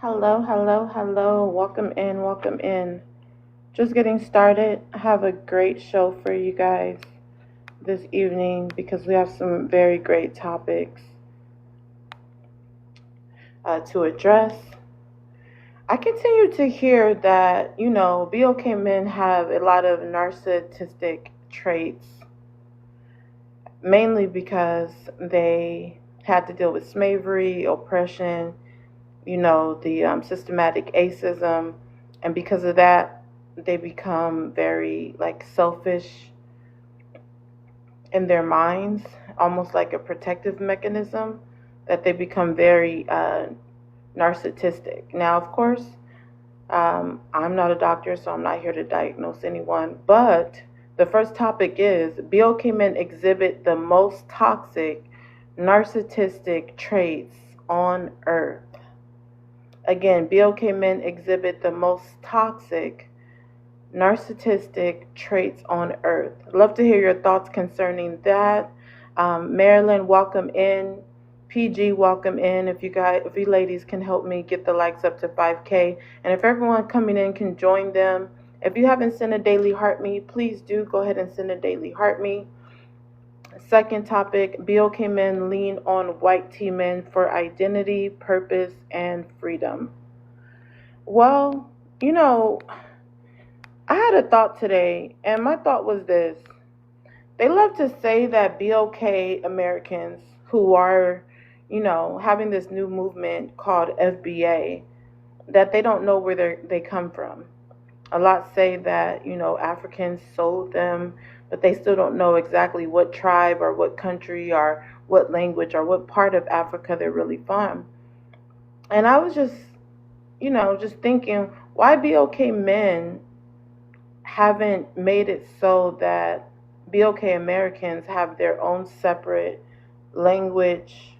Hello, hello, hello. Welcome in, welcome in. Just getting started. I have a great show for you guys this evening because we have some very great topics to address. I continue to hear that, BOK men have a lot of narcissistic traits, mainly because they had to deal with slavery, oppression, the systematic ageism, and because of that, they become very like selfish in their minds, almost like a protective mechanism, that they become very narcissistic. Now, of course, I'm not a doctor, so I'm not here to diagnose anyone, but the first topic is BOK men exhibit the most toxic narcissistic traits on earth. Again, BOK men exhibit the most toxic narcissistic traits on earth. Love to hear your thoughts concerning that. Marilyn, welcome in. PG, welcome in. If you ladies can help me get the likes up to 5K, and if everyone coming in can join them. If you haven't sent a daily heart me, please do go ahead and send a daily heart me. Second topic, BOK men lean on white T men for identity, purpose, and freedom. Well, you know, I had a thought today, and my thought was this. They love to say that BOK Americans who are, having this new movement called FBA, that they don't know where they come from. A lot say that, Africans sold them, but they still don't know exactly what tribe or what country or what language or what part of Africa they're really from. And I was just thinking, why BOK men haven't made it so that BOK Americans have their own separate language,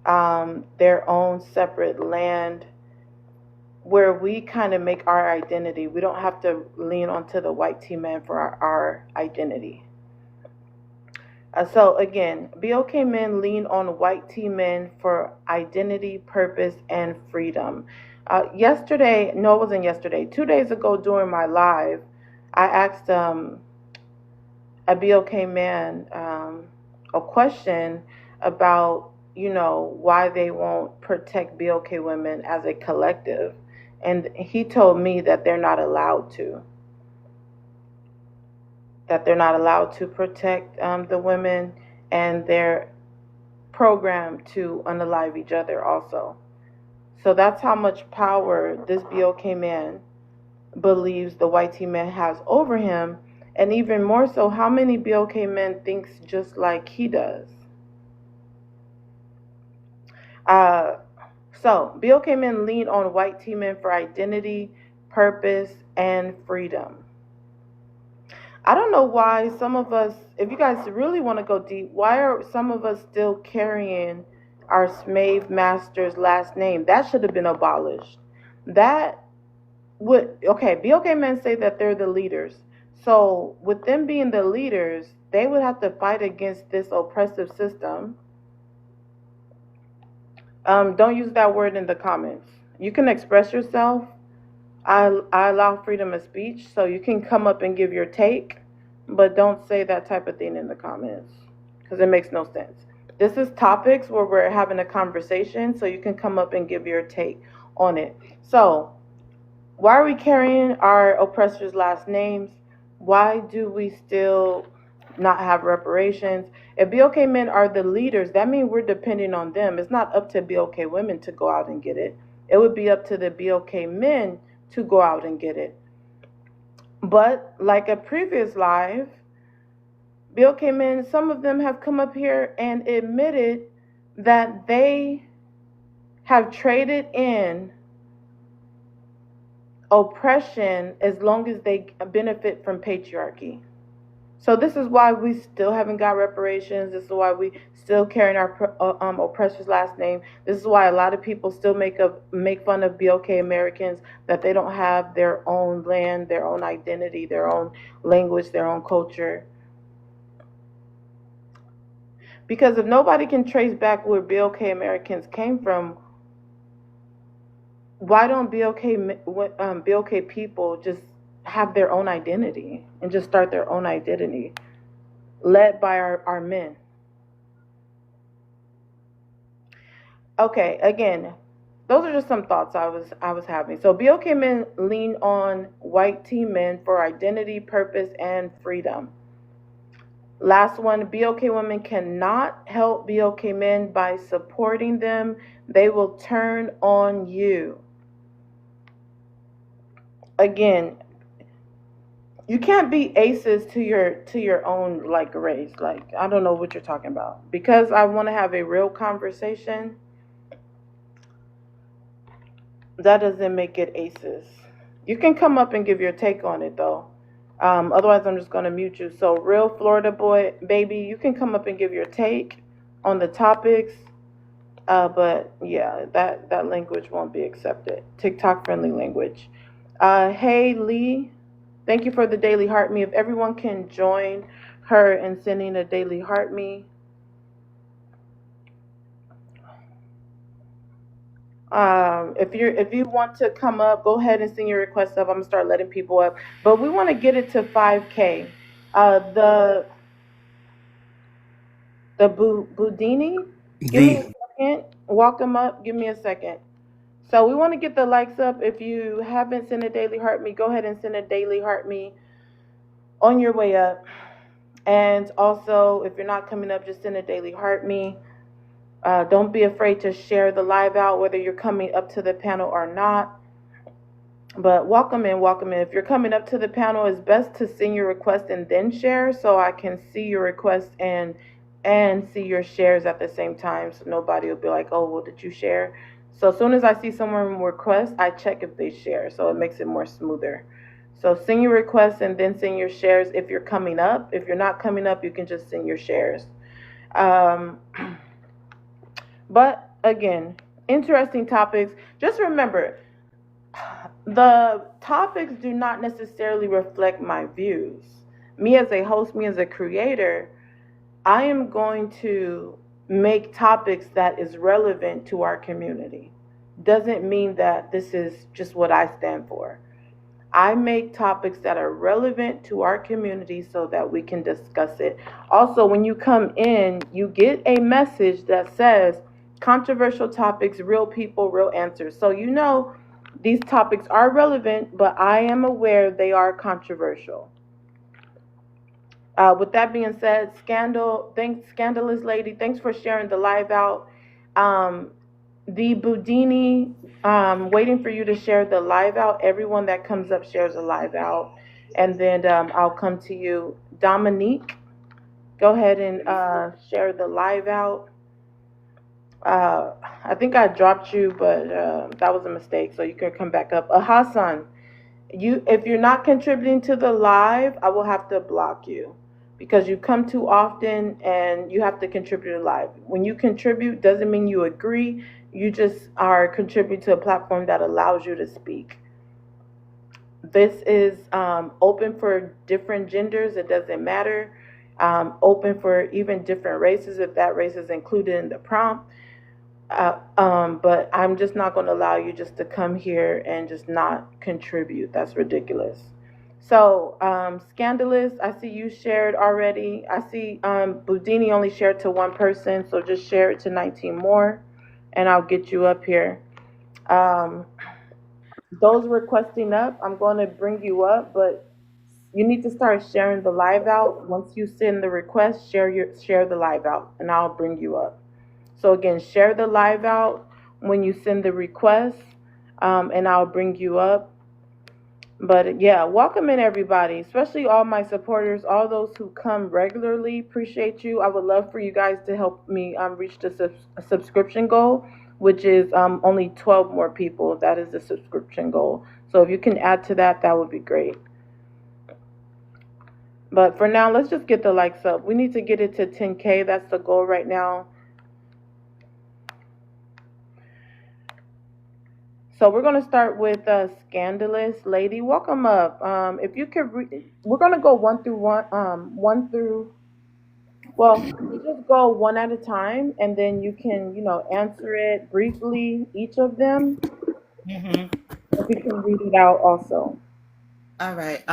their own separate land, where we kind of make our identity. We don't have to lean onto the white T men for our identity. So again, BOK men lean on white T men for identity, purpose, and freedom. Yesterday, no, it wasn't yesterday. 2 days ago during my live, I asked a BOK man a question about, why they won't protect BOK women as a collective. And he told me that they're not allowed to. That they're not allowed to protect the women, and they're programmed to unalive each other also. So that's how much power this BOK man believes the white T man has over him, and even more so, how many BOK men thinks just like he does. So BOK men lean on white T men for identity, purpose, and freedom. I don't know why some of us, if you guys really want to go deep, why are some of us still carrying our slave master's last name? That should have been abolished. That okay, BOK men say that they're the leaders. So with them being the leaders, they would have to fight against this oppressive system. Don't use that word in the comments. You can express yourself. I allow freedom of speech, so you can come up and give your take, but don't say that type of thing in the comments because it makes no sense. This is topics where we're having a conversation, so you can come up and give your take on it. So, why are we carrying our oppressors' last names? Why do we still not have reparations? If BOK men are the leaders, that means we're depending on them. It's not up to BOK women to go out and get it. It would be up to the BOK men to go out and get it. But like a previous live, BOK men, some of them have come up here and admitted that they have traded in oppression as long as they benefit from patriarchy. So this is why we still haven't got reparations. This is why we still carrying our oppressor's last name. This is why a lot of people still make fun of BOK Americans, that they don't have their own land, their own identity, their own language, their own culture. Because if nobody can trace back where BOK Americans came from, why don't BOK people just have their own identity and just start their own identity led by our men? Okay, again, those are just some thoughts I was having. So BOK men lean on white teen men for identity, purpose, and freedom. Last one, BOK women cannot help BOK men by supporting them. They will turn on you. Again, you can't be aces to your own like race. Like, I don't know what you're talking about. Because I want to have a real conversation, that doesn't make it aces. You can come up and give your take on it though. Otherwise, I'm just going to mute you. So, real Florida boy, baby, you can come up and give your take on the topics. But yeah, that language won't be accepted. TikTok friendly language. Hey Lee, thank you for the daily heart me. If everyone can join her in sending a daily heart me. If you want to come up, go ahead and send your request up. I'm gonna start letting people up, but we want to get it to 5K. The Budini, give me a The second. Walk them up. Give me a second. So we want to get the likes up. If you haven't sent a daily heart me, go ahead and send a daily heart me on your way up. And also, if you're not coming up, just send a daily heart me. Don't be afraid to share the live out, whether you're coming up to the panel or not. But welcome in, welcome in. If you're coming up to the panel, it's best to send your request and then share, so I can see your request and see your shares at the same time, so nobody will be like, oh, well, did you share? So as soon as I see someone request, I check if they share, so it makes it more smoother. So send your requests and then send your shares if you're coming up. If you're not coming up, you can just send your shares. Um, but again, interesting topics. Just remember, the topics do not necessarily reflect my views. Me as a host, me as a creator, I am going to make topics that is relevant to our community. Doesn't mean that this is just what I stand for. I make topics that are relevant to our community so that we can discuss it. Also, when you come in, you get a message that says controversial topics, real people, real answers. So you know these topics are relevant, but I am aware they are controversial. With that being said, scandalous lady, thanks for sharing the live out. Um, the Budini, waiting for you to share the live out. Everyone that comes up shares a live out, and then I'll come to you. Dominique, go ahead and share the live out. I think I dropped you, but that was a mistake, so you can come back up. Hassan, if you're not contributing to the live, I will have to block you because you come too often and you have to contribute to live. When you contribute, doesn't mean you agree. You just are contributing to a platform that allows you to speak. This is open for different genders. It doesn't matter. Open for even different races if that race is included in the prompt. But I'm just not going to allow you just to come here and just not contribute. That's ridiculous. So, scandalous, I see you shared already. I see Budini only shared to one person, so just share it to 19 more, and I'll get you up here. Um, those requesting up, I'm going to bring you up, but you need to start sharing the live out. Once you send the request, share the live out, and I'll bring you up. So again, share the live out when you send the request, and I'll bring you up. But yeah, welcome in everybody, especially all my supporters, all those who come regularly. Appreciate you. I would love for you guys to help me reach the subscription goal, which is only 12 more people. That is the subscription goal. So if you can add to that, that would be great. But for now, let's just get the likes up. We need to get it to 10K. That's the goal right now. So we're going to start with scandalous lady. Welcome up. If you could, we're going to go one through one. One through. Well, we just go one at a time, and then you can, answer it briefly each of them. Hmm. If you can read it out also. All right.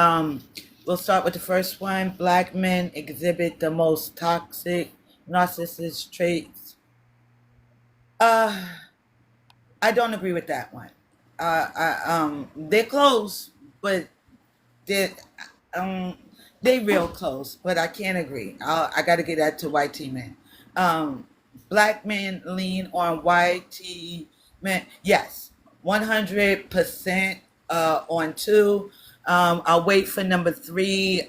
We'll start with the first one. Black men exhibit the most toxic narcissist traits. Uh, I don't agree with that one. They're close, but they um they real close, but I can't agree. I got to get that to white T men. Um, Black men lean on white T men. Yes, 100% on two. I'll wait for number three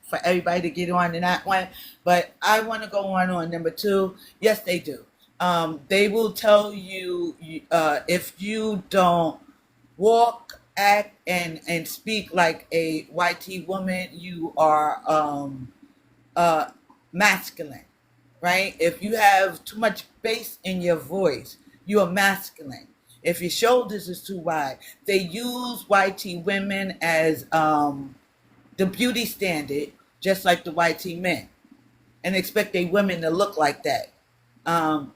for everybody to get on in that one, but I want to go on number two. Yes, they do. They will tell you if you don't walk, act, and speak like a YT woman, you are uh, masculine, right? If you have too much bass in your voice, you are masculine. If your shoulders is too wide, they use YT women as the beauty standard, just like the YT men, and expect they women to look like that. Um,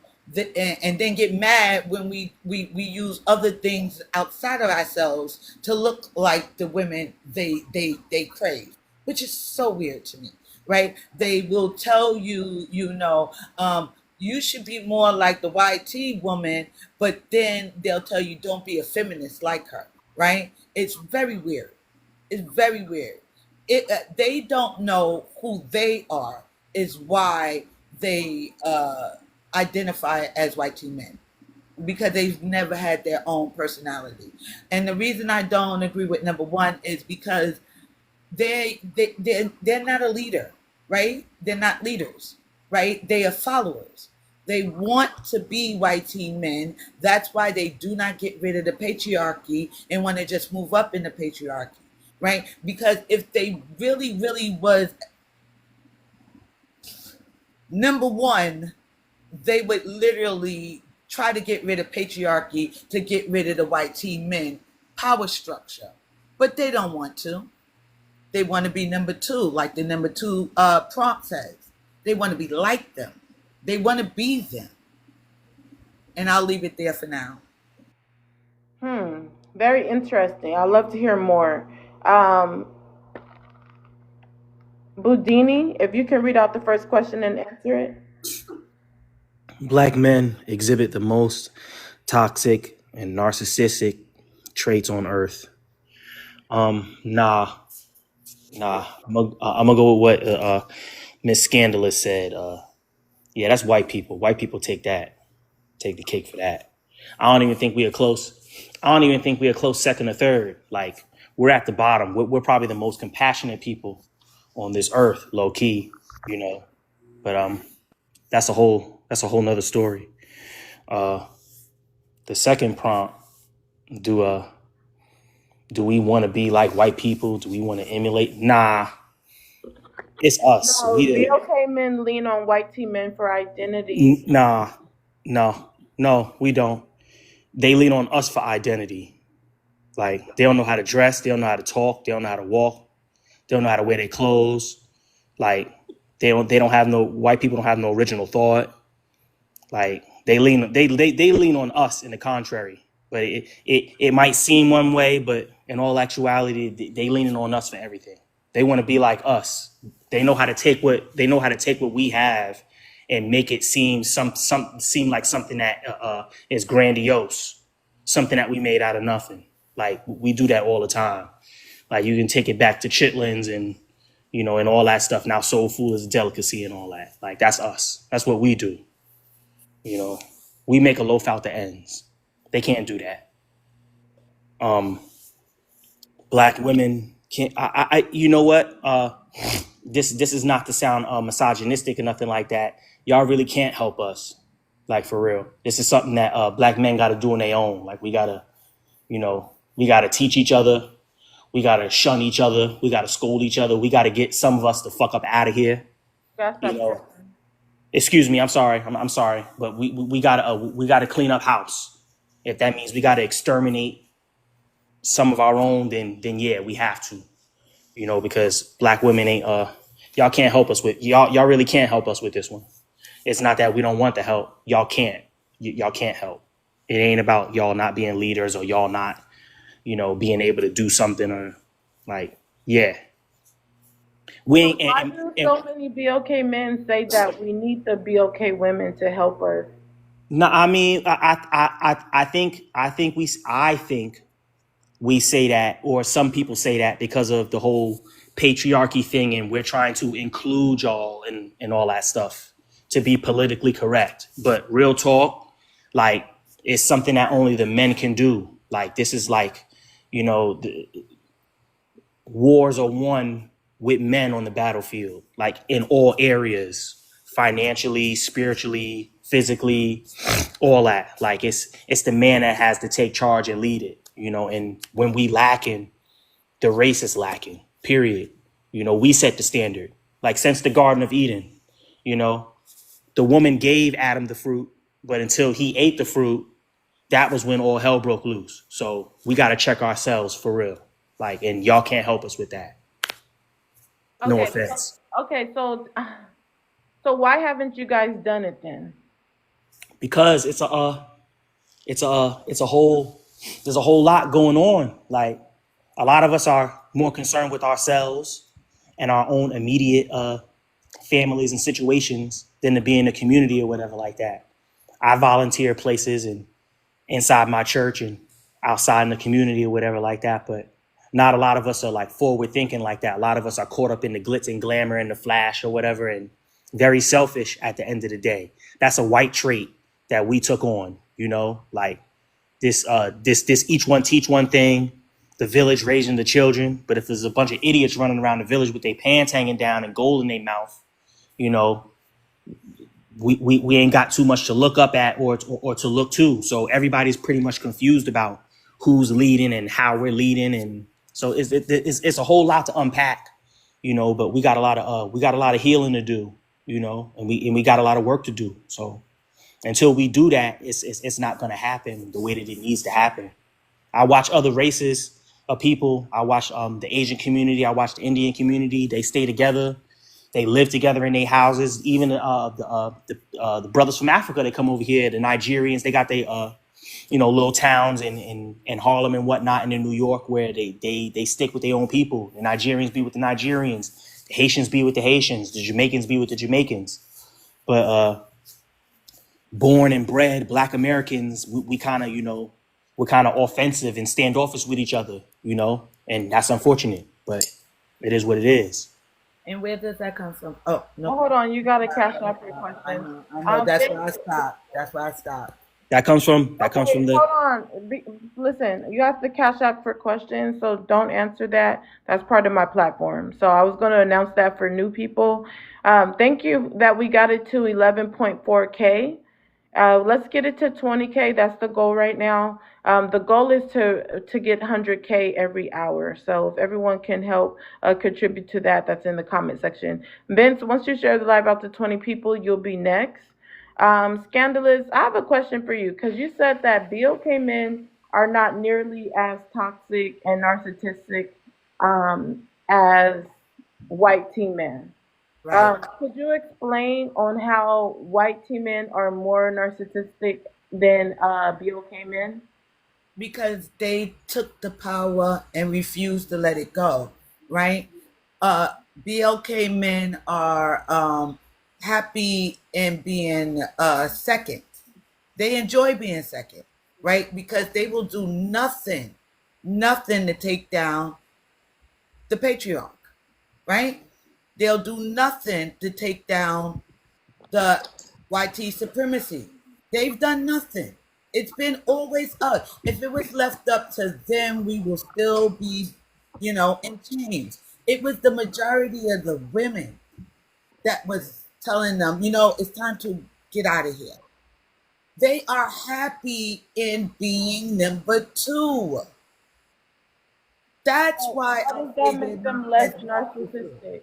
and then get mad when we use other things outside of ourselves to look like the women they crave, which is so weird to me, right? They will tell you, you should be more like the YT woman, but then they'll tell you don't be a feminist like her, right? It's very weird. It's very weird. They don't know who they are, is why they identify as white men, because they've never had their own personality. And the reason I don't agree with number one is because they're not a leader, right? They're not leaders, right? They are followers. They want to be white men. That's why they do not get rid of the patriarchy and want to just move up in the patriarchy, right? Because if they really, really was number one, they would literally try to get rid of patriarchy to get rid of the white men power structure. But they don't want to. They want to be number two, like the number two prompt says. They want to be like them. They want to be them. And I'll leave it there for now. Hmm. Very interesting. I'd love to hear more. Um, Budini, if you can read out the first question and answer it. Black men exhibit the most toxic and narcissistic traits on earth. Nah, nah. I'm gonna go with what Miss Scandalous said. Yeah, that's white people. White people take the cake for that. I don't even think we are close. I don't even think we are close second or third. Like we're at the bottom. We're probably the most compassionate people on this earth, low key, you know. But that's a whole nother story. Uh, the second prompt: Do do we want to be like white people? Do we want to emulate? Nah, it's us. No, BLK men lean on white T men for identity. Nah, no, we don't. They lean on us for identity. Like they don't know how to dress, they don't know how to talk, they don't know how to walk, they don't know how to wear their clothes. Like they don't have no white people don't have no original thought. Like they lean on us in the contrary. But it might seem one way, but in all actuality, they leaning on us for everything. They want to be like us. They know how to take what we have and make it seem like something that is grandiose, something that we made out of nothing. Like we do that all the time. Like you can take it back to chitlins and and all that stuff. Now soul food is a delicacy and all that. Like that's us. That's what we do. You know, we make a loaf out the ends. They can't do that. Um, Black women can't. You know what? This is not to sound misogynistic or nothing like that. Y'all really can't help us, like for real. This is something that black men got to do on their own. Like we gotta teach each other. We gotta shun each other. We gotta scold each other. We gotta get some of us the fuck up out of here. Gotta You stop know. tripping. Excuse me. I'm sorry. I'm sorry, but we gotta clean up house. If that means we gotta exterminate some of our own, then yeah, we have to. Because black women ain't y'all can't help us with y'all really can't help us with this one. It's not that we don't want the help. Y'all can't. Y'all can't help. It ain't about y'all not being leaders or y'all not, being able to do something or like, yeah. We So ain't, why do so many BOK men say that we need the BOK women to help us? no, I mean, I think we say that, or some people say that because of the whole patriarchy thing, and we're trying to include y'all and all that stuff to be politically correct. But real talk, like, it's something that only the men can do. Like, this is like, the wars are won with men on the battlefield, like in all areas, financially, spiritually, physically, all that. Like, it's the man that has to take charge and lead it, and when we lacking, the race is lacking, period. We set the standard. Like, since the Garden of Eden, you know, the woman gave Adam the fruit, but until he ate the fruit, that was when all hell broke loose. So we got to check ourselves for real. Like, and y'all can't help us with that. No Okay, offense. so why haven't you guys done it then? Because it's a whole, there's a whole lot going on. Like, a lot of us are more concerned with ourselves and our own immediate families and situations than to be in the community or whatever like that. I volunteer places and inside my church and outside in the community or whatever like that. But not a lot of us are like forward thinking like that. A lot of us are caught up in the glitz and glamour and the flash or whatever, and very selfish at the end of the day. That's a white trait that we took on, like this each one teach one thing, the village raising the children. But if there's a bunch of idiots running around the village with their pants hanging down and gold in their mouth, you know, we ain't got too much to look up at or to look to. So everybody's pretty much confused about who's leading and how we're leading, and so it's a whole lot to unpack, But we got a lot of healing to do, and we got a lot of work to do. So until we do that, it's not going to happen the way that it needs to happen. I watch other races of people. I watch the Asian community. I watch the Indian community. They stay together. They live together in their houses. Even the brothers from Africa, they come over here. The Nigerians, they got their little towns in Harlem and whatnot, and in New York, where they stick with their own people. The Nigerians be with the Nigerians. The Haitians be with the Haitians. The Jamaicans be with the Jamaicans. But born and bred Black Americans, we kind of we're kind of offensive and standoffish with each other, and that's unfortunate. But it is what it is. And where does that come from? Oh Oh, no, hold on, you got to cash I out your know, I question. know, I know. That's Thank where I stopped. That's where I stopped. That comes from Okay, the. hold on. Listen, you have to cash out for questions, so don't answer that. That's part of my platform. So I was going to announce that for new people. Thank you that we got it to 11.4K. Let's get it to 20K. That's the goal right now. The goal is to get 100K every hour. So if everyone can help contribute to that, that's in the comment section. Vince, once you share the live out to 20 people, you'll be next. Scandalous, I have a question for you because you said that BOK men are not nearly as toxic and narcissistic as white teen men. Right. Could you explain on how white teen men are more narcissistic than BOK men? Because they took the power and refused to let it go, right? BLK men are happy in being second. They enjoy being second, right? Because they will do nothing, nothing to take down the patriarch, right? They'll do nothing to take down the YT supremacy. They've done nothing. It's been always us. If it was left up to them, we will still be, in chains. It was the majority of the women that was telling them, it's time to get out of here. They are happy in being number two. That's why How I does say that they're make not them as less narcissistic. narcissistic?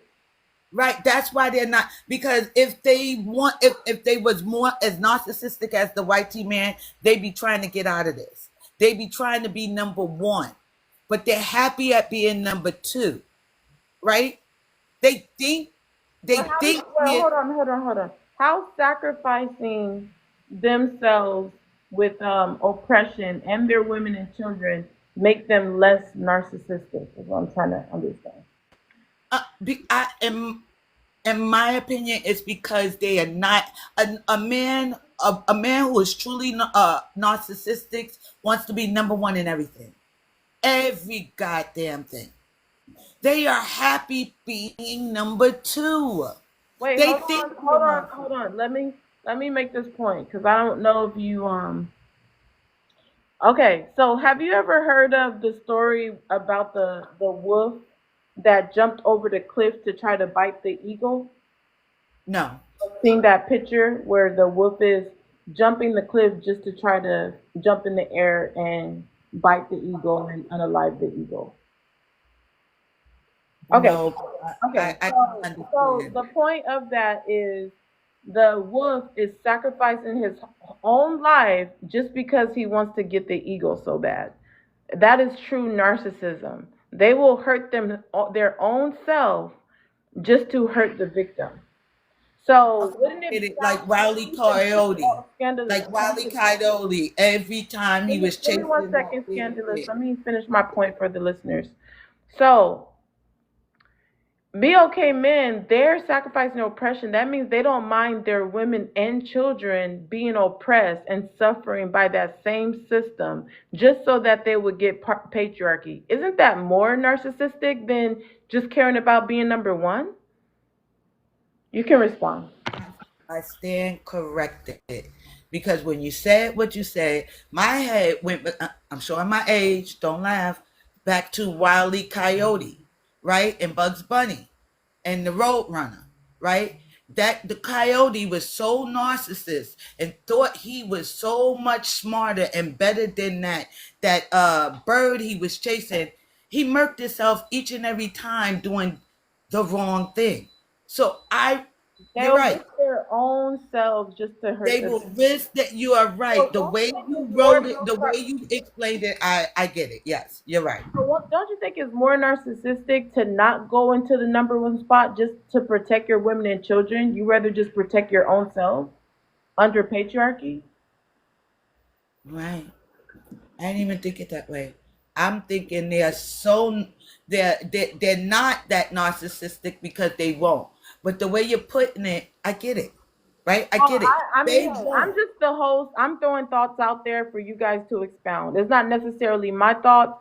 Right. That's why they're not, because if they was more as narcissistic as the white T man, they'd be trying to get out of this. They'd be trying to be number one. But they're happy at being number two. Right? They think Well, they think hold being on, hold on, hold on. How sacrificing themselves? with oppression and their women and children make them less narcissistic? Is what I'm trying to understand. In my opinion, it's because they are not a man. A man who is truly narcissistic wants to be number one in everything, every goddamn thing. They are happy being number two. Wait, They hold think on, they're hold on, not. hold on. Let me make this point because I don't know if you Okay, so have you ever heard of the story about the wolf that jumped over the cliff to try to bite the eagle? No, Seen that picture where the wolf is jumping the cliff just to try to jump in the air and bite the eagle and unalive the eagle. Okay, no, okay. I don't So understand. the point of that is the wolf is sacrificing his own life just because he wants to get the eagle so bad. That is true narcissism. They will hurt their own self just to hurt the victim. So wouldn't it Did it sound like Wiley crazy to Coyote, scandalous? like Wiley Coyote. Every time he was Give me one chasing that second, big scandalous. fish. Let me finish my point for the listeners. So BOK men, they're sacrificing oppression. That means they don't mind their women and children being oppressed and suffering by that same system just so that they would get patriarchy. Isn't that more narcissistic than just caring about being number one? You can respond. I stand corrected because when you said what you said, my head went. I'm showing my age. Don't laugh. Back to Wiley Coyote, right, and Bugs Bunny, and the Roadrunner, right? That the coyote was so narcissist and thought he was so much smarter and better than that bird he was chasing. He murked himself each and every time doing the wrong thing. So you're They'll right. risk their own selves just to hurt They the will victim. risk that. You are So right. The don't way you think you it's more wrote it, the way you explained it, I get it. Yes, you're right. don't you think it's more narcissistic to not go into the number one spot just to protect your women and children? You rather just protect your own self under patriarchy? Right. I didn't even think it that way. I'm thinking they're not that narcissistic because they won't. But the way you're putting it, I get it. Right? I Oh, get it. I mean, They hey, I'm won't. just the host. I'm throwing thoughts out there for you guys to expound. It's not necessarily my thoughts,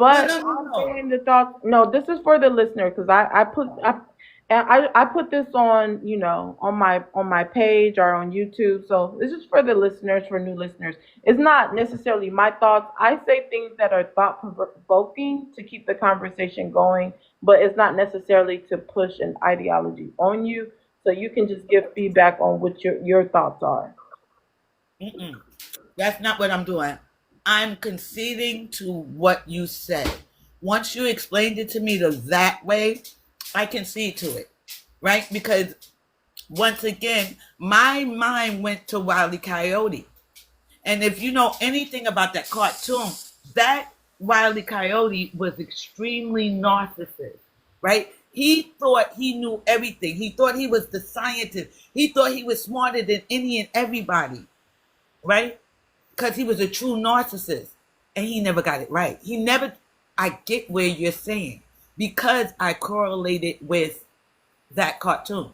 No, but no, no, I'm no. throwing the thoughts. No, this is for the listener because I put this on on my page or on YouTube. So this is for the listeners, for new listeners. It's not necessarily my thoughts. I say things that are thought provoking to keep the conversation going, but it's not necessarily to push an ideology on you. So you can just give feedback on what your thoughts are. Mm-mm. That's not what I'm doing. I'm conceding to what you said. Once you explained it to me that way, I concede to it. Right? Because once again, my mind went to Wile E. Coyote. And if you know anything about that cartoon, that Wile E. Coyote was extremely narcissist, right? He thought he knew everything. He thought he was the scientist. He thought he was smarter than any and everybody, right? Because he was a true narcissist. And he never got it right. He never, I get where you're saying, because I correlated with that cartoon.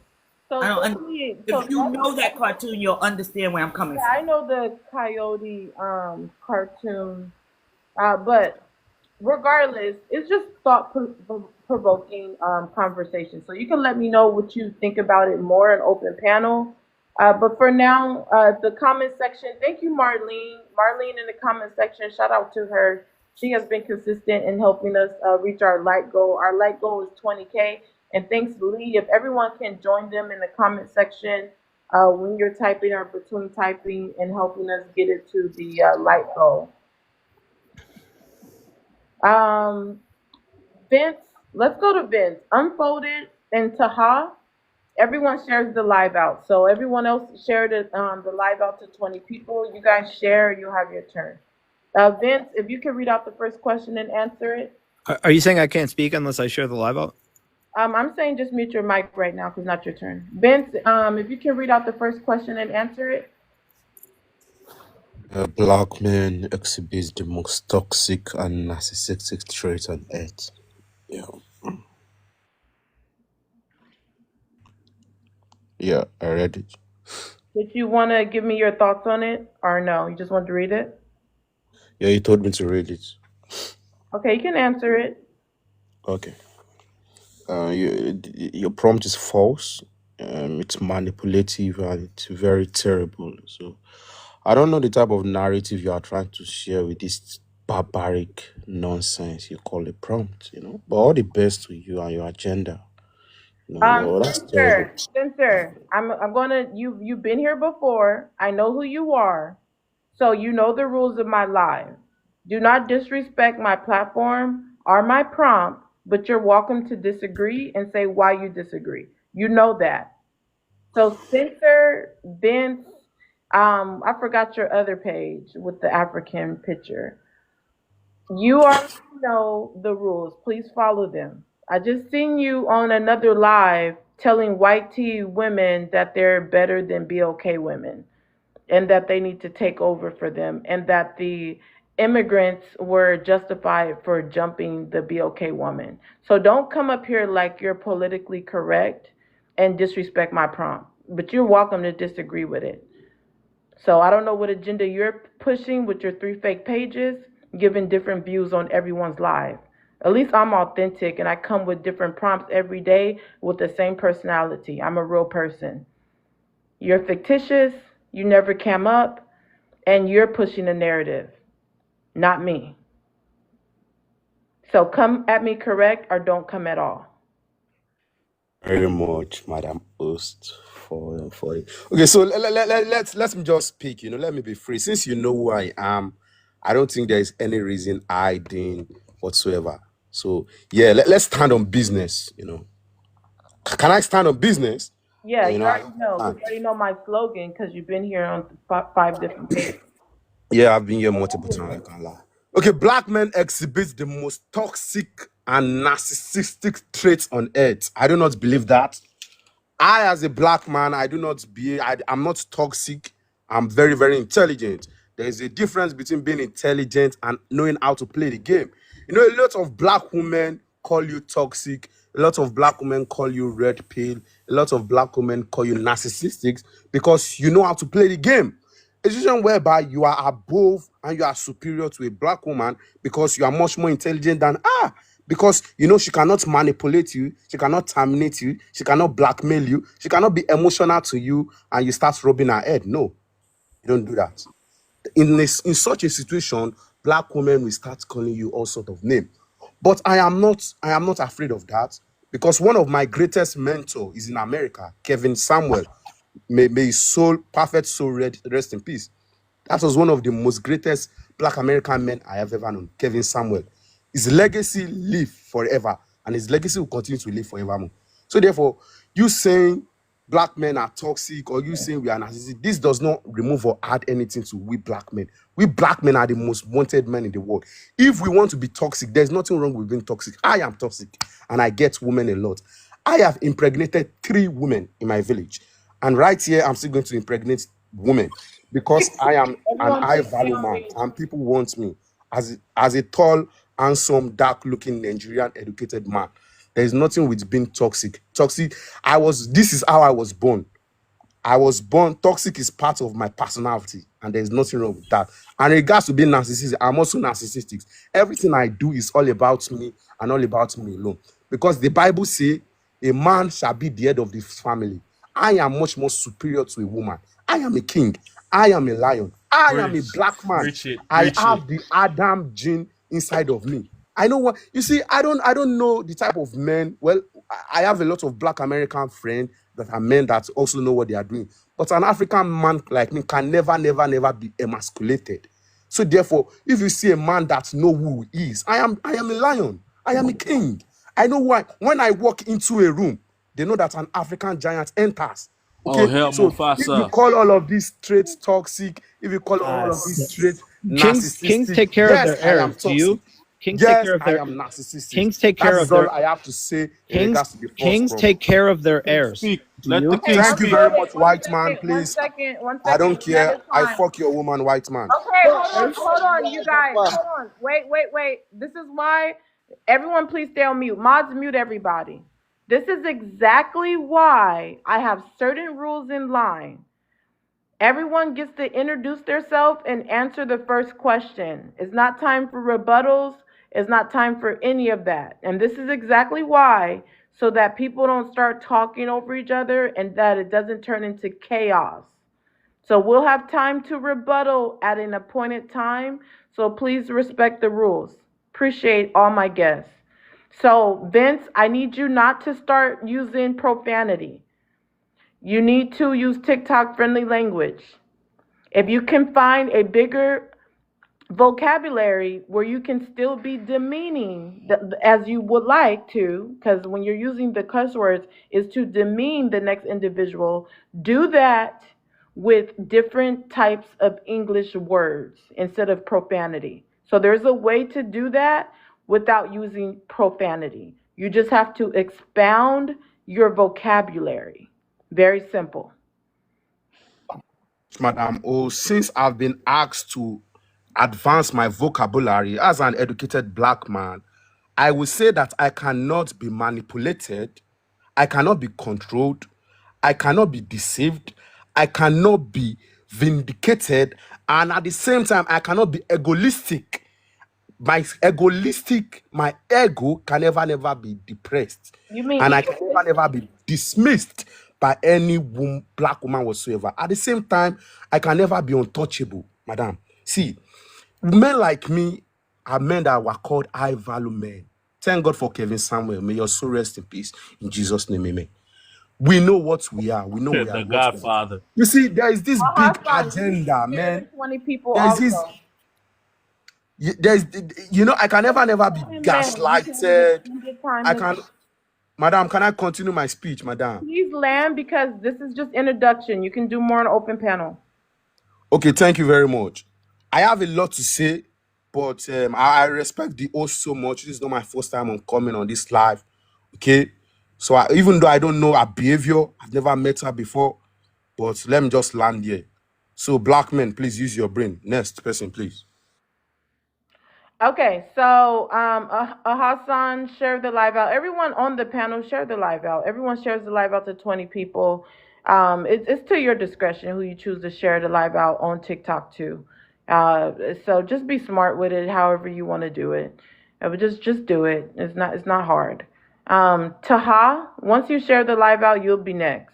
I So don't. so If you know that cartoon, you'll understand where I'm coming yeah, I from. know the Coyote cartoon, but regardless, it's just thought provoking conversation. So you can let me know what you think about it more in open panel. But for now, the comment section. Thank you, Marlene. Marlene in the comment section. Shout out to her. She has been consistent in helping us reach our light goal. Our light goal is 20K. And thanks, Lee. If everyone can join them in the comment section when you're typing or between typing and helping us get it to the light goal. Um, Vince, let's go to Vince. Unfolded and Taha. Everyone shares the live out. So everyone else shared it, the live out to 20 people. You guys share, you have your turn. Vince, if you can read out the first question and answer it. Are you saying I can't speak unless I share the live out? I'm saying just mute your mic right now because it's not your turn. Vince, if you can read out the first question and answer it. Black men exhibit the most toxic and narcissistic trait on earth. Yeah, yeah, I read it. Did you want to give me your thoughts on it, or no? You just wanted to read it? Yeah, you told me to read it. Okay, you can answer it. Okay. Your prompt is false. It's manipulative and it's very terrible. So I don't know the type of narrative you are trying to share with this barbaric nonsense you call a prompt. But all the best to you and your agenda. Well, that's terrible. Spencer, I'm gonna you've been here before. I know who you are, so you know the rules of my live. Do not disrespect my platform or my prompt, but you're welcome to disagree and say why you disagree. You know that. So Spencer, Vince, I forgot your other page with the African picture. You already know the rules. Please follow them. I just seen you on another live telling white tea women that they're better than BOK women and that they need to take over for them and that the immigrants were justified for jumping the BOK woman. So don't come up here like you're politically correct and disrespect my prompt. But you're welcome to disagree with it. So I don't know what agenda you're pushing with your 3 fake pages, giving different views on everyone's live. At least I'm authentic and I come with different prompts every day with the same personality. I'm a real person. You're fictitious, you never came up, and you're pushing a narrative, not me. So come at me correct or don't come at all. Very much, Madam Host, for it. Okay, so let me just speak. Let me be free. Since you know who I am, I don't think there is any reason hiding whatsoever. So yeah, let's stand on business. Can I stand on business? Yeah, you I already know because you already know my slogan because you've been here on 5 different pages. Yeah, I've been here multiple times. I can't lie. Okay, black men exhibit the most toxic and narcissistic traits on earth. I do not believe that. I, as a black man, I do not be, I'm not toxic. I'm very, very intelligent. There is a difference between being intelligent and knowing how to play the game. A lot of black women call you toxic. A lot of black women call you red pill. A lot of black women call you narcissistic because you know how to play the game. A situation whereby you are above and you are superior to a black woman because you are much more intelligent than her. Because she cannot manipulate you, she cannot terminate you, she cannot blackmail you, she cannot be emotional to you, and you start rubbing her head. No, you don't do that. In such a situation, black women will start calling you all sort of name. But I am not afraid of that because one of my greatest mentors is in America, Kevin Samuel. May his soul, perfect soul, rest in peace. That was one of the most greatest black American men I have ever known, Kevin Samuel. His legacy live forever, and his legacy will continue to live forevermore. So therefore, you saying black men are toxic or you saying we are narcissistic, this does not remove or add anything to we black men. We black men are the most wanted men in the world. If we want to be toxic, there's nothing wrong with being toxic. I am toxic, and I get women a lot. I have impregnated 3 women in my village. And right here, I'm still going to impregnate women because I am an Everyone high take me value on man mute. and people want me as a tall, handsome, dark looking Nigerian educated man. There is nothing with being toxic. This is how I was born. I was born toxic is part of my personality, and there's nothing wrong with that. And in regards to being narcissistic, I'm also narcissistic. Everything I do is all about me and all about me alone. Because the Bible says a man shall be the head of the family. I am much more superior to a woman. I am a king. I am a lion. I am a Preach, black man. preach it, I preach it. have the Adam gene inside of me. I know what you see. I don't know the type of men. Well, I have a lot of black American friends that are men that also know what they are doing. But an African man like me can never, never, never be emasculated. So therefore, if you see a man that know who he is, I am a lion. I am a king. I know why. When I walk into a room, they know that an African giant enters. Oh, Okay, hell, so if you Mufasa. call all of these traits toxic, if you call all of these S- traits Kings narcissistic, take care of yes, their I am heirs. Do toxic. you? Kings take Yes, care of I their am narcissistic. kings take That care is of all their I have to say in kings regards to the first kings problem. take care of their King heirs. speak. Do Let the you? Okay, king Thank you speak. very much, one white man. second, one Please, second, one I second. don't One at care. a I time. fuck your woman, white man. Okay, hold on, you guys. Hold on. Wait. This is why everyone please stay on mute. Mods, mute everybody. This is exactly why I have certain rules in line. Everyone gets to introduce themselves and answer the first question. It's not time for rebuttals. It's not time for any of that. And this is exactly why, so that people don't start talking over each other and that it doesn't turn into chaos. So we'll have time to rebuttal at an appointed time. So please respect the rules. Appreciate all my guests. So, Vince, I need you not to start using profanity. You need to use TikTok friendly language. If you can find a bigger vocabulary where you can still be demeaning as you would like to, because when you're using the cuss words is to demean the next individual, do that with different types of English words instead of profanity. So there's a way to do that without using profanity. You just have to expound your vocabulary. Very simple. Madam O, since I've been asked to advance my vocabulary as an educated black man, I will say that I cannot be manipulated, I cannot be controlled, I cannot be deceived, I cannot be vindicated, and at the same time, I cannot be egoistic. My ego can never be depressed, You mean and I can egoistic? never be dismissed by any black woman whatsoever. At the same time, I can never be untouchable, madam. See, men like me are men that were called high value men. Thank God for Kevin Samuel. May your soul rest in peace. In Jesus' name, amen. We know what we are. We know we are The what we are. Godfather. You see, there is this big Hassan, you need to agenda, share the man. 20 people There is this, also. there's, I can never be Let him land. You can have gaslighted. extended time I to can, madam, can I continue my speech, madam? please land because this is just introduction. You can do more on open panel. Okay, thank you very much. I have a lot to say, but I respect the host so much. This is not my first time on coming on this live. Okay, so even though I don't know her behavior, I've never met her before, but let me just land here. So, black men, please use your brain. Next person, please. Okay, so Hassan, share the live out. Everyone on the panel, share the live out. Everyone shares the live out to 20 people. It's to your discretion who you choose to share the live out on TikTok too. So just be smart with it, however you want to do it. But just do it. It's not hard. Taha, once you share the live out, you'll be next.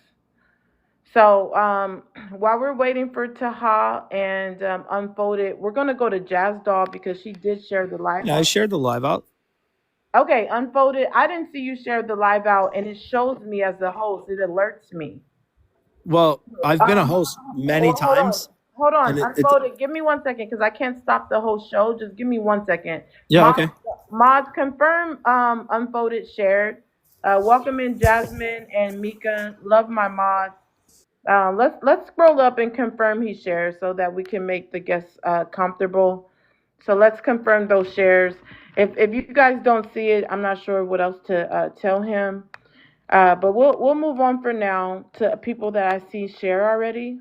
So while we're waiting for Taha and Unfold It, we're going to go to Jazz Doll because she did share the live Yeah, I out. shared the live out. Okay, Unfold It. I didn't see you share the live out, and it shows me as the host. It alerts me. Well, I've been a host many Hold on. times, Hold on. and Unfold It. Give me 1 second because I can't stop the whole show. Just give me 1 second. yeah, okay. Mods, confirm Unfold It shared. Welcome in Jasmine and Mika. Love my mods. Let's scroll up and confirm he shares so that we can make the guests comfortable. So let's confirm those shares. If you guys don't see it, I'm not sure what else to tell him. But we'll move on for now to people that I see share already.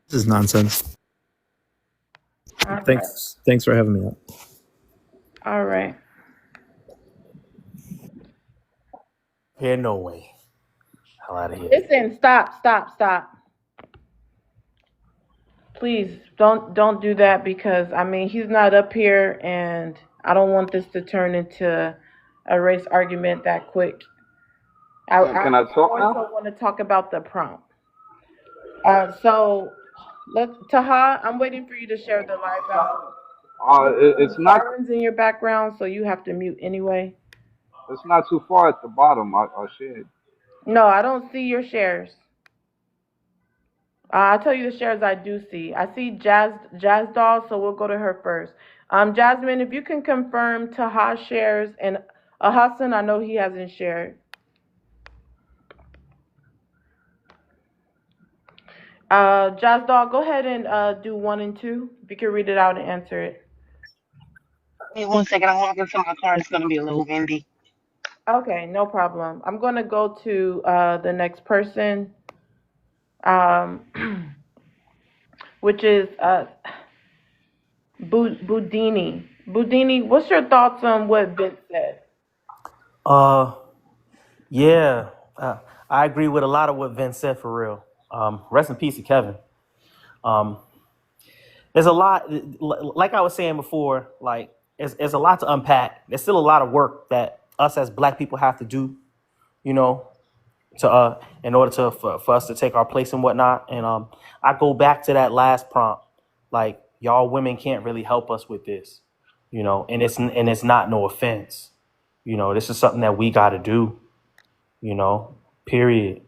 This is nonsense. All right. Thanks for having me up. All right. Here, no way. Hell out of here. Listen, stop. Please don't do that because I mean he's not up here and I don't want this to turn into a race argument that quick. Can I talk now? also want to talk about the prompt. So Taha, I'm waiting for you to share the live out. It's not. Sirens in your background, so you have to mute anyway. It's not too far at the bottom. I shared. No, I don't see your shares. I'll tell you the shares I do see. I see Jazz Doll, so we'll go to her first. Jasmine, if you can confirm Taha shares and Hassan, I know he hasn't shared. Jazz Doll, go ahead and do 1 and 2. If you can read it out and answer it. Wait 1 second. I'm walking to my car. It's gonna be a little windy. Okay, no problem. I'm going to go to the next person, um, which is Budini. Budini, what's your thoughts on what Vince said? Uh, yeah, I agree with a lot of what Vince said for real. Rest in peace to Kevin. Um, there's a lot, like I was saying before, like there's a lot to unpack. There's still a lot of work that us as Black people have to do, you know, to in order to for us to take our place and whatnot. And I go back to that last prompt, like y'all women can't really help us with this, you know, and it's not no offense, you know, this is something that we got to do, you know, period.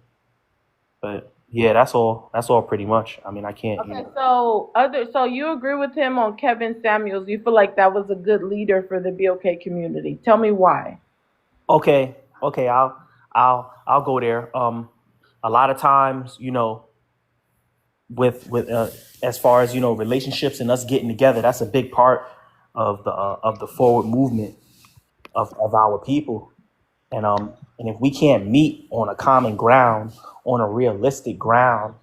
But yeah, that's all. That's all pretty much. I mean, I can't. You Okay, know. so you agree with him on Kevin Samuels? You feel like that was a good leader for the BOK community. Tell me why. Okay, okay, I'll go there. A lot of times, you know, with as far as you know, relationships and us getting together, that's a big part of the forward movement of our people. And if we can't meet on a common ground, on a realistic ground,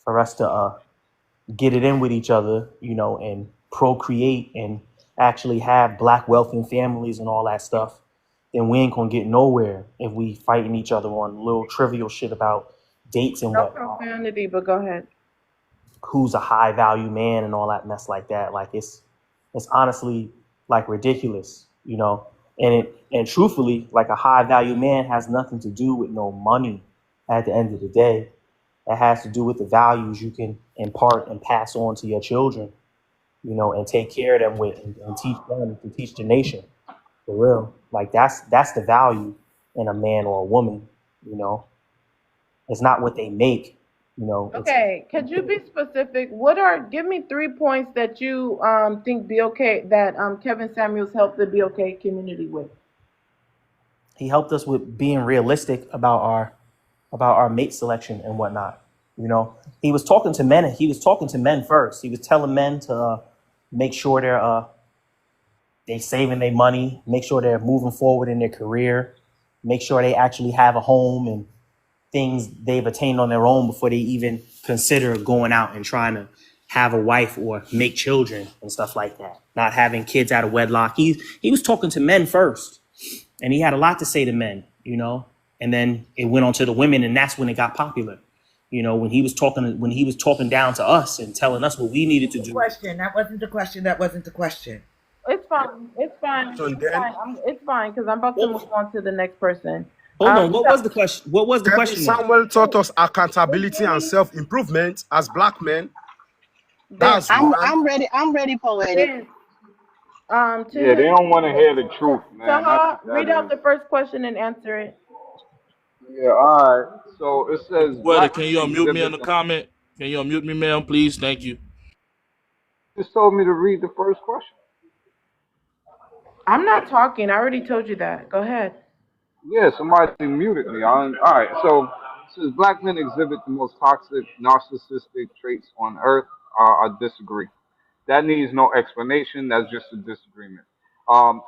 for us to get it in with each other, you know, and procreate and actually have Black wealth and families and all that stuff, then we ain't gonna get nowhere if we fighting each other on little trivial shit about dates and No whatnot. profanity, but go ahead. Who's a high value man and all that mess like that. Like it's honestly like ridiculous, you know. And truthfully, like a high value man has nothing to do with no money at the end of the day. It has to do with the values you can impart and pass on to your children, you know, and take care of them with and teach them to teach the nation. For real. Like that's the value in a man or a woman, you know. It's not what they make, you know, it's Okay, could you be specific? Give me 3 points that you think BOK that Kevin Samuels helped the BOK community with? he helped us with being realistic about our mate selection and whatnot. You know, he was talking to men. He was talking to men first. He was telling men to make sure they saving their money, make sure they're moving forward in their career, make sure they actually have a home and things they've attained on their own before they even consider going out and trying to have a wife or make children and stuff like that. Not having kids out of wedlock. He was talking to men first, and he had a lot to say to men, you know. And then it went on to the women, and that's when it got popular. You know, when he was talking down to us and telling us what we needed to do. Question. That wasn't the question. That wasn't the question. It's fine. It's fine. So It's then fine. It's fine because I'm about to move on to the next person. Hold on. What So was the question? What was the Kevin question then? Samuel taught us accountability and self-improvement as Black men. Vince, That's one. I'm ready, poetic. Vince, to Yeah, they his don't want to hear the truth, man. That's Taha, what read that out is. the first question and answer it. Yeah, all right. So it says Well, black can men you unmute me exhibit in the the. comment? Can you unmute me, ma'am, please? Thank you. Just told me to read the first question. I'm not talking. I already told you that. Go ahead. Yeah, somebody muted me. All right. So it says black men exhibit the most toxic, narcissistic traits on earth. I disagree. That needs no explanation. That's just a disagreement.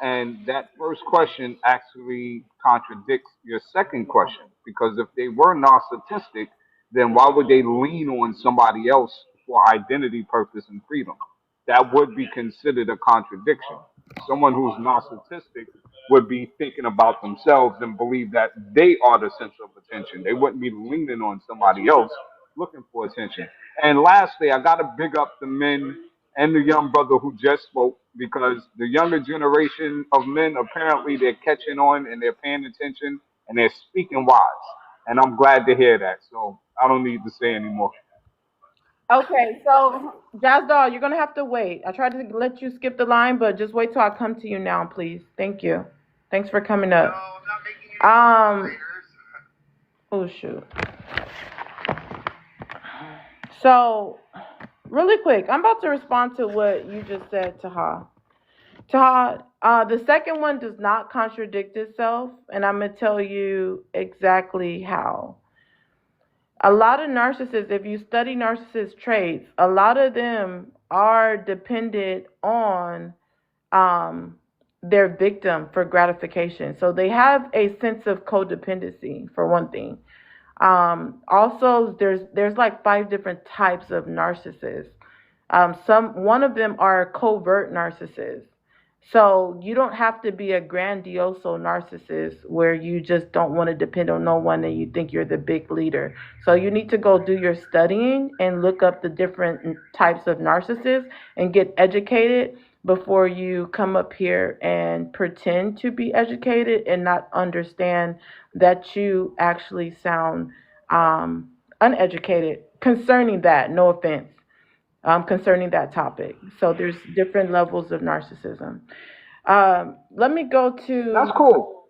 And that first question actually contradicts your second question because if they were narcissistic, then why would they lean on somebody else for identity, purpose, and freedom? That would be considered a contradiction. Someone who's narcissistic would be thinking about themselves and believe that they are the center of attention. They wouldn't be leaning on somebody else looking for attention. And lastly, I got to big up the men and the young brother who just spoke because the younger generation of men apparently they're catching on and they're paying attention and they're speaking wise. And I'm glad to hear that. So I don't need to say anymore. Okay, so Jazz Doll, you're gonna have to wait. I tried to let you skip the line, but just wait till I come to you now, please. Thank you. Thanks for coming up. Oh shoot. So, really quick, I'm about to respond to what you just said, Taha. Taha, the second one does not contradict itself, and I'm gonna tell you exactly how. A lot of narcissists, if you study narcissist traits, a lot of them are dependent on their victim for gratification. So they have a sense of codependency, for one thing. Also, there's like five different types of narcissists. One of them are covert narcissists. So you don't have to be a grandioso narcissist where you just don't want to depend on no one and you think you're the big leader. So you need to go do your studying and look up the different types of narcissists and get educated before you come up here and pretend to be educated and not understand that you actually sound uneducated concerning that. No offense. Concerning that topic. So there's different levels of narcissism. Let me go That's to. cool.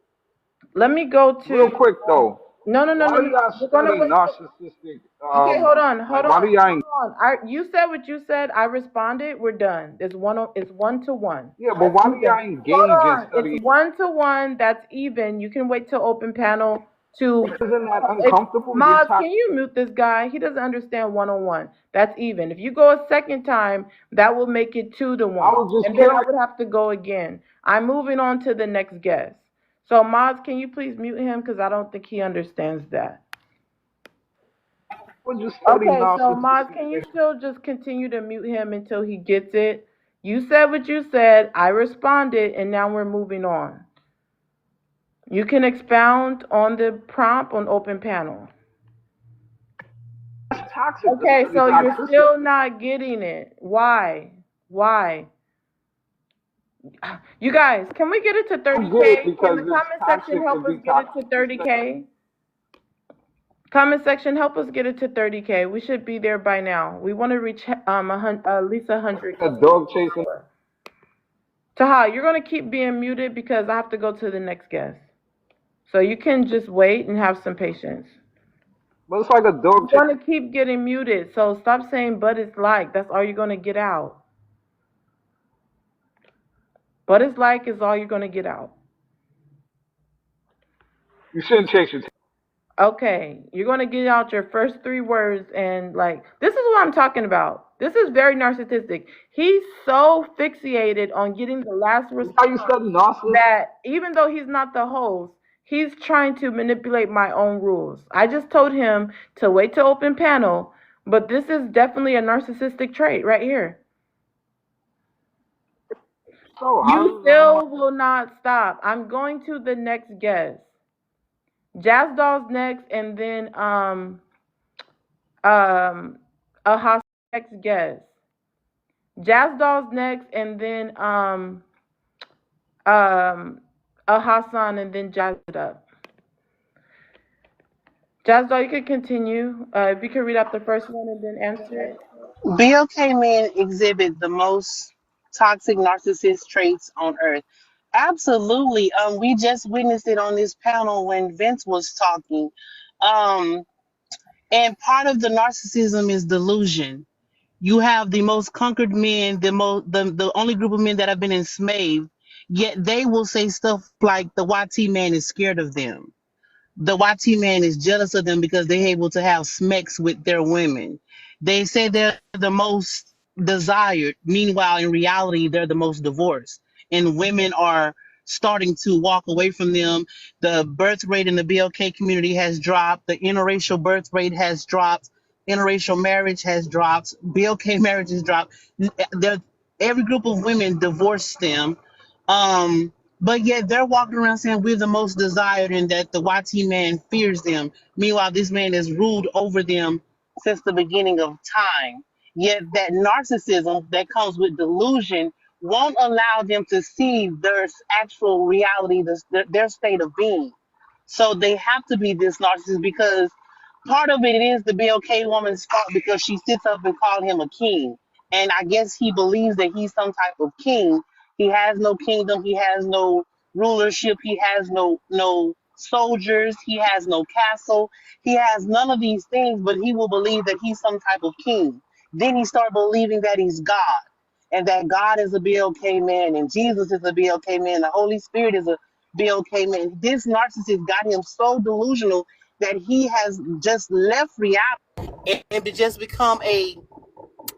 Let me go Real to. quick though, No, no, no, why no, do no. y'all We're gonna study wait. narcissistic? Okay, hold on, hold Like why on, do y'all? hold on. You said what you said. I responded. We're done. It's 1-to-1. Yeah, but That's why do even. y'all Hold engage in on. It's studying? 1-to-1. That's even. You can wait till open panel to. Isn't that If uncomfortable? You're Maz, talking. can you mute this guy? He doesn't understand 1-on-1. That's even. If you go a second time, that will make it 2-to-1, I was just and then I curious. would have to go again. I'm moving on to the next guest. So Maz, can you please mute him because I don't think he understands that. Would you study Okay, so Maz, narcissistic can you traits? still just continue to mute him until he gets it? You said what you said, I responded, and now we're moving on. You can expound on the prompt on open panel. That's toxic to Okay, study so you're toxicity. still not getting it. Why? Why? You guys, can we get it to I get it 30K? Can because the it's comment section toxic to help us be get it toxic. to 30K? Comment section, help us get it to 30K. We should be there by now. We want to reach at least 100K. A dog chasing. Taha, you're going to keep being muted because I have to go to the next guest. So you can just wait and have some patience. But it's like a dog You're chasing. going to keep getting muted. So stop saying, but it's like. That's all you're going to get out. But it's like is all you're going to get out. You shouldn't chase your tail. Okay, you're going to get out your first three words and like, this is what I'm talking about. This is very narcissistic. He's so fixated on getting the last Is that how you response study narcissism? that even though he's not the host, he's trying to manipulate my own rules. I just told him to wait to open panel, but this is definitely a narcissistic trait right here. So You still will not stop. I'm going to the next guest. Jazz Doll's next, and then Ahas next guest. Jazz Doll's next, and then Hassan, and then Jazz it up. Jazz Doll, you could continue. If you could read out the first one and then answer it. BLK men exhibit the most toxic narcissist traits on earth. Absolutely. We just witnessed it on this panel when Vince was talking. Um, and part of the narcissism is delusion. You have the most conquered men, the only group of men that have been enslaved, yet they will say stuff like the YT man is scared of them. The YT man is jealous of them because they're able to have smecks with their women. They say they're the most desired. Meanwhile, in reality, they're the most divorced. And women are starting to walk away from them. The birth rate in the BLK community has dropped. The interracial birth rate has dropped. Interracial marriage has dropped. BLK marriage has dropped. Every group of women divorced them. But yet they're walking around saying we're the most desired and that the YT man fears them. Meanwhile, this man has ruled over them since the beginning of time. Yet that narcissism that comes with delusion won't allow them to see their actual reality, their state of being. So they have to be this narcissist because part of it is the BLK woman's fault because she sits up and calls him a king. And I guess he believes that he's some type of king. He has no kingdom, he has no rulership, he has no soldiers, he has no castle, he has none of these things, but he will believe that he's some type of king. Then he start believing that he's God and that God is a BLK man and Jesus is a BLK man, the Holy Spirit is a BLK man. This narcissist got him so delusional that he has just left reality and just become a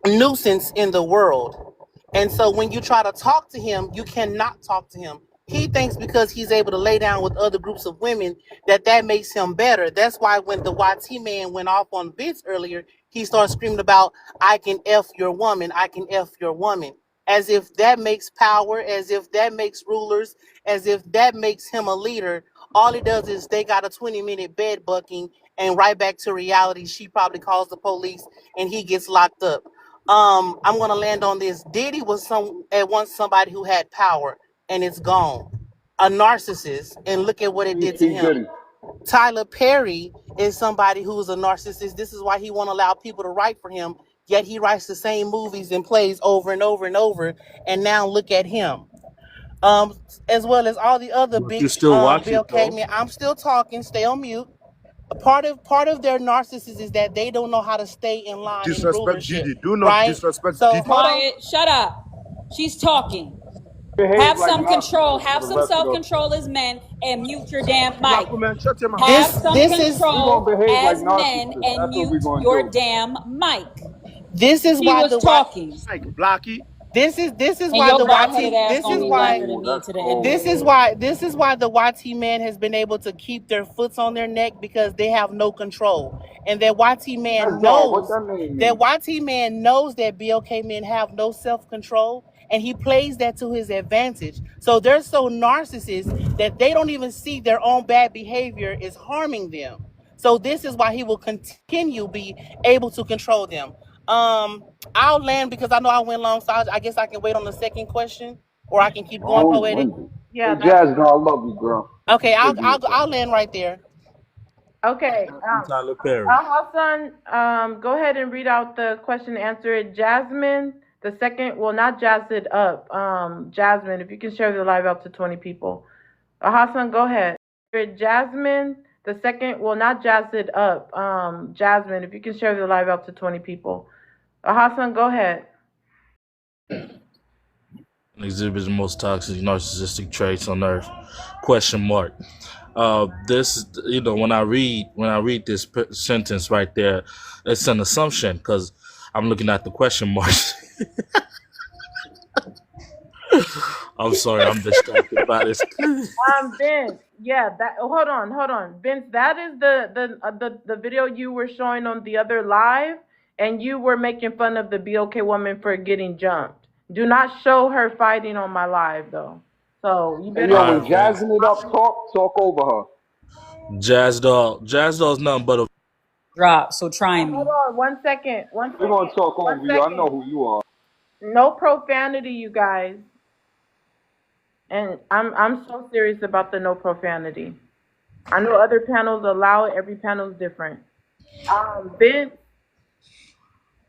nuisance in the world. And so when you try to talk to him, you cannot talk to him He thinks because he's able to lay down with other groups of women that makes him better. That's why when the YT man went off on Vince earlier, he started screaming about, I can F your woman, I can F your woman. As if that makes power, as if that makes rulers, as if that makes him a leader. All it does is they got a 20-minute bed bucking and right back to reality. She probably calls the police and he gets locked up. I'm gonna land on this. Diddy was at once somebody who had power and it's gone. A narcissist, and look at what it did to P. him. Diddy. Tyler Perry is somebody who's a narcissist. This is why he won't allow people to write for him, yet he writes the same movies and plays over and over and over. And now look at him. As well as all the other But you big still watch Bill it though. Cagman. I'm still talking, stay on mute. Part of their narcissism is that they don't know how to stay in line in Disrespect rulership, Didi. Do not right? disrespect So Didi. hold on. Quiet. Shut up. She's talking. Behave Have like some control. narcissists for Have the some rest of the. self-control as men and mute your damn Black mic. woman, shut your mouth. Have This some this is We're gonna control behave like as men narcissists. and That's what we're mute gonna your do. damn mic. this is She why was the talking. Like Blackie. this is And why your the bald-headed YT ass this gonna is be why louder than me That's to the end of cold. the this is why the YT man has been able to keep their foots on their neck because they have no control. And that YT That's man dog. What knows that name mean? that BLK men have no self-control and he plays that to his advantage. So they're so narcissists that they don't even see their own bad behavior is harming them. So this is why he will continue be able to control them. I'll land because I know I went long, so I guess I can wait on the second question, or I can keep going poetic. Long-winded. Yeah, Hey, that's Jazz, girl, I love you, girl. Okay, Say to yourself. I'll land right there. okay. Tyler Perry. Hassan, go ahead and read out the question and answer it. Jasmine, the second, well, not jazz it up. Jasmine, if you can share the live out to 20 people. Hassan, go ahead. Jasmine, the second, well, not jazz it up. Jasmine, if you can share the live out to 20 people. Hassan, go ahead. Exhibits the most toxic narcissistic traits on earth. Question mark. This, when I read this sentence right there, it's an assumption because I'm looking at the question marks. I'm sorry, I'm distracted by this. Vince, yeah, that. Hold on, Vince. That is the video you were showing on the other live, and you were making fun of the BOK woman for getting jumped. Do not show her fighting on my live though. So you Hey, better. yo, All when right, Vince. jazzing it up, talk over her. Jazz Doll's nothing but a drop. So try me. Hold on, 1 second. We're gonna talk over you. I know who you are. No profanity, you guys. And I'm so serious about the no profanity. I know other panels allow it. Every panel is different. Vince,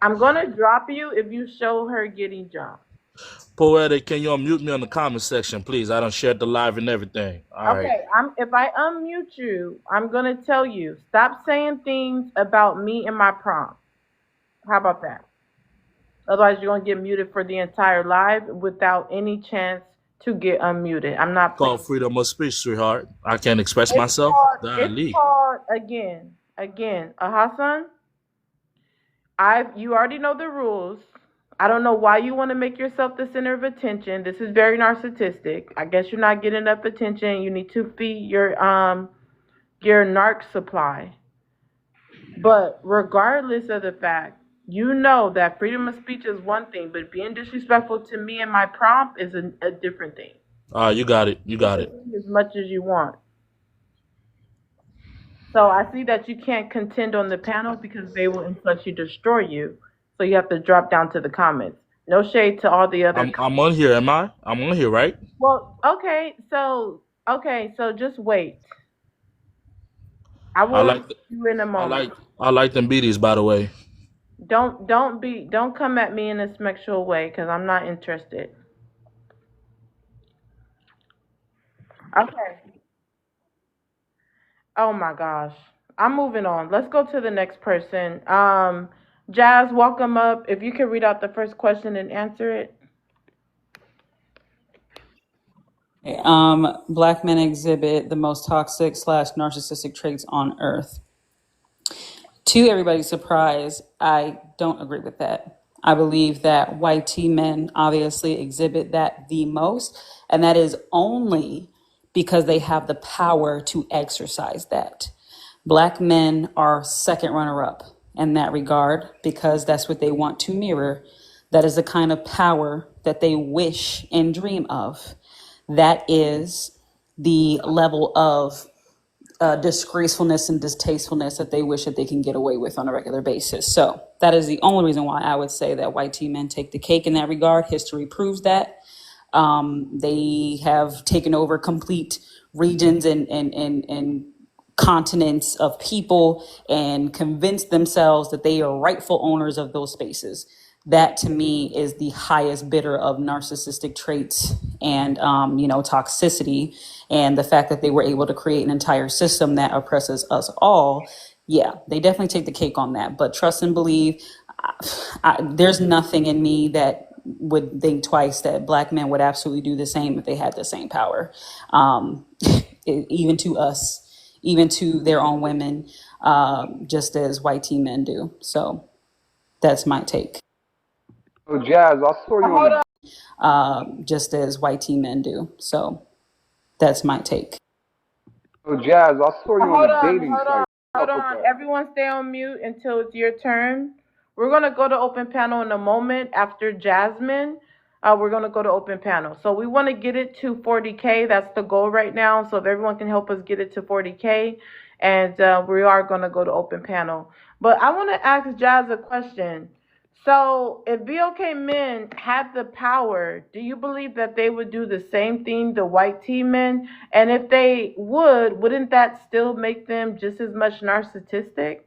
I'm gonna drop you if you show her getting jumped. poetic. Can you unmute me on the comment section, please? I done shared the live and everything. All right. Okay, if I unmute you, I'm gonna tell you stop saying things about me and my prompt. How about that? Otherwise, you're gonna get muted for the entire live without any chance to get unmuted. I'm not Called freedom of speech, sweetheart. I can't express myself. It's called again. Hassan, you already know the rules. I don't know why you want to make yourself the center of attention. This is very narcissistic. I guess you're not getting enough attention. You need to feed your narc supply. But regardless of the fact, you know that freedom of speech is one thing, but being disrespectful to me and my prompt is a different thing. You got it. As much as you want. So I see that you can't contend on the panel because they will intellectually destroy you. So you have to drop down to the comments. No shade to all the other. I'm on here, am I? I'm on here, right? Well, okay, so just wait. I will you in a moment. I like them beaties, by the way. Don't come at me in a sexual way because I'm not interested. Okay. Oh my gosh. I'm moving on. Let's go to the next person. Jazz, welcome up. If you can read out the first question and answer it. Black men exhibit the most toxic / narcissistic traits on earth. To everybody's surprise, I don't agree with that. I believe that white men obviously exhibit that the most, and that is only because they have the power to exercise that. Black men are second runner up in that regard because that's what they want to mirror. That is the kind of power that they wish and dream of. That is the level of disgracefulness and distastefulness that they wish that they can get away with on a regular basis. So that is the only reason why I would say that white men take the cake in that regard. History proves that. They have taken over complete regions and continents of people and convinced themselves that they are rightful owners of those spaces. That to me is the highest bidder of narcissistic traits and toxicity, and the fact that they were able to create an entire system that oppresses us all. Yeah, they definitely take the cake on that. But trust and believe, there's nothing in me that would think twice that black men would absolutely do the same if they had the same power, even to us, even to their own women, just as white men do. So that's my take. So Jazz, I saw you on Just as white men do. So that's my take. So Jazz, I saw you Hold on a on, dating hold site. on, hold on. Everyone stay on mute until it's your turn. We're going to go to open panel in a moment after Jasmine. We're going to go to open panel. So we want to get it to 40K. That's the goal right now. So if everyone can help us get it to 40K. And we are going to go to open panel. But I want to ask Jazz a question. So if BOK men had the power, do you believe that they would do the same thing to white T men? And if they would, wouldn't that still make them just as much narcissistic?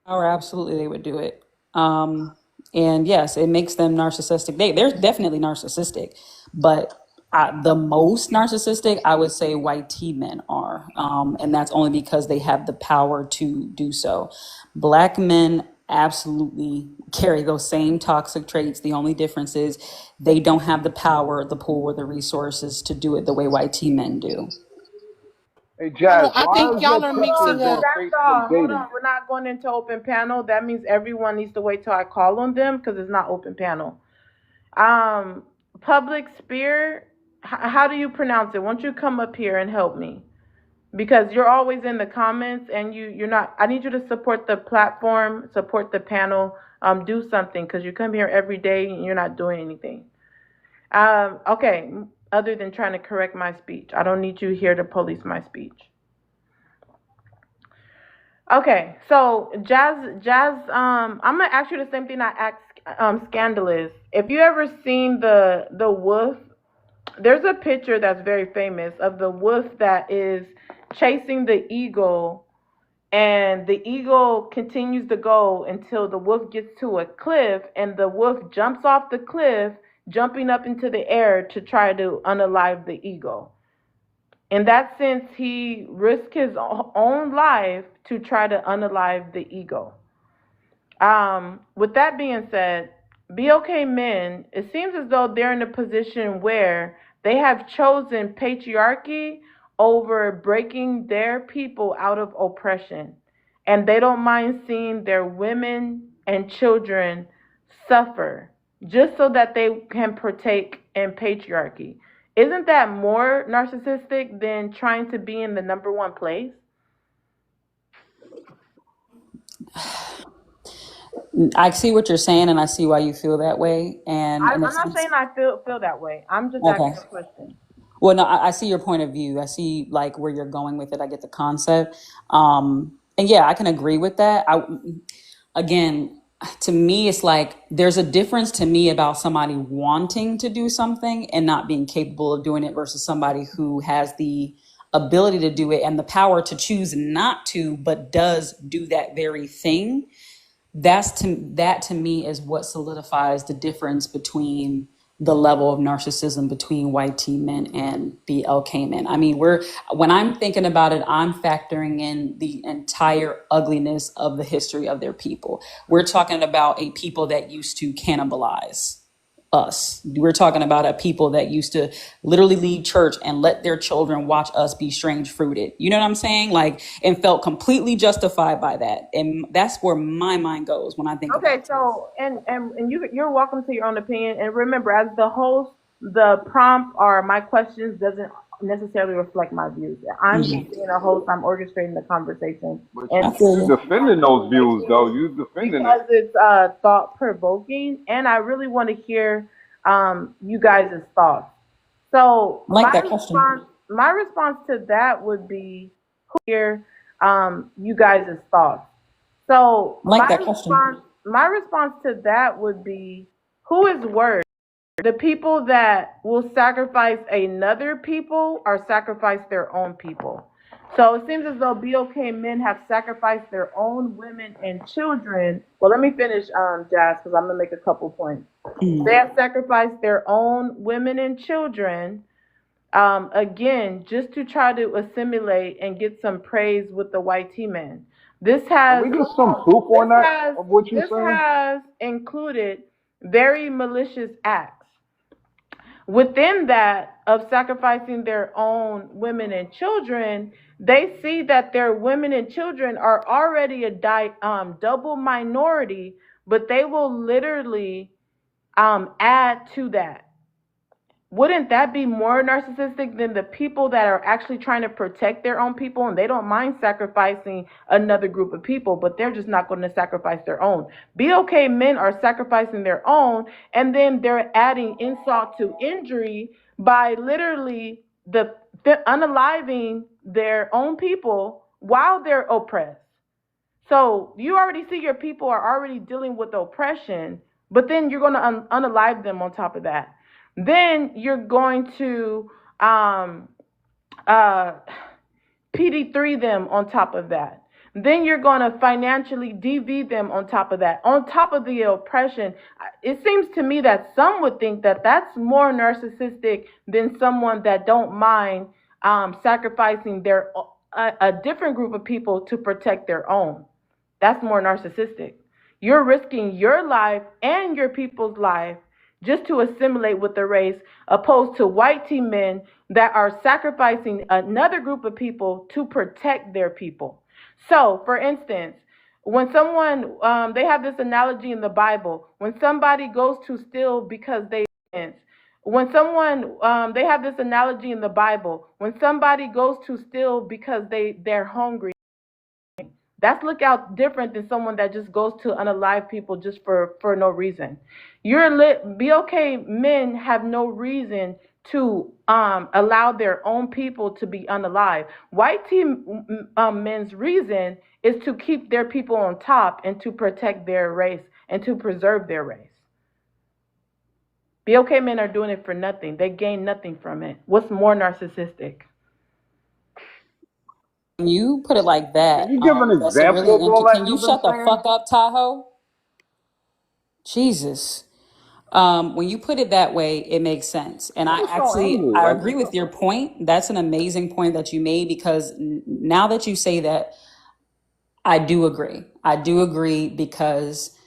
Or absolutely they would do it. And yes, it makes them narcissistic. They're definitely narcissistic, but the most narcissistic, I would say white T men are. And that's only because they have the power to do so. Black men absolutely carry those same toxic traits. The only difference is they don't have the power, the pull, or the resources to do it the way white T men do. Hey Jazz, I why think is your y'all are pictures mixing on up. That's Facebook all. Hold dating? on. We're not going into open panel. That means everyone needs to wait till I call on them because it's not open panel. Public Spear, how do you pronounce it? Won't you come up here and help me? Because you're always in the comments and you're not. I need you to support the platform, support the panel, do something because you come here every day and you're not doing anything. Okay, other than trying to correct my speech, I don't need you here to police my speech. Okay, so Jazz, I'm gonna ask you the same thing I asked Scandalous. If you ever seen the wolf, there's a picture that's very famous of the wolf that is chasing the eagle, and the eagle continues to go until the wolf gets to a cliff, and the wolf jumps off the cliff, jumping up into the air to try to unalive the eagle. In that sense, he risked his own life to try to unalive the eagle. With that being said, BOK men, it seems as though they're in a position where they have chosen patriarchy over breaking their people out of oppression. And they don't mind seeing their women and children suffer just so that they can partake in patriarchy. Isn't that more narcissistic than trying to be in the number one place? I see what you're saying, and I see why you feel that way. And I'm in a not sense, saying I feel that way. I'm just okay. asking a question. Well, no, I see your point of view. I see like where you're going with it. I get the concept. And yeah, I can agree with that. Again, to me, it's like there's a difference to me about somebody wanting to do something and not being capable of doing it versus somebody who has the ability to do it and the power to choose not to, but does do that very thing. That to me is what solidifies the difference between the level of narcissism between white T men and BLK men. I mean, when I'm thinking about it, I'm factoring in the entire ugliness of the history of their people. We're talking about a people that used to cannibalize us. We're talking about a people that used to literally leave church and let their children watch us be strange fruited. You know what I'm saying? Like, and felt completely justified by that. And that's where my mind goes when I think Okay, about this. so and you're welcome to your own opinion. And remember, as the host, the prompt or my questions doesn't necessarily reflect my views. I'm just being a host. I'm orchestrating the conversation, But and I you feel defending those views though. You defending it. because it's thought provoking, and I really want to hear you guys' thoughts. So I like that question. my response to that would be hear you guys' thoughts. So I like that question. my response to that would be who is worse? The people that will sacrifice another people or sacrifice their own people. So it seems as though BOK men have sacrificed their own women and children. Well, let me finish, Jazz, because I'm gonna make a couple points. They have sacrificed their own women and children, again, just to try to assimilate and get some praise with the white T men. This Can has we get some proof on that of what you're this saying? has included very malicious acts. Within that of sacrificing their own women and children, they see that their women and children are already a double minority, but they will literally add to that. Wouldn't that be more narcissistic than the people that are actually trying to protect their own people and they don't mind sacrificing another group of people, but they're just not going to sacrifice their own? BOK men are sacrificing their own, and then they're adding insult to injury by literally unaliving their own people while they're oppressed. So you already see your people are already dealing with oppression, but then you're going to unalive them on top of that. Then you're going to uh, PD3 them on top of that. Then you're going to financially DV them on top of that. On top of the oppression, it seems to me that some would think that that's more narcissistic than someone that don't mind sacrificing a different group of people to protect their own. That's more narcissistic. You're risking your life and your people's life just to assimilate with the race, opposed to white team men that are sacrificing another group of people to protect their people. So, for instance, when someone, they have this analogy in the Bible, when somebody goes to steal because when someone, they have this analogy in the Bible, when somebody goes to steal because they're hungry, that's look out different than someone that just goes to unalive people just for no reason. BOK men have no reason to allow their own people to be unalive. White team men's reason is to keep their people on top and to protect their race and to preserve their race. BOK men are doing it for nothing. They gain nothing from it. What's more narcissistic? When you put it like Can that, you give an that's a really example of all interesting. that Can you you've been shut the saying? fuck up, Tahoe? Jesus. When you put it that way, it makes sense. And What I is so actually, angry? I Like, agree with your point. That's an amazing point that you made because now that you say that, I do agree. I do agree because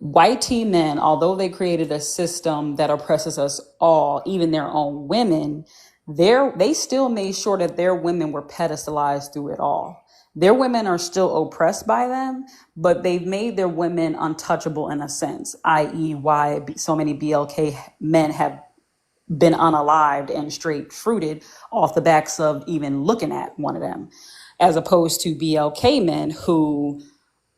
white tea men, although they created a system that oppresses us all, even their own women, they still made sure that their women were pedestalized through it all. Their women are still oppressed by them, but they've made their women untouchable in a sense, i.e., why so many BLK men have been unalived and straight fruited off the backs of even looking at one of them, as opposed to BLK men who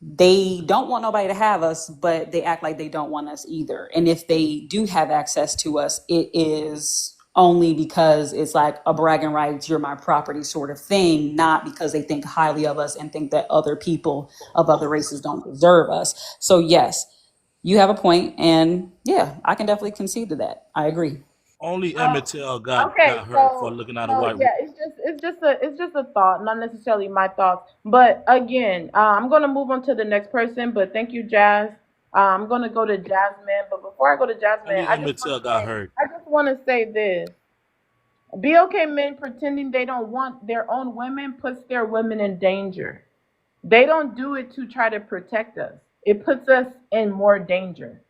they don't want nobody to have us, but they act like they don't want us either. And if they do have access to us, it is only because it's like a bragging rights, you're my property sort of thing, not because they think highly of us and think that other people of other races don't deserve us. So yes, you have a point, and yeah, I can definitely concede to that. I agree. Only Emmett Till Okay, got hurt for looking at a white woman. yeah, it's just a thought, not necessarily my thoughts. But again, I'm gonna move on to the next person. But thank you, Jazz. I'm gonna go to Jasmine. But before I go to Jasmine, Only Emmett Till got hurt. I just want to say this: BOK men pretending they don't want their own women puts their women in danger. They don't do it to try to protect us. It puts us in more danger.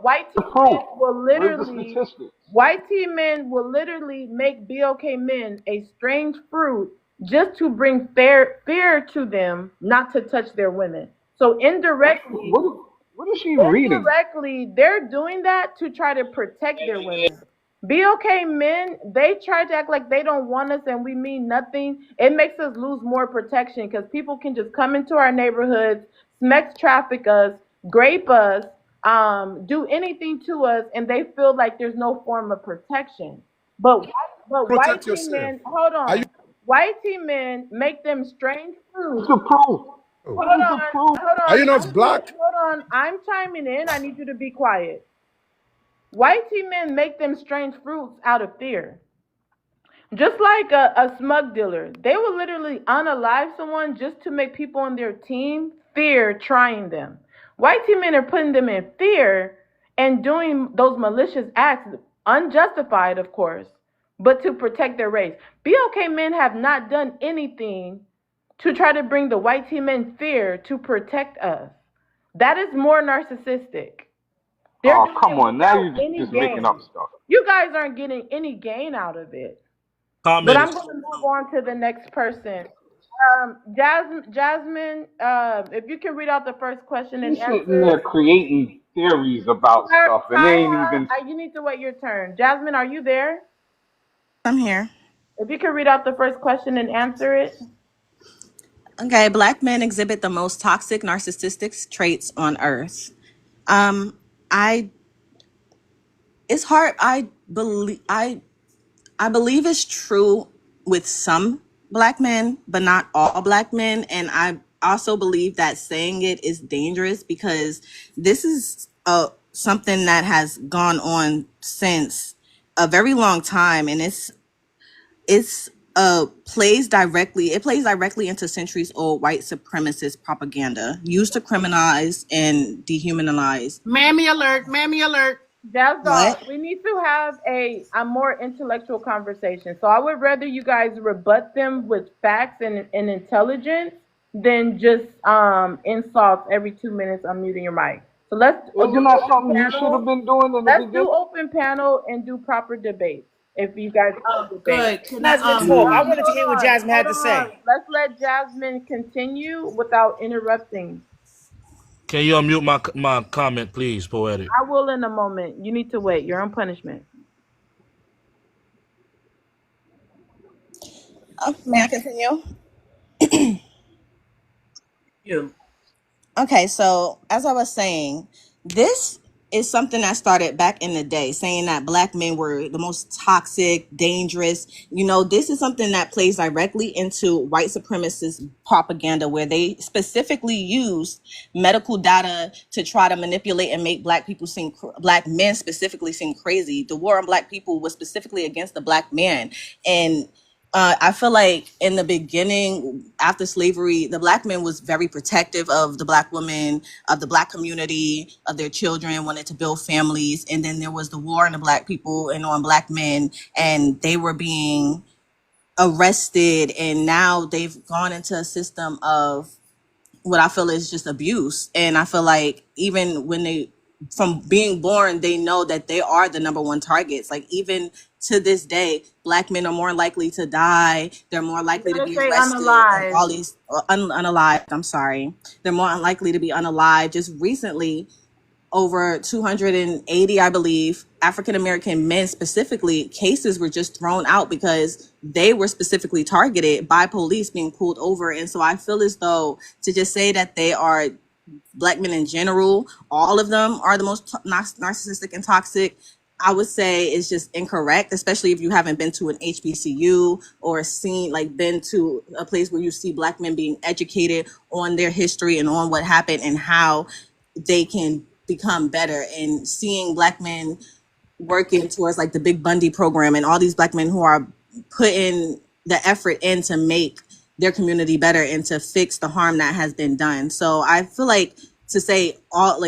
White The team proof. men will Where's the literally statistics? white team men will literally make BOK men a strange fruit just to bring fear to them not to touch their women. So What is she reading? they're doing that to try to protect their women. BOK men, they try to act like they don't want us and we mean nothing. It makes us lose more protection because people can just come into our neighborhoods, smack traffic us, grape us, do anything to us, and they feel like there's no form of protection. But white Protect team yourself. men, hold Are you? on. White team men make them strange What's fruit. the proof? Oh. What is the proof? Are you not black? Hold on. I'm chiming in. I need you to be quiet. White team men make them strange fruits out of fear. Just like a smug dealer, they will literally unalive someone just to make people on their team fear trying them. White team men are putting them in fear and doing those malicious acts, unjustified, of course, but to protect their race. BOK men have not done anything to try to bring the white team in fear to protect us. That is more narcissistic. They're Oh, doing come it on. Now without you're any just making up gain. stuff. You guys aren't getting any gain out of it. But Comment I'm is going to move on to the next person. Jasmine, if you can read out the first question and She's sitting answer it. there creating theories about stuff and they ain't even. You need to wait your turn. Jasmine, are you there? I'm here. If you can read out the first question and answer it. Okay, black men exhibit the most toxic narcissistic traits on earth. Um, I it's hard. I believe it's true with some black men, but not all black men. And I also believe that saying it is dangerous because this is something that has gone on since a very long time, and it's plays directly into centuries old white supremacist propaganda used to criminalize and dehumanize. Mammy alert, mammy alert. That's all. What? We need to have a more intellectual conversation. So I would rather you guys rebut them with facts and intelligence than just insults every 2 minutes unmuting your mic. So let's Isn't do that open something you should have panel. been doing in the Let's do beginning? open panel and do proper debate. If you guys want to debate. Good. Can Jasmine spoke. I wanted to hear what Jasmine had Hold to on. say. Let's let Jasmine continue without interrupting. Can you unmute my comment, please, Poetic? I will in a moment. You need to wait. You're on punishment. May I continue? you. Okay, so as I was saying, this is something that started back in the day, saying that black men were the most toxic, dangerous. This is something that plays directly into white supremacist propaganda, where they specifically use medical data to try to manipulate and make black men specifically seem crazy. The war on black people was specifically against the black man, and I feel like in the beginning, after slavery, the black man was very protective of the black women, of the black community, of their children, wanted to build families. And then there was the war on the black people and on black men, and they were being arrested. And now they've gone into a system of what I feel is just abuse. And I feel like even when from being born, they know that they are the number one targets. Like even to this day, black men are more likely to die. They're more likely to be Say arrested and unalive. all these unalived. I'm sorry. They're more unlikely to be unalived. Just recently, over 280, I believe, African American men specifically, cases were just thrown out because they were specifically targeted by police being pulled over. And so I feel as though to just say that they are black men in general, all of them are the most narcissistic and toxic, I would say is just incorrect, especially if you haven't been to an HBCU or been to a place where you see black men being educated on their history and on what happened and how they can become better, and seeing black men working towards like the Big Bundy program and all these black men who are putting the effort in to make their community better and to fix the harm that has been done. So I feel like to say all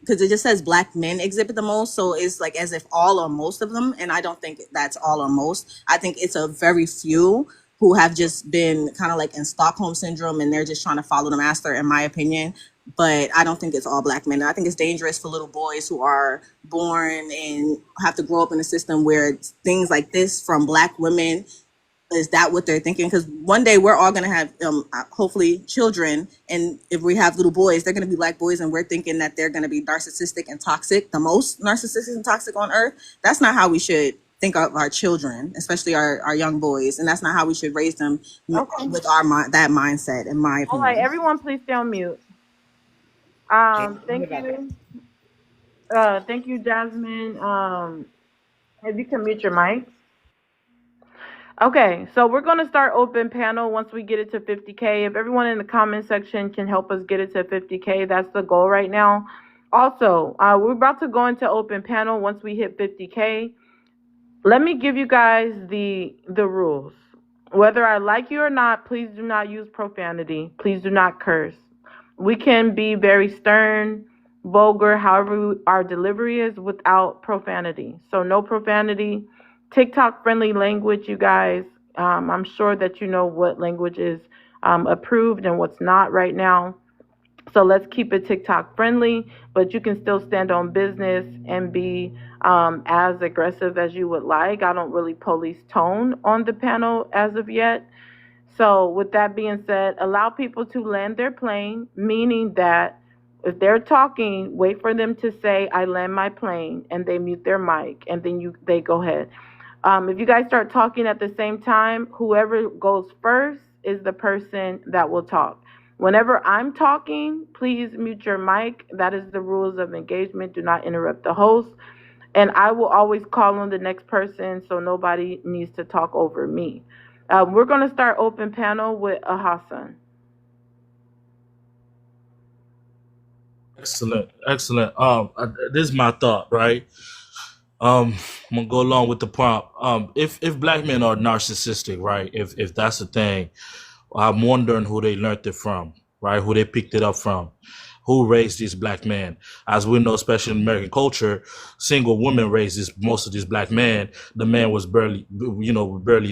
because it just says black men exhibit the most, so it's like as if all or most of them, and I don't think that's all or most. I think it's a very few who have just been kind of like in Stockholm syndrome, and they're just trying to follow the master, in my opinion. But I don't think it's all black men. I think it's dangerous for little boys who are born and have to grow up in a system where things like this from black women, is that what they're thinking? Because one day we're all going to have hopefully children, and if we have little boys, they're going to be black boys, and we're thinking that they're going to be narcissistic and toxic, the most narcissistic and toxic on earth. That's not how we should think of our children, especially our young boys, and that's not how we should raise them Okay. with that mindset, in my All right, opinion. everyone, please stay on mute. Thank you. Thank you, Jasmine. If you can mute your mic. Okay, so we're going to start open panel once we get it to 50K. If everyone in the comment section can help us get it to 50K, that's the goal right now. Also, we're about to go into open panel once we hit 50K. Let me give you guys the rules. Whether I like you or not, please do not use profanity. Please do not curse. We can be very stern, vulgar, however our delivery is, without profanity. So no profanity. TikTok friendly language, you guys. I'm sure that you know what language is approved and what's not right now. So let's keep it TikTok friendly, but you can still stand on business and be as aggressive as you would like. I don't really police tone on the panel as of yet. So with that being said, allow people to land their plane, meaning that if they're talking, wait for them to say, I land my plane, and they mute their mic, and then they go ahead. If you guys start talking at the same time, whoever goes first is the person that will talk. Whenever I'm talking, please mute your mic. That is the rules of engagement. Do not interrupt the host. And I will always call on the next person, so nobody needs to talk over me. We're going to start open panel with Hassan. Excellent, excellent. This is my thought, right? I'm gonna go along with the prompt. If black men are narcissistic, right? If that's the thing, I'm wondering who they learned it from, right? Who they picked it up from, who raised these black men. As we know, especially in American culture, single women raised most of these black men. The man was barely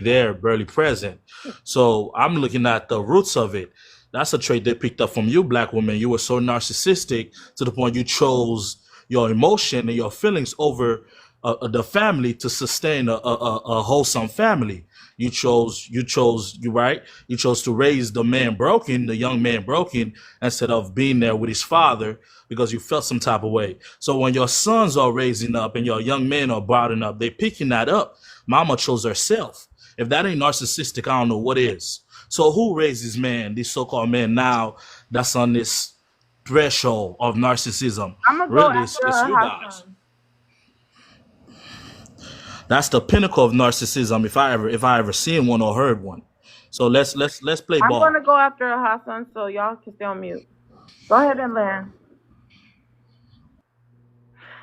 there, barely present. So I'm looking at the roots of it. That's a trait they picked up from you, black women. You were so narcissistic to the point you chose your emotion and your feelings over the family to sustain a wholesome family. You chose to raise the man broken, the young man broken, instead of being there with his father because you felt some type of way. So when your sons are raising up and your young men are brought up, they picking that up. Mama chose herself. If that ain't narcissistic, I don't know what is. So who raises men, these so-called men now that's on this threshold of narcissism? I'm going to go Really, after it's you guys. Hassan. That's the pinnacle of narcissism if I ever seen one or heard one. So let's play I'm ball. going to go after Hassan, so y'all can stay on mute. Go ahead and land.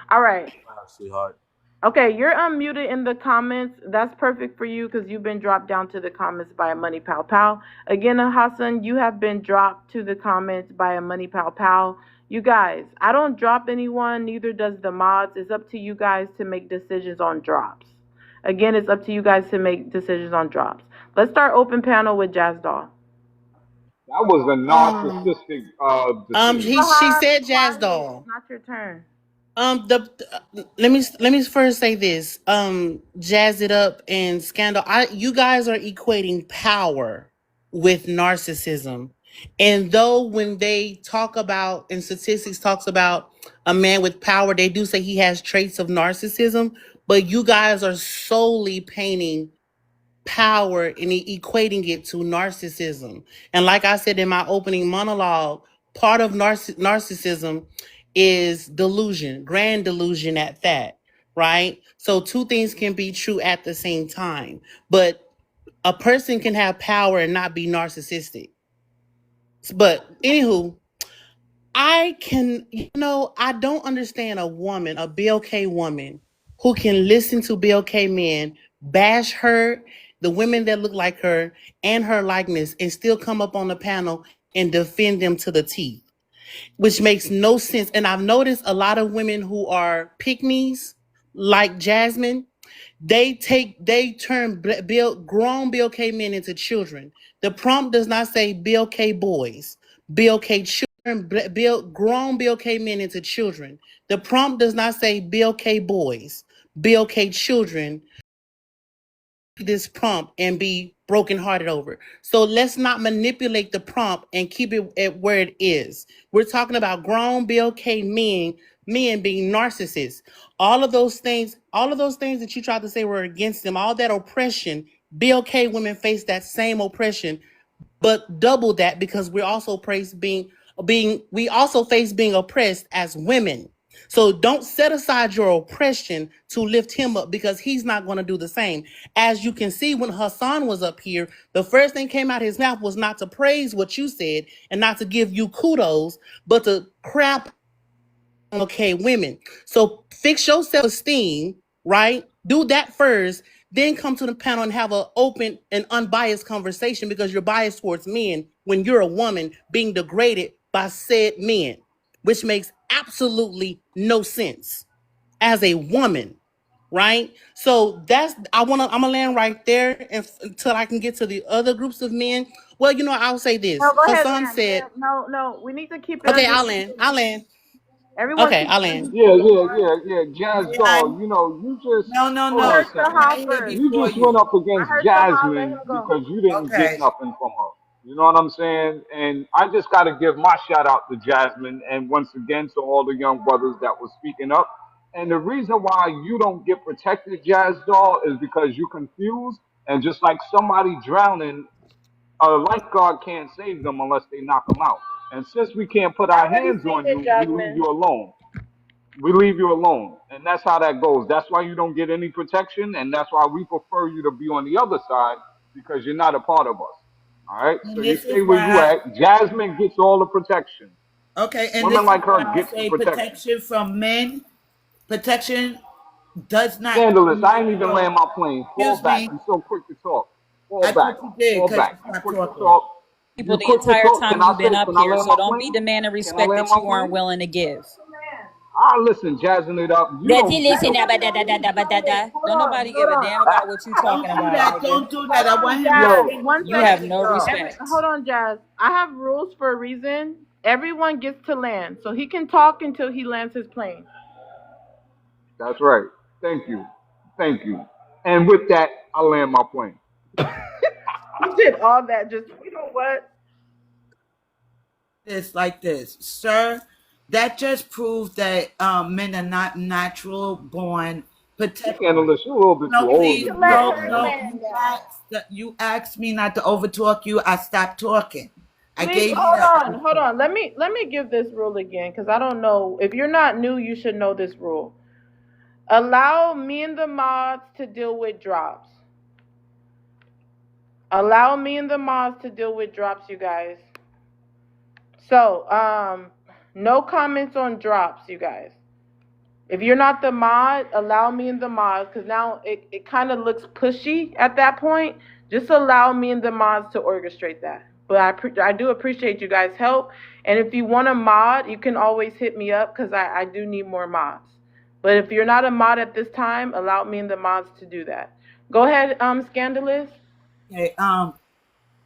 All right. Sweetheart. Okay, you're unmuted in the comments. That's perfect for you because you've been dropped down to the comments by a Money Pow Pow. Again, Hassan, you have been dropped to the comments by a Money Pow Pow. You guys, I don't drop anyone, neither does the mods. It's up to you guys to make decisions on drops. Again, it's up to you guys to make decisions on drops. Let's start open panel with Jazz Doll. That was a narcissistic decision. She said Jazz Doll. It's not your turn. Let me first say this. Jazz It Up and Scandal. You guys are equating power with narcissism. And though when they talk about, and statistics talks about a man with power, they do say he has traits of narcissism, but you guys are solely painting power and equating it to narcissism. And like I said in my opening monologue, part of narcissism is delusion, grand delusion at that, right? So two things can be true at the same time, but a person can have power and not be narcissistic. But anywho, I don't understand a woman, a BLK woman, who can listen to BLK men bash her, the women that look like her, and her likeness, and still come up on the panel and defend them to the teeth, which makes no sense. And I've noticed a lot of women who are pick-me's, like Jasmine, They turn grown Bill K men into children. The prompt does not say Bill K boys, Bill K children, grown Bill K men into children. The prompt does not say Bill K boys, Bill K children. This prompt and be brokenhearted over. So let's not manipulate the prompt and keep it at where it is. We're talking about grown Bill K men being narcissists. All of those things that you tried to say were against them, all that oppression, Bill K women face that same oppression, but double that because we're also we also face being oppressed as women. So don't set aside your oppression to lift him up because he's not going to do the same. As you can see, when Hassan was up here, the first thing came out his mouth was not to praise what you said and not to give you kudos, but to crap okay women. So fix your self-esteem, right? Do that first, then come to the panel and have an open and unbiased conversation because you're biased towards men when you're a woman being degraded by said men, which makes absolutely no sense as a woman, right? So I'm gonna land right there until I can get to the other groups of men. Well, I'll say this. No, go ahead, Hassan Lan. said, No, we need to keep it okay, under. I'll land. Everyone Okay, keep I'll it land. under. Yeah. Jazz May I? Doll, you just No, no, I hold on no. a heard second. Sahal I'm here first. You before just went you. up I against heard Sahal. Let him Jasmine go. because you didn't get Okay. nothing from her. You know what I'm saying? And I just got to give my shout out to Jasmine and once again to all the young brothers that were speaking up. And the reason why you don't get protected, Jazz Doll, is because you confused. And just like somebody drowning, a lifeguard can't save them unless they knock them out. And since we can't put I our already hands seen on it, you, we leave Jasmine. you alone. We leave you alone. And that's how that goes. That's why you don't get any protection. And that's why we prefer you to be on the other side because you're not a part of us. All right. So And you this stay is where you why. at. Jasmine gets all the protection. Okay, and Women this is like why her I get the say protection. protection from men. Protection does not Scandalous. I ain't even land necessarily. my plane. Fall Excuse back. me. You're so quick to talk. Fall I back. thought you did Fall because back. you You stopped quick to talking. talk. People You the quick to entire talk. time Can I you've been say, up can I here, land so my don't be plane? demanding Can I respect land that my you aren't plane? willing to give. Listen, jazzing it up. You That's it. don't get Listen, no da, ba, da, da, da, protection. da, ba, da, da. Hold Don't on, nobody hold give a on. damn about what you talking Don't do about, that. nigga. Don't do Hold that. I on, want him to Jazz. Yo, finish. One You Let have second. him no go. Hold respect. on, Jazz. I have rules for a reason. Everyone gets to land, so he can talk until he lands his plane. that's right. Thank you. Thank you. And with that, I land my plane. You did all that just. You know what? This like this, sir. That just proves that men are not natural born protectors. Scandalous, you're a little bit too No, You old need please, to to be let that, no, her man. no. land that. You asked me not to overtalk you. I stopped talking. I Please gave you hold that on, hold option. on. Let me give this rule again because I don't know. If you're not new, you should know this rule. Allow me and the mods to deal with drops. Allow me and the mods to deal with drops, you guys. So, no comments on drops, you guys. If you're not the mod, allow me and the mods, because now it kind of looks pushy at that point. Just allow me and the mods to orchestrate that. But I do appreciate you guys' help. And if you want a mod, you can always hit me up because I do need more mods. But if you're not a mod at this time, allow me and the mods to do that. Go ahead, Scandalous. Okay,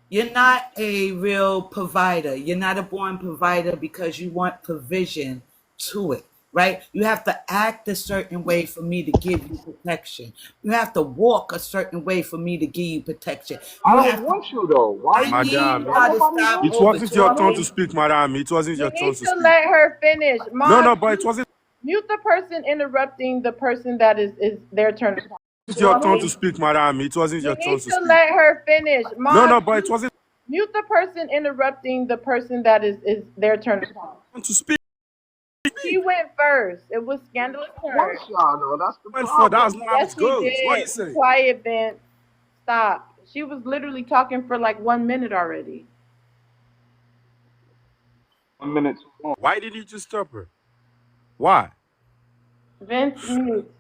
you're not a real provider. You're not a born provider because you want provision to it, right? You have to act a certain way for me to give you protection. You have to walk a certain way for me to give you protection. I You don't have to. want you though. Why I you need why Madam, y'all to nobody stop it wants you? wasn't your Go turn to ahead. overtalking. speak, madam. It wasn't You your turn need to to speak. let her finish. No, Mod, no, but it wasn't mute the person interrupting the person that is their turn to talk. your turn to Okay? speak, madam. It wasn't You your turn need to to speak. let her finish. No, Mod, no, but it wasn't mute the person interrupting the person that is their turn to talk. your turn to speak. She went first. It was Scandalous' turn. Want y'all though. That's the Went for that's problem. not how Yes, it he goes. What are you did. Be saying? quiet, Vince. Stop. She was literally talking for like 1 minute already. 1 minute too long. Why did you just stop her? Why? Vince, mute.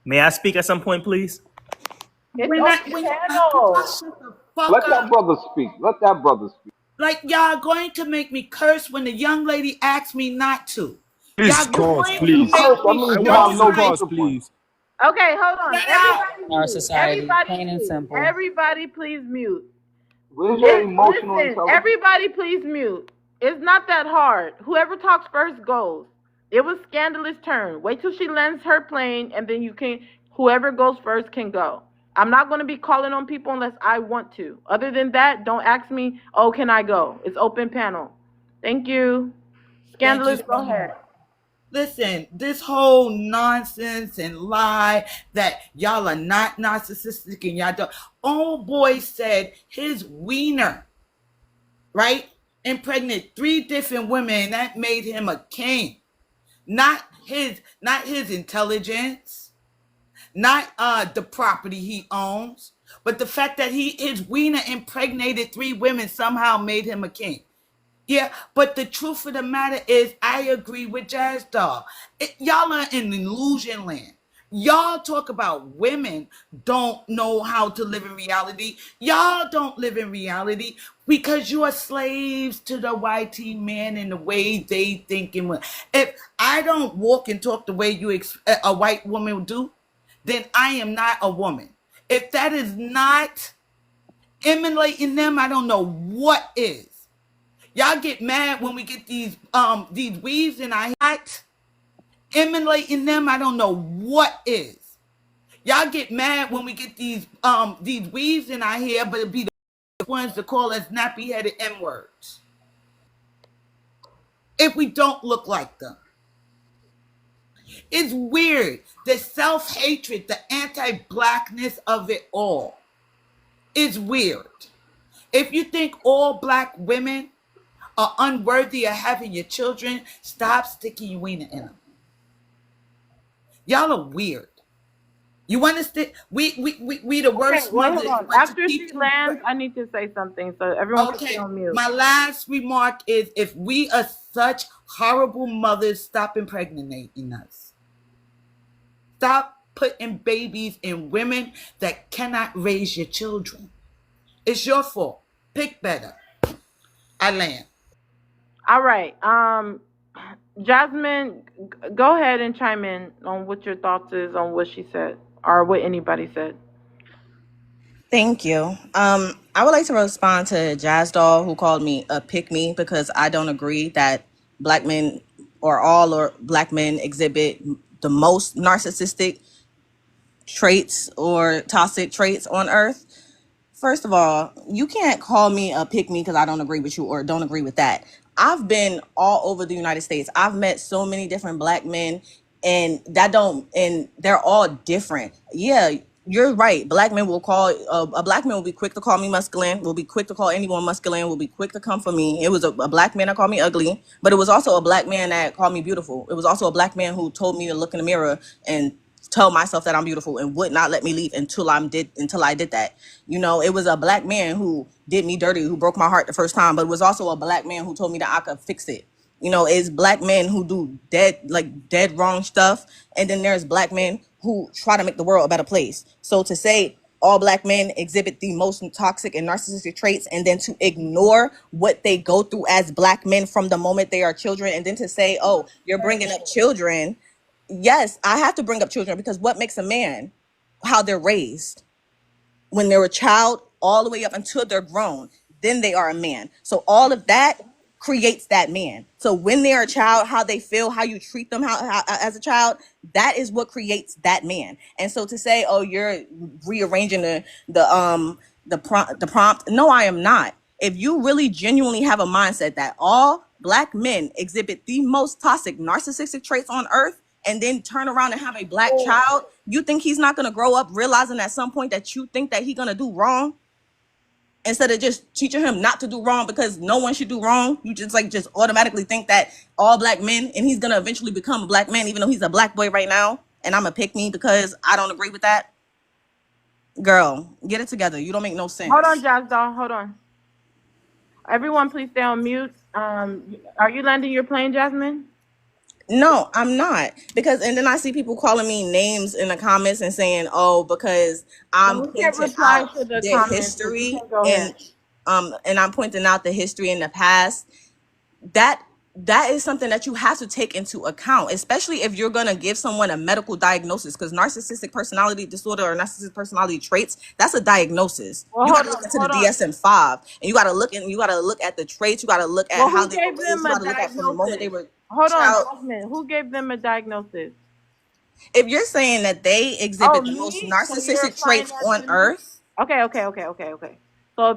May I speak at some point, please? It's on the When y'all panel. shut the fuck Let that up. brother speak. Let that brother speak. Like y'all going to make me curse when the young lady asked me not to. Please, Y'all cause, going If to you please. make curse, that me means I you want have you show to no my cause, discipline. please. Okay, hold on. Shut up. Everybody In our mute. society, Everybody plain and mute. simple. Everybody please mute. Where's your emotional Listen, intelligence? everybody please mute. It's not that hard. Whoever talks first goes. It was Scandalous' turn. Wait till she lands her plane and then you can whoever goes first can go. I'm not going to be calling on people unless I want to. Other than that, don't ask me, "Oh, can I go?" It's open panel. Thank you. Thank you Scandalous, go so ahead. much. Listen, this whole nonsense and lie that y'all are not narcissistic and y'all don't. Old boy said his wiener, right, impregnated 3 different women, and that made him a king. Not his intelligence, not the property he owns, but the fact that his wiener impregnated 3 women somehow made him a king. Yeah, but the truth of the matter is, I agree with Jazz Doll. Y'all are in illusion land. Y'all talk about women don't know how to live in reality. Y'all don't live in reality because you are slaves to the YT man and the way they think. And if I don't walk and talk the way a white woman would do, then I am not a woman. If that is not emulating them, I don't know what is. Y'all get mad when we get these weaves in our hat, emulating them. I don't know what is. Y'all get mad when we get these weaves in our hair, but it be the ones that call us nappy headed N words. If we don't look like them, it's weird. The self hatred, the anti blackness of it all is weird. If you think all black women are unworthy of having your children, stop sticking your wiener in them. Y'all are weird. You understand? We the Okay, worst wait, hold mothers. on. But to After keep she them. lands, I need to say something so everyone can stay Okay, on mute. my last remark is: if we are such horrible mothers, stop impregnating us. Stop putting babies in women that cannot raise your children. It's your fault. Pick better. I land. All right. Jasmine, go ahead and chime in on what your thoughts is on what she said or what anybody said. Thank you. I would like to respond to Jazz Doll, who called me a pick me, because I don't agree that black men or black men exhibit the most narcissistic traits or toxic traits on earth. First of all, you can't call me a pick me because I don't agree with you or don't agree with that. I've been all over the United States. I've met so many different black men, and they're all different. Yeah, you're right. Black men will call a black man will be quick to call me masculine. Will be quick to call anyone masculine. Will be quick to come for me. It was a black man that called me ugly, but it was also a black man that called me beautiful. It was also a black man who told me to look in the mirror and tell myself that I'm beautiful and would not let me leave until I did that. You know, it was a black man who did me dirty, who broke my heart the first time, but it was also a black man who told me that I could fix it. You know, it's black men who do dead wrong stuff, and then there's black men who try to make the world a better place. So to say all black men exhibit the most toxic and narcissistic traits, and then to ignore what they go through as black men from the moment they are children, and then to say, oh, you're bringing up children. Yes, I have to bring up children because what makes a man? How they're raised. When they're a child, all the way up until they're grown, then they are a man. So all of that creates that man. So when they're a child, how they feel, how you treat them, how as a child, that is what creates that man. And so to say, oh, you're rearranging the prompt, no, I am not. If you really genuinely have a mindset that all black men exhibit the most toxic narcissistic traits on earth, and then turn around and have a black child, you think he's not going to grow up realizing at some point that you think that he's going to do wrong? Instead of just teaching him not to do wrong because no one should do wrong, you just automatically think that all black men, and he's going to eventually become a black man, even though he's a black boy right now, and I'm a pick me because I don't agree with that. Girl, get it together. You don't make no sense. Hold on, Jazz Doll. Hold on. Everyone, please stay on mute. Are you landing your plane, Jasmine? No, I'm not. And then I see people calling me names in the comments and saying, oh, because I'm We can't pointing reply out to the the comments, but you history can go ahead. and I'm pointing out the history in the past. That that is something that you have to take into account, especially if you're going to give someone a medical diagnosis, because narcissistic personality disorder or narcissistic personality traits, that's a diagnosis. Well, You got hold to look on, into the hold on. DSM-5, and you got to look at the traits, you got to look at Well, how who they were gave raised, them you a got to look at from the moment they diagnosis? were Hold on, child. Jasmine. Who gave them a diagnosis? If you're saying that they Oh, exhibit the most me? So you're narcissistic applying traits that on to me? earth, Okay. So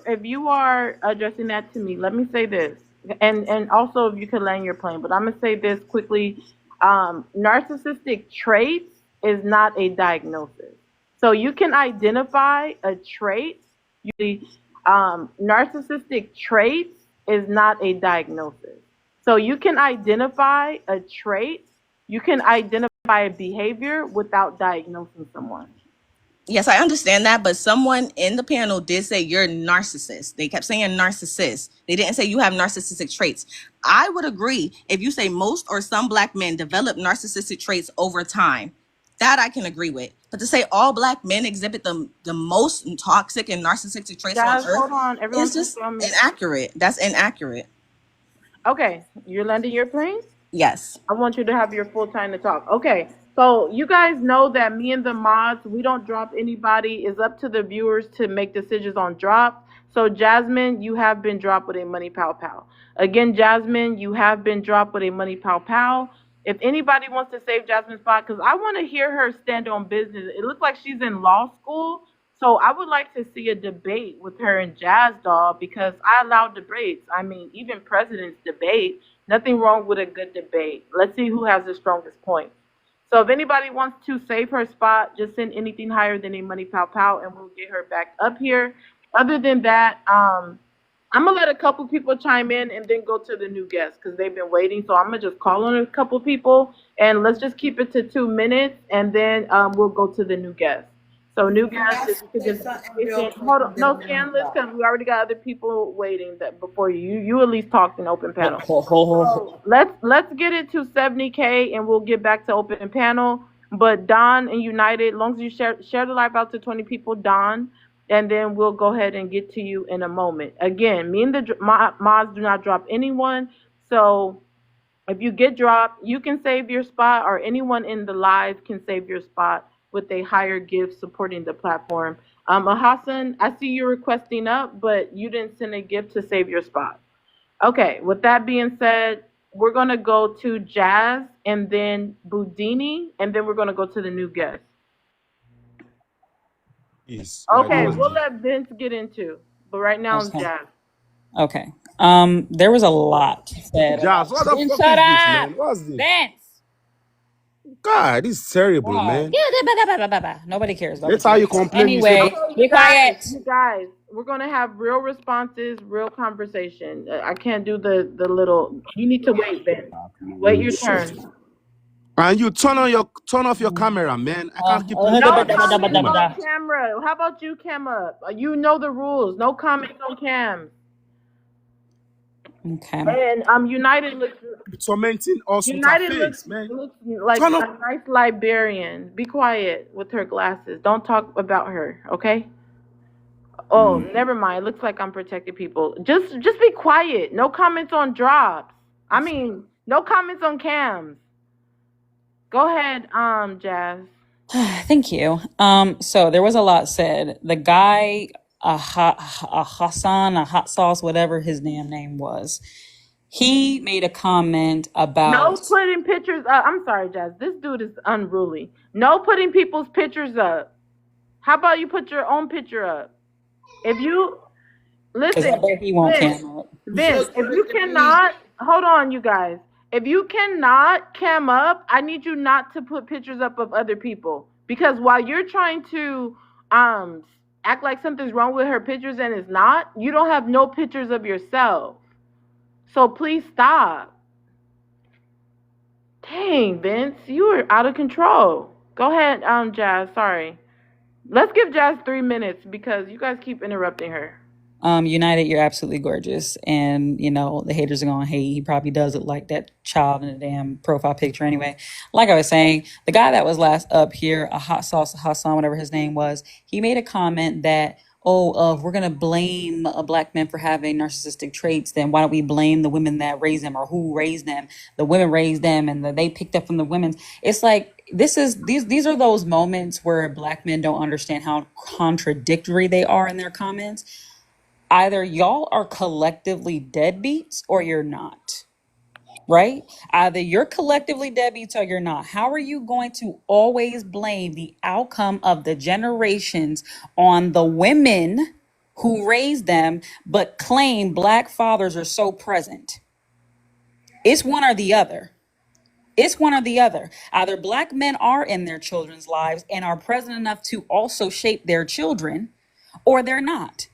if you are addressing that to me, let me say this, and also if you could land your plane. But I'm gonna say this quickly: narcissistic traits is not a diagnosis. So you can identify a trait. Narcissistic traits is not a diagnosis. So you can identify a trait. You can identify a behavior without diagnosing someone. yes, I understand that, but someone in the panel did say you're a narcissist. They kept saying narcissist. They didn't say you have narcissistic traits. I would agree if you say most or some black men develop narcissistic traits over time. That I can agree with. But to say all black men exhibit the most toxic and narcissistic traits on Guys, earth hold on. Everyone, is please just stay on mute. inaccurate. That's inaccurate. Okay, you're landing your plane? Yes. I want you to have your full time to talk. Okay, so you guys know that me and the mods, we don't drop anybody. It's up to the viewers to make decisions on drop. So Jasmine, you have been dropped with a money pow pow. Again, Jasmine, you have been dropped with a money pow pow. If anybody wants to save Jasmine's spot, because I want to hear her stand on business. It looks like she's in law school. So I would like to see a debate with her and Jazz Doll because I allow debates. I mean, even presidents debate. Nothing wrong with a good debate. Let's see who has the strongest point. So if anybody wants to save her spot, just send anything higher than a money pow pow and we'll get her back up here. Other than that, I'm gonna let a couple people chime in and then go to the new guests because they've been waiting. So I'm gonna just call on a couple people and let's just keep it to 2 minutes and then we'll go to the new guests. So new Can guests, I if you could say just something real patient. quick Hold on, and then no we're gonna move scandalous on? because we already got other people waiting that before you. You at least talked in open Ho, panel. ho, ho, ho, ho. So let's get it to 70K and we'll get back to open panel. But Don and United, as long as you share the live out to 20 people, Don, and then we'll go ahead and get to you in a moment. Again, me and the mods do not drop anyone. So if you get dropped, you can save your spot, or anyone in the live can save your spot with a higher gift supporting the platform. Hassan, I see you requesting up, but you didn't send a gift to save your spot. Okay, with that being said, we're gonna go to Jazz and then Boudini, and then we're gonna go to the new guest. Is like Okay, what's we'll the let Vince get into, but right now it's Okay. Jazz. Okay. There was a lot said Jazz? about. What the Then fuck shut is this, up, man? What's this? Vince. God, this is terrible, God. man. Nobody cares. Nobody Later you cares. complain, you say, Anyway, Okay, be quiet. you guys, we're gonna have real responses, real conversation. I can't do the little. You need to wait, Vince. Wait your turn. and you turn off your camera, man. I can't keep No listening to this comments woman. on camera. How about you, Cam up? You know the rules. No comments on cam. Okay. And United looks Tormenting us with her United looks face, man. looks like Turn a off. nice librarian. Be quiet with her glasses. Don't talk about her, okay? Oh, never mind. Looks like I'm protecting people. Just be quiet. No comments on drops. I mean, no comments on cams. Go ahead, Jazz. Thank you. So there was a lot said. The guy, a Hassan, a hot sauce, whatever his damn name was, he made a comment No about. putting pictures up. I'm sorry, Jazz. This dude is unruly. No putting people's pictures up. How about you put your own picture up? If you Because I listen, bet he won't Vince, cam it. Vince, if you cannot, hold on, you guys. If you cannot cam up, I need you not to put pictures up of other people because while you're trying to act like something's wrong with her pictures and it's not, you don't have no pictures of yourself. So please stop. Dang, Vince, you are out of control. Go ahead, Jazz. Sorry. Let's give Jazz 3 minutes because you guys keep interrupting her. United, you're absolutely gorgeous, and you know the haters are gonna hate. He probably does look like that child in the damn profile picture anyway. Like I was saying, the guy that was last up here, a hot sauce Hassan, whatever his name was, he made a comment that if we're going to blame black men for having narcissistic traits, then why don't we blame the women that raised them, or who raised them? The women raised them, and they picked up from the women. It's like, these are those moments where black men don't understand how contradictory they are in their comments. Either y'all are collectively deadbeats or you're not. Right? Either you're collectively deadbeats or you're not. How are you going to always blame the outcome of the generations on the women who raised them, but claim black fathers are so present? It's one or the other. It's one or the other. Either black men are in their children's lives and are present enough to also shape their children, or they're not.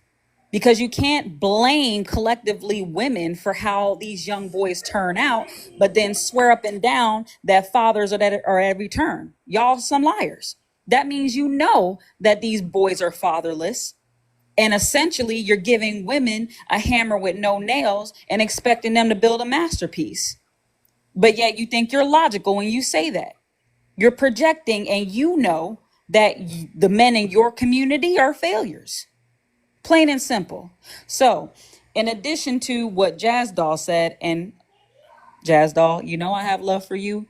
Because you can't blame collectively women for how these young boys turn out, but then swear up and down that fathers are at every turn. Y'all some liars. That means you know that these boys are fatherless. And essentially, you're giving women a hammer with no nails and expecting them to build a masterpiece. But yet you think you're logical when you say that. You're projecting, and you know that the men in your community are failures. Plain and simple. So, in addition to what Jazz Doll said, and Jazz Doll, you know I have love for you.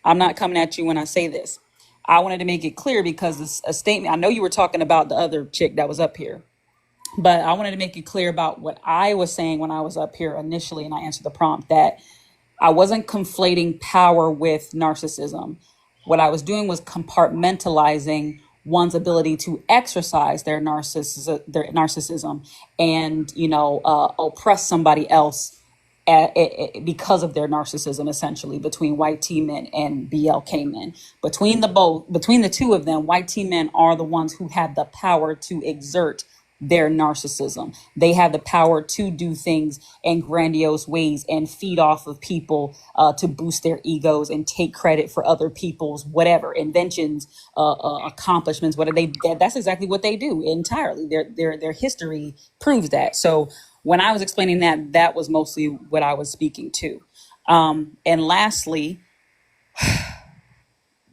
I'm not coming at you when I say this. I wanted to make it clear because it's a statement. I know you were talking about the other chick that was up here, but I wanted to make it clear about what I was saying when I was up here initially and I answered the prompt, that I wasn't conflating power with narcissism. What I was doing was compartmentalizing one's ability to exercise their narcissism and, oppress somebody else because of their narcissism, essentially, between white T men and BLK men. Between the two of them, white T men are the ones who have the power to exert their narcissism. They have the power to do things in grandiose ways and feed off of people to boost their egos and take credit for other people's whatever inventions, accomplishments. That's exactly what they do entirely. Their history proves that. So when I was explaining that, that was mostly what I was speaking to. And lastly,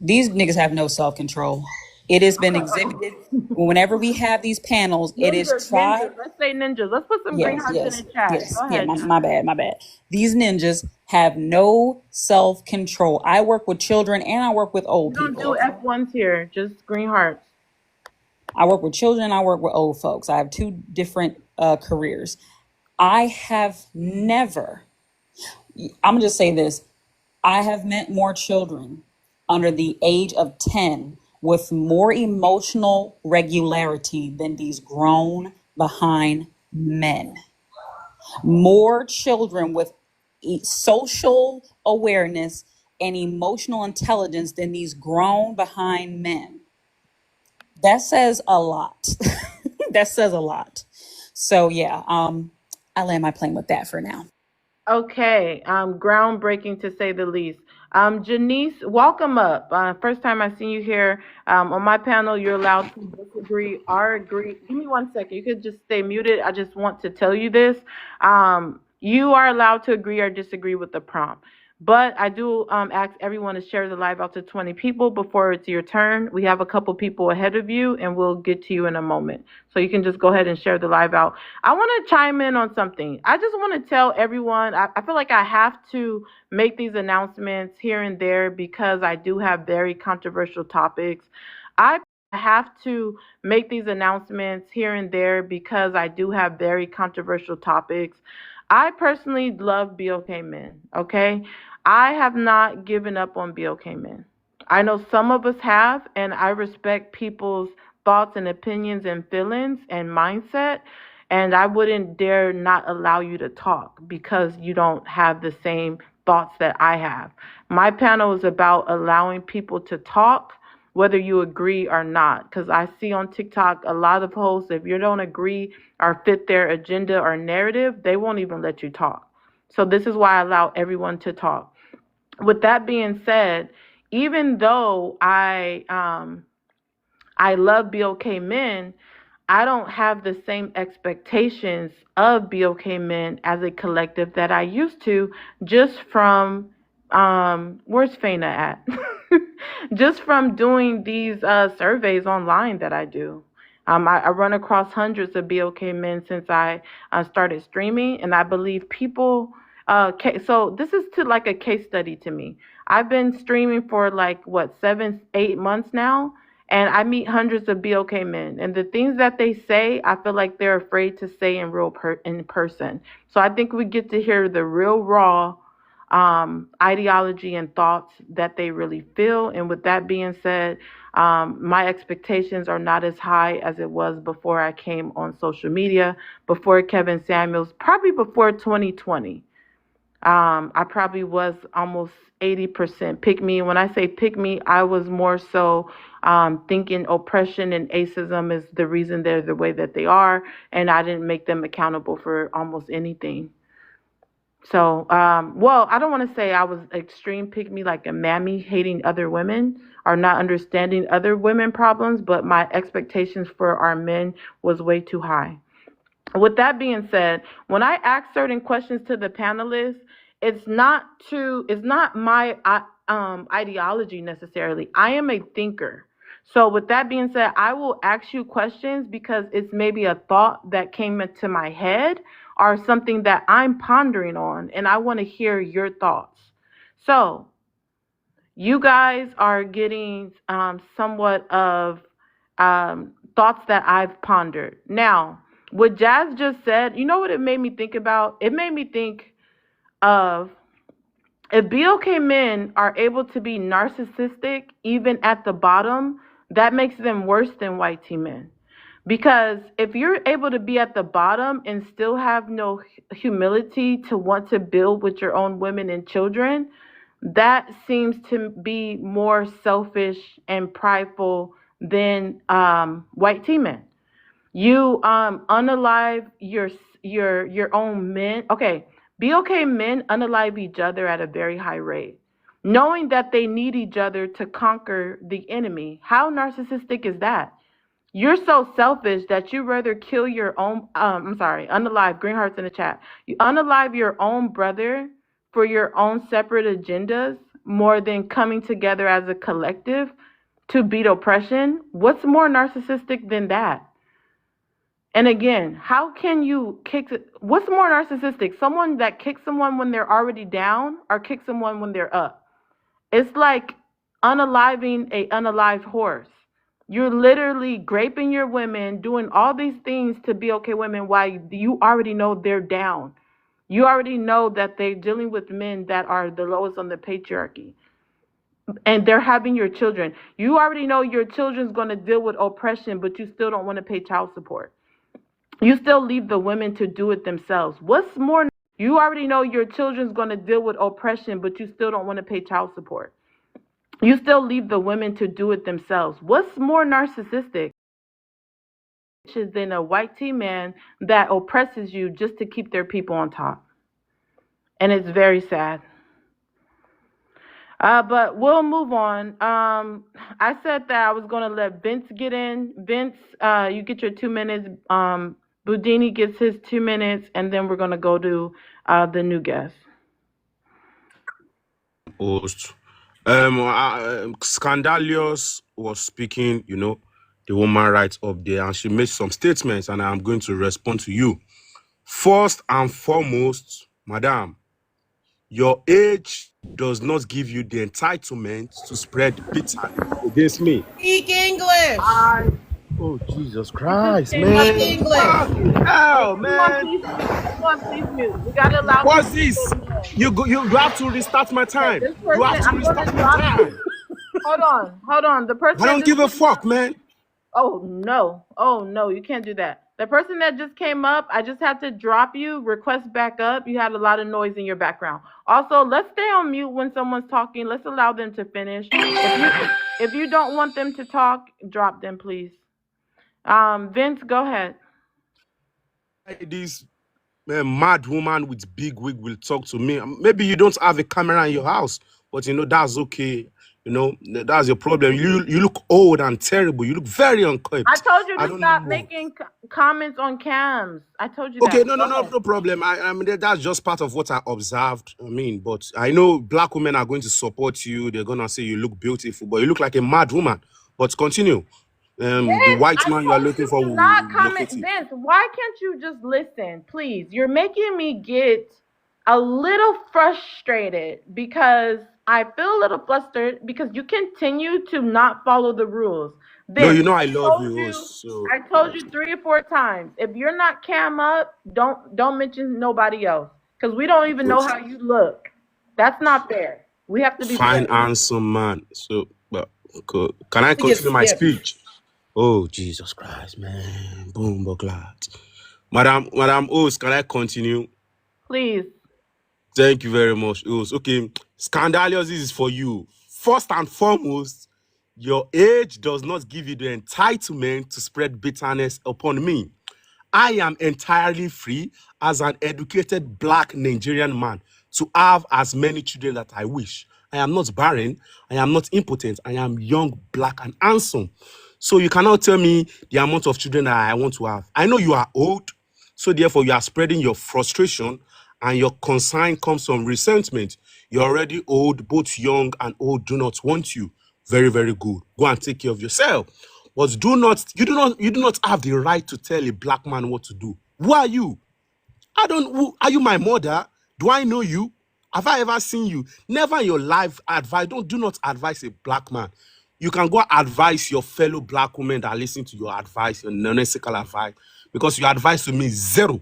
these niggas have no self-control. It has been exhibited whenever we have these panels. It is tried. Ninjas. Let's say ninjas. Let's put some green Yes, hearts in yes, the chat. yes. Go Yeah, ahead. my bad, my bad. These ninjas have no self-control. I work with children and I work with old We don't do people. F1s here. Just green hearts. I work with children and I work with old folks. I have two different careers. I have never, I'm gonna just say this, I have met more children under the age of 10 with more emotional regularity than these grown behind men. More children with social awareness and emotional intelligence than these grown behind men. That says a lot. That says a lot. So yeah, I land my plane with that for now. Okay, groundbreaking to say the least. Janice, welcome up. First time I see you here on my panel. You're allowed to disagree or agree. Give me 1 second. You could just stay muted. I just want to tell you this. You are allowed to agree or disagree with the prompt. But I do ask everyone to share the live out to 20 people before it's your turn. We have a couple people ahead of you, and we'll get to you in a moment. So you can just go ahead and share the live out. I want to chime in on something. I just want to tell everyone, I feel like I have to make these announcements here and there because I do have very controversial topics. I have to make these announcements here and there because I do have very controversial topics. I personally love BOK men, okay? I have not given up on BOK men. I know some of us have, and I respect people's thoughts and opinions and feelings and mindset. And I wouldn't dare not allow you to talk because you don't have the same thoughts that I have. My panel is about allowing people to talk, whether you agree or not. Because I see on TikTok a lot of posts, if you don't agree or fit their agenda or narrative, they won't even let you talk. So this is why I allow everyone to talk. With that being said, even though I love BOK men, I don't have the same expectations of BOK men as a collective that I used to, just from where's Faina at? Just from doing these surveys online that I do. I run across hundreds of BOK men since I started streaming, and I believe people. So this is to like a case study to me. I've been streaming for like what 7, 8 months now, and I meet hundreds of BOK men, and the things that they say, I feel like they're afraid to say in person. So I think we get to hear the real raw ideology and thoughts that they really feel. And with that being said, my expectations are not as high as it was before I came on social media, before Kevin Samuels, probably before 2020. I probably was almost 80% pick me. When I say pick me, I was more so thinking oppression and acism is the reason they're the way that they are, and I didn't make them accountable for almost anything. So, well, I don't want to say I was extreme pick me like a mammy hating other women or not understanding other women problems, but my expectations for our men was way too high. With that being said, when I ask certain questions to the panelists, it's not my ideology necessarily. I am a thinker. So with that being said, I will ask you questions because it's maybe a thought that came into my head or something that I'm pondering on, and I want to hear your thoughts. So you guys are getting somewhat of thoughts that I've pondered. Now, what Jazz just said, you know what it made me think about? It made me think of if BOK men are able to be narcissistic even at the bottom, that makes them worse than white T men. Because if you're able to be at the bottom and still have no humility to want to build with your own women and children, that seems to be more selfish and prideful than white T men. You unalive your own men. Okay, BOK men unalive each other at a very high rate, knowing that they need each other to conquer the enemy. How narcissistic is that? You're so selfish that you rather kill your own. I'm sorry, unalive. Green hearts in the chat. You unalive your own brother for your own separate agendas more than coming together as a collective to beat oppression. What's more narcissistic than that? And again, how can you kick? What's more narcissistic? Someone that kicks someone when they're already down, or kicks someone when they're up? It's like unaliving a unalived horse. You're literally graping your women, doing all these things to BOK women while you already know they're down. You already know that they're dealing with men that are the lowest on the patriarchy. And they're having your children. You already know your children's going to deal with oppression, but you still don't want to pay child support. You still leave the women to do it themselves. What's more, you already know your children's going to deal with oppression, but you still don't want to pay child support. You still leave the women to do it themselves. What's more narcissistic than a white T man that oppresses you just to keep their people on top? And it's very sad. But we'll move on. I said that I was going to let Vince get in. Vince, you get your 2 minutes. Budini gets his 2 minutes, and then we're going to go to the new guest. Host. Scandalous was speaking, the woman rights up there, and she made some statements, and I'm going to respond to you. First and foremost, madam, your age does not give you the entitlement to spread bitterness against me. Speak English. Oh, Jesus Christ, Speak man. English. Hell, man. Please mute. We got to allow What's this? You have to restart my time. This person, You have to I'm restart gonna my drop time. Hold on. The person I don't give a fuck, man. Oh no, you can't do that. The person that just came up, I just had to drop you, request back up. You had a lot of noise in your background. Also, let's stay on mute when someone's talking. Let's allow them to finish. If you don't want them to talk, drop them, please. Vince, go ahead. This mad woman with big wig will talk to me. Maybe you don't have a camera in your house, but that's okay. That's your problem. You look old and terrible. You look very unkempt. I told you to stop making comments on cams. I told you that. Okay, no problem. I mean, that's just part of what I observed. But I know black women are going to support you. They're going to say you look beautiful, but you look like a mad woman. But continue. The Vince, white I man you are told looking you for to will not comment. locate you. Vince, why can't you just listen, please? You're making me get a little frustrated because I feel a little flustered because you continue to not follow the rules. No, Vince, you know I love you, host. So I told you 3 or 4 times. If you're not cam up, don't mention nobody else because we don't even know coach, how you look. That's not fair. We have to be fine, fair. handsome man. So, but can I He gets continue my skipped. speech? Oh Jesus Christ, man! Boom, glad. Madam host, can I continue? Please. Thank you very much, host. Okay, Scandalous, this is for you. First and foremost, your age does not give you the entitlement to spread bitterness upon me. I am entirely free as an educated black Nigerian man to have as many children that I wish. I am not barren. I am not impotent. I am young, black, and handsome. So you cannot tell me the amount of children that I want to have. I know you are old, so therefore you are spreading your frustration and your concern comes from resentment. You're already old, both young and old do not want you. Very, very good. Go and take care of yourself. But you do not have the right to tell a black man what to do. Who are you? Are you my mother? Do I know you? Have I ever seen you? Never in your life advise. Do not advise a black man. You can go advise your fellow black women that listen to your advice, your nonsensical advice, because your advice to me is zero.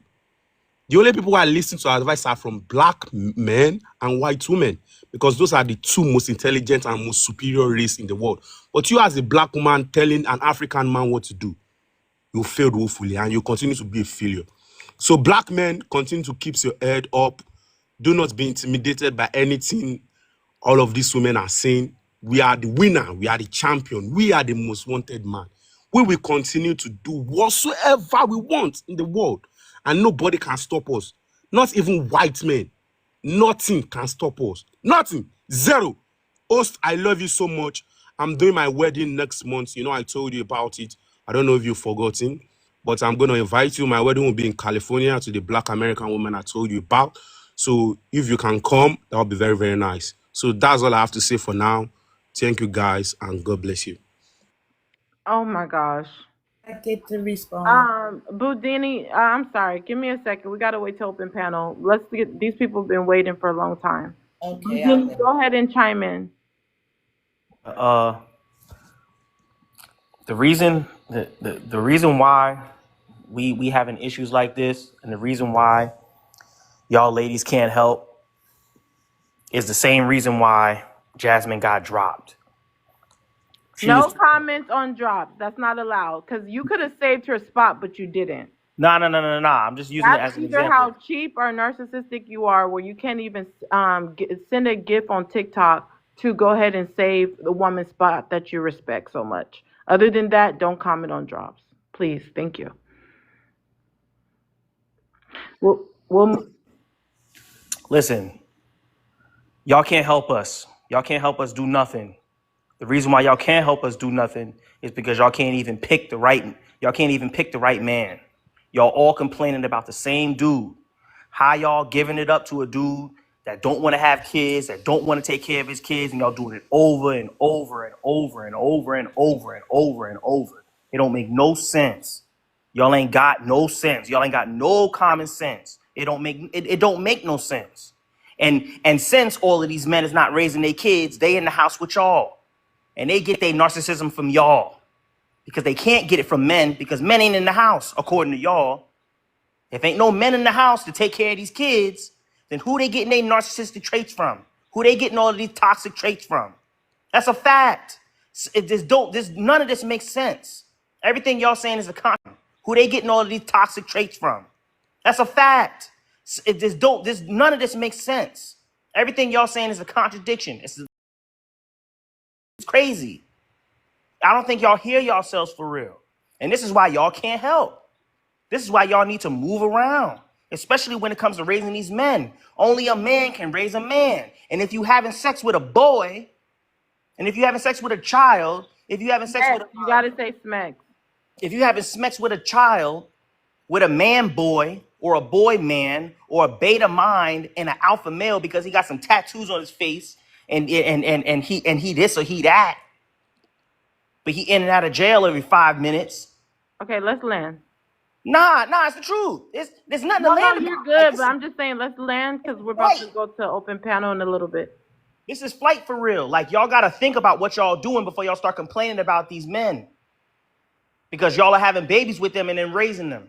The only people who are listening to advice are from black men and white women, because those are the two most intelligent and most superior race in the world. But you as a black woman telling an African man what to do, you failed woefully and you continue to be a failure. So black men, continue to keep your head up. Do not be intimidated by anything all of these women are saying. We are the winner. We are the champion. We are the most wanted man. We will continue to do whatsoever we want in the world. And nobody can stop us. Not even white men. Nothing can stop us. Nothing. Zero. Host, I love you so much. I'm doing my wedding next month. You know, I told you about it. I don't know if you've forgotten, but I'm going to invite you. My wedding will be in California to the black American woman I told you about. So if you can come, that would be very, very nice. So that's all I have to say for now. Thank you guys and God bless you. Oh my gosh. I get to respond. Boudini, I'm sorry. Give me a second. We gotta wait to open panel. Let's get these people have been waiting for a long time. Okay, I'll Boudini, go. go ahead and chime in. Uh, the reason why we having issues like this, and the reason why y'all ladies can't help, is the same reason why Jasmine got dropped. She No was comments on drops. That's not allowed. Because you could have saved her spot, but you didn't. no. I'm just using it as That's an either example. how cheap or narcissistic you are, where you can't even send a GIF on TikTok to go ahead and save the woman's spot that you respect so much. Other than that, don't comment on drops. Please. Thank you. We'll Listen, y'all can't help us. Y'all can't help us do nothing. The reason why y'all can't help us do nothing is because y'all can't even pick the right. Y'all can't even pick the right man. Y'all all complaining about the same dude. How y'all giving it up to a dude that don't want to have kids, that don't want to take care of his kids, and y'all doing it over and over and over and over and over and over and over. It don't make no sense. Y'all ain't got no sense. Y'all ain't got no common sense. It don't make no sense. And since all of these men is not raising their kids, they in the house with y'all. And they get their narcissism from y'all. Because they can't get it from men, because men ain't in the house, according to y'all. If ain't no men in the house to take care of these kids, then who they getting their narcissistic traits from? Who they getting all of these toxic traits from? That's a fact. None of this makes sense. Everything y'all saying is a con. Who they getting all of these toxic traits from? That's a fact. None of this makes sense. Everything y'all saying is a contradiction. It's crazy. I don't think y'all hear yourselves for real. And this is why y'all can't help. This is why y'all need to move around, especially when it comes to raising these men. Only a man can raise a man. And if you having sex with a boy, and if you having sex with a child, if you having sex with you gotta say smacks. if you having sex with a child, with a man boy or a boy man or a beta mind and an alpha male because he got some tattoos on his face and he this or he that, but he in and out of jail every 5 minutes. Okay, let's land. Nah, it's the truth. There's nothing to No, land you're about. Like good, but I'm just saying let's land because we're about to go to open panel in a little bit. this is flight for real. Like y'all gotta think about what y'all doing before y'all start complaining about these men. Because y'all are having babies with them and then raising them.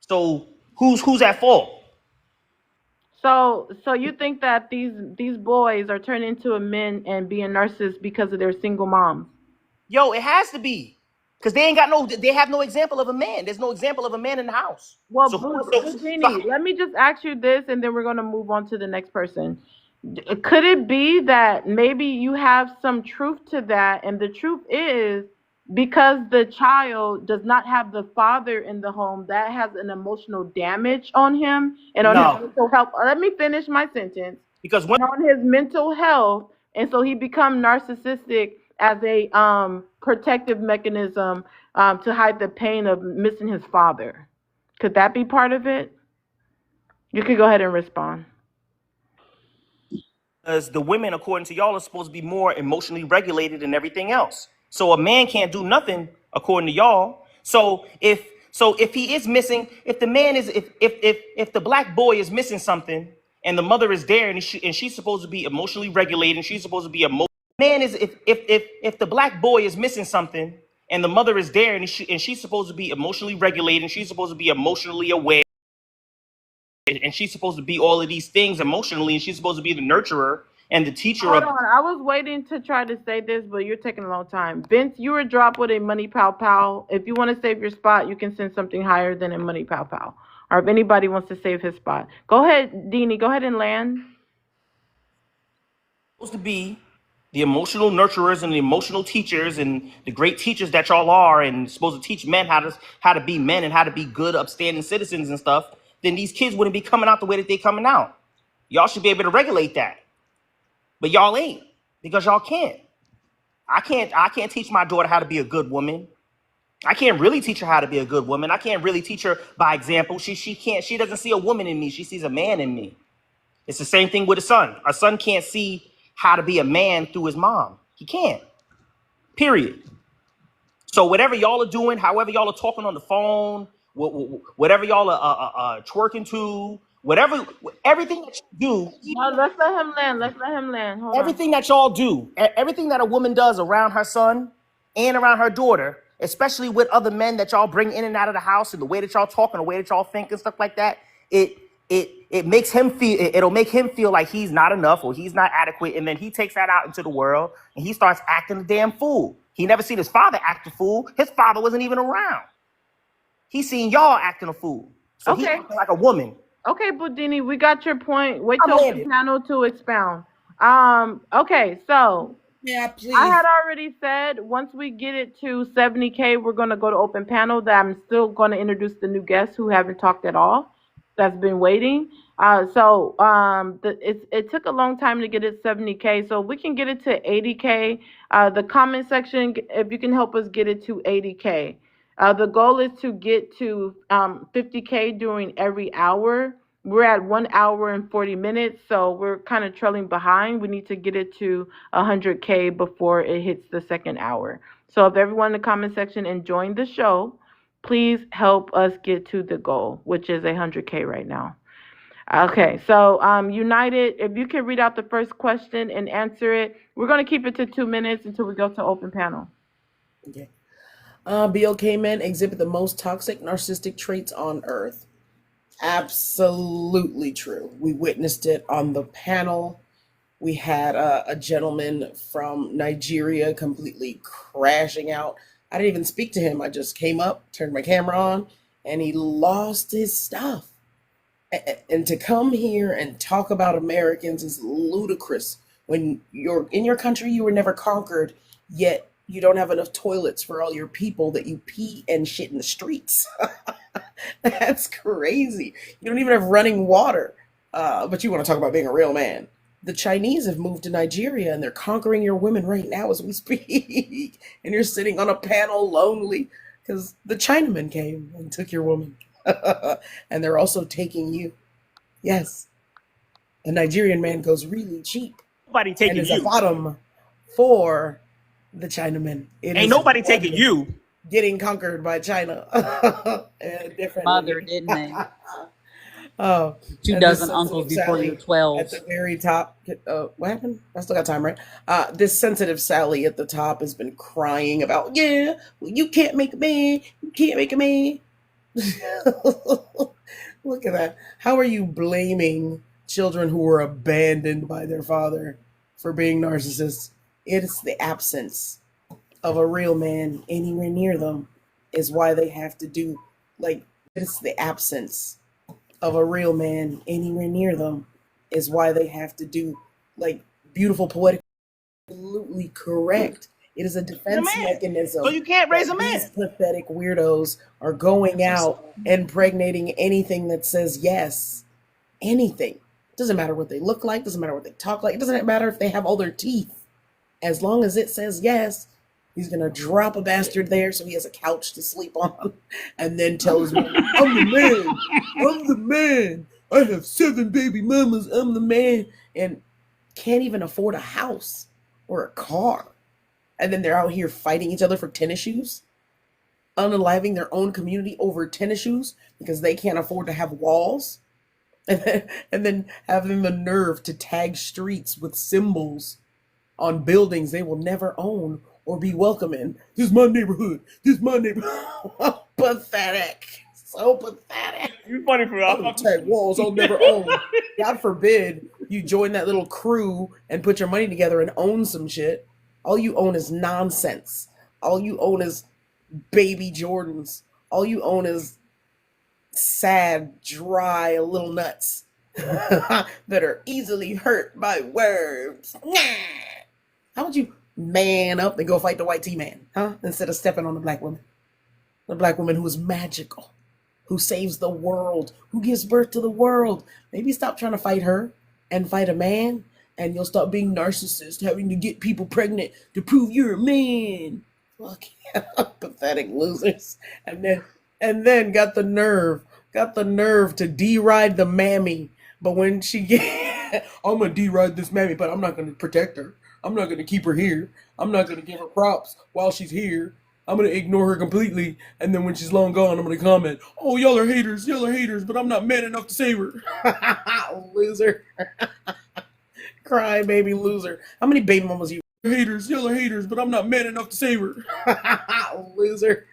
So who's at fault? So you think that these boys are turning into men and being narcissists because of their single moms? Yo, it has to be. Because they have no example of a man. There's no example of a man in the house. Well, So Budini, let me just ask you this, and then we're going to move on to the next person. Could it be that maybe you have some truth to that, and the truth is because the child does not have the father in the home, that has an emotional damage on him and on his mental health. Let me finish my sentence. Because when on his mental health, and so he become narcissistic as a protective mechanism to hide the pain of missing his father. Could that be part of it? You could go ahead and respond. Because the women, according to y'all, are supposed to be more emotionally regulated than everything else. So a man can't do nothing according to y'all. So if he is missing, if the man is if the black boy is missing something and the mother is there and she's supposed to be emotionally regulated and she's supposed to be man is if the black boy is missing something and the mother is there and she's supposed to be emotionally regulated and she's supposed to be emotionally aware and she's supposed to be all of these things emotionally and she's supposed to be the nurturer and the teacher Hold on, I was waiting to try to say this, but you're taking a long time. Vince, you were dropped with a money pow pow. If you want to save your spot, you can send something higher than a money pow pow. Or if anybody wants to save his spot. Go ahead, Deanie, go ahead and land. Supposed to be the emotional nurturers and the emotional teachers and the great teachers that y'all are and supposed to teach men how to be men and how to be good upstanding citizens and stuff, then these kids wouldn't be coming out the way that they coming out. Y'all should be able to regulate that. But y'all ain't, because y'all can't. I can't teach my daughter how to be a good woman. I can't really teach her how to be a good woman. I can't really teach her by example. She doesn't see a woman in me. She sees a man in me. It's the same thing with a son. A son can't see how to be a man through his mom. He can't. Period. So whatever y'all are doing, however y'all are talking on the phone, whatever y'all are twerking to, everything that you do. No, let's let him land. Hold everything that y'all do, everything that a woman does around her son and around her daughter, especially with other men that y'all bring in and out of the house and the way that y'all talk and the way that y'all think and stuff like that, it makes him feel, it'll make him feel like he's not enough or he's not adequate. And then he takes that out into the world and he starts acting a damn fool. He never seen his father act a fool. His father wasn't even around. He seen y'all acting a fool. So he's acting like a woman. Okay, Budini, we got your point. Wait till the panel to expound. Okay, so yeah, please. I had already said once we get it to 70K, we're gonna go to open panel. That I'm still gonna introduce the new guests who haven't talked at all. That's been waiting. It took a long time to get it 70K, so we can get it to 80K. The comment section, if you can help us get it to 80K. The goal is to get to 50K during every hour. We're at 1 hour and 40 minutes, so we're kind of trailing behind. We need to get it to 100K before it hits the second hour. So if everyone in the comment section enjoying the show, please help us get to the goal, which is 100K right now. Okay, so United, if you can read out the first question and answer it, we're going to keep it to 2 minutes until we go to open panel. Okay. BLK men exhibit the most toxic narcissistic traits on earth. Absolutely true. We witnessed it on the panel. We had a gentleman from Nigeria completely crashing out. I didn't even speak to him. I just came up, turned my camera on, and he lost his stuff. And to come here and talk about Americans is ludicrous. When you're in your country, you were never conquered, yet you don't have enough toilets for all your people that you pee and shit in the streets. That's crazy. You don't even have running water. But you want to talk about being a real man. The Chinese have moved to Nigeria and they're conquering your women right now as we speak. And you're sitting on a panel lonely because the Chinamen came and took your woman. And they're also taking you. Yes. A Nigerian man goes really cheap. Nobody taking and is you. a bottom for the Chinamen. It Ain't is nobody taking London you. getting conquered by China Mother, differently. didn't they? Oh, Two and this dozen uncles sensitive before your Sally at 12. the very top. What happened? I still got time, right? This sensitive Sally at the top has been crying about, yeah, well, you can't make a man. You can't make a man. Look at that. How are you blaming children who were abandoned by their father for being narcissists? It's the absence of a real man anywhere near them is why they have to do, like, it's the absence of a real man anywhere near them is why they have to do, like, beautiful poetic, absolutely correct. It is a He's a defense man. So mechanism you can't raise a that these man. pathetic weirdos are going out and impregnating anything that says yes. Anything. Doesn't matter what they look like, doesn't matter what they talk like, it doesn't matter if they have all their teeth. As long as it says yes, he's gonna drop a bastard there so he has a couch to sleep on and then tell his mom, I'm the man. I'm the man. I have 7 baby mamas. I'm the man. And can't even afford a house or a car. And then they're out here fighting each other for tennis shoes, unaliving their own community over tennis shoes because they can't afford to have walls. And then having the nerve to tag streets with symbols on buildings they will never own or be welcome in. This is my neighborhood. This is my neighborhood. Pathetic. So pathetic. You funny for real. I'm gonna tag walls I'll never own. God forbid you join that little crew and put your money together and own some shit. All you own is nonsense. All you own is baby Jordans. All you own is sad, dry little nuts that are easily hurt by words. How would you man up and go fight the white T-man, huh? Instead of stepping on the black woman. The black woman who is magical, who saves the world, who gives birth to the world. Maybe stop trying to fight her and fight a man, and you'll stop being narcissist, having to get people pregnant to prove you're a man. Fuck yeah, pathetic losers. And then got the nerve to deride the mammy. But when she get, I'm gonna deride this mammy, but I'm not gonna protect her. I'm not gonna keep her here. I'm not gonna give her props while she's here. I'm gonna ignore her completely, and then when she's long gone, I'm gonna comment, "Oh, y'all are haters, but I'm not man enough to save her." Loser, cry baby loser. How many baby mamas you? Y'all are haters, but I'm not man enough to save her. Loser,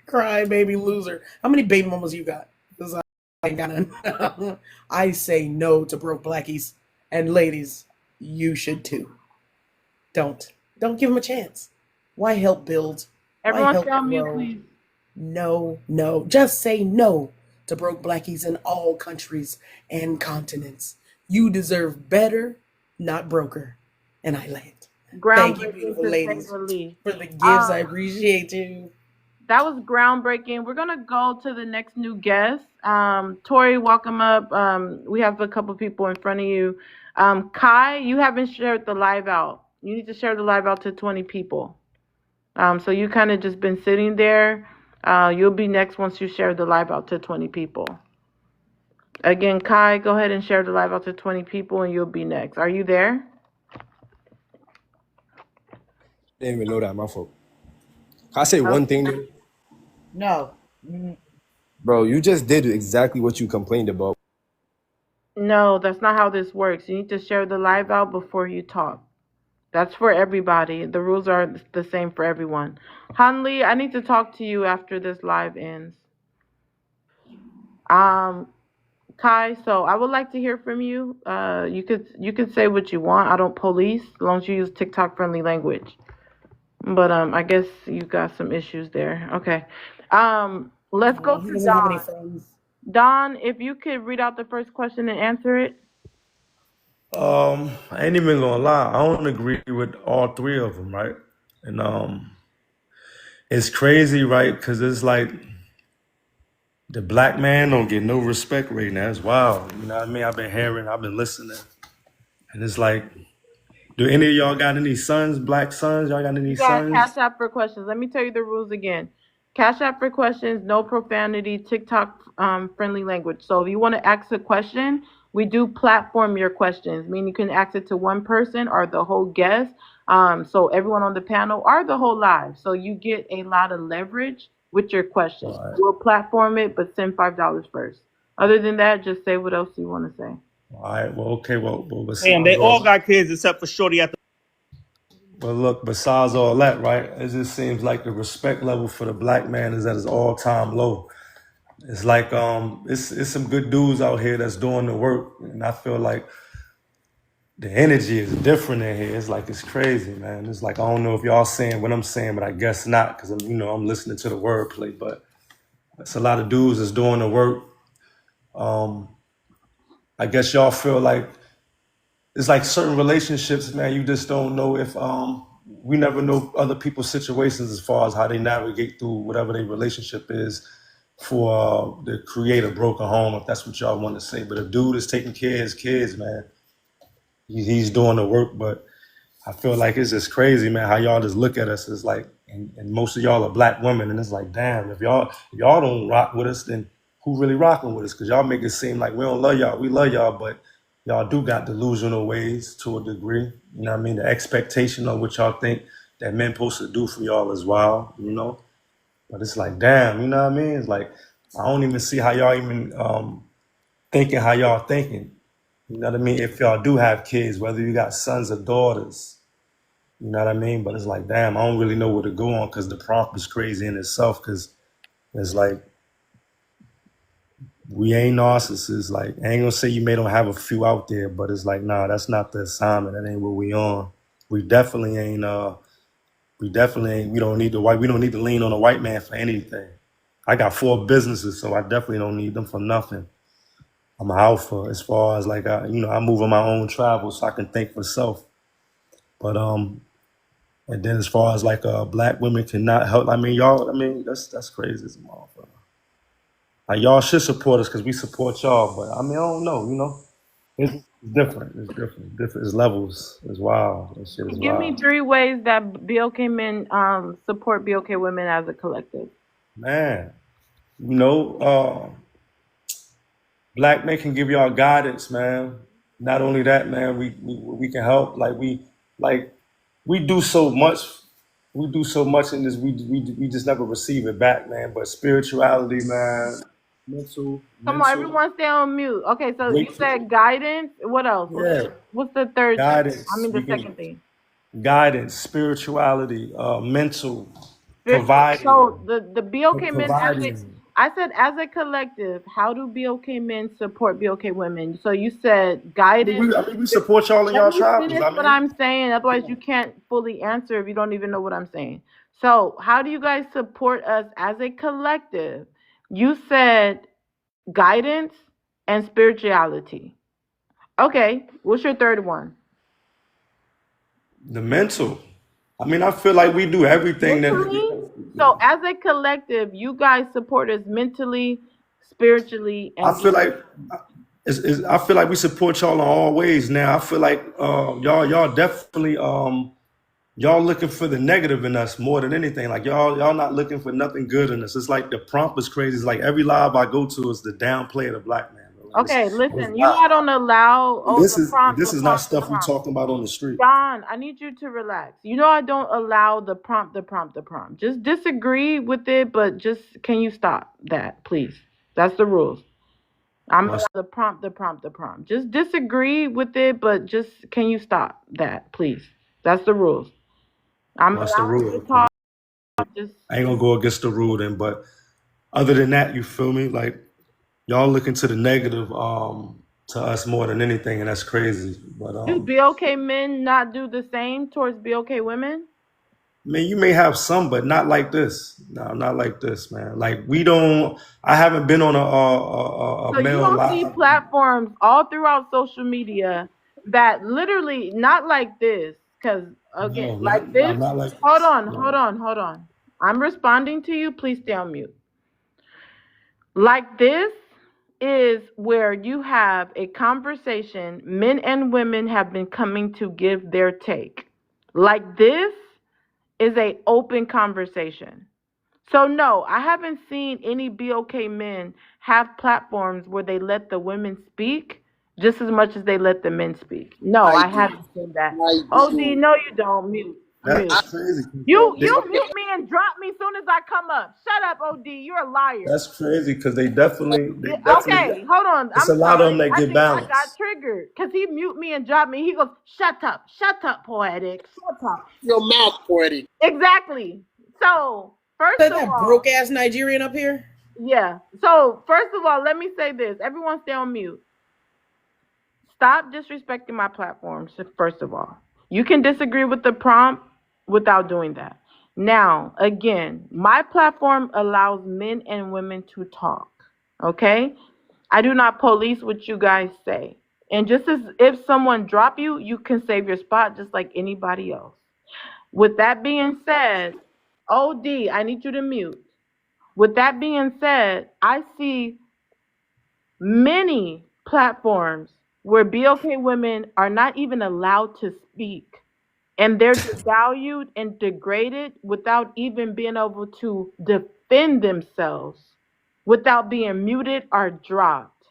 cry baby loser. How many baby mamas you got? Because I ain't got none. I say no to broke blackies, and ladies, you should too. Don't give them a chance. Why help build? Why Everyone help stay on mute, grow? please. No. Just say no to broke blackies in all countries and continents. You deserve better, not broker. And I land. Thank you, Groundbreaking beautiful to say ladies, the least. for the gifts. I Um, appreciate you. that was groundbreaking. We're gonna go to the next new guest. Tori, welcome up. We have a couple people in front of you. Kai, you haven't shared the live out. You need to share the live out to 20 people. So you kind of just been sitting there. You'll be next once you share the live out to 20 people. Again, Kai, go ahead and share the live out to 20 people and you'll be next. Are you there? Didn't even know that. My fault. Can I say one thing though? No. Bro, you just did exactly what you complained about. No, that's not how this works. You need to share the live out before you talk. That's for everybody. The rules are the same for everyone. Hanli, I need to talk to you after this live ends. Kai, so I would like to hear from you. You could say what you want. I don't police as long as you use TikTok friendly language. But I guess you got some issues there. Okay. Let's go He to doesn't have any Don. friends. Don, if you could read out the first question and answer it. I ain't even gonna lie. I don't agree with all three of them, right? And it's crazy, right? Because it's like the black man don't get no respect right now. It's wild. You know what I mean? I've been listening, and it's like, do any of y'all got any sons, black sons? Y'all got any You got sons? Cash App for questions. Let me tell you the rules again. Cash App for questions, no profanity, TikTok friendly language. So if you want to ask a question, we do platform your questions, meaning you can ask it to one person or the whole guest. So everyone on the panel are the whole live. So you get a lot of leverage with your questions. All right. We'll platform it, but send $5 first. Other than that, just say what else you want to say. All right. Well, okay. Well, Damn, they all got kids except for Shorty at the. But look, besides all that, right, it just seems like the respect level for the black man is at its all-time low. It's like it's some good dudes out here that's doing the work, and I feel like the energy is different in here. It's like it's crazy, man. It's like I don't know if y'all saying what I'm saying, but I guess not, because I'm listening to the wordplay. But it's a lot of dudes that's doing the work. I guess y'all feel like it's like certain relationships, man. You just don't know if we never know other people's situations as far as how they navigate through whatever their relationship is for to create a broken home, if that's what y'all want to say. But if dude is taking care of his kids, man, he's doing the work. But I feel like it's just crazy, man, how y'all just look at us as like, and most of y'all are black women, and it's like, damn, if y'all don't rock with us, then who really rocking with us? Because y'all make it seem like we don't love y'all. We love y'all, but y'all do got delusional ways to a degree. You know what I mean? The expectation of what y'all think that men supposed to do for y'all is wild, you know? But it's like, damn, you know what I mean? It's like, I don't even see how y'all even thinking how y'all thinking. You know what I mean? If y'all do have kids, whether you got sons or daughters, you know what I mean? But it's like, damn, I don't really know where to go on because the prompt is crazy in itself because it's like, we ain't narcissists. Like, I ain't gonna say you may don't have a few out there, but it's like, nah, that's not the assignment. That ain't what we on. We definitely ain't, we don't need to lean on a white man for anything. I got 4 businesses, so I definitely don't need them for nothing. I'm an alpha as far as like, I move on my own travel so I can think for self. But, and then as far as like, black women cannot help, that's crazy as a motherfucker. Like, y'all should support us because we support y'all, but I don't know, it's different. It's different. It's levels. It's wild. That shit is Give me wild. 3 ways that BOK men support BOK women as a collective. Man, black men can give y'all guidance, man. Not only that, man, we can help. We do so much. We do so much in this. We just never receive it back, man. But spirituality, man, Come on, mental, everyone stay on mute. Okay, so you great, said guidance. What else? yeah, What's the third thing? I guidance. mean, We the can second thing. guidance, spirituality, mental, Spiritual. providing, So the BOK men as a, providing. I said as a collective, how do BOK men support BOK women? So you said guidance. We support y'all in Let y'all me travels. finish what I'm saying. Otherwise, you can't fully answer if you don't even know what I'm saying. So, how do you guys support us as a collective? You said guidance and spirituality. Okay, what's your third one? The mental. I feel like we do everything that. Mentally? So, as a collective, you guys support us mentally, spiritually, I and feel like I feel like we support y'all in all ways. Now I feel like y'all definitely y'all looking for the negative in us more than anything. Like y'all not looking for nothing good in us. It's like the prompt is crazy. It's like every live I go to is the downplay of the black man. Like okay, it's listen, you know not. I don't allow This the is prompt, this the is not prompt, the stuff we prompt. talking about on the street. John, I need you to relax. You know I don't allow the prompt, the prompt, the prompt. Just disagree with it, but just can you stop that, please? That's the rules. I'm allowed What's the prompt, the prompt, the prompt. Just disagree with it, but just can you stop that, please? That's the rules. I'm what's the allowing you rule? to talk. Just I ain't gonna go against the rule then, but other than that, you feel me? Like y'all look into the negative to us more than anything, and that's crazy. But do BOK men not do the same towards BOK women? man, you may have some, but not like this. No, not like this, man. Like we don't. I haven't been on a So you male don't see live. platforms all throughout social media that literally not like this, because again, No, like not this. not like Hold this. on, hold No. on, hold on. I'm responding to you. Please stay on mute. Like this is where you have a conversation. Men and women have been coming to give their take. Like this is a open conversation. So no, I haven't seen any BOK men have platforms where they let the women speak just as much as they let the men speak. No, I I do. haven't said that. I OD, do. no, you don't. Mute, That's mute. crazy. You mute me and drop me as soon as I come up. Shut up, OD. You're a liar. That's crazy because they definitely. Okay, hold on. It's I'm a lot of them sorry. that I get think I got balanced. triggered because he mute me and dropped me. He goes, shut up, poetic. Shut up. Your mouth, poetic. Exactly. So, first Said of that all, broke ass Nigerian up here. yeah. So, first of all, let me say this. Everyone stay on mute. Stop disrespecting my platform, first of all. You can disagree with the prompt without doing that. Now, again, my platform allows men and women to talk. Okay? I do not police what you guys say. And just as if someone drop you, you can save your spot just like anybody else. With that being said, OD, I need you to mute. With that being said, I see many platforms where BOK women are not even allowed to speak. And they're devalued and degraded without even being able to defend themselves, without being muted or dropped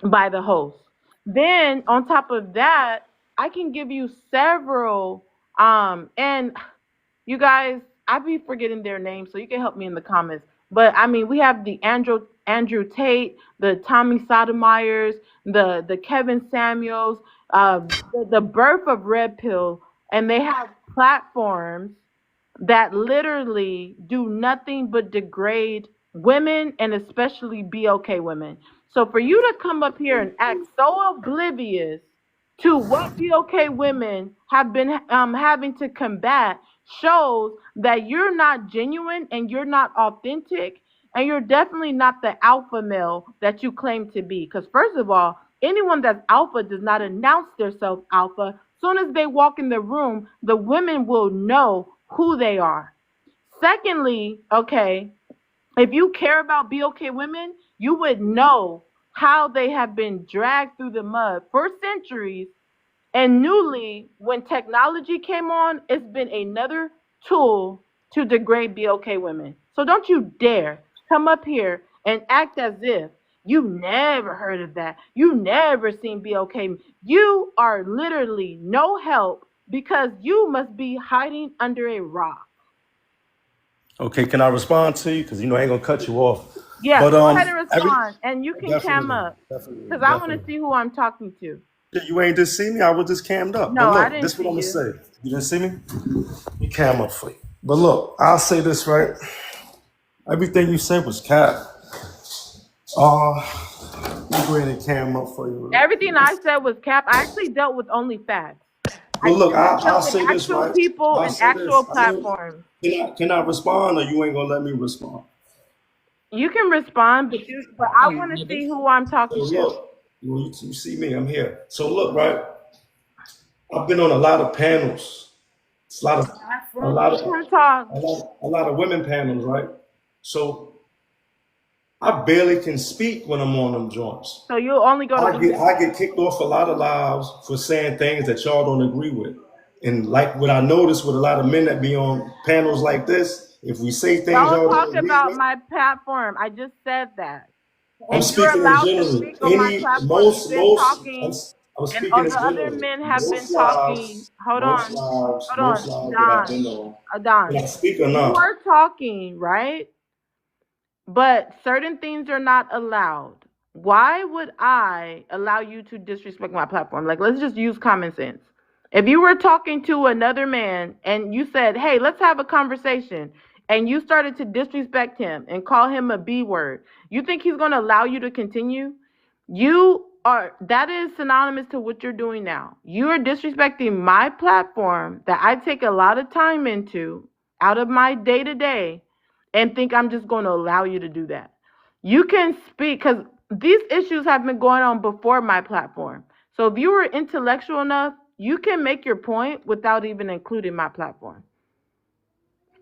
by the host. Then on top of that, I can give you several and you guys, I be forgetting their names, so you can help me in the comments. But I mean, we have the Andrew Tate, the Tommy Sotomayers, the Kevin Samuels, the birth of Red Pill, and they have platforms that literally do nothing but degrade women and especially BOK women. So for you to come up here and act so oblivious to what BOK women have been having to combat shows that you're not genuine and you're not authentic and you're definitely not the alpha male that you claim to be. Because first of all, anyone that's alpha does not announce themselves alpha. Soon as they walk in the room, the women will know who they are. Secondly, okay, if you care about BOK women, you would know how they have been dragged through the mud for centuries. And newly, when technology came on, it's been another tool to degrade BOK women. So don't you dare come up here and act as if you never heard of that. You never seen BOK. You are literally no help because you must be hiding under a rock. Okay, can I respond to you? Because I ain't gonna cut you off. Yeah, But go ahead and every respond, and you can cam definitely, up definitely, because I want to definitely. see who I'm talking to. Yeah, you ain't just see me. I was just cammed up. But No, I look, didn't this what see I'm gonna you. say. You didn't see me? You cam up for you. But look, I'll say this right. Everything you said was cap. Let me go ahead and cam up for you. Everything I said was cap. I actually dealt with only facts. I Well, look, literally I'll dealt with say this actual right. people I'll and say actual this. platforms. Can I respond, or you ain't gonna let me respond? You can respond, but I want to see who I'm So talking to. look, you see me. I'm here. So look, right. I've been on a lot of panels. It's a lot of, Let him talk. a lot of women panels, right? So I barely can speak when I'm on them joints. So you only go to women. I get kicked off a lot of lives for saying things that y'all don't agree with. And like what I noticed with a lot of men that be on panels like this, if we say things Don't y'all talk don't agree about with, my platform. I just said that. I'm And you're speaking in allowed to general. speak on my platform. You've been I'm, talking, I'm and speaking all in the other general. men have been talking. Most lives that I've Don, been on. Can Don. I speak or You not? are talking, right? But certain things are not allowed. Why would I allow you to disrespect my platform? Like, let's just use common sense. If you were talking to another man and you said, hey, let's have a conversation, and you started to disrespect him and call him a B word, you think he's going to allow you to continue? That is synonymous to what you're doing now. You are disrespecting my platform that I take a lot of time into out of my day to day and think I'm just going to allow you to do that. You can speak because these issues have been going on before my platform. So if you were intellectual enough, you can make your point without even including my platform.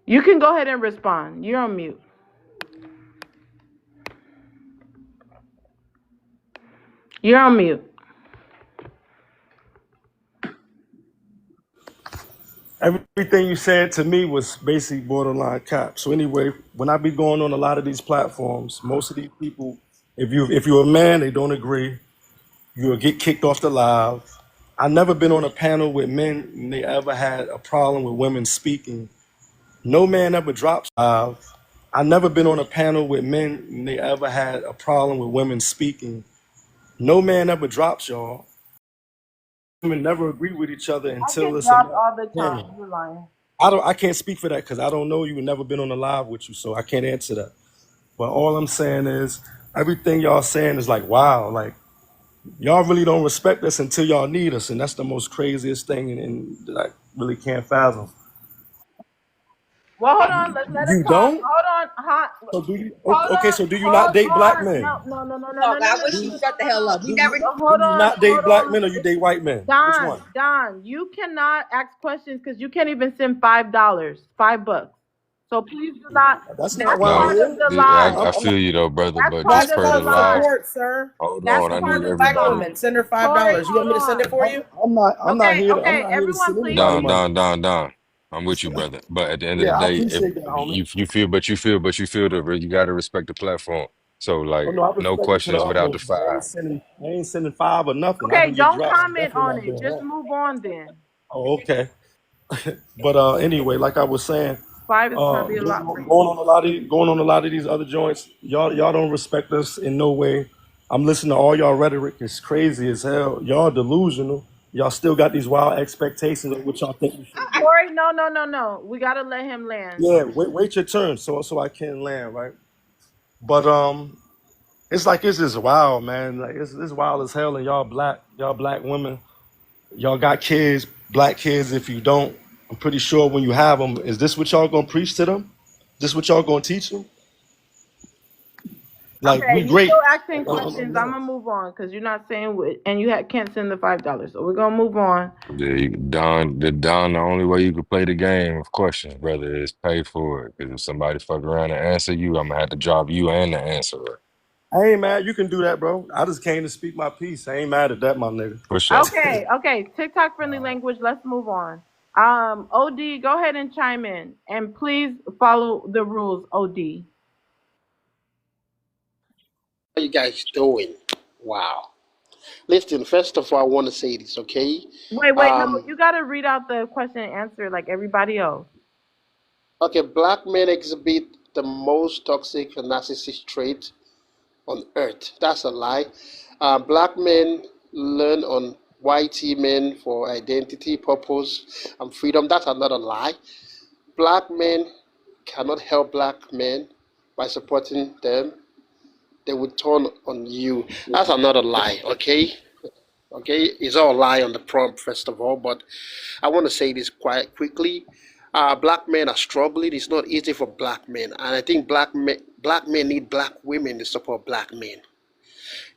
You can go ahead and respond. You're on mute. You're on mute. Everything you said to me was basically borderline cap. So anyway, when I be going on a lot of these platforms, most of these people, if you're a man, they don't agree. you'll get kicked off the live. I never been on a panel with men and they ever had a problem with women speaking. No man ever drops live. I never been on a panel with men and they ever had a problem with women speaking. No man ever drops y'all. Women never agree with each other I until get it's a dropped all the time. panel. You're lying. I can't speak for that because I don't know you and never been on a live with you, so I can't answer that. But all I'm saying is everything y'all saying is like wow, like y'all really don't respect us until y'all need us, and that's the most craziest thing and that I really can't fathom. Well, hold on. Let's let him You talk. don't? Hold on. So do you? Hold Okay, on. so do you not Hold date black on. No, men? no, no, no, no, no, Talk. no, I no, wish no, you no, would shut the no, hell no. up. We Do never. you Hold do you on. not date Hold black on. men or you date white men? Which one? Don, you cannot ask questions because you can't even send $5, $5. So please do not. That's not That's why I'm No, part of here. the lie. I I'm not, feel you though, brother. That's But part just That's of per the the called lie. live, support, sir. hold That's on. I part need of Support the black everybody. lie. women. Send her Corey, $5. You want hold me to send it on. for you? I'm not Okay, here. I'm okay. not here to Everyone, send please. anybody money. Don. I'm with you, brother. But at the end of Yeah, the I day, if appreciate that, homie. you feel that you got to respect the platform. So Oh like, no, I no respect it to the questions without the utmost. five. I ain't sending five or nothing. I Okay, can get don't dropped. I'm comment definitely on not it. doing Just that. move on then. Oh, okay. But anyway, like I was saying, 5 is probably a lot for you. going on a lot of these other joints, y'all don't respect us in no way. I'm listening to all y'all rhetoric. It's crazy as hell. Y'all delusional. Y'all still got these wild expectations of what y'all think we should do. Corey, no, no, no, no. We gotta let him land. Yeah, wait your turn so I can land, right? But it's like it's just wild, man. Like it's wild as hell, and y'all black women, y'all got kids, black kids. If you don't, I'm pretty sure when you have them, is this what y'all gonna preach to them? This what y'all gonna teach them? Like we Okay, you great. still asking questions. I'm No. gonna move on because you're not saying what, and you can't send the $5. So we're gonna move on. The only way you can play the game of questions, brother, is pay for it. Because if somebody fuck around and answer you, I'm gonna have to drop you and the answerer. I ain't mad. You can do that, bro. I just came to speak my piece. I ain't mad at that, my nigga. For sure. Okay, okay. TikTok friendly language. Let's move on. OD, go ahead and chime in, and please follow the rules. OD. How you guys doing? Wow. Listen, first of all, I want to say this, okay? Wait. No, Um, you gotta read out the question and answer like everybody else. okay, black men exhibit the most toxic and narcissistic trait on earth. That's a lie. Black men learn on white men for identity, purpose, and freedom. That's another lie. Black men cannot help black men by supporting them. They would turn on you. That's another lie, okay? Okay, it's all a lie on the prompt, first of all, but I want to say this quite quickly. Black men are struggling. It's not easy for black men, and I think black men need black women to support black men.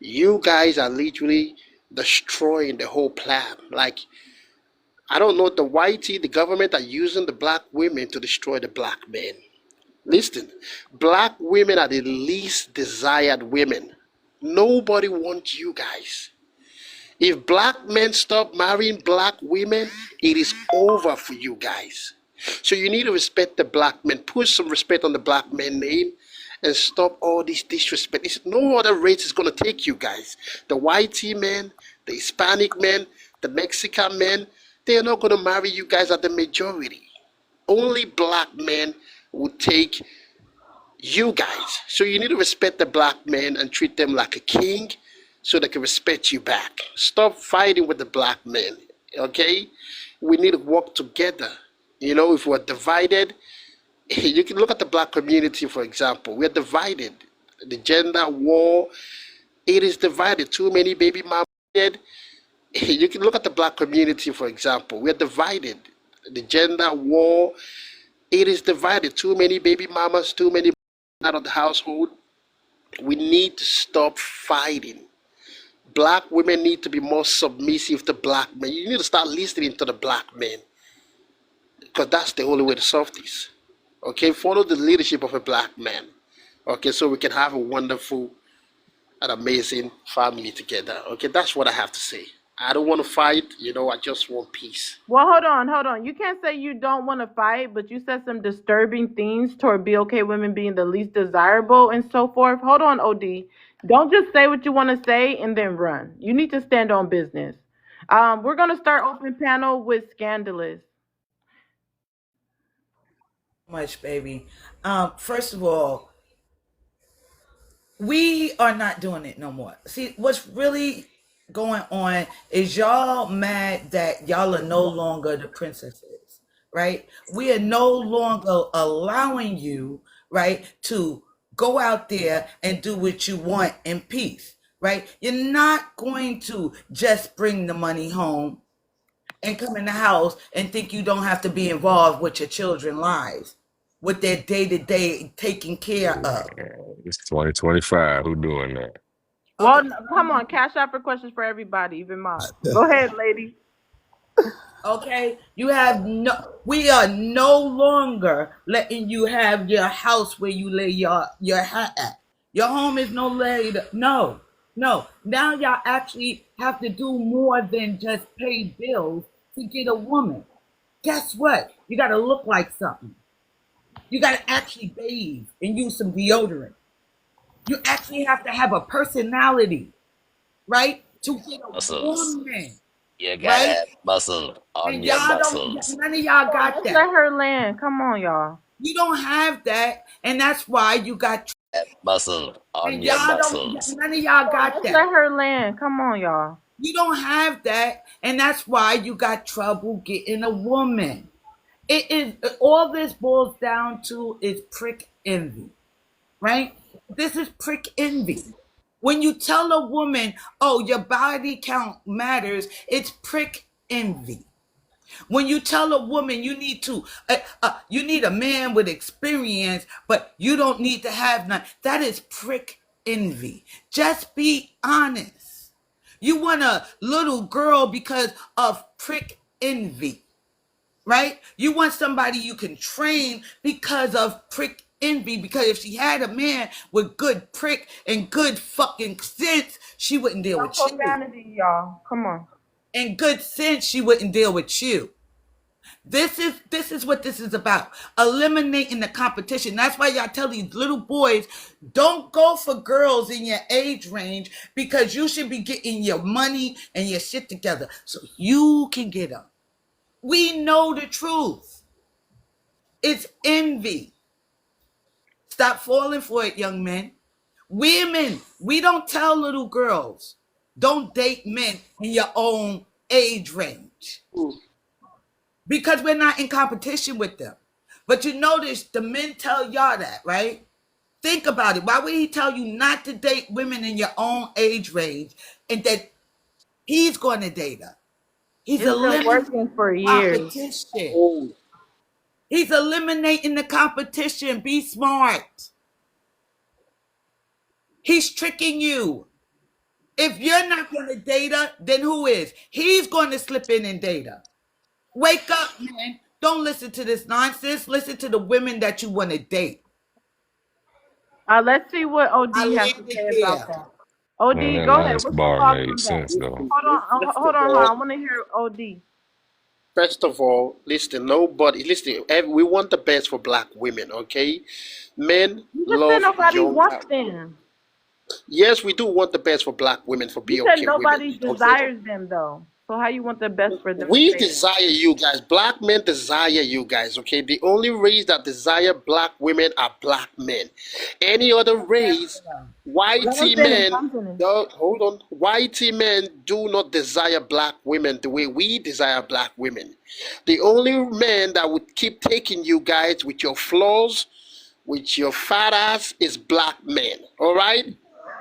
You guys are literally destroying the whole plan. Like, I don't know, the whitey, the government are using the black women to destroy the black men. Listen, black women are the least desired women. Nobody wants you guys. If black men stop marrying black women, it is over for you guys. So you need to respect the black men. Put some respect on the black man name and stop all this disrespect. No other race is going to take you guys. The white men, the Hispanic men, the Mexican men, they are not going to marry you guys at the majority. Only black men will take you guys. So you need to respect the black men and treat them like a king so they can respect you back. Stop fighting with the black men, okay? We need to work together. You know, if we're divided, you can look at the black community, for example. We're divided. The gender war, it is divided. Too many baby mamas dead. You can look at the black community, for example. We're divided. The gender war, it is divided. Too many baby mamas, too many out of the household. We need to stop fighting. Black women need to be more submissive to black men. You need to start listening to the black men because that's the only way to solve this. Okay, follow the leadership of a black man. Okay, so we can have a wonderful and amazing family together. Okay, that's what I have to say. I don't want to fight. I just want peace. Well, hold on, hold on. You can't say you don't want to fight, but you said some disturbing things toward BOK women being the least desirable and so forth. Hold on, OD. Don't just say what you want to say and then run. You need to stand on business. We're gonna start open panel with Scandalous. Much, baby. First of all, we are not doing it no more. See, what's really going on is y'all mad that y'all are no longer the princesses, right? We are no longer allowing you, right, to go out there and do what you want in peace, right? You're not going to just bring the money home and come in the house and think you don't have to be involved with your children's lives, with their day-to-day taking care of. It's 2025. Who doing that? Well, Okay. come on, cash out for questions for everybody, even mods. Go ahead, lady. Okay, we are no longer letting you have your house where you lay your hat at. Your home is no. Now y'all actually have to do more than just pay bills to get a woman. Guess what? You got to look like something. You got to actually bathe and use some deodorant. You actually have to have a personality, right? To get a Muscles. woman, You gotta right? have muscle on And your y'all don't, muscles. none of y'all got Let's let that. her land. Come on, y'all. You don't have that, and that's why you got. Have muscle on And your y'all don't. muscles. None of y'all got Let's let that. her land. Come on, y'all. You don't have that, and that's why you got trouble getting a woman. It is all this boils down to is prick envy, right? This is prick envy. When you tell a woman, "Oh, your body count matters," it's prick envy. When you tell a woman you need a man with experience, but you don't need to have none, that is prick envy. Just be honest. You want a little girl because of prick envy, right? You want somebody you can train because of prick envy. Because if she had a man with good prick and good fucking sense, she wouldn't deal No with you. profanity, y'all. Come on. And good sense, she wouldn't deal with you. This is what this is about. Eliminating the competition. That's why y'all tell these little boys, don't go for girls in your age range, because you should be getting your money and your shit together so you can get them. We know the truth. It's envy. Stop falling for it, young men. Women, we don't tell little girls, don't date men in your own age range, Mm. because we're not in competition with them. But you notice the men tell y'all that, right? Think about it. Why would he tell you not to date women in your own age range and that he's going to date her? He's It's been working eliminating for the years. competition. Oh, He's eliminating the competition. Be smart. He's tricking you. If you're not going to date her, then who is? He's going to slip in and date her. Wake up, man. Don't listen to this nonsense. Listen to the women that you want to date. Let's see what I OD has to landed say about there. that. Man, OD, that go ahead. last What's your bar thoughts made on that? sense though. first Hold of on, all, I want to hear OD. listen. Nobody, listen. We want the best for black women. Okay, men You just said love nobody young. wants them. Yes, we do want the best for black women, for You said BOK women. nobody Okay, desires them though. So how you want the best for them to we say that? desire you guys. Black men desire you guys. Okay, the only race that desire black women are black men. Any other race, Let whitey them finish. men. I'm finished. No, hold on. Whitey men do not desire black women the way we desire black women. The only man that would keep taking you guys with your flaws, with your fat ass, is black men. All right?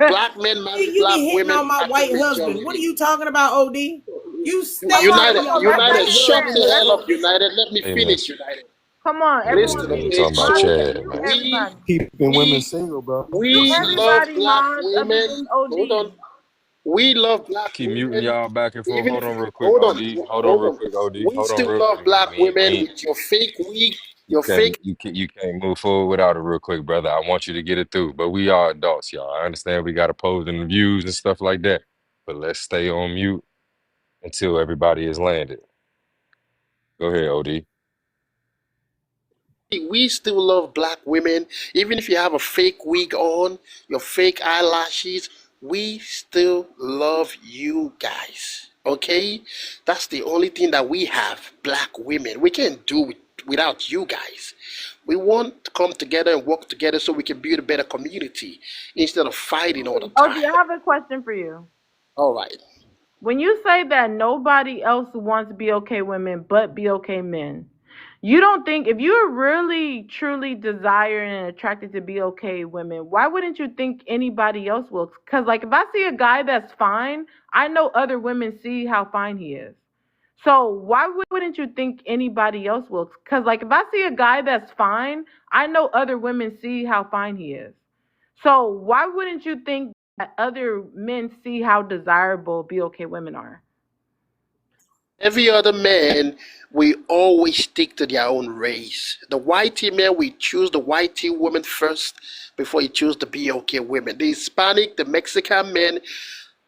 Black men marry You black be hitting women on my at the white husband. What are majority. you talking about, OD? You Come stay on, hitting United, come on on. my Let's let United, white her shut land. husband, the Let hell man. up, United. Let me Hey man, finish, United. come on, hey man, everyone Listen, we mute. talking about it's Mods, so Chad, mute man. we everybody. Keeping women we single, bro. Mute we love everybody, black mods, other women. than Hold on. OD. We love black Keep muting women. y'all back and forth. Even Hold if on real quick, hold on, OD. Hold on hold real on. quick, OD. We Hold on still real quick. love black We women ain't with your fake wig, you your fake. can't move forward without it real quick, brother. I want you to get it through. But we are adults, y'all. I understand we got opposing views and stuff like that. But let's stay on mute until everybody is landed. Go ahead, OD. We still love black women, even if you have a fake wig on, your fake eyelashes. We still love you guys. Okay, that's the only thing that we have. Black women, we can't do it without you guys. We want to come together and work together so we can build a better community instead of fighting all the OD, time. I have a question for you. All right. When you say that nobody else wants BOK women but BOK men, you don't think if you're really truly desiring and attracted to BOK women, why wouldn't you think anybody else will? Because, like, if I see a guy that's fine, I know other women see how fine he is. So why wouldn't you think anybody else will? Because, like, if I see a guy that's fine, I know other women see how fine he is. So why wouldn't you think that other men see how desirable BOK women are? Every other man, we always stick to their own race. The white tea man, we choose the white tea woman first before you choose the BOK women. The Hispanic, the Mexican men,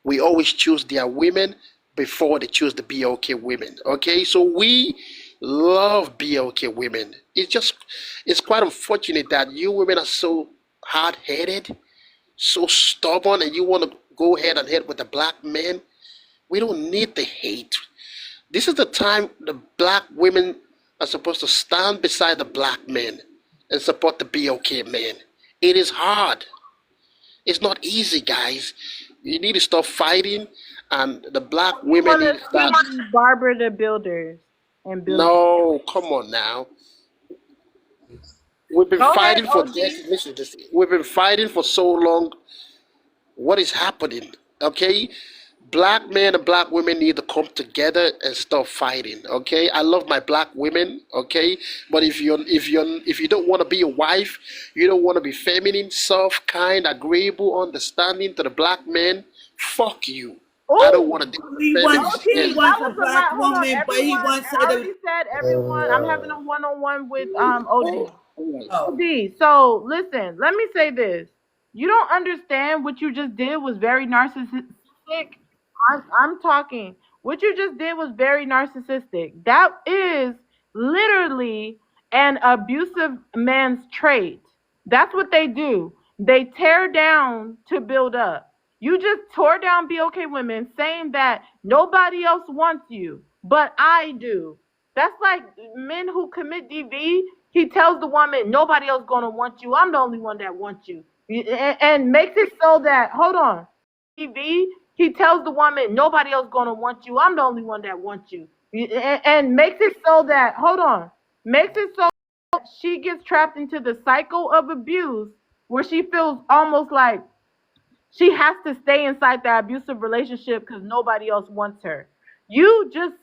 we always choose their women before they choose the BOK women. Okay, so we love BOK women. It's quite unfortunate that you women are so hard headed, so stubborn, and you want to go ahead and hit with the black men. We don't need the hate. This is the time the black women are supposed to stand beside the black men and support the BOK men. It is hard. It's not easy, guys. You need to stop fighting, and the black You women want need to to start. see Barbara the Builders and build. No, come on now. We've been Go ahead, fighting for OG. decades. Listen, we've been fighting for so long. What is happening? Okay, black men and black women need to come together and stop fighting. Okay, I love my black women. Okay, but if you don't want to be a wife, you don't want to be feminine, soft, kind, agreeable, understanding to the black men. Fuck you. I don't want to Ooh, deal with He the feminine wants OG, he shit. that wants a was a lot. black Hold on, woman, but he everyone. wants I her to. already said everyone. I'm having a one-on-one with OD. Oh, OD. So listen, let me say this. You don't understand what you just did was very narcissistic. I'm talking. What you just did was very narcissistic. That is literally an abusive man's trait. That's what they do. They tear down to build up. You just tore down BOK women saying that nobody else wants you, but I do. That's like men who commit DV. He tells the woman, nobody else gonna want you. I'm the only one that wants you. And makes it so that, hold on, DV, he tells the woman, nobody else gonna want you. I'm the only one that wants you. And makes it so that, hold on, makes it so she gets trapped into the cycle of abuse where she feels almost like she has to stay inside that abusive relationship because nobody else wants her. You just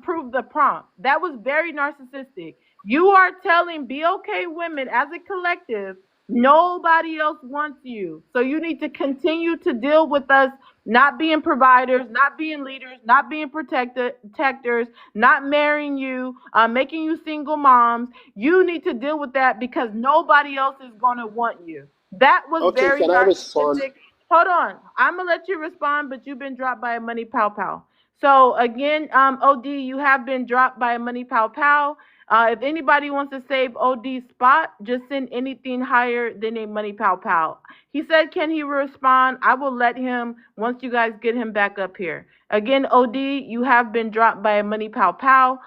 proved the prompt. That was very narcissistic. You are telling BOK women as a collective, nobody else wants you. So you need to continue to deal with us not being providers, not being leaders, not being protectors, not marrying you, making you single moms. You need to deal with that because nobody else is going to want you. That was Okay, very can I respond? narcissistic. Hold on. I'm gonna let you respond, but you've been dropped by a money pow pow. So again, OD, you have been dropped by a money pow pow. If anybody wants to save OD's spot, just send anything higher than a money pow pow. He said, can he respond? I will let him once you guys get him back up here. Again, OD, you have been dropped by a money pow pow.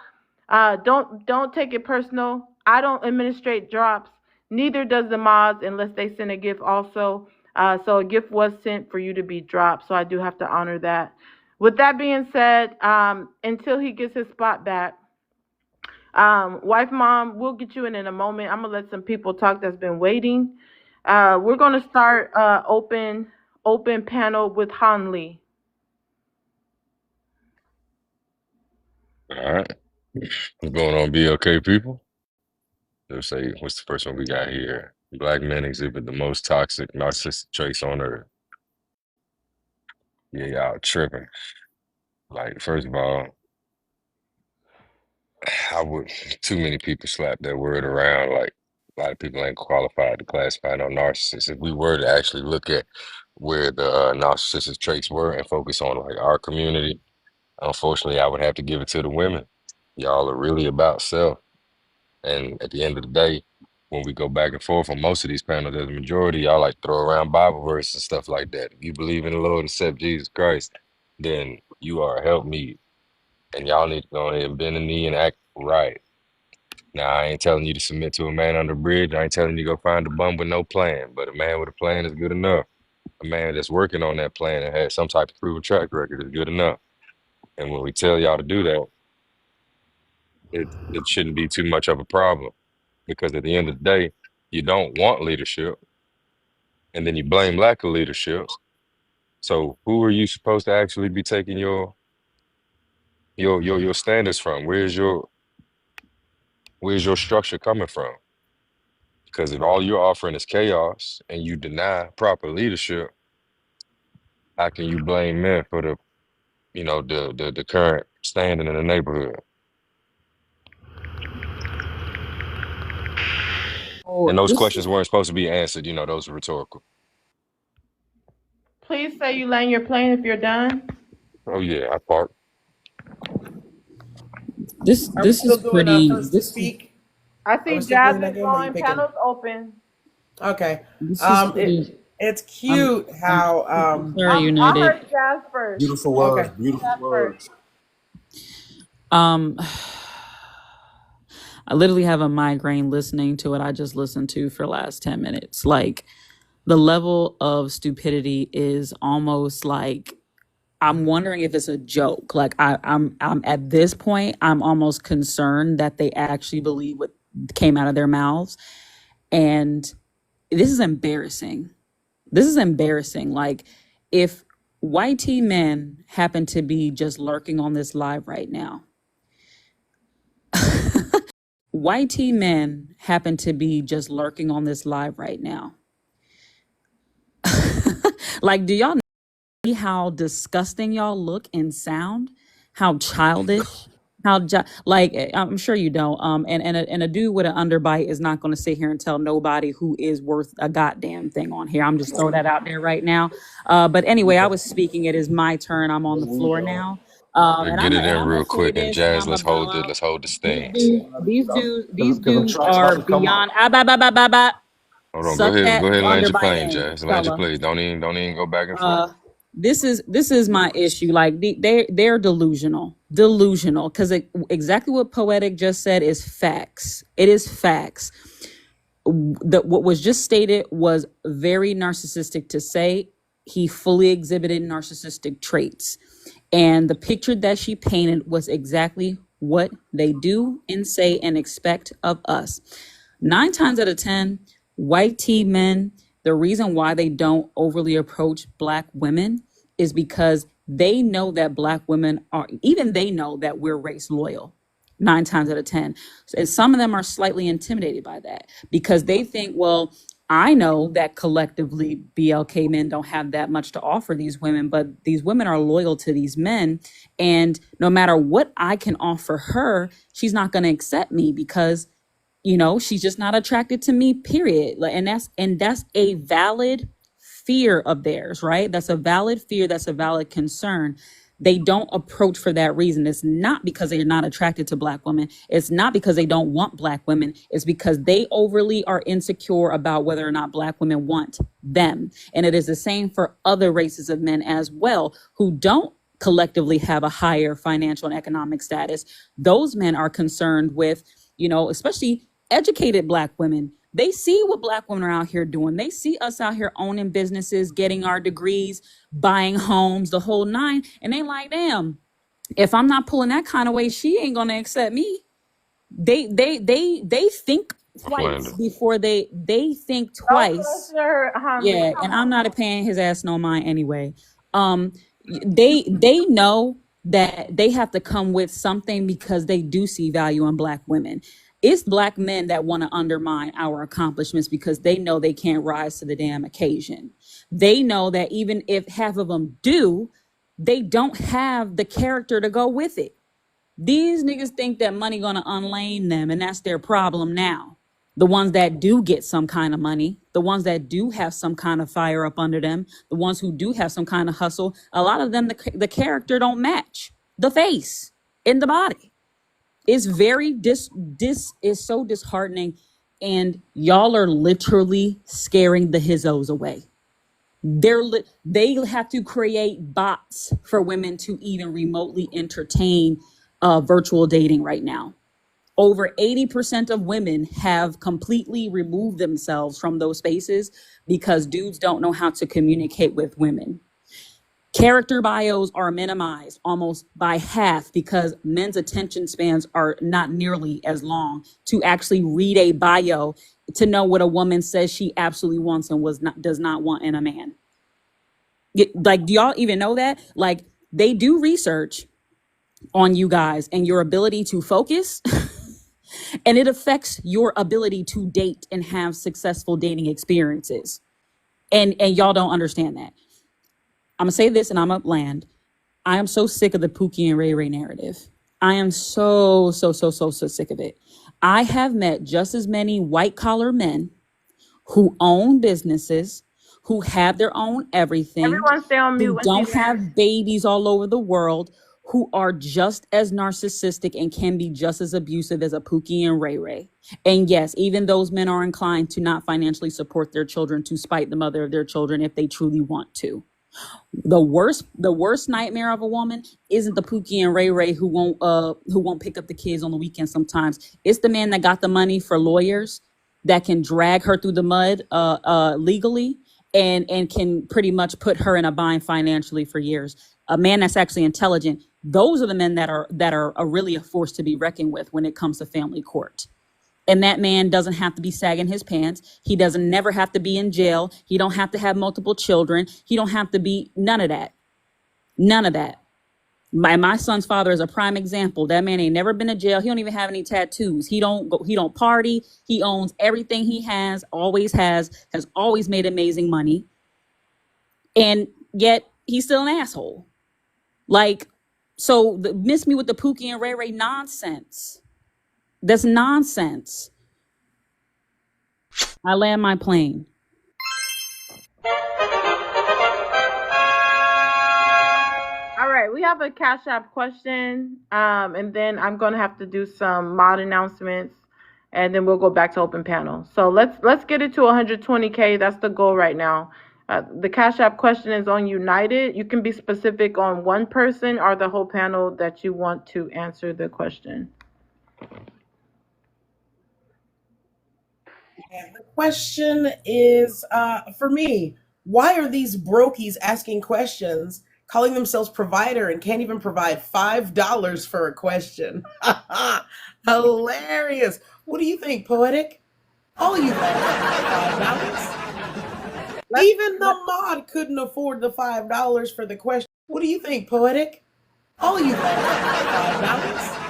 Don't take it personal. I don't administrate drops. Neither does the mods unless they send a gift also. So a gift was sent for you to be dropped. So I do have to honor that. With that being said, until he gets his spot back, wife, mom, we'll get you in a moment. I'm gonna let some people talk that's been waiting. We're gonna start open panel with Han Lee. All right. What's going on, BLK people? Let's say, what's the first one we got here? Black men exhibit the most toxic narcissistic traits on earth. Yeah, y'all tripping. Like, first of all, I would too many people slap that word around. Like, a lot of people ain't qualified to classify no narcissist. If we were to actually look at where the narcissistic traits were and focus on like our community, Unfortunately, I would have to give it to the women. Y'all are really about self. And at the end of the day, when we go back and forth on most of these panels, there's a majority, y'all like throw around Bible verses and stuff like that. If you believe in the Lord except Jesus Christ, then you are a helpmeet. And y'all need to go ahead and bend the knee and act right. Now, I ain't telling you to submit to a man on the bridge. I ain't telling you to go find a bum with no plan. But a man with a plan is good enough. A man that's working on that plan and has some type of proven track record is good enough. And when we tell y'all to do that, it shouldn't be too much of a problem. Because at the end of the day, you don't want leadership, and then you blame lack of leadership. So who are you supposed to actually be taking your standards from? Where's your structure coming from? Because if all you're offering is chaos and you deny proper leadership, how can you blame men for the current standing in the neighborhood? Oh, And those this questions weren't supposed to be answered, those are rhetorical. Please say you land your plane if you're done. Oh yeah, I part. this Are we this is still doing pretty. first to This speak? I Are we see still playing that Jasmine game? Or are you going. picking? Panel's open. Okay. this is pretty. It's I'm cute I'm how sorry, I United. heard Jazz first. Beautiful okay. words, beautiful Jazz first. words. Um, I literally have a migraine listening to what I just listened to for the last 10 minutes. Like the level of stupidity is almost like I'm wondering if it's a joke. Like I'm at this point, I'm almost concerned that they actually believe what came out of their mouths. And this is embarrassing. This is embarrassing. Like if YT men happen to be just lurking on this live right now, YT men happen to be just lurking on this live right now. Like, do y'all see how disgusting y'all look and sound? How childish? I'm sure you don't. And a dude with an underbite is not going to sit here and tell nobody who is worth a goddamn thing on here. I'm just throw that out there right now. But anyway, I was speaking. It is my turn. I'm on the floor now. And Get I'm it and in I'm gonna real say quick. And this, and Jazz, I'm gonna let's bow hold it. out. Let's hold the These stance. dudes, these dudes, these Because the dudes track's about are to come on. beyond. Ba ba ba ba ba. Hold on. Go Suck ahead. that Go ahead and land your underbite plane, in, Jazz. Land your fella. plane. Don't even go back and forth. uh this is my issue. Like they're delusional because exactly what Poetic just said is facts. It is facts. What was just stated was very narcissistic to say. He fully exhibited narcissistic traits, and the picture that she painted was exactly what they do and say and expect of us. 9 times out of 10, white tea men, the reason why they don't overly approach black women is because they know that black women are, even they know that we're race loyal. 9 times out of 10. And some of them are slightly intimidated by that because they think, well, I know that collectively BLK men don't have that much to offer these women, but these women are loyal to these men. And no matter what I can offer her, she's not going to accept me because she's just not attracted to me, period. Like, and that's a valid fear of theirs, right? That's a valid fear, that's a valid concern. They don't approach for that reason. It's not because they're not attracted to black women. It's not because they don't want black women. It's because they overly are insecure about whether or not black women want them. And it is the same for other races of men as well who don't collectively have a higher financial and economic status. Those men are concerned with, especially educated black women. They see what black women are out here doing. They see us out here owning businesses, getting our degrees, buying homes, the whole nine. And they like, damn, if I'm not pulling that kind of way, she ain't gonna accept me. They think Off twice landing. before they think Don't twice. pressure Humphrey. Yeah, Come and I'm on. not paying his ass no mind anyway. Um, they know that they have to come with something because they do see value in black women. It's black men that want to undermine our accomplishments because they know they can't rise to the damn occasion. They know that even if half of them do, they don't have the character to go with it. These niggas think that money gonna unlame them, and that's their problem now. The ones that do get some kind of money, the ones that do have some kind of fire up under them, the ones who do have some kind of hustle, a lot of them, the character don't match. the face and the body. It's very this is so disheartening, and y'all are literally scaring the hizzos away. They have to create bots for women to even remotely entertain virtual dating right now. Over 80% of women have completely removed themselves from those spaces because dudes don't know how to communicate with women. Character bios are minimized almost by half because men's attention spans are not nearly as long to actually read a bio to know what a woman says she absolutely wants and does not want in a man. Like, do y'all even know that? Like, they do research on you guys and your ability to focus, and it affects your ability to date and have successful dating experiences. And y'all don't understand that. I'm gonna say this and I'm gonna land. I am so sick of the Pookie and Ray Ray narrative. I am so sick of it. I have met just as many white collar men who own businesses, who have their own everything, Everyone stay on mute who when she don't lands. have babies all over the world, who are just as narcissistic and can be just as abusive as a Pookie and Ray Ray. And yes, even those men are inclined to not financially support their children to spite the mother of their children if they truly want to. The worst nightmare of a woman isn't the Pookie and Ray Ray who won't pick up the kids on the weekend sometimes. It's the man that got the money for lawyers that can drag her through the mud legally and can pretty much put her in a bind financially for years. A man that's actually intelligent. Those are the men that are really a force to be reckoned with when it comes to family court. And that man doesn't have to be sagging his pants. He doesn't never have to be in jail. He don't have to have multiple children. He don't have to be none of that. None of that. My son's father is a prime example. That man ain't never been to jail. He don't even have any tattoos. He don't party. He owns everything he has always made amazing money. And yet he's still an asshole. Like, so miss me with the Pookie and Ray Ray nonsense. That's nonsense. I land my plane. All right, we have a Cash App question, and then I'm gonna have to do some mod announcements, and then we'll go back to open panel. So let's get it to 120K. That's the goal right now. The Cash App question is on United. You can be specific on one person or the whole panel that you want to answer the question. And the question is for me, why are these brokies asking questions, calling themselves provider, and can't even provide $5 for a question? Hilarious. What do you think, Poetic? All you $5. Even the mod couldn't afford the $5 for the question. What do you think, Poetic? All you $5.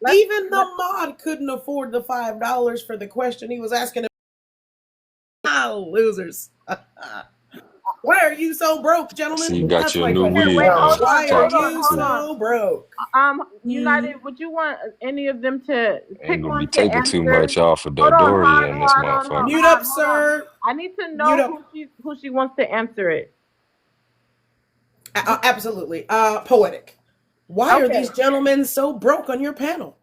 Even the mod couldn't afford the $5 for the question he was asking. Losers. Why are you so broke, So gentlemen? you got That's your my new Wait, question. wait, wig hold on. on, Why are hold Talk on, that you hold too. on. so broke? United, would you want any of them to Ain't pick gonna be one to taking too answer? much off of Hold on, Dodoria in this motherfucker. Mute up, hold on. sir. I need to Mute know up. who she wants to answer it. Absolutely. Poetic. Why are Okay. these gentlemen so broke on your panel?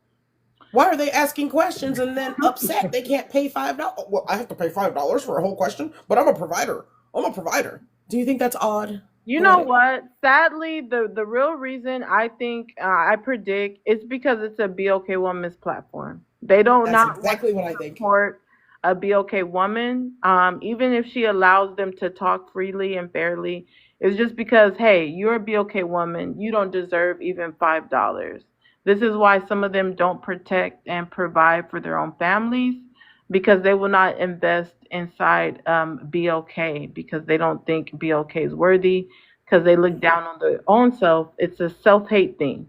Why are they asking questions and then upset they can't pay $5? Well, I have to pay $5 for a whole question, but I'm a provider. I'm a provider. Do you think that's odd? You know Poetic? what? Sadly, the real reason I think I predict is because it's a BOK Woman's platform. They don't That's not want exactly to what I think. support a BOK woman, even if she allows them to talk freely and fairly. It's just because, hey, you're a BOK woman. You don't deserve even $5. This is why some of them don't protect and provide for their own families because they will not invest inside BOK because they don't think BOK is worthy because they look down on their own self. It's a self-hate thing.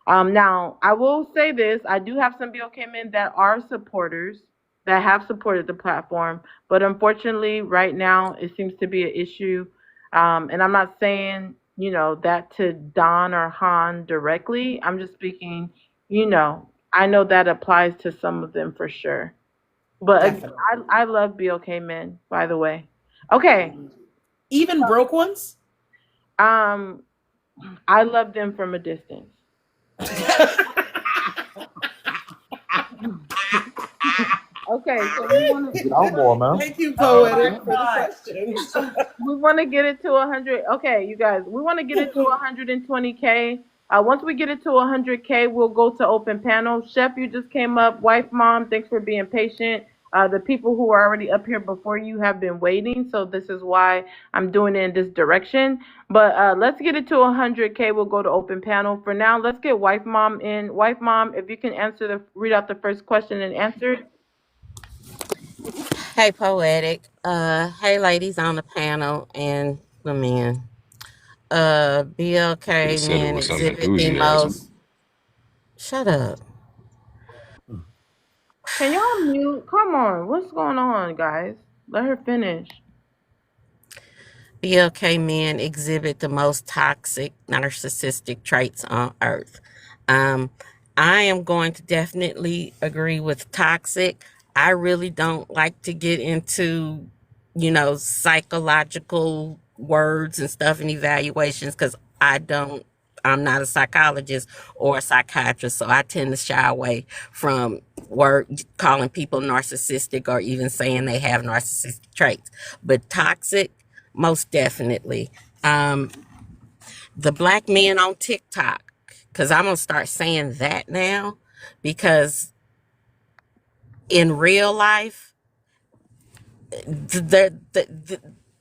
Now, I will say this. I do have some BOK men that are supporters that have supported the platform, but unfortunately, right now, it seems to be an issue. And I'm not saying, that to Don or Han directly. I'm just speaking, I know that applies to some of them for sure. But again, Definitely. I love BOK men, by the way. Okay. Even broke ones? Um, I love them from a distance. Okay, so we want to Get out more, man. Thank you, oh my Poetic, for the god. questions. We want to get it to 100. Okay, you guys, we want to get it to 120K. Once we get it to 100K, we'll go to open panel. Chef, you just came up. Wife, mom, thanks for being patient. The people who are already up here before you have been waiting, so this is why I'm doing it in this direction. But let's get it to 100K. We'll go to open panel. For now, let's get wife, mom in. Wife, mom, if you can read out the first question and answer it. Hey, Poetic. Hey, ladies on the panel and the men. Could have BLK said it men with some exhibit the enthusiasm. most. Shut up. Can y'all mute? Come on, what's going on, guys? Let her finish. BLK men exhibit the most toxic narcissistic traits on earth. Um, I am going to definitely agree with toxic. I really don't like to get into, psychological words and stuff and evaluations because I'm not a psychologist or a psychiatrist, so I tend to shy away from calling people narcissistic or even saying they have narcissistic traits. But toxic, most definitely. Um, the black men on TikTok, because I'm gonna start saying that now, because in real life,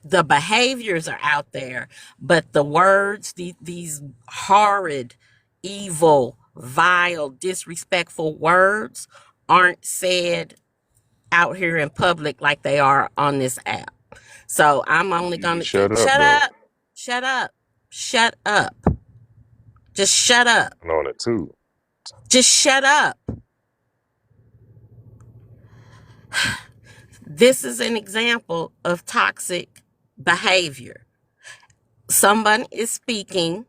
the behaviors are out there, but the words, these horrid, evil, vile, disrespectful words aren't said out here in public like they are on this app. So I'm only You need to gonna shut up, shut though. up, shut up, shut up, just shut up, And on it, too. just shut up. This is an example of toxic behavior. Someone is speaking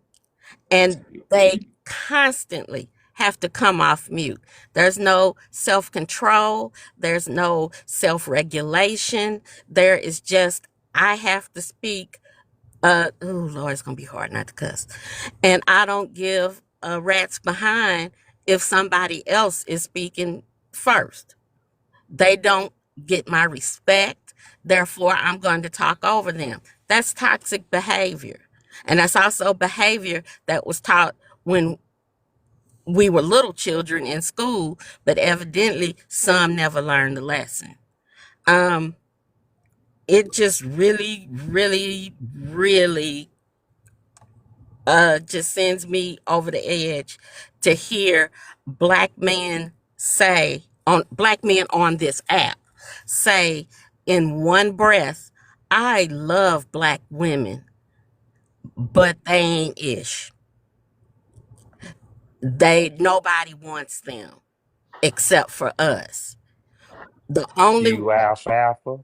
and they constantly have to come off mute. There's no self control, there's no self regulation. There is just, I have to speak. Oh Lord, it's gonna be hard not to cuss. And I don't give a rat's behind if somebody else is speaking first. They don't get my respect. Therefore, I'm going to talk over them. That's toxic behavior. And that's also behavior that was taught when we were little children in school, but evidently some never learned the lesson. Um, it just really, really, really just sends me over the edge to hear black men on this app say in one breath, I love black women, but they ain't ish. Nobody wants them except for us. The only You alfalfa.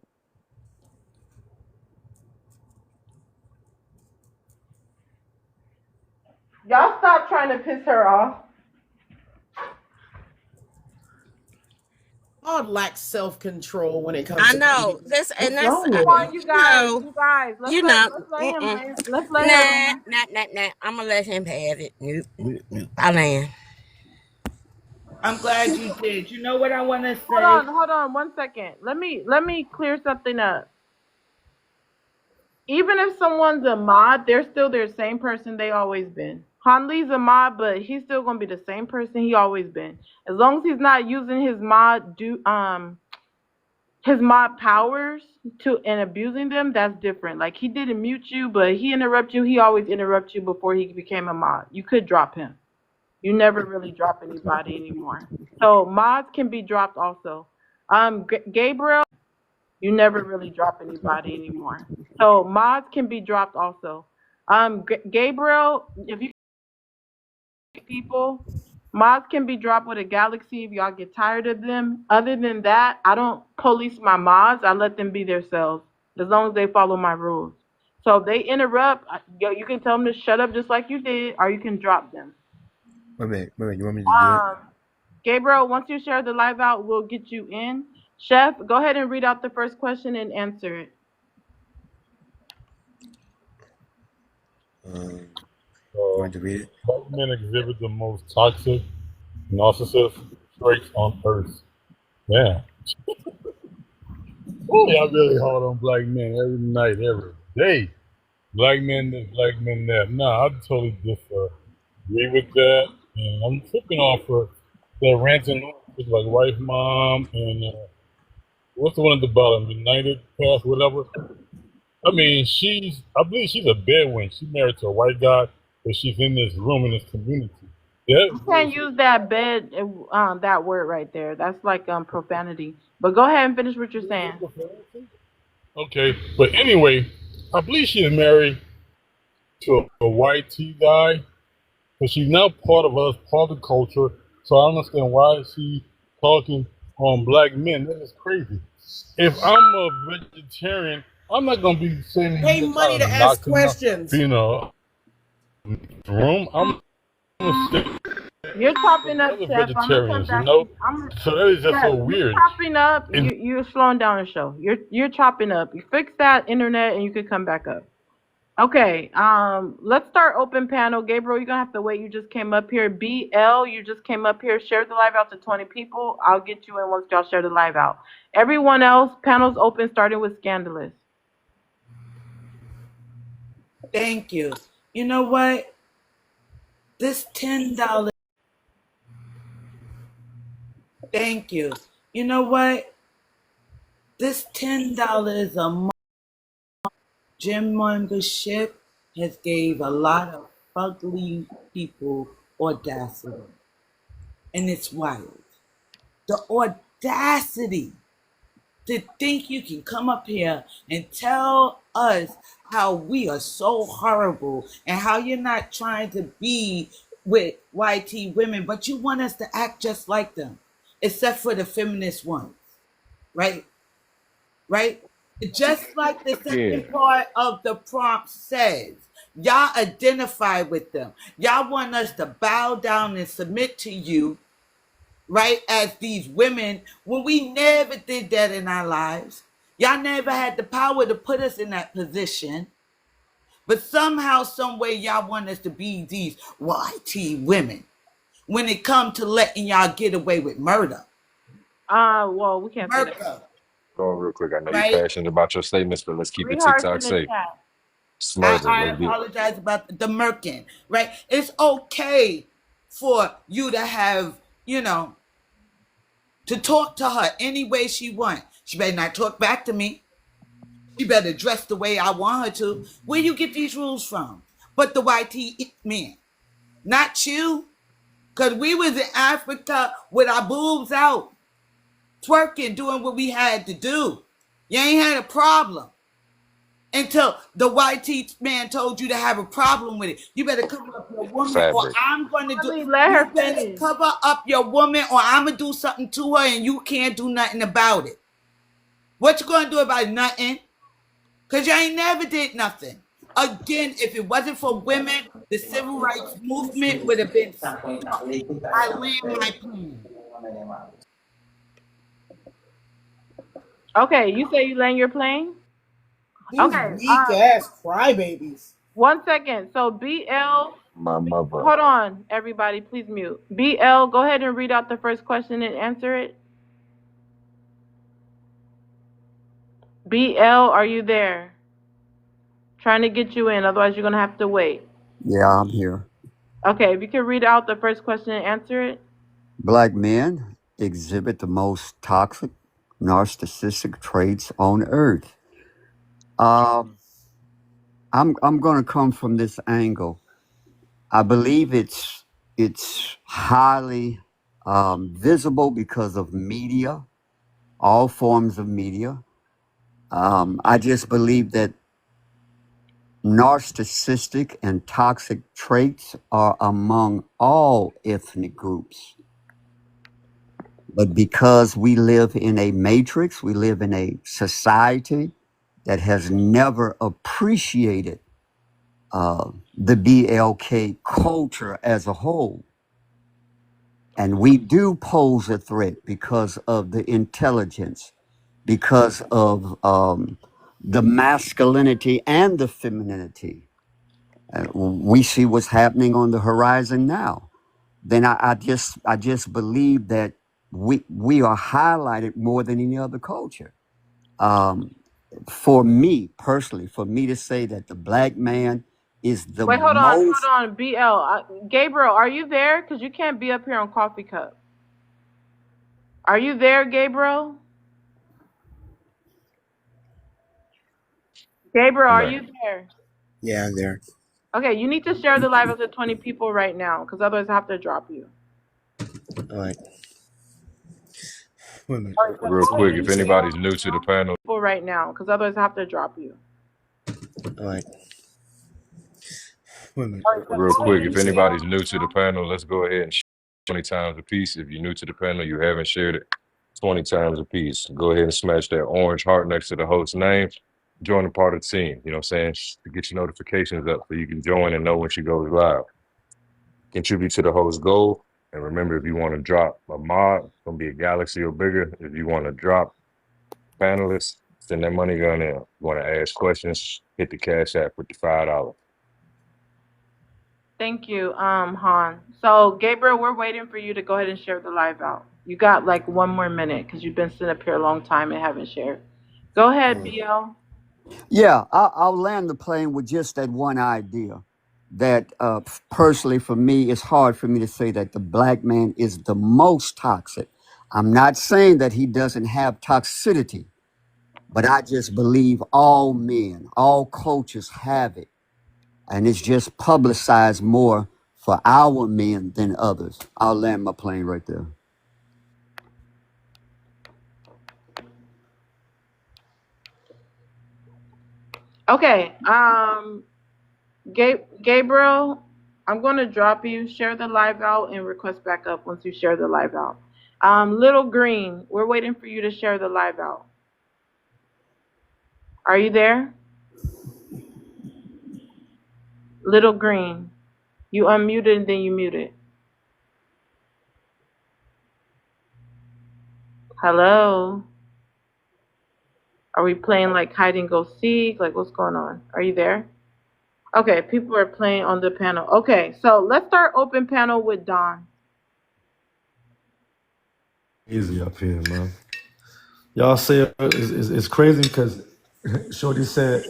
Y'all stop trying to piss her off. God lacks self control when it comes I to know dating. this, and What's that's wrong with Come him? on, you guys, you know, let's let him mm-mm. land. Let's let her Nah, land. nah. I'm gonna let him have it. Nope, nope, nope. I land. I'm glad you did. You know what I want to say? Hold on, 1 second. Let me clear something up. Even if someone's a mod, they're still their same person they always been. Hanli's a mod, but he's still gonna be the same person he always been. As long as he's not using his mod powers to and abusing them, that's different. Like he didn't mute you, but he interrupt you. He always interrupts you before he became a mod. You could drop him. You never really drop anybody anymore. So mods can be dropped also. Gabriel, you never really drop anybody anymore. So mods can be dropped also. Gabriel, if you people, mods can be dropped with a galaxy if y'all get tired of them. Other than that, I don't police my mods. I let them be themselves as long as they follow my rules. So if they interrupt, you can tell them to shut up just like you did, or you can drop them. Wait, you want me to do it? Gabriel, once you share the live out, we'll get you in. Chef, go ahead and read out the first question and answer it. You want to read it? Black men exhibit the most toxic narcissist traits on earth. Damn. Oh, y'all really hard on black men every night, every day. Black men this, black men that. Nah, I totally disagree with that. And I'm tripping off of the ranting like wife, mom, and what's the one at the bottom? United Path, whatever. I mean, I believe she's a bedouin. She's married to a white guy, but she's in this room in this community. That You can't bullshit. use that bed, that word right there. That's like profanity. But go ahead and finish what you're saying. Okay, but anyway, I believe she's married to a white tea guy, but she's now part of us, part of the culture. So I understand why she's talking on black men. That is crazy. If I'm a vegetarian, I'm not gonna be sitting Pay here money trying to to ask knock them out, questions. being a room. I'm gonna sit You're with chopping the up, other Chef. I'm gonna come vegetarians, back. I'm So that is just Chef. so You're weird. chopping up. And You're slowing down the show. You're chopping up. You fix that internet, and you can come back up. Okay. Let's start open panel. Gabriel, you're gonna have to wait. You just came up here. BL, you just came up here. Share the live out to 20 people. I'll get you in once y'all share the live out. Everyone else, panels open, starting with Scandalous. Thank you. You know what? This $10. Thank you. You know what? This $10 a month gym membership has gave a lot of ugly people audacity. And it's wild. The audacity to think you can come up here and tell us how we are so horrible and how you're not trying to be with YT women, but you want us to act just like them, except for the feminist ones, right? Right? Just like the Yeah. second part of the prompt says, y'all identify with them. Y'all want us to bow down and submit to you, right, as these women, when we never did that in our lives. Y'all never had the power to put us in that position. But somehow, some way, y'all want us to be these YT women when it comes to letting y'all get away with murder. Well, we can't say that. Murder, Go on real quick. I know you're right? passionate about your statements, but let's keep Three it hearts TikTok in the safe. chat. Smurder, I let's get apologize about the murking, right? It's okay for you to have, to talk to her any way she wants. She better not talk back to me. She better dress the way I want her to. Where you get these rules from? But the YT men, not you. Because we was in Africa with our boobs out, twerking, doing what we had to do. You ain't had a problem until the YT man told you to have a problem with it. You better cover up your woman or fabric. I'm going to do. Harley, let You her better finish. cover up your woman or I'm going to do something to her and you can't do nothing about it. What you going to do about it? Nothing. Because you ain't never did nothing. Again, if it wasn't for women, the civil rights movement would have been stopped. I land my plane. Okay, you say you land your plane? These Okay, weak ass crybabies. 1 second. So BL, My mother. hold on, everybody, please mute. BL, go ahead and read out the first question and answer it. BL, are you there? Trying to get you in, otherwise you're gonna have to wait. Yeah, I'm here. Okay, if you can read out the first question and answer it. Black men exhibit the most toxic, narcissistic traits on earth. Um, I'm going to come from this angle. I believe it's highly visible because of media, all forms of media. I just believe that narcissistic and toxic traits are among all ethnic groups. But because we live in a matrix, we live in a society that has never appreciated the BLK culture as a whole. And we do pose a threat because of the intelligence, because of the masculinity and the femininity. We see what's happening on the horizon now. Then I just believe that we are highlighted more than any other culture. Um, for me personally, for me to say that the black man is the Wait, hold most. on, BL. Gabriel, are you there? Because you can't be up here on coffee cup. Are you there, Gabriel? Gabriel, I'm are there. you there? Yeah, I'm there. Okay, you need to share the live up to 20 people right now, because otherwise I have to drop you. All right. Wait a minute. All right, so Real go ahead quick, and if share anybody's new to the panel, people right now, because otherwise I have to drop you. All right. Wait a minute. All right, so real go ahead quick, and if anybody's new to the panel, let's go ahead and share 20 times a piece. If you're new to the panel, you haven't shared it 20 times a piece. Go ahead and smash that orange heart next to the host's name. Join a part of the team, you know what I'm saying? To get your notifications up so you can join and know when she goes live. Contribute to the host goal. And remember, if you want to drop a mod, it's going to be a galaxy or bigger. If you want to drop panelists, send that money gun in. If you want to ask questions, hit the cash app with the $5. Thank you, Han. So, Gabriel, we're waiting for you to go ahead and share the live out. You got like 1 more minute because you've been sitting up here a long time and haven't shared. Go ahead, BL. Yeah, I'll land the plane with just that one idea. That personally, for me, it's hard for me to say that the black man is the most toxic. I'm not saying that he doesn't have toxicity, but I just believe all men, all cultures have it. And it's just publicized more for our men than others. I'll land my plane right there. Okay, Gabriel, I'm going to drop you. Share the live out and request back up once you share the live out. Little Green, we're waiting for you to share the live out. Are you there? Little Green, you unmuted and then you muted. Hello? Are we playing like hide and go seek? Like what's going on? Are you there? Okay, people are playing on the panel. Okay, so let's start open panel with Don. Easy up here, man. Y'all say it's crazy because Shorty said,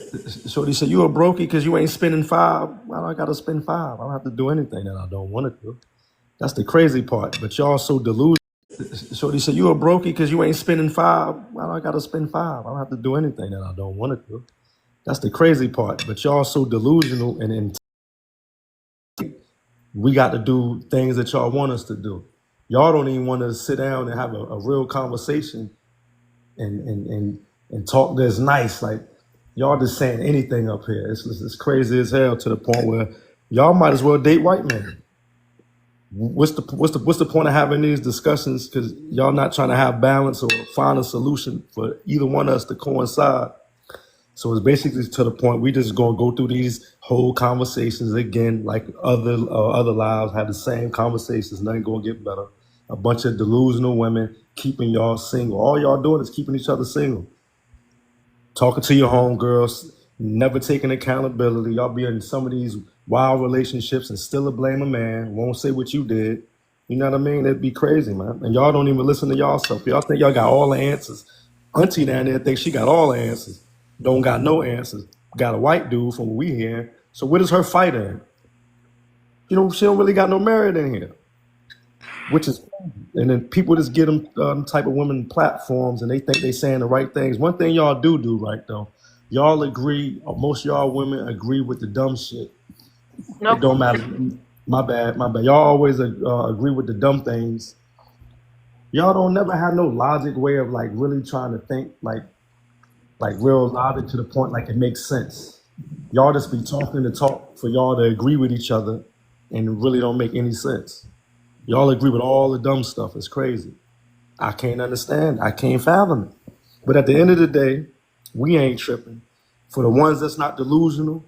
you a brokey because you ain't spending five. Why do I gotta spend five? I don't have to do anything that I don't want to do. That's the crazy part. But y'all so delusional. Shorty said, you a brokey because you ain't spending five. Why do I gotta spend five? I don't have to do anything that I don't want to do. That's the crazy part. But y'all so delusional and we got to do things that y'all want us to do. Y'all don't even want to sit down and have a real conversation and talk that's nice. Like y'all just saying anything up here. It's crazy as hell to the point where y'all might as well date white men. What's the point of having these discussions? Because y'all not trying to have balance or find a solution for either one of us to coincide. So it's basically to the point we just gonna go through these whole conversations again, like other lives have the same conversations. Nothing gonna get better. A bunch of delusional women keeping y'all single. All y'all doing is keeping each other single. Talking to your homegirls, never taking accountability. Y'all be in some of these wild relationships and still blame a man. Won't say what you did. You know what I mean? It'd be crazy, man. And y'all don't even listen to y'all stuff. Y'all think y'all got all the answers. Auntie down there thinks she got all the answers. Don't got no answers. Got a white dude from what we hear. So where does her fight in? She don't really got no merit in here, which is, and then people just get them type of women platforms and they think they saying the right things. One thing y'all do right though, y'all agree, or most of y'all women agree with the dumb shit. It Nope. don't matter. My bad. Y'all always agree with the dumb things. Y'all don't never have no logic way of like really trying to think like real logic to the point like it makes sense. Y'all just be talking to talk for y'all to agree with each other and it really don't make any sense. Y'all agree with all the dumb stuff. It's crazy. I can't understand. I can't fathom it. But at the end of the day, we ain't tripping. For the ones that's not delusional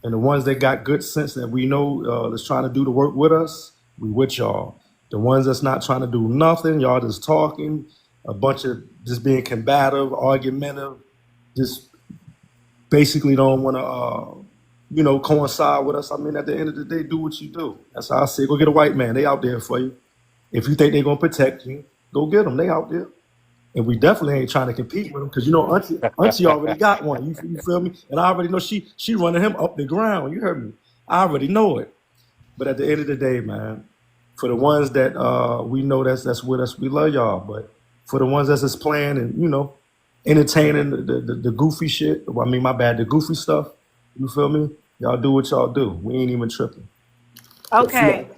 and the ones that got good sense that we know that's trying to do the work with us, we with y'all. The ones that's not trying to do nothing, y'all just talking, a bunch of just being combative, argumentative, just basically don't want to coincide with us. I mean, at the end of the day, do what you do. That's how I say. Go get a white man. They out there for you. If you think they're gonna protect you, go get them. They out there. And we definitely ain't trying to compete with them because Auntie already got one. You feel me? And I already know she running him up the ground. You heard me? I already know it. But at the end of the day, man, for the ones that we know that's with us, we love y'all. But for the ones that's just playing and entertaining the goofy shit. I mean, my bad, the goofy stuff. You feel me? Y'all do what y'all do. We ain't even tripping. Okay.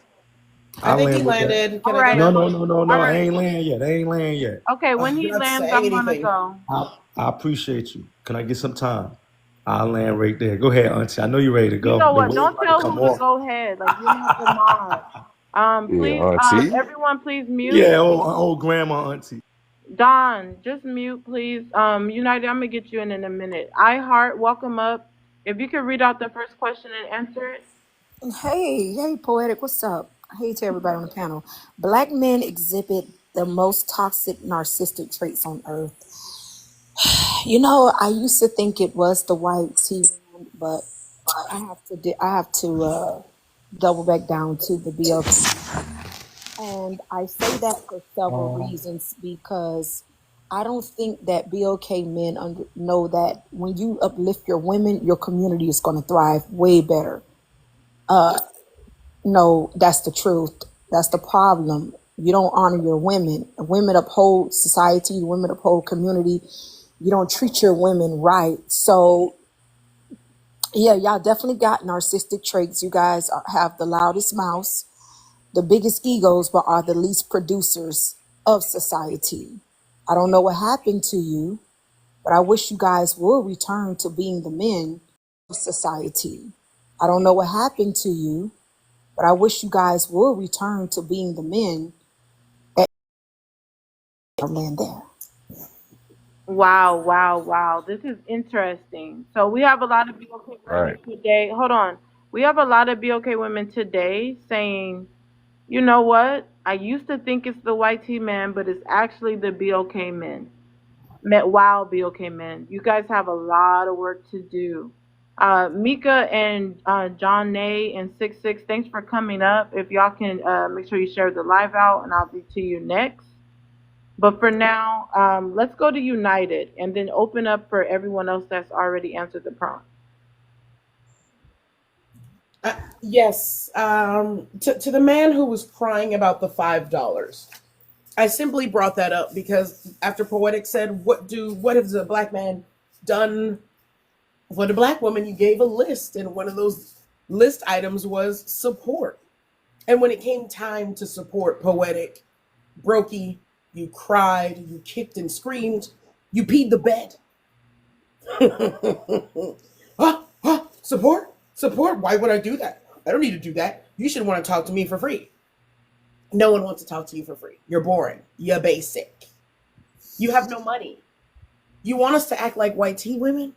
I I think he land with that. landed. All Can I go right. No, now? no, no, no, All no. I right. ain't land yet. I ain't land yet. Okay, when he You're not lands, saying I'm gonna anything. go. I appreciate you. Can I get some time? I'll land right there. Go ahead, Auntie. I know you're ready to You go. know The what? wave Don't about to tell come who to off. go ahead. Like you're not the mod. Yeah, Please, auntie. everyone, please mute. Yeah, old grandma Auntie. Don, just mute, please. United, I'm gonna get you in a minute. I heart, welcome up. If you could read out the first question and answer it. Hey, hey, poetic, what's up? Hey to everybody on the panel. Black men exhibit the most toxic narcissistic traits on earth. You know, I used to think it was the white tea, man, but I have to double back down to the BLK, and I say that for several reasons because I don't think that BLK men know that when you uplift your women, your community is going to thrive way better. No, that's the truth. That's the problem. You don't honor your women. Women uphold society. Women uphold community. You don't treat your women right. So yeah, y'all definitely got narcissistic traits. You guys have the loudest mouths, the biggest egos, but are the least producers of society. I don't know what happened to you, but I wish you guys will return to being the men of society. I don't know what happened to you, but I wish you guys will return to being the men that land there. Wow, wow, wow. This is interesting. So we have a lot of BOK women Right. today. Hold on. We have a lot of BOK women today saying, you know what? I used to think it's the white tea man, but it's actually the BOK men. Wow, BOK men. You guys have a lot of work to do. Mika and John Nay and 66, thanks for coming up. If y'all can make sure you share the live out, and I'll be to you next. But for now, let's go to United and then open up for everyone else that's already answered the prompt. Yes. To the man who was crying about the $5, I simply brought that up because after Poetic said, what has a black man done for the black woman? You gave a list, and one of those list items was support. And when it came time to support Poetic, Brokey, you cried, you kicked and screamed, you peed the bed. Support? Support? Why would I do that? I don't need to do that. You should want to talk to me for free. No one wants to talk to you for free. You're boring. You're basic. You have no money. You want us to act like white tea women,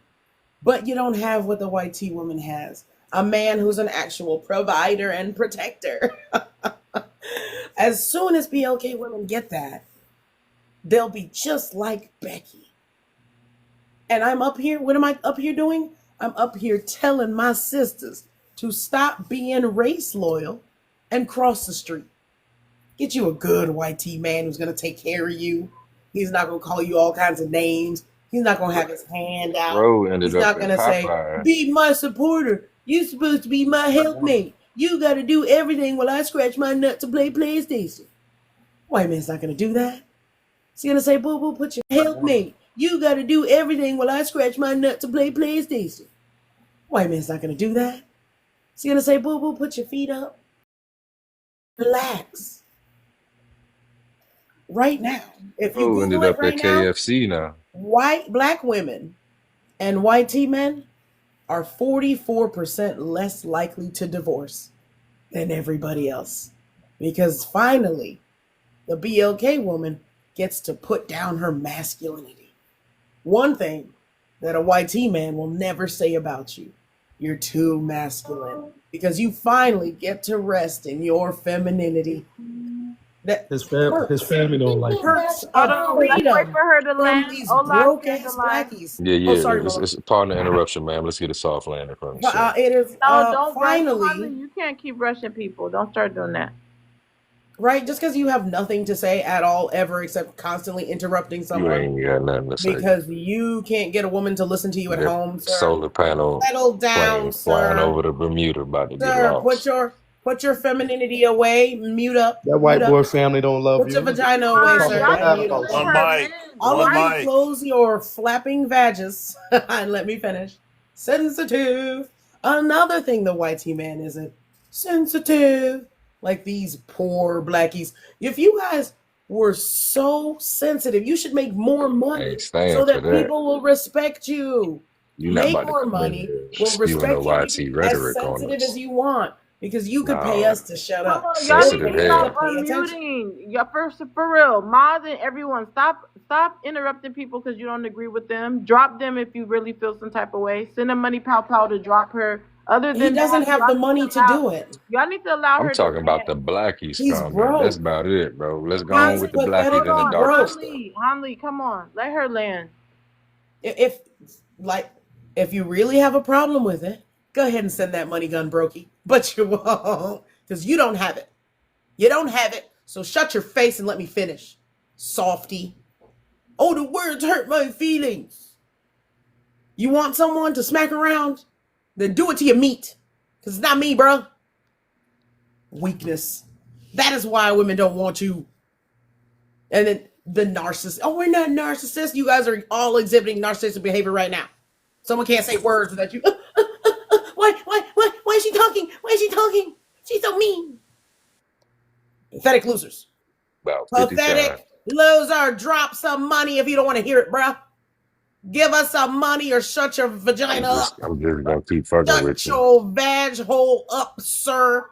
but you don't have what the white tea woman has. A man who's an actual provider and protector. As soon as BLK women get that, they'll be just like Becky. And I'm up here. What am I up here doing? I'm up here telling my sisters to stop being race loyal and cross the street. Get you a good white tea man who's going to take care of you. He's not going to call you all kinds of names. He's not going to have his hand out. Bro ended He's up not in going to say, Popeye. be my supporter. You're supposed to be my helpmate. You got to do everything while I scratch my nut to play PlayStation. White man's not going to do that. He's going to say, boo boo, put your helpmate. You got to do everything while I scratch my nut to play PlayStation. White man's not going to do that. He's going to say, boo boo, put your feet up. Relax. Right now, if you Bro ended Google it up right at now, KFC now. black women and white tea men are 44% less likely to divorce than everybody else. Because finally, the BLK woman gets to put down her masculinity. One thing that a white tea man will never say about you: you're too masculine. Because you finally get to rest in your femininity. That His hurts. family don't like him. Hurts Hold of on, let's wait freedom for her to from land. these Ola's broke here to ass lie. blackies. Yeah, Oh, yeah. sorry, It's, Mama. it's pardon the interruption, ma'am. Let's get a soft landing from the sir. It is No, don't rush, finally Harley. You can't keep rushing people. Don't start doing that. right. Just because you have nothing to say at all ever except constantly interrupting You someone ain't got nothing to say. because you can't get a woman to listen to you at That home, sir. solar panel Settle down, plane flying sir. over the Bermuda about to get Sir, lost. put your femininity away. Mute up. That Mute white up. boy family don't love Put your you. vagina Come away, on, Talking sir, y'all and bad need mute to up. about let One you. her mic. land. All One of you Why? mic. close your flapping vages and let me finish. Sensitive. Another thing the white man isn't sensitive. Like these poor blackies. If you guys were so sensitive, you should make more I money ain't staying so for that that. people will respect you. You're not Make about to more come in money, here will spewing the respect you, and you can YT be as rhetoric on sensitive as us. you want because you could pay No, us to shut Come up on, y'all or need sensitive to pay us to stop hell. pay attention. unmuting. Yeah, for real, mods and everyone, stop interrupting people because you don't agree with them. Drop them if you really feel some type of way. Send a money pow to drop her. Other He than that, doesn't have the money to do it. y'all need to allow I'm her to talking about the land. blackies He's comment. That's broke. about it, bro. Let's go on He's with the Hold blackies and the pathetically on, darker broke. stuff. Hanley, come on, let her land. If like if you really have a problem with it, go ahead and send that money gun brokey. But you won't, because you don't have it. You don't have it. So shut your face and let me finish. Softy. Oh, the words hurt my feelings. You want someone to smack around? Then do it to your meat. Because it's not me, bro. Weakness. That is why women don't want you. And then the narcissist. Oh, we're not narcissists. You guys are all exhibiting narcissistic behavior right now. Someone can't say words without you. Why is she talking? Why is she talking? She's so mean. Pathetic losers. About 50 times. Pathetic loser. Drop some money if you don't want to hear it, bruh. Give us some money or shut your vagina up. I'm just gonna keep fucking Shut with you. your vag hole up, sir.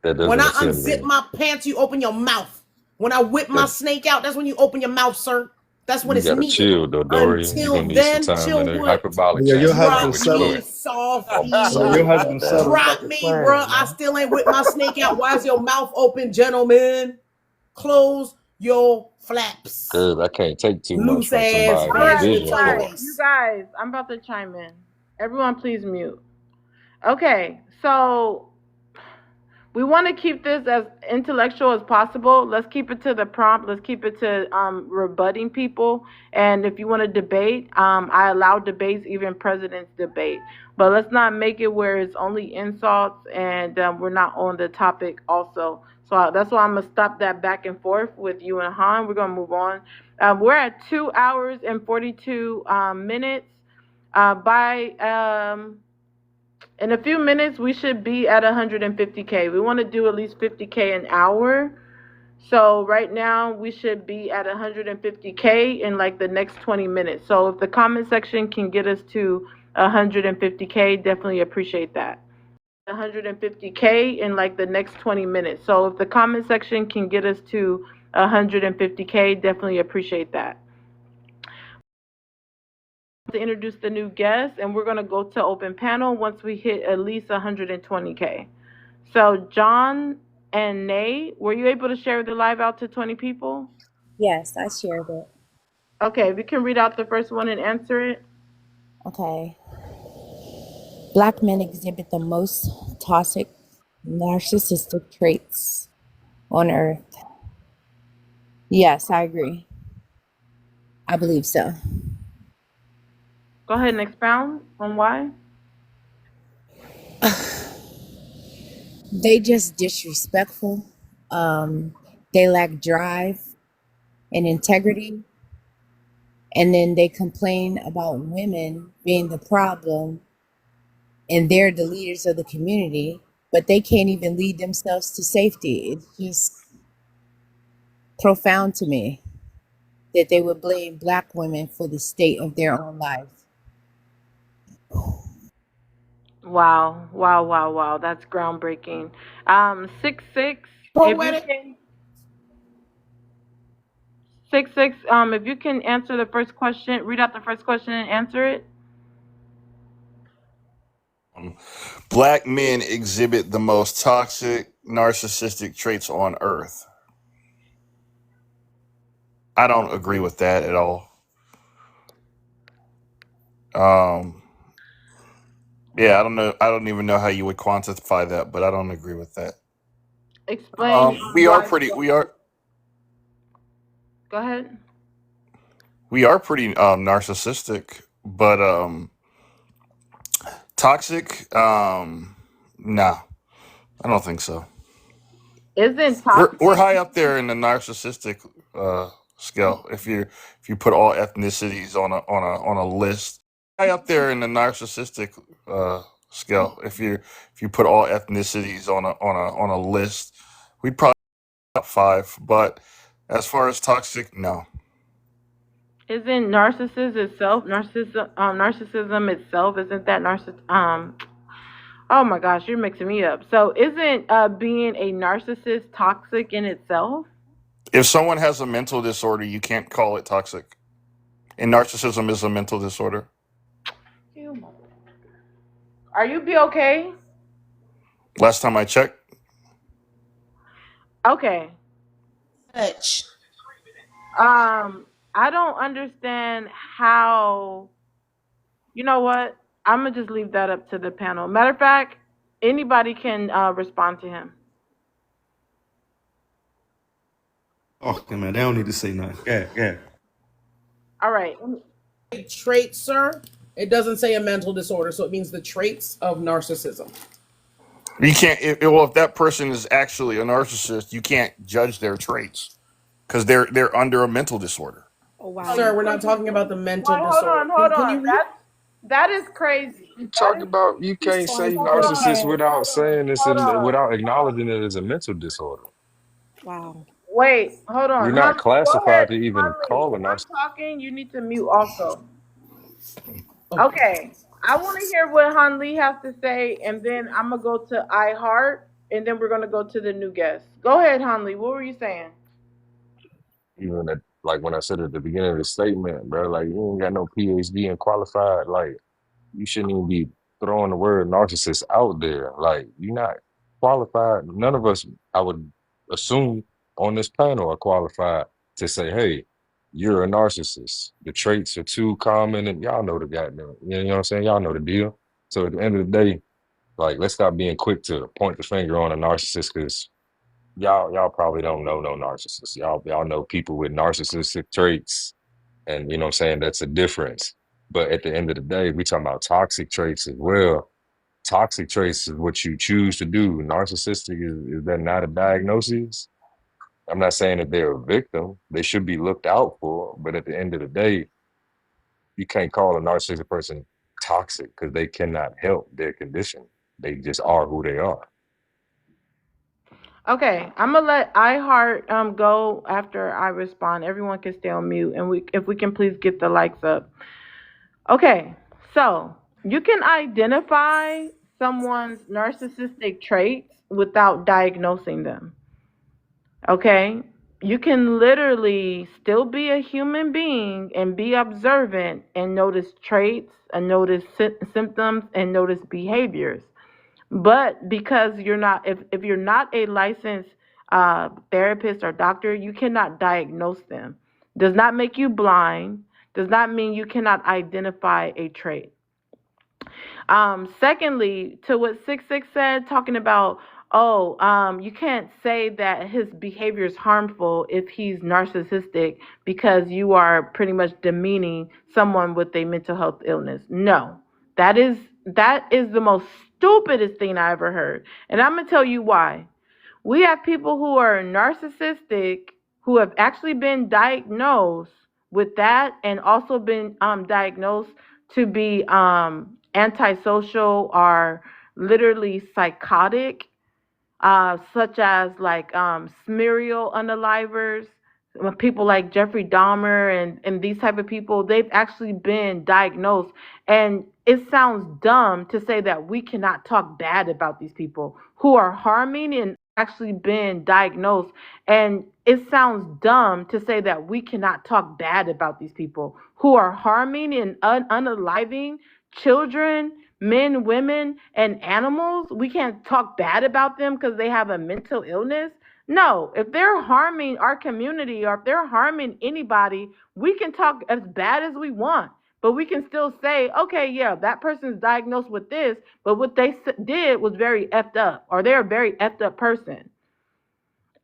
That When doesn't I offend unzip me. my pants, you open your mouth. When I whip my That snake out, that's when you open your mouth, sir. That's when you it's gotta needed. chill, though, Dorian. You're Until gonna need some then, time in chill a what? hyperbolic Yeah, your chamber, man. husband Drop What you me, settled. doing? Yeah, softy. your husband settled like Drop a me, bruh. clam, I man. still ain't whip my snake out. Why is your mouth open, gentlemen? Close your flaps. Cause I can't take too much Loose from ass somebody All who right, vagina vision tongue poor. you face. guys, I'm about to chime in. Everyone, please mute. Okay, so we want to keep this as intellectual as possible. Let's keep it to the prompt. Let's keep it to rebutting people. And if you want to debate, I allow debates, even presidents debate. But let's not make it where it's only insults and we're not on the topic also. So that's why I'm going to stop that back and forth with you and Han. We're going to move on. We're at 2 hours and 42 minutes. In a few minutes, we should be at 150K. We want to do at least 50K an hour. So right now, we should be at 150K in like the next 20 minutes. So if the comment section can get us to 150K, definitely appreciate that. 150K in like the next 20 minutes. So if the comment section can get us to 150K, definitely appreciate that. To introduce the new guest, and we're going to go to open panel once we hit at least 120K. So John and Nay, were you able to share the live out to 20 people? Yes, I shared it. Okay, we can read out the first one and answer it. Okay. Black men exhibit the most toxic narcissistic traits on earth. Yes, I agree. I believe so. Go ahead and expound on why. They just disrespectful. They lack drive and integrity. And then they complain about women being the problem and they're the leaders of the community, but they can't even lead themselves to safety. It's just profound to me that they would blame Black women for the state of their own lives. Wow. That's groundbreaking. 66, if you Poetic. can 66, if you can answer the first question, read out the first question and answer it. Black men exhibit the most toxic narcissistic traits on earth. I don't agree with that at all. Um, yeah, I don't know. I don't even know how you would quantify that, but I don't agree with that. Explain We are why. pretty. Go ahead. We are pretty narcissistic, but toxic. Nah, I don't think so. Isn't We're toxic? high up there in the narcissistic scale. If you put all ethnicities on a list, high up there in the narcissistic scale. If you put all ethnicities on a list, we'd probably be top five. But as far as toxic, no. Isn't narcissism itself? Isn't that Oh my gosh, you're mixing me up. So isn't being a narcissist toxic in itself? If someone has a mental disorder, you can't call it toxic. And narcissism is a mental disorder. Are you be okay? Last time I checked, Okay. Touch. I don't understand how. You know what? I'm gonna just leave that up to the panel. Matter of fact, anybody can respond to him. Okay, man, they don't need to say nothing. Yeah, yeah. All right. Traits, sir. It doesn't say a mental disorder, so it means the traits of narcissism. you can't. If that person is actually a narcissist, you can't judge their traits because they're under a mental disorder. Oh wow. Sir, we're not talking about the mental Wait, hold disorder. on, hold Can on. you read? That is crazy. You That talk is about you He's can't far say from hold on, narcissist prepared. without saying this hold and on. without acknowledging it as a mental disorder. Wow. Wait, hold You're on. not Hunley, go ahead. classified to even Hunley, call a if I'm narcissist. talking, you need to mute also. Okay. Okay. I want to hear what Hunley has to say, and then I'm gonna go to iHeart, and then we're gonna go to the new guest. Go ahead, Hunley. What were you saying? Even at, like when I said at the beginning of the statement, bro, like you ain't got no PhD and qualified, like you shouldn't even be throwing the word narcissist out there. Like you're not qualified. None of us, I would assume, on this panel are qualified to say, hey, you're a narcissist. The traits are too common, and y'all know the goddamn, you know what I'm saying? Y'all know the deal. So at the end of the day, like let's stop being quick to point the finger on a narcissist because y'all probably don't know no narcissists. Y'all know people with narcissistic traits, and you know what I'm saying, that's a difference. But at the end of the day, we talking about toxic traits as well. Toxic traits is what you choose to do. Narcissistic is that not a diagnosis? I'm not saying that they're a victim. They should be looked out for. But at the end of the day, you can't call a narcissistic person toxic because they cannot help their condition. They just are who they are. Okay, I'm gonna let iHeart go after I respond. Everyone can stay on mute, and if we can please get the likes up. Okay, so you can identify someone's narcissistic traits without diagnosing them. Okay, you can literally still be a human being and be observant and notice traits and notice symptoms and notice behaviors. But because if you're not a licensed therapist or doctor, you cannot diagnose them. Does not make you blind. Does not mean you cannot identify a trait. Secondly, to what 66 said, talking about, you can't say that his behavior is harmful if he's narcissistic because you are pretty much demeaning someone with a mental health illness. No, that is the most stupidest thing I ever heard, and I'm gonna tell you why. We have people who are narcissistic who have actually been diagnosed with that and also been diagnosed to be antisocial or literally psychotic, such as like serial unalivers, people like Jeffrey Dahmer and these type of people. They've actually been diagnosed, and it sounds dumb to say that we cannot talk bad about these people who are harming and actually been diagnosed. And it sounds dumb to say that we cannot talk bad about these people who are harming and unaliving children, men, women, and animals. We can't talk bad about them because they have a mental illness. No, if they're harming our community or if they're harming anybody, we can talk as bad as we want, but we can still say, okay, yeah, that person's diagnosed with this, but what they did was very effed up, or they're a very effed up person.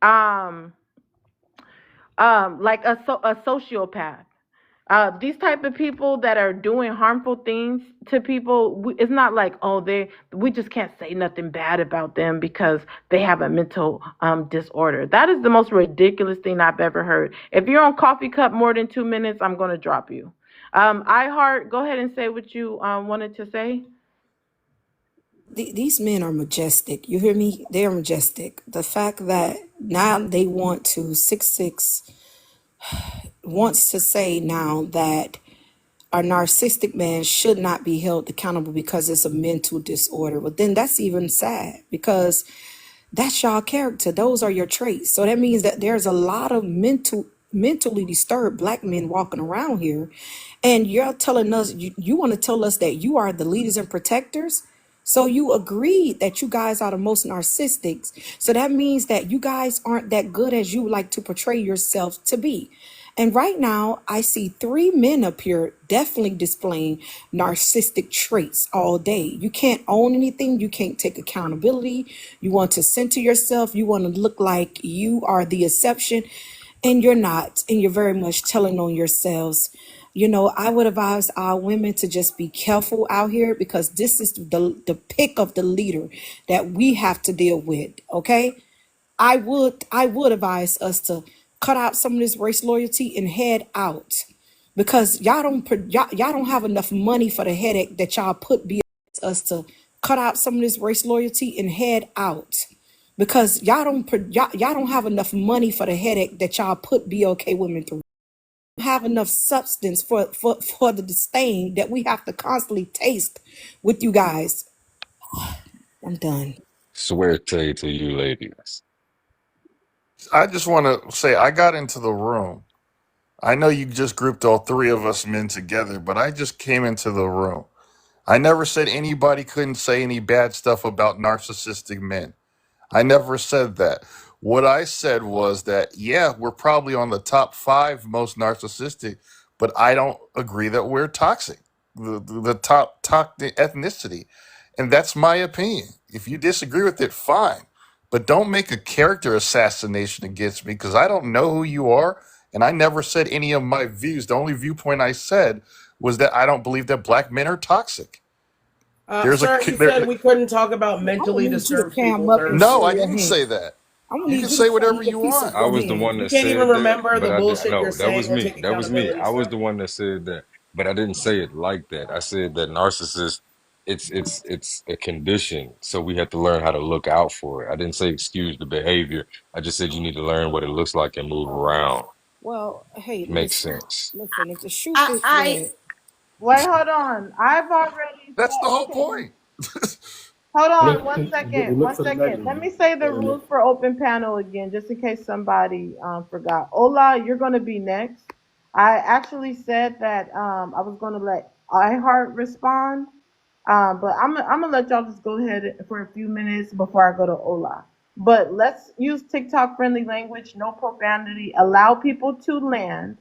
Um, like a sociopath. These type of people that are doing harmful things to people, it's not like, oh, we just can't say nothing bad about them because they have a mental disorder. That is the most ridiculous thing I've ever heard. If you're on coffee cup more than 2 minutes, I'm going to drop you. iHeart, go ahead and say what you wanted to say. These men are majestic. You hear me? They are majestic. The fact that now they want to 6 wants to say now that a narcissistic man should not be held accountable because it's a mental disorder. But then that's even sad because that's your character. Those are your traits. So that means that there's a lot of mentally disturbed black men walking around here. And you're telling us, you want to tell us that you are the leaders and protectors? So you agreed that you guys are the most narcissists. So that means that you guys aren't that good as you like to portray yourself to be. And right now, I see 3 men up here definitely displaying narcissistic traits all day. You can't own anything. You can't take accountability. You want to center yourself. You want to look like you are the exception, and you're not. And you're very much telling on yourselves. You know, I would advise our women to just be careful out here because this is the pick of the leader that we have to deal with. Okay. I would advise us to cut out some of this race loyalty and head out because y'all don't have enough money for the headache that y'all put be us to cut out some of this race loyalty and head out because y'all don't have enough money for the headache that y'all put BOK women through. Have enough substance for the disdain that we have to constantly taste with you guys. I'm done. Swear to you ladies. I just want to say I got into the room. I know you just grouped all three of us men together, but I just came into the room. I never said anybody couldn't say any bad stuff about narcissistic men. I never said that. What I said was that, yeah, we're probably on the top 5 most narcissistic, but I don't agree that we're toxic, the top ethnicity. And that's my opinion. If you disagree with it, fine. But don't make a character assassination against me because I don't know who you are. And I never said any of my views. The only viewpoint I said was that I don't believe that black men are toxic. There's a Sir, you there, said we couldn't talk about I'm gonna mentally need you to disturbed cam people, up and sir. no, show I your didn't hand. say that. I'm gonna You need can you to say show whatever me a you piece of want. I your was the hand. one You that can't even said that, remember but the I didn't. bullshit you're No, that saying was or me. take That was me. accountability, I was sir. the one that said that, but I didn't say it like that. I said that narcissist. It's a condition, so we have to learn how to look out for it. I didn't say excuse the behavior. I just said you need to learn what it looks like and move around. Well, hey, Makes listen, sense. listen. If the shoe I, fits, I wear it. Wait, hold on. I've already That's the said, whole okay. point. Hold on Look, one second. look One for the second. Let mechanism. me say the Wait a minute. rules for open panel again, just in case somebody forgot. Ola, you're going to be next. I actually said that I was going to let iHeart respond, but I'm gonna let y'all just go ahead for a few minutes before I go to Ola. But let's use TikTok friendly language, no profanity. Allow people to land.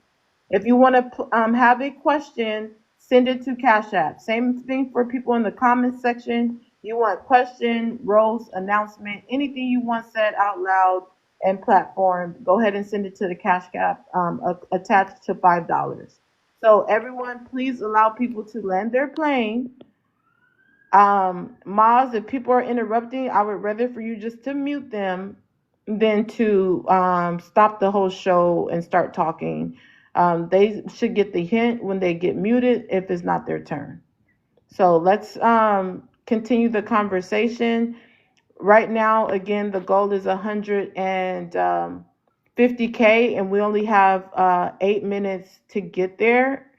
If you want to have a question, send it to Cash App. Same thing for people in the comments section. You want question, roast, announcement, anything you want said out loud and platform, go ahead and send it to the Cash App attached to $5. So everyone, please allow people to land their plane. Maz, if people are interrupting, I would rather for you just to mute them than to stop the whole show and start talking. They should get the hint when they get muted if it's not their turn. So let's continue the conversation. Right now, again, the goal is 150K, and we only have 8 minutes to get there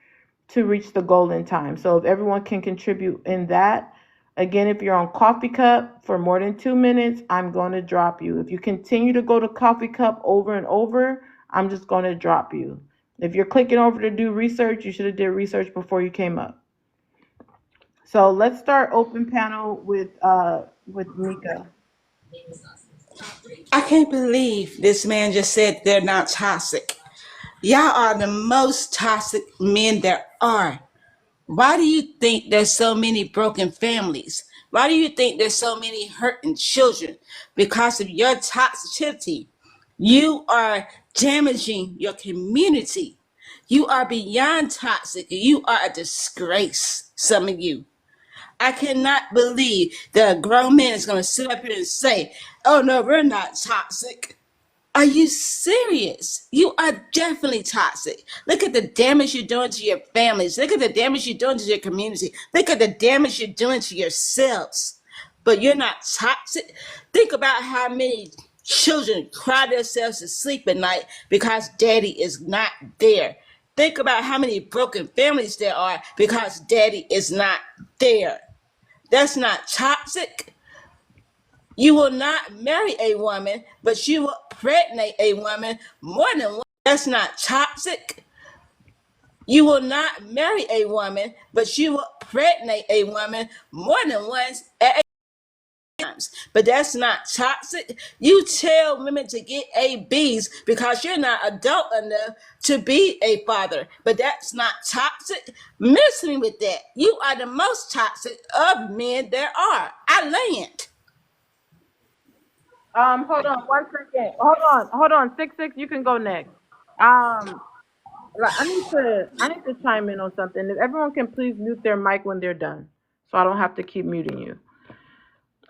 to reach the goal in time. So if everyone can contribute in that. Again, if you're on coffee cup for more than 2 minutes, I'm going to drop you. If you continue to go to coffee cup over and over, I'm just going to drop you. If you're clicking over to do research, you should have did research before you came up. So let's start open panel with Mika. I can't believe this man just said they're not toxic. Y'all are the most toxic men there are. Why do you think there's so many broken families? Why do you think there's so many hurting children? Because of your toxicity. You are damaging your community. You are beyond toxic. You are a disgrace, some of you. I cannot believe that a grown man is going to sit up here and say, oh no, we're not toxic. Are you serious? You are definitely toxic. Look at the damage you're doing to your families. Look at the damage you're doing to your community. Look at the damage you're doing to yourselves. But you're not toxic. Think about how many children cry themselves to sleep at night because daddy is not there. Think about how many broken families there are because daddy is not there. That's not toxic. You will not marry a woman, but you will pregnate a woman more than once. That's not toxic. You will not marry a woman, but you will pregnate a woman more than once at times. But that's not toxic. You tell women to get ABs because you're not adult enough to be a father. But that's not toxic. Miss me with that. You are the most toxic of men there are. I land. Hold on 1 second. Hold on. 6 6, you can go next. Um, I need to chime in on something. If everyone can please mute their mic when they're done, so I don't have to keep muting you.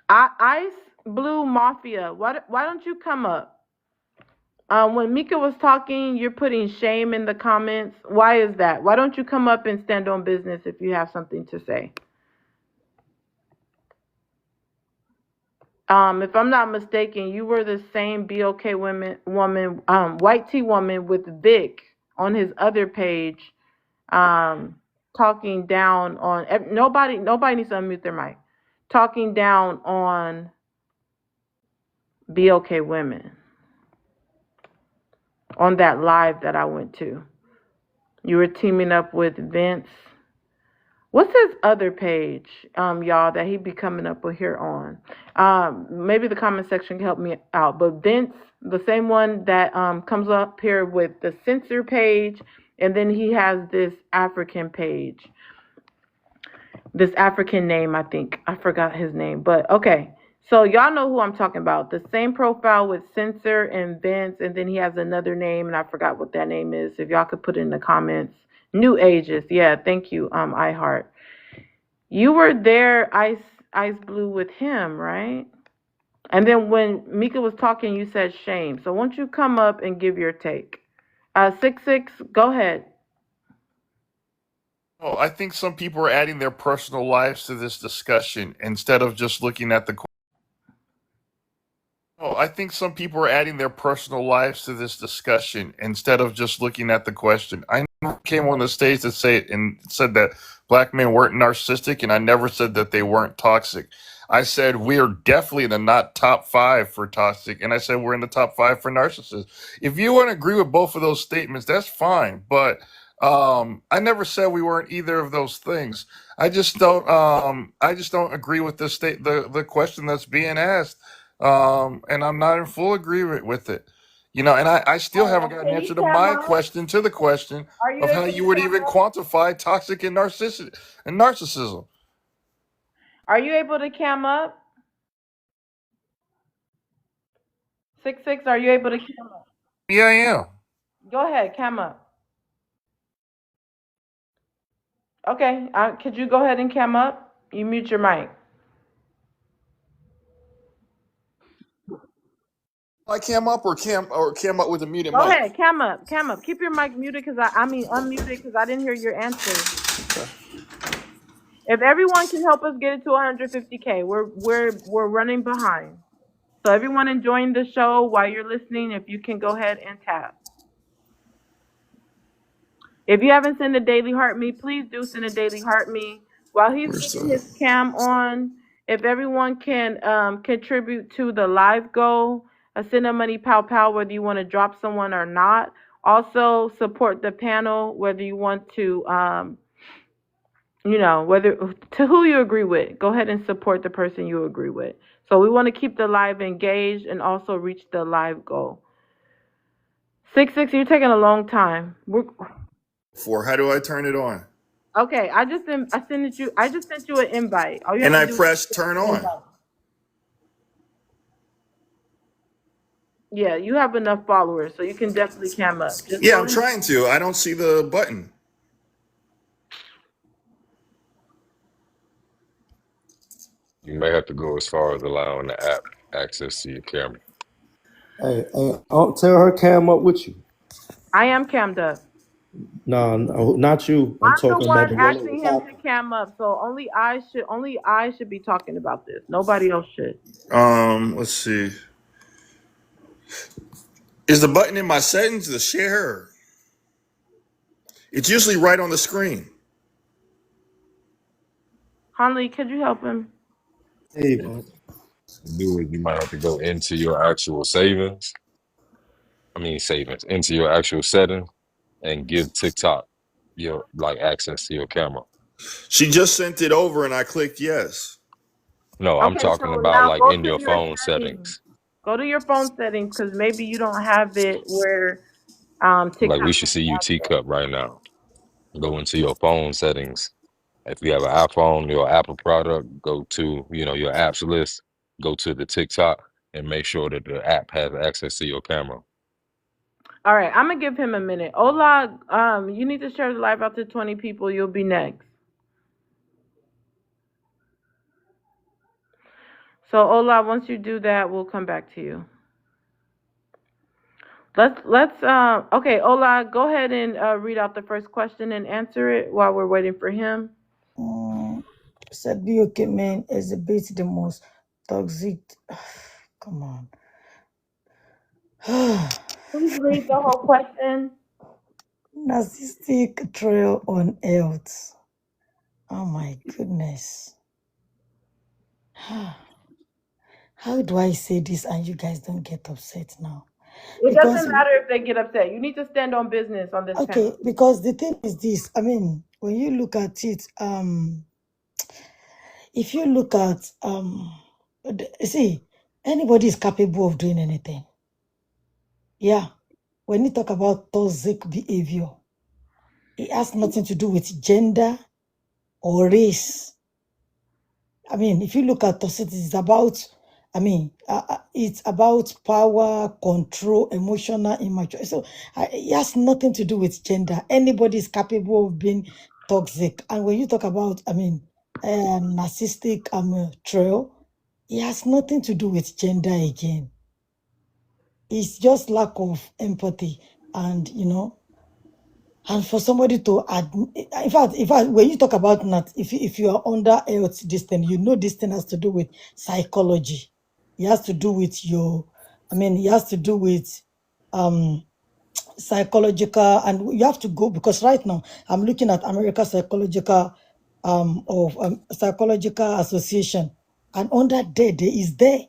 Ice Blue Mafia, why don't you come up? When Mika was talking, you're putting shame in the comments. Why is that? Why don't you come up and stand on business if you have something to say? If I'm not mistaken, you were the same BOK white tea woman with Vic on his other page, talking down on nobody. Nobody needs to unmute their mic. Talking down on BOK women on that live that I went to. You were teaming up with Vince. What's his other page, y'all, that he be coming up with here on? Maybe the comment section can help me out. But Vince, the same one that comes up here with the censor page, and then he has this African page. This African name, I think. I forgot his name. But okay. So y'all know who I'm talking about. The same profile with censor and Vince, and then he has another name, and I forgot what that name is. If y'all could put it in the comments. New Ages. Yeah, thank you, iHeart. You were there, Ice Blue, with him, right? And then when Mika was talking, you said shame. So won't you come up and give your take? 6 6, go ahead. Oh, I think some people are adding their personal lives to this discussion instead of just looking at the. Oh, I think some people are adding their personal lives to this discussion instead of just looking at the question. I came on the stage to say it and said that black men weren't narcissistic, and I never said that they weren't toxic. I said we are definitely in the not top 5 for toxic, and I said we're in the top 5 for narcissists. If you want to agree with both of those statements, that's fine. But I never said we weren't either of those things. I just don't. I just don't agree with the question that's being asked. And I'm not in full agreement with it. And I still haven't got an Can you answer to cam my up? question to the question Are you of how able you to would cam even up? quantify toxic and narcissism. Are you able to cam up? 6 6, are you able to cam up? Yeah, I am. Go ahead, cam up. Okay, could you go ahead and cam up? You mute your mic. I cam up or cam up with a muted Go mic. ahead, cam up, cam up. Keep your mic muted because I mean unmuted because I didn't hear your answer. If everyone can help us get it to 150K, we're running behind. So everyone enjoying the show while you're listening, if you can go ahead and tap. If you haven't sent a daily heart me, please do send a daily heart me. While he's getting his cam on, if everyone can contribute to the live goal, send a money pow pow whether you want to drop someone or not. Also support the panel whether you want to You know, whether to who you agree with, go ahead and support the person you agree with. So we want to keep the live engaged and also reach the live goal. 6 6, you're taking a long time. How do I turn it on? Okay, I just sent you an invite. All you And have to I do is press accept turn the on. invite. Yeah, you have enough followers, so you can definitely cam up. Just Yeah, go I'm ahead. trying to. I don't see the button. You may have to go as far as allowing the app access to your camera. Hey, tell her cam up with you. I am cammed up. No, not you. I'm I'm the talking about one the one that asking was him to talking. cam up, so only I should be talking about this. Nobody else should. Let's see. Is the button in my settings to share? It's usually right on the screen. Hanley, could you help him? Hey, man. To do it, you might have to go into your actual savings. Into your actual settings and give TikTok your like access to your camera. She just sent it over and I clicked yes. No, I'm Okay, talking so about now like go in to your your phone settings. settings. Go to your phone settings because maybe you don't have it where Like we TikTok should can see you access. teacup right now. Go into your phone settings. If you have an iPhone, your Apple product, go to, your apps list, go to the TikTok and make sure that the app has access to your camera. All right, I'm gonna give him a minute. Ola, you need to share the live out to 20 people. You'll be next. So Ola, once you do that, we'll come back to you. Let's okay, Ola, go ahead and read out the first question and answer it while we're waiting for him. Said BOK men exhibit the most toxic. Come on. Please read the whole question. Narcissistic trail on health. Oh my goodness. How do I say this and you guys don't get upset now? It Because doesn't matter if they get upset. You need to stand on business on this okay, panel. because the thing is this. I mean, when you look at it, if you look at see, anybody is capable of doing anything. Yeah. When you talk about toxic behavior, it has nothing to do with gender or race. I mean, if you look at toxicity, it's about, it's about power, control, emotional immaturity. So it has nothing to do with gender. Anybody is capable of being toxic. And when you talk about, narcissistic trail, it has nothing to do with gender again. It's just lack of empathy and, and for somebody to in fact, when you talk about that, if you are under health, this thing, this thing has to do with psychology. It has to do with it has to do with psychological, and you have to go because right now I'm looking at American psychological association, and under there is there.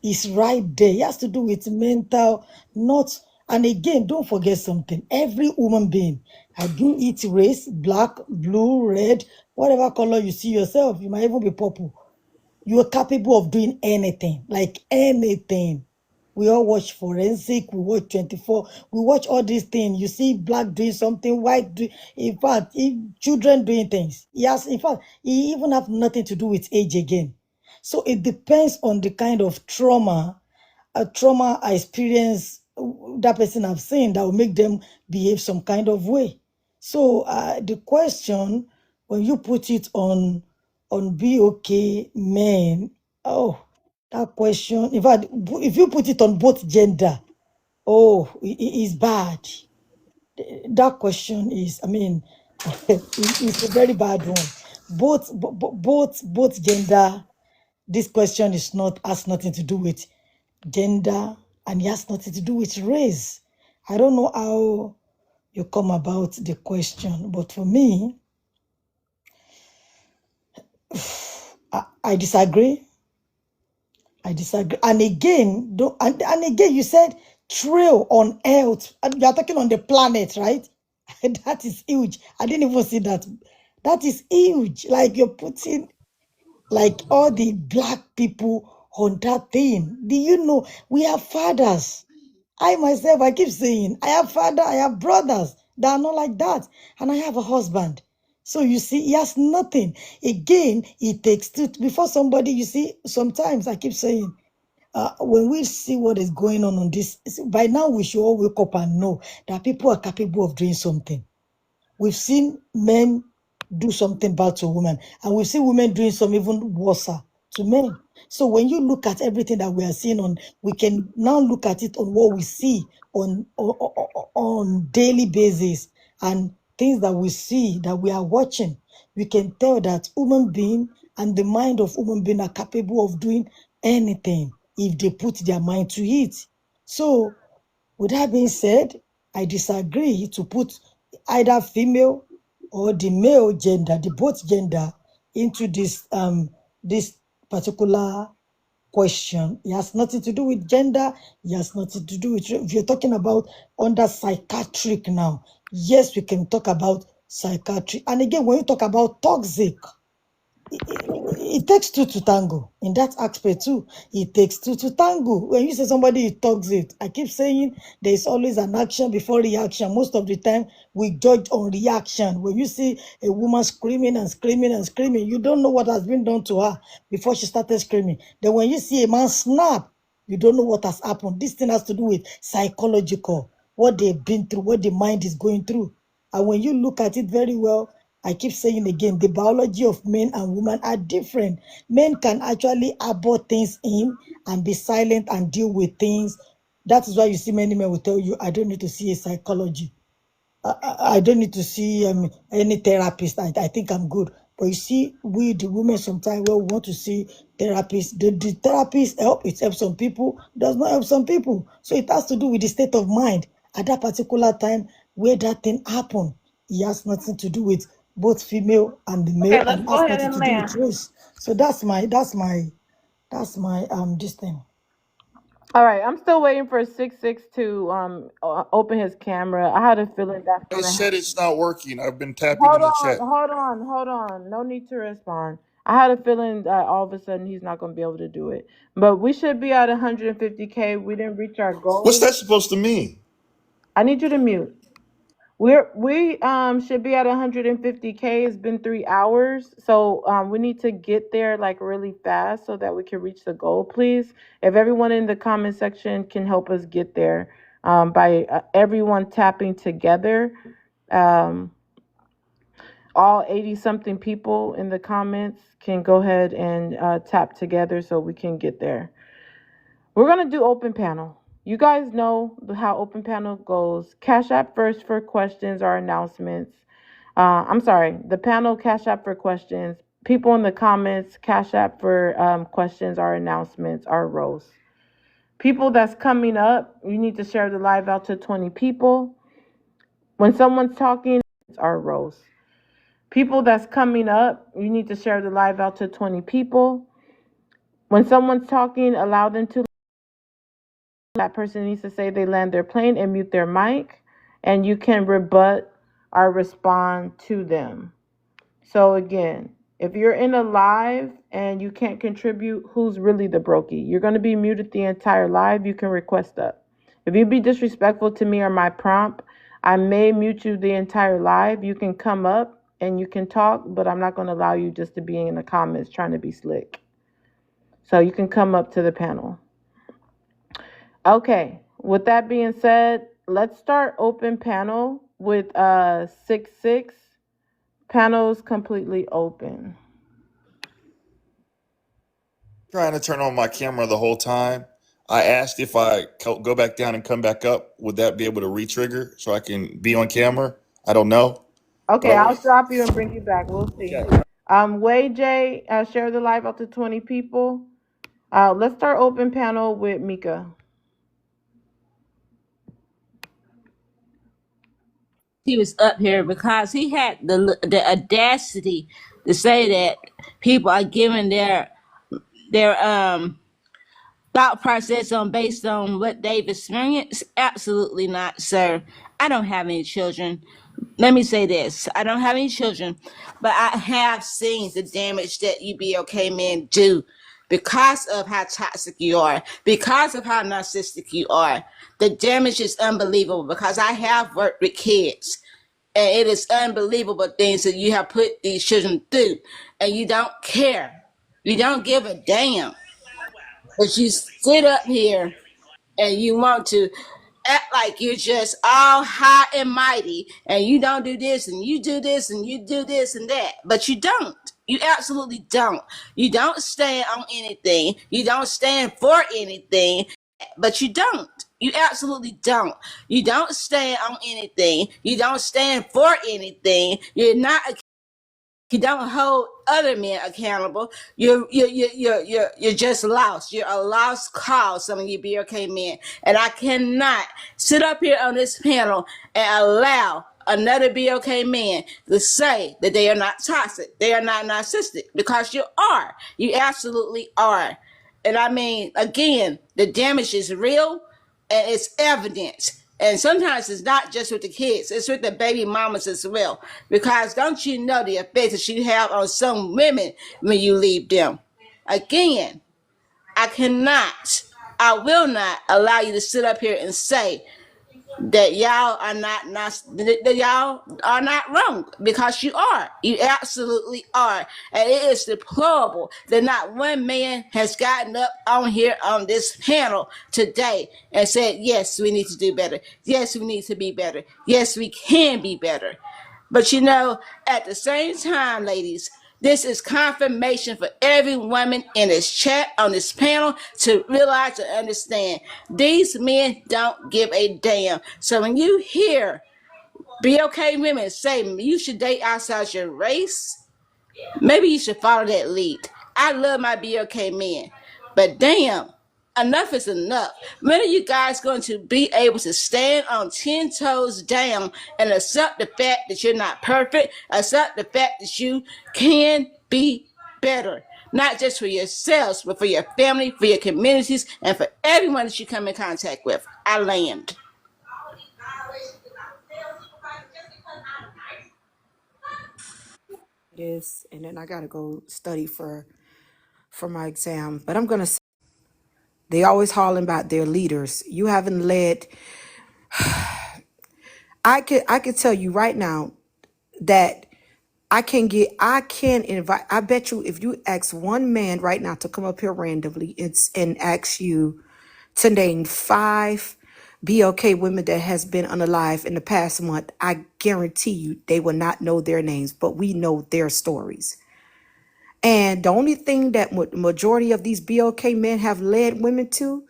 Is right there. It has to do with mental, not. And again, don't forget something. Every human being, I do it race, black, blue, red, whatever color you see yourself. You might even be purple. You are capable of doing anything, like anything. We all watch forensic, we watch 24, we watch all these things. You see black doing something, white doing, in fact, children doing things. Yes, in fact, it even have nothing to do with age again. So it depends on the kind of trauma I experience that person have seen that will make them behave some kind of way. So the question, when you put it on BOK men, oh, that question, in fact, if you put it on both gender, oh, it is bad. That question is, it's a very bad one. Both gender, this question is not has nothing to do with gender, and it has nothing to do with race. I don't know how you come about the question, but for me, I disagree. I disagree. And again, and again, you said trail on Earth, and you are talking on the planet, right? That is huge. I didn't even see that. That is huge. Like you're putting like all the black people on that thing. Do you know we have fathers? I myself, I keep saying, I have father, I have brothers that are not like that, and I have a husband. So you see, he has nothing. Again, it takes two before somebody. You see, sometimes I keep saying, when we see what is going on this, by now we should all wake up and know that people are capable of doing something. We've seen men do something bad to women, and we've seen women doing some even worse to men. So when you look at everything that we are seeing on, we can now look at it on what we see on daily basis and things that we see that we are watching. We can tell that human being and the mind of human being are capable of doing anything if they put their mind to it. So with that being said, I disagree to put either female or the male gender, the both gender, into this particular question. It has nothing to do with gender. It has nothing to do with. If you're talking about under psychiatric now, yes, we can talk about psychiatry. And again, when you talk about toxic, it takes two to tango in that aspect too. It takes two to tango. When you say somebody is toxic, I keep saying there is always an action before reaction. Most of the time, we judge on reaction. When you see a woman screaming and screaming and screaming, you don't know what has been done to her before she started screaming. Then when you see a man snap, you don't know what has happened. This thing has to do with psychological, what they've been through, what the mind is going through. And when you look at it very well, I keep saying again, the biology of men and women are different. Men can actually abort things in and be silent and deal with things. That is why you see many men will tell you, I don't need to see a psychology. I don't need to see any therapist. I think I'm good. But you see, we, the women, sometimes we want to see therapists. The therapist help. It helps some people. Does not help some people. So it has to do with the state of mind at that particular time where that thing happened. It has nothing to do with both female and the male, Okay, let's and go has ahead nothing and to do with land. race. So that's my this thing. All right, I'm still waiting for 6 to open his camera. I had a feeling that's I gonna said happen. it's not working. I've been tapping Hold in the on, chat. hold on, hold on. No need to respond. I had a feeling that all of a sudden he's not gonna be able to do it. But we should be at 150K. We didn't reach our What's goal. that supposed to mean? I need you to mute. We should be at 150K. It's been 3 hours, so we need to get there like really fast so that we can reach the goal. Please, if everyone in the comment section can help us get there, by everyone tapping together, um, all 80 something people in the comments can go ahead and tap together so we can get there. We're going to do open panel. You guys know how open panel goes. Cash app first for questions or announcements. I'm sorry, the panel cash app for questions. People in the comments, cash app for questions or announcements or rows. People that's coming up, you need to share the live out to 20 people. When someone's talking, it's our rows. People that's coming up, you need to share the live out to 20 people. When someone's talking, allow them to. That person needs to say they land their plane and mute their mic, and you can rebut or respond to them. So again, if you're in a live and you can't contribute, who's really the brokey? You're going to be muted the entire live. You can request up. If you be disrespectful to me or my prompt, I may mute you the entire live. You can come up and you can talk, but I'm not going to allow you just to be in the comments trying to be slick. So you can come up to the panel. Okay, with that being said, let's start open panel with 6. Panels completely open. Trying to turn on my camera the whole time. I asked if I go back down and come back up, would that be able to re-trigger so I can be on camera? I don't know. Okay, But I'll drop you and bring you back. We'll see. okay. Way J, share the live up to 20 people. Let's start open panel with Mika. He was up here because he had the audacity to say that people are giving their thought process on based on what they've experienced. Absolutely not, sir. I don't have any children. let me say this. I don't have any children, but I have seen the damage that you BLK men do because of how toxic you are, because of how narcissistic you are. The damage is unbelievable because I have worked with kids. And it is unbelievable things that you have put these children through, and you don't care. You don't give a damn. But you sit up here and you want to act like you're just all high and mighty and you don't do this and you do this and you do this and that. But you don't. You absolutely don't. You don't stand on anything. You don't stand for anything, but you don't. You absolutely don't. You don't stand on anything. You don't stand for anything. You're not a you don't hold other men accountable. You're just lost. You're a lost cause, some of you BLK men. And I cannot sit up here on this panel and allow another BLK man to say that they are not toxic. They are not narcissistic because you are. You absolutely are. And I mean, again, the damage is real and it's evidence. And sometimes it's not just with the kids, it's with the baby mamas as well. Because don't you know the effects that you have on some women when you leave them? Again, I will not allow you to sit up here and say that y'all are not wrong because you are. You absolutely are. And it is deplorable that not one man has gotten up on here on this panel today and said, yes, we need to do better. Yes, we need to be better. Yes, we can be better. But you know, at the same time, ladies, this is confirmation for every woman in this chat on this panel to realize and understand these men don't give a damn. So when you hear BLK women say you should date outside your race, maybe you should follow that lead. I love my BLK men, but damn, enough is enough. When are you guys going to be able to stand on 10 toes down and accept the fact that you're not perfect, accept the fact that you can be better? Not just for yourselves, but for your family, for your communities, and for everyone that you come in contact with. I land. This, and then I gotta go study for my exam. But I'm gonna say they always hollering about their leaders. You haven't led. I could tell you right now that I can invite. I bet you if you ask one man right now to come up here randomly, and ask you to name 5 BLK women that has been unalive in the past month, I guarantee you they will not know their names, but we know their stories. And the only thing that majority of these BLK men have led women to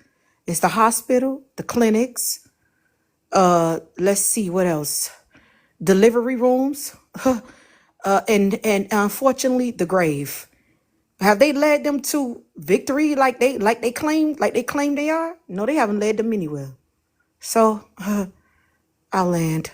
is the hospital, the clinics. Let's see what else. Delivery rooms, and unfortunately the grave. Have they led them to victory like they claim they are? No, they haven't led them anywhere. So I'll land.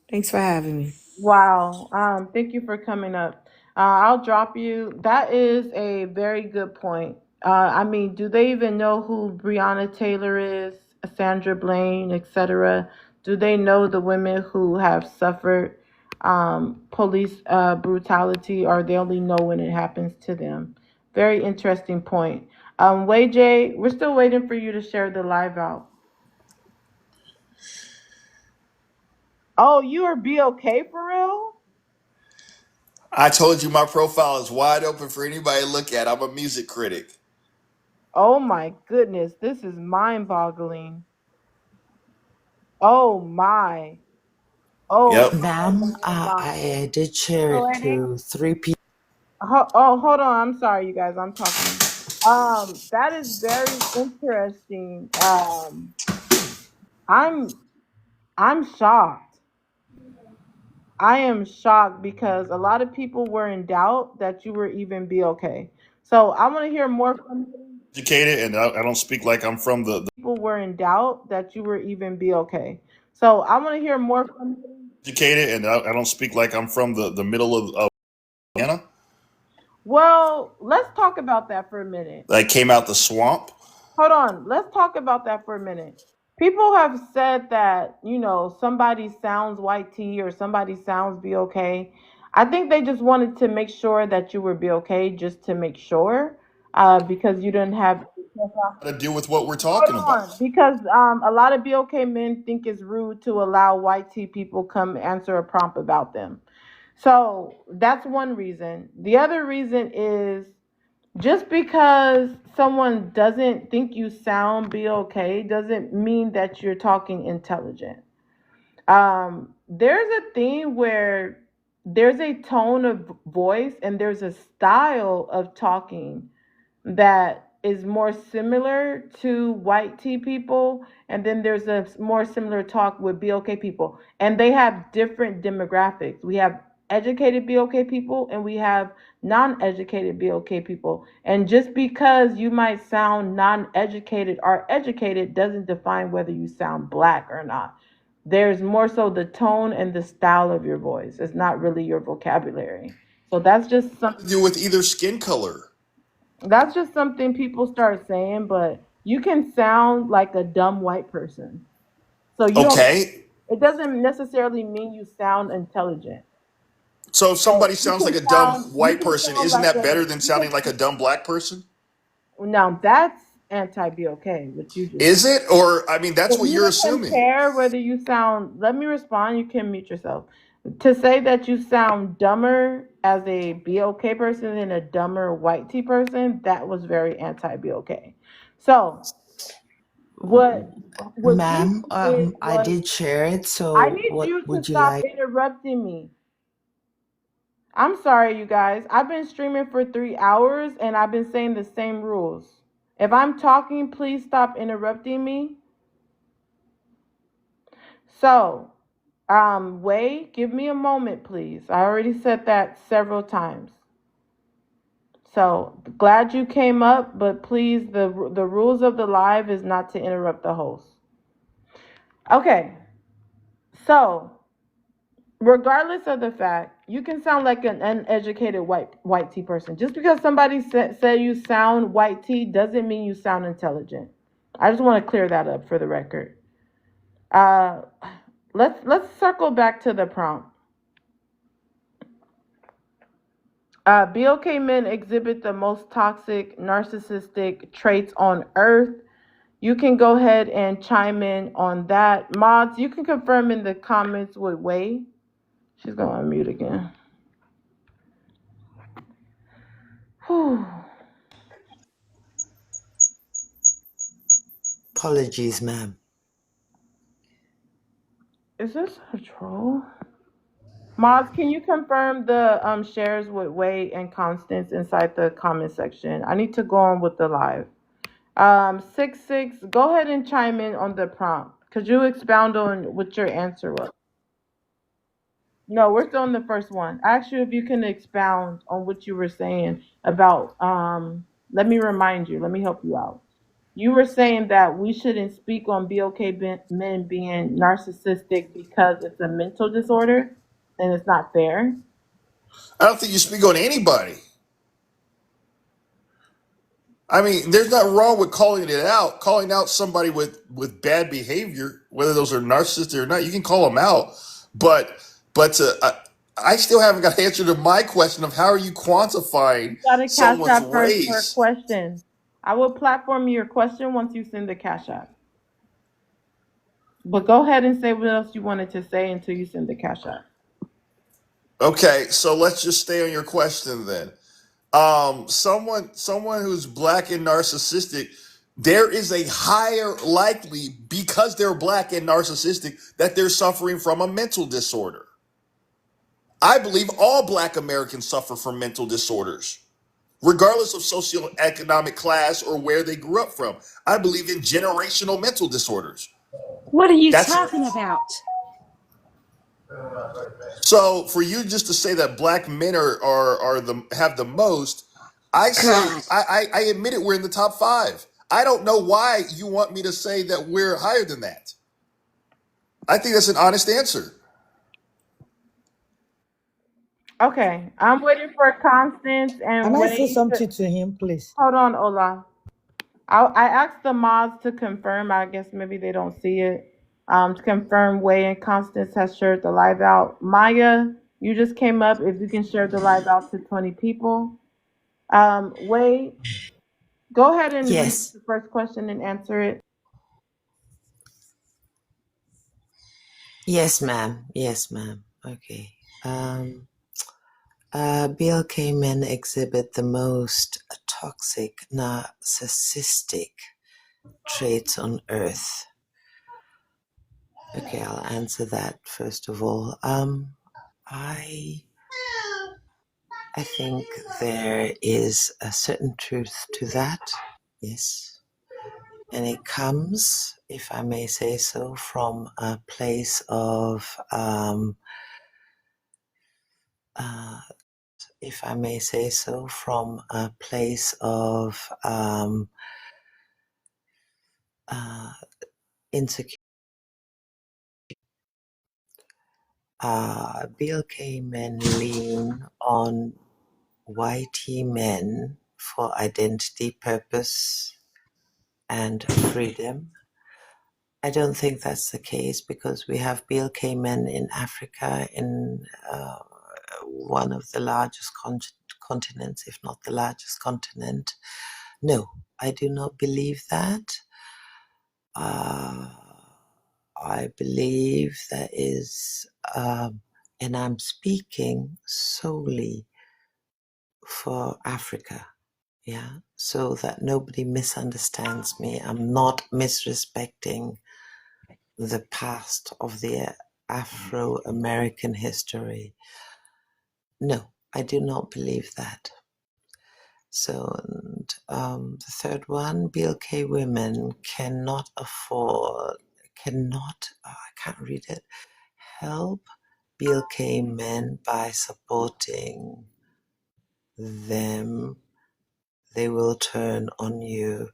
Thanks for having me. Wow. Thank you for coming up. I'll drop you. That is a very good point. I mean, do they even know who Breonna Taylor is, Sandra Blaine, etc.? Do they know the women who have suffered police brutality, or they only know when it happens to them? Very interesting point. Wei J, we're still waiting for you to share the live out. Oh, you are BOK for real? I told you my profile is wide open for anybody to look at. I'm a music critic. Oh my goodness, this is mind-boggling. Oh my. Oh Yep. my. Ma'am, Oh my. I did share it to 3 people. Oh, hold on. I'm sorry, you guys. I'm talking. That is very interesting. I'm I'm shocked. I am shocked because a lot of people were in doubt that you were even be okay. So I want to hear more from you. Educated, and I don't speak like I'm from the People were in doubt that you were even be okay. So I want to hear more from you. educated, and I don't speak like I'm from the middle of Atlanta. Well, let's talk about that for a minute. I came out the swamp. Hold on. Let's talk about that for a minute. People have said that, somebody sounds white tea or somebody sounds be okay. I think they just wanted to make sure that you were be okay, just to make sure, because you didn't have. To do with what we're Hold talking about. on, because a lot of BOK men think it's rude to allow white tea people come answer a prompt about them. So that's one reason. The other reason is just because someone doesn't think you sound BOK doesn't mean that you're talking intelligent. There's a thing where there's a tone of voice and there's a style of talking that is more similar to white tea people, and then there's a more similar talk with BOK people, and they have different demographics. We have educated BOK people and we have non-educated BOK people, and just because you might sound non-educated or educated doesn't define whether you sound black or not. There's more so the tone and the style of your voice. It's not really your vocabulary. So that's just To something. do with either skin color. That's just something people start saying, but you can sound like a dumb white person. So you don't, Okay. it doesn't necessarily mean you sound intelligent. So if So somebody sounds like a dumb you white can person, sound isn't like that a, better than sounding like a dumb black person? now that's anti BOK, what you just said. Is it? Or, I mean, that's For what you you're to assuming. compare whether you sound, let me respond, you can mute yourself. To say that you sound dumber as a BOK person than a dumber white tea person, that was very anti BOK. So what you Ma'am, did I was, did share it, I so need what you to would you stop like? interrupting me. I'm sorry, you guys. I've been streaming for 3 hours and I've been saying the same rules. If I'm talking, please stop interrupting me. So, Wei, give me a moment, please. I already said that several times. So, glad you came up, but please, the rules of the live is not to interrupt the host. Okay, so regardless of the fact, you can sound like an uneducated white tea person. Just because somebody say you sound white tea doesn't mean you sound intelligent. I just want to clear that up for the record. Uh, let's circle back to the prompt. BOK men exhibit the most toxic, narcissistic traits on earth. You can go ahead and chime in on that. Mods, you can confirm in the comments with Wei. She's going to unmute again. Whew. Apologies, ma'am. Is this a troll? Moz, can you confirm the shares with Wei and Constance inside the comment section? I need to go on with the live. 66, go ahead and chime in on the prompt. Could you expound on what your answer was? No, we're still on the first one. I asked you if you can expound on what you were saying about let me remind you, let me help you out. You were saying that we shouldn't speak on BOK men being narcissistic because it's a mental disorder and it's not fair. I don't think you speak on anybody. I mean, there's nothing wrong with calling out somebody with bad behavior, whether those are narcissistic or not. You can call them out, but I still haven't got an answer to my question of how are you You quantifying got to cash someone's out first for a race? question. I will platform your question once you send the cash app. But go ahead and say what else you wanted to say until you send the cash app. Okay, so let's just stay on your question then. Someone who's black and narcissistic, there is a higher likely because they're black and narcissistic that they're suffering from a mental disorder. I believe all black Americans suffer from mental disorders, regardless of socioeconomic class or where they grew up from. I believe in generational mental disorders. What are you That's talking about? so for you just to say that black men are the have the most, I say God. I admit it, we're in the top five. I don't know why you want me to say that we're higher than that. I think that's an honest answer. Okay, I'm waiting for Constance Can and I say Wade to something to him, please? hold on, Ola. I asked the mods to confirm. I guess maybe they don't see it. To confirm, Way and Constance has shared the live out. Maya, you just came up. If you can share the live out to 20 people. Way, go ahead and read Yes. the first question and answer it. Yes, ma'am. Yes, ma'am. Okay. BLK men exhibit the most toxic, narcissistic traits on earth. Okay, I'll answer that first of all. I think there is a certain truth to that. Yes. And it comes, if I may say so, from a place of if I may say so, from a place of insecurity. BLK men lean on YT men for identity, purpose, and freedom. I don't think that's the case because we have BLK men in Africa, in one of the largest continents, if not the largest continent. No, I do not believe that. I believe there is, and I'm speaking solely for Africa, yeah, so that nobody misunderstands me. I'm not misrespecting the past of the Afro American history. No, I do not believe that. So, and the third one, BLK women cannot afford, I can't read it, help BLK men by supporting them. They will turn on you.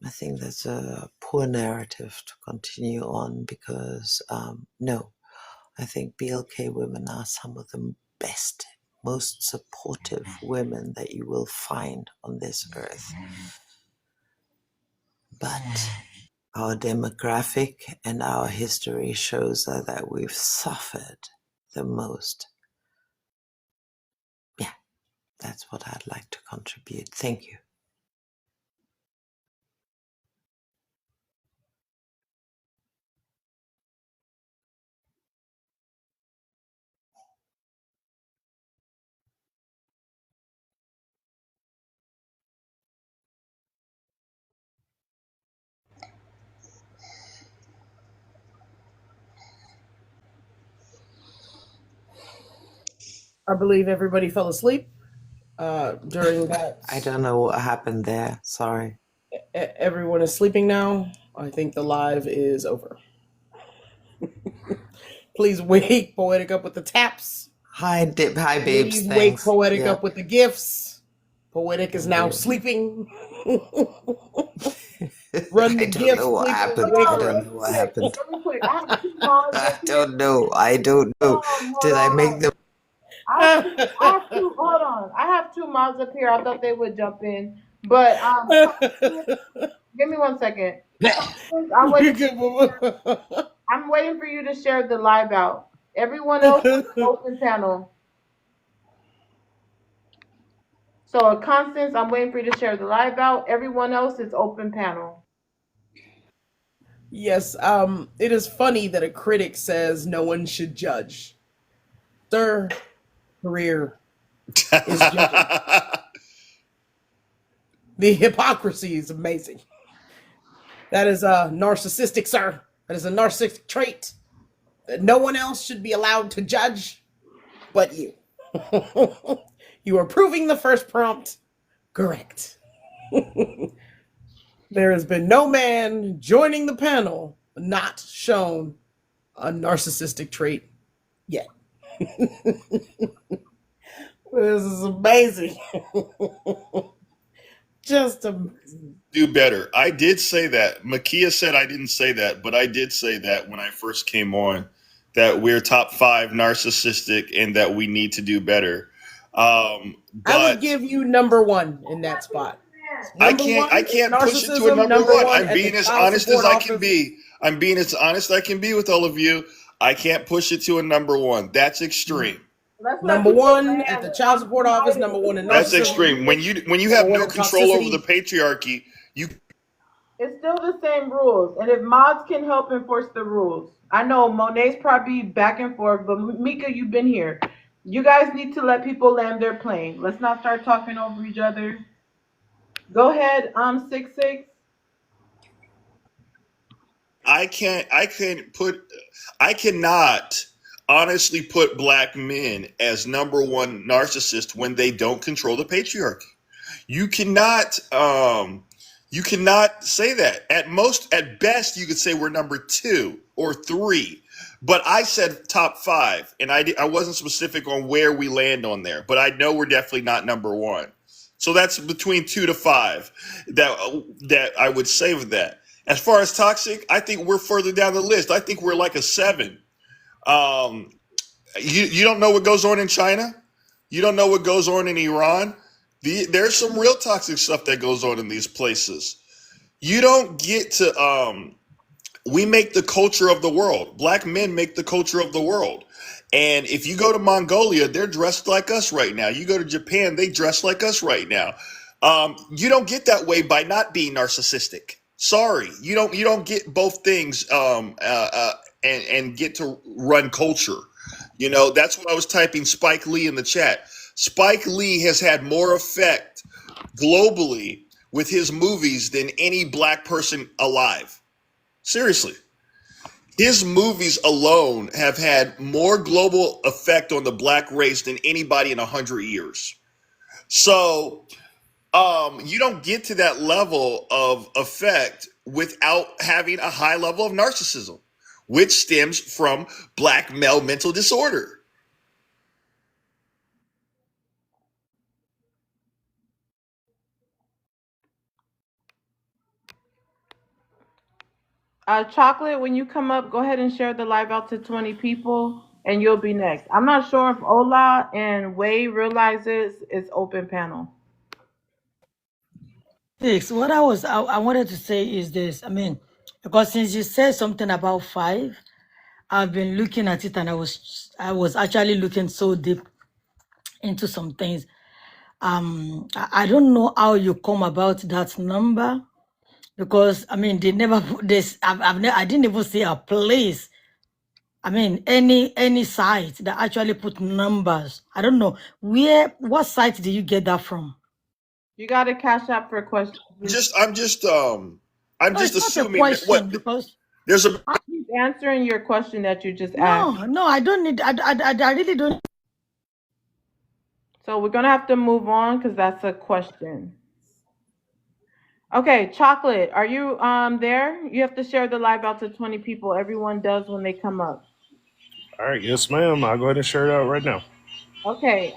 I think that's a poor narrative to continue on because, no, I think BLK women are some of the best, most supportive women that you will find on this earth. But our demographic and our history shows that we've suffered the most. Yeah, that's what I'd like to contribute. Thank you. I believe everybody fell asleep during that. I don't know what happened there. Sorry. Everyone is sleeping now. I think the live is over. Please wake Poetic up with the taps. Hi, Dip. Hi, babes. Please wake Thanks. Poetic Yep. up with the gifts. Poetic is Will now do. sleeping. Run I the don't gifts, know what please. happened. Wake I her don't up. know what happened. Really quick. I have two mods I up here. don't know. I don't know. Hold Did I make on. them? Hold on. I have two mods up here. I thought they would jump in. But give me 1 second. I'm You waiting. can- I'm waiting for you to share the live out. Everyone else is open panel. So Constance, I'm waiting for you to share the live out. Everyone else is open panel. Yes, it is funny that a critic says no one should judge. Sir, career is judging. The hypocrisy is amazing. That is narcissistic, sir. That is a narcissistic trait that no one else should be allowed to judge but you. You are proving the first prompt correct. There has been no man joining the panel not shown a narcissistic trait yet. This is amazing. Just amazing. Do better. I did say that. Makia said I didn't say that, but I did say that when I first came on, that we're top 5 narcissistic and that we need to do better. I would But give you number one in that spot. Number I one is can't push it to a narcissism. number Number one. one I'm at the being as child honest as support I can office. be. I'm being as honest I can be with all of you. I can't push it to a number one. That's extreme. Let's let Number people one at land the child support office. Number one in That's narcissism. extreme. When you Number have one no in control over the toxicity. patriarchy, you It's still the same rules, and if mods can help enforce the rules, I know Monet's probably back and forth, but Mika, you've been here. You guys need to let people land their plane. Let's not start talking over each other. Go ahead, 6 6. I cannot honestly put black men as number one narcissist when they don't control the patriarchy. You cannot you cannot say that. At best you could say we're number 2 or 3. But I said top 5 and I wasn't specific on where we land on there, but I know we're definitely not number 1. So that's between 2 to 5 that I would say with that. As far as toxic, I think we're further down the list. I think we're like a 7. Um, you don't know what goes on in China. You don't know what goes on in Iran. There's some real toxic stuff that goes on in these places. You don't get to. We make the culture of the world. Black men make the culture of the world. And if you go to Mongolia, they're dressed like us right now. You go to Japan, they dress like us right now. You don't get that way by not being narcissistic. Sorry, you don't get both things and get to run culture. You know, that's what I was typing Spike Lee in the chat. Spike Lee has had more effect globally with his movies than any black person alive. Seriously. His movies alone have had more global effect on the black race than anybody in 100 years. So you don't get to that level of effect without having a high level of narcissism, which stems from black male mental disorder. Chocolate, when you come up, go ahead and share the live out to 20 people, and you'll be next. I'm not sure if Ola and Wei realizes it's open panel. Six. What I wanted to say is this. I mean, because since you said something about 5, I've been looking at it and I was actually looking so deep into some things. I don't know how you come about that number because I mean they never put this. I didn't even see a place. I mean any site that actually put numbers. I don't know what site did you get that from? You got to cash out for questions. I'm No, just it's not a assuming that question what because there's a He's answering your question that you just asked. no, I don't need. I really don't. So we're gonna have to move on because that's a question. Okay, Chocolate, are you there? You have to share the live out to 20 people. Everyone does when they come up. All right, yes, ma'am. I'll go ahead and share it out right now. Okay,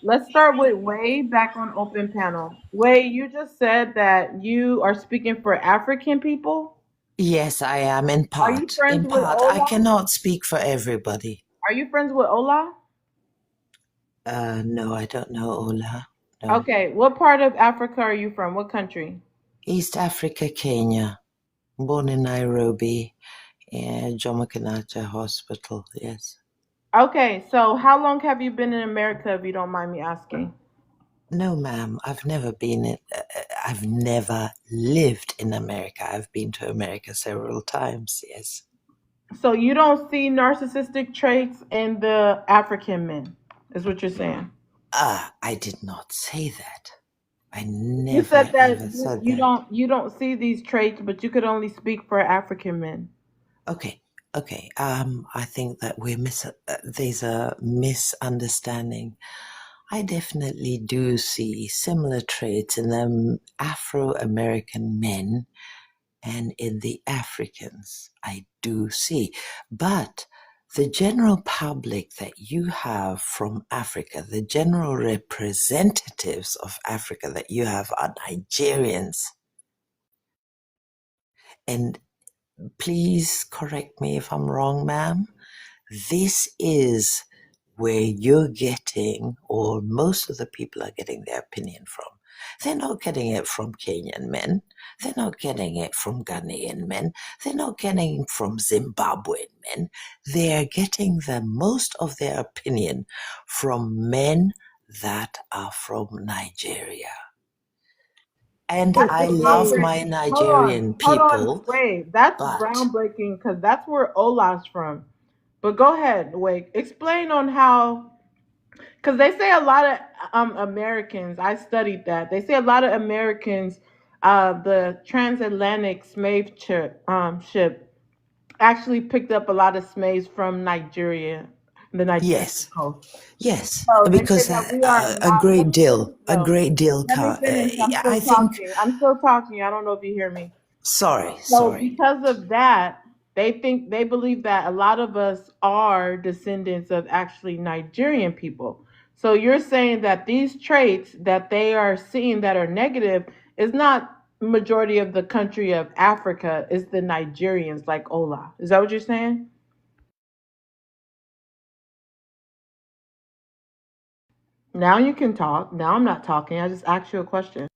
let's start with Wei back on open panel. Wei, you just said that you are speaking for African people. Yes, I am in Are you part. friends In with part, I Ola? cannot speak for everybody. Are you friends with Ola? No, I don't know Ola. No. Okay, what part of Africa are you from? What country? East Africa, Kenya. Born in Nairobi, Jomo Kenyatta Hospital. Yes. Okay, so how long have you been in America, if you don't mind me asking? No, ma'am. I've never been in. I've never lived in America. I've been to America several times. Yes. So you don't see narcissistic traits in the African men, is what you're saying? I did not say that. I You said never that ever you, said you that. don't you don't see these traits, but you could only speak for African men. Okay. Okay. I think that there's a misunderstanding. I definitely do see similar traits in the Afro-American men and in the Africans. I do see. But the general public that you have from Africa, the general representatives of Africa that you have are Nigerians. And please correct me if I'm wrong, ma'am. This is where you're getting, or most of the people are getting their opinion from. They're not getting it from Kenyan men. They're not getting it from Ghanaian men. They're not getting it from Zimbabwean men. They're getting the most of their opinion from men that are from Nigeria. And That's I love my groundbreaking. Nigerian Hold on, people, wait. That's but groundbreaking because that's where Ola's from. But go ahead, Wake. Explain on how, because they say a lot of Americans. I studied that. They say a lot of Americans, the transatlantic ship actually picked up a lot of slaves from Nigeria, the Nigerian yes, coast. yes, So they say because that we are a not. Let great me deal, finish though. Let me finish. I'm still I think, talking. I'm still talking. I don't know if you hear me. So sorry. because of that, they believe that a lot of us are descendants of actually Nigerian people. So you're saying that these traits that they are seeing that are negative is not majority of the country of Africa, it's the Nigerians like Ola. Is that what you're saying? Now you can talk. Now I'm not talking. I just asked you a question.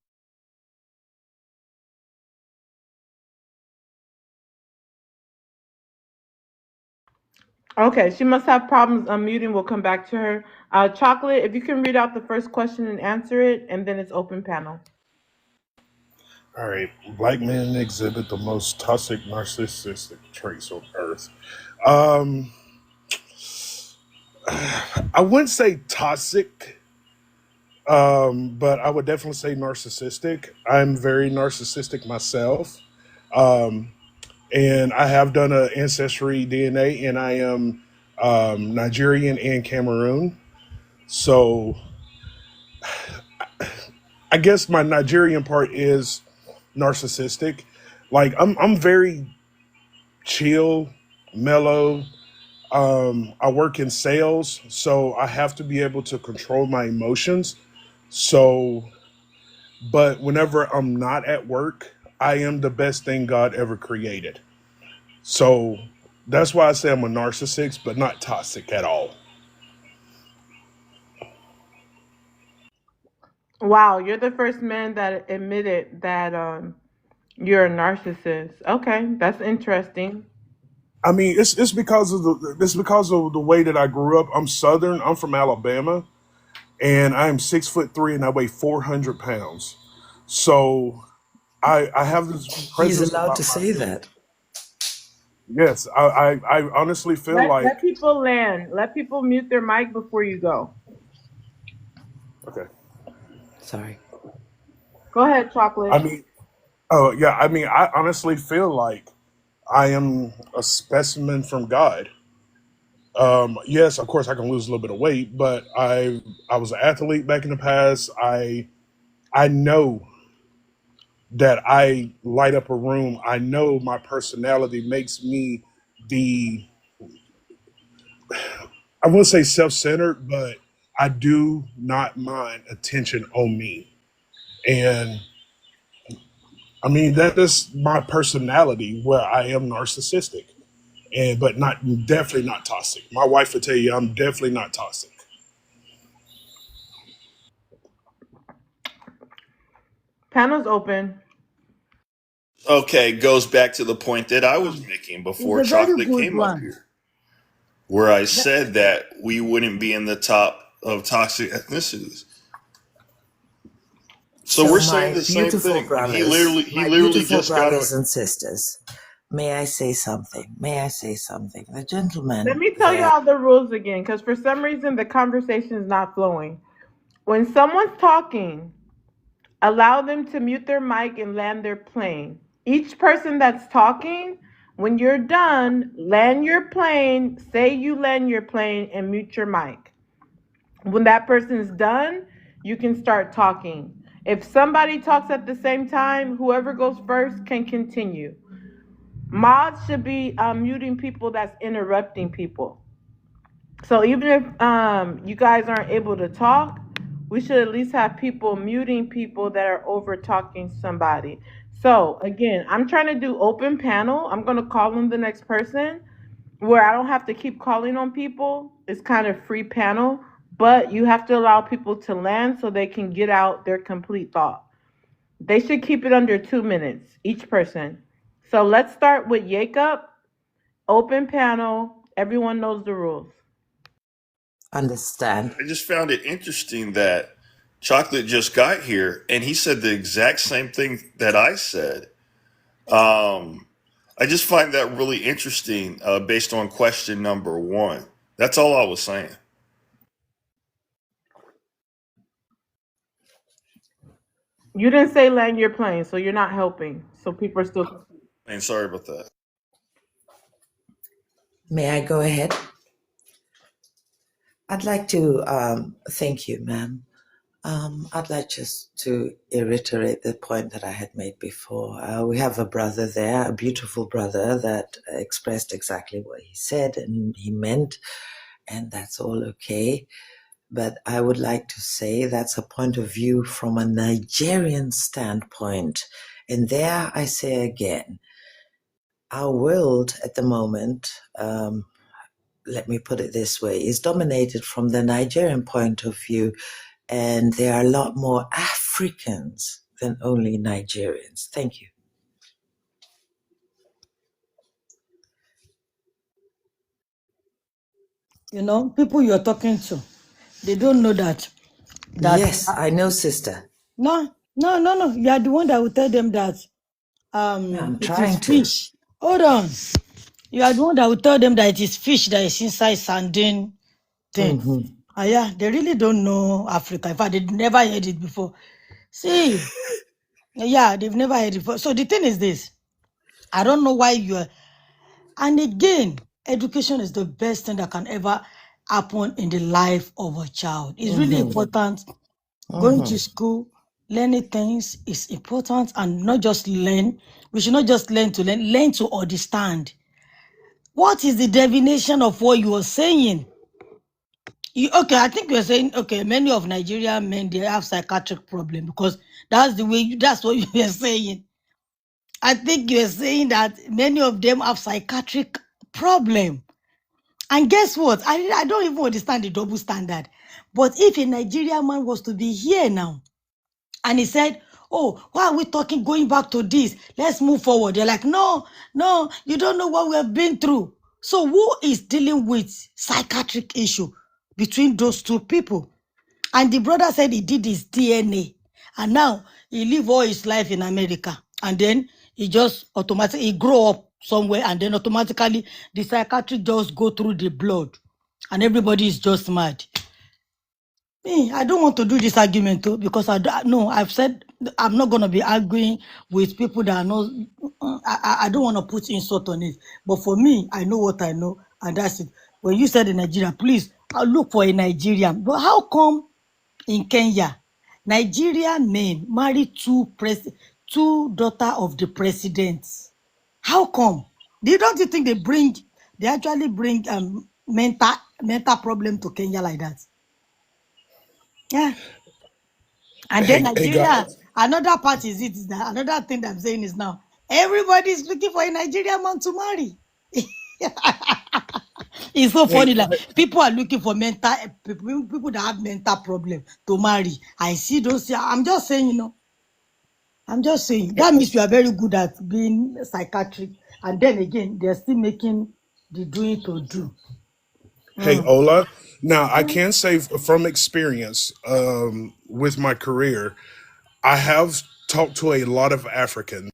Okay, she must have problems unmuting. We'll come back to her. Chocolate, if you can read out the first question and answer it, and then it's open panel. All right. Black men exhibit the most toxic narcissistic traits on earth. Um, I wouldn't say toxic, but I would definitely say narcissistic. I'm very narcissistic myself. Um, and I have done a ancestry DNA, and I am Nigerian and Cameroon. So I guess my Nigerian part is narcissistic. Like I'm very chill, mellow. I work in sales, so I have to be able to control my emotions. So, but whenever I'm not at work, I am the best thing God ever created. So that's why I say I'm a narcissist, but not toxic at all. Wow, you're the first man that admitted that you're a narcissist. Okay, that's interesting. I mean, it's because of the way that I grew up. I'm Southern. I'm from Alabama, and I am 6'3" and I weigh 400 pounds. So I have this He's presence allowed about to say myself. that. Yes, I honestly feel Let like people land. Let people mute their mic before you go. okay. Sorry. Go ahead, chocolate. I mean, oh yeah. I mean, I honestly feel like I am a specimen from God. Yes, of course, I can lose a little bit of weight, but I was an athlete back in the past. I know that I light up a room. I know my personality makes me the I wouldn't say self-centered, but I do not mind attention on me. And I mean that is my personality where I am narcissistic. And but not definitely not toxic. My wife would tell you I'm definitely not toxic. Panel's open. Okay, goes back to the point that I was making It's before a very Chocolate good came up one. here, where I That- said that we wouldn't be in the top of toxic ethnicities. So So we're saying the same thing. And he my literally beautiful just got brothers a and sisters, may I say something? May I say something? The Let gentleman me tell you there, all the rules again, because for some reason the conversation is not flowing. When someone's talking, allow them to mute their mic and land their plane. Each person that's talking, when you're done, land your plane, say you land your plane, and mute your mic. When that person is done, you can start talking. If somebody talks at the same time, whoever goes first can continue. Mods should be muting people that's interrupting people. So even if you guys aren't able to talk, we should at least have people muting people that are over talking somebody. So again, I'm trying to do open panel. I'm gonna call in the next person. where I don't have to keep calling on people. It's kind of free panel, but you have to allow people to land so they can get out their complete thought. They should keep it under 2 minutes, each person. So let's start with Jacob. Open panel. Everyone knows the rules. Understand. I just found it interesting that Chocolate just got here and he said the exact same thing that I said. I just find that really interesting based on question number one. That's all I was saying. You didn't say land your plane, so you're not helping. So people are still. And sorry about that. May I go ahead? I'd like to thank you, ma'am. I'd like just to reiterate the point that I had made before. We have a brother there, a beautiful brother that expressed exactly what he said and he meant, and that's all okay. But I would like to say that's a point of view from a Nigerian standpoint. And there I say again, our world at the moment, let me put it this way, is dominated from the Nigerian point of view. And there are a lot more Africans than only Nigerians. Thank you. You know, people you're talking to, they don't know that. Yes, I know, sister. No. You are the one that will tell them that I'm it is trying to. fish. Hold on. You are the one that will tell them that it is fish that is inside sardine thing. Mm-hmm. Yeah, they really don't know Africa. In fact, they never heard it before. See, yeah, they've never heard it before. So the thing is this. I don't know why you are. And again, education is the best thing that can ever happen in the life of a child. It's really Mm-hmm. important. Going to Mm-hmm. school, learning things is important, and not just learn. We should not just learn to learn to understand. What is the definition of what you are saying? Okay, I think you're saying, okay, many of Nigerian men, they have psychiatric problem because that's the way, that's what you were saying. I think you're saying that many of them have psychiatric problem. And guess what? I don't even understand the double standard. But if a Nigerian man was to be here now, and he said, oh, why are we talking going back to this? Let's move forward. They're like, no, you don't know what we have been through. So who is dealing with psychiatric issue between those two people? And the brother said he did his DNA. And now he live all his life in America. And then he just automatically, he grow up somewhere and then automatically the psychiatric just go through the blood. And everybody is just mad. Me, I don't want to do this argument too because no, I've said I'm not gonna be arguing with people that are not. I don't want to put insult on it. But for me, I know what I know, and that's it. When you said in Nigeria, please, I'll look for a Nigerian. But how come in Kenya, Nigerian men marry two daughter of the presidents? How come? Don't you think they actually bring mental problem to Kenya like that? Yeah. And then Hey, Nigeria, guys. another part is that another thing that I'm saying is now everybody's looking for a Nigerian man to marry. It's so Hey, funny, like people are looking for people that have mental problem to marry. I see those. I'm just saying, I'm just saying that means you are very good at being psychiatric, and then again, they're still making the doing to do. Hey, Mm. Ola. Now, I can say from experience with my career, I have talked to a lot of Africans.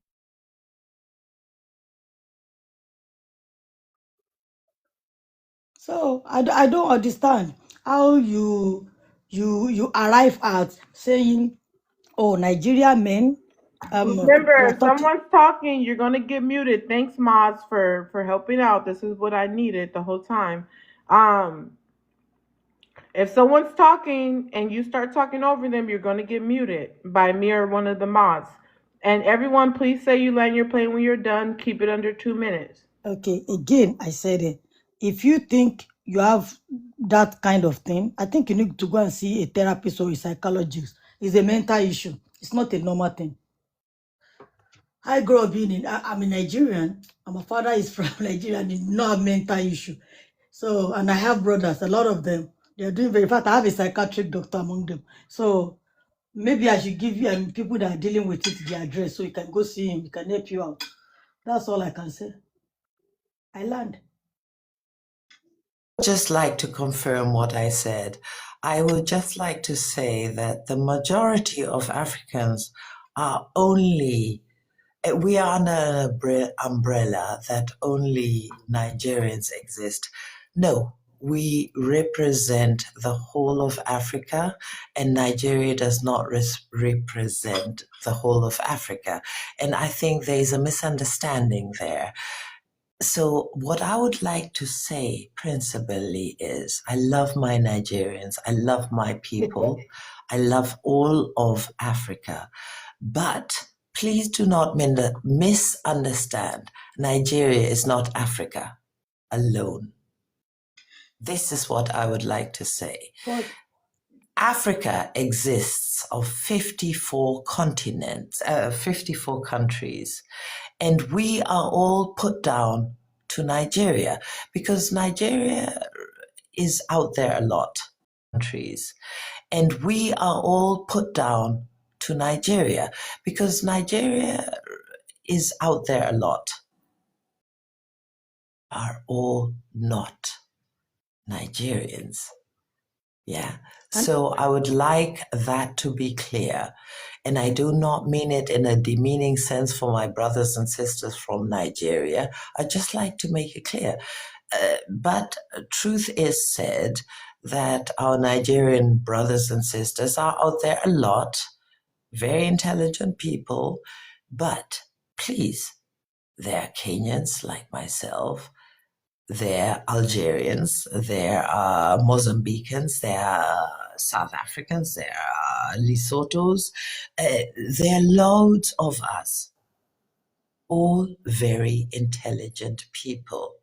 So I don't understand how you arrive at saying, oh, Nigerian men, we're Remember, if talking. someone's talking, you're gonna get muted. Thanks, Mods, for helping out. This is what I needed the whole time. Um, if someone's talking and you start talking over them, you're gonna get muted by me or one of the mods. And everyone, please say you land your plane when you're done. Keep it under 2 minutes. Okay, again, I said it. If you think you have that kind of thing, I think you need to go and see a therapist or a psychologist. It's a mental issue. It's not a normal thing. I grew up I'm a Nigerian, and my father is from Nigeria and he did not have mental issue. So, and I have brothers, a lot of them. They are doing very, in fact, I have a psychiatric doctor among them. So, maybe I should give you people that are dealing with it the address so you can go see him. He can help you out. That's all I can say. I learned. Just like to confirm what I said. I would just like to say that the majority of Africans are only, we are under an umbrella that only Nigerians exist. No, we represent the whole of Africa, and Nigeria does not represent the whole of Africa. And I think there is a misunderstanding there. So, what I would like to say principally is I love my Nigerians, I love my people, I love all of Africa. But please do not misunderstand. Nigeria is not Africa alone. This is what I would like to say. But Africa exists of 54 continents, 54 countries, and we are all put down to Nigeria because Nigeria is out there a lot. Countries, and we are all put down to Nigeria because Nigeria is out there a lot. Are all not Nigerians. Yeah. So I would like that to be clear. And I do not mean it in a demeaning sense for my brothers and sisters from Nigeria. I just like to make it clear. But truth is said that our Nigerian brothers and sisters are out there a lot, very intelligent people. But please, they're Kenyans like myself. They're Algerians, there are Mozambicans, there are South Africans, there are Lesothos. There are loads of us, all very intelligent people.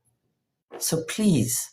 So please,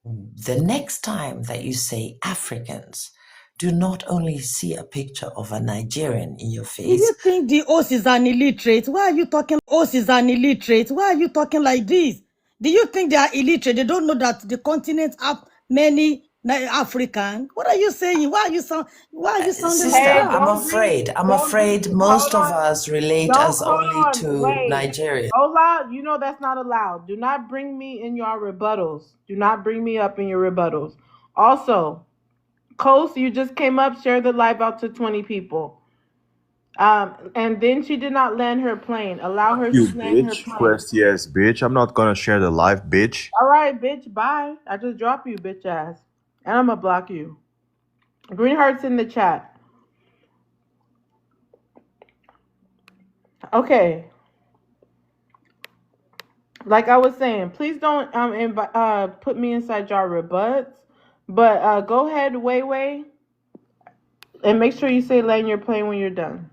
the next time that you say Africans, do not only see a picture of a Nigerian in your do you face. think the host is an illiterate? Why are you talking? Host is an illiterate. Why are you talking like this? Do you think they are illiterate? They don't know that the continent have many African. What are you saying? Why are you sounding like Sister, Hey, that? I'm don't bring, afraid. I'm don't bring, afraid hold most of on. us relate Don't, us hold only on, to wait. Nigeria. Ola, you know that's not allowed. Do not bring me in your rebuttals. Do not bring me up in your rebuttals. Also, Coast, you just came up, share the live out to 20 people. And then she did not land her plane. Allow her You to land her bitch. plane. Quest yes, bitch. I'm not gonna share the live, bitch. All right, bitch, bye. I just drop you, bitch ass. And I'm gonna block you. Green hearts in the chat. Okay. Like I was saying, please don't put me inside your rebuts. But go ahead, Way, and make sure you say land your plane when you're done.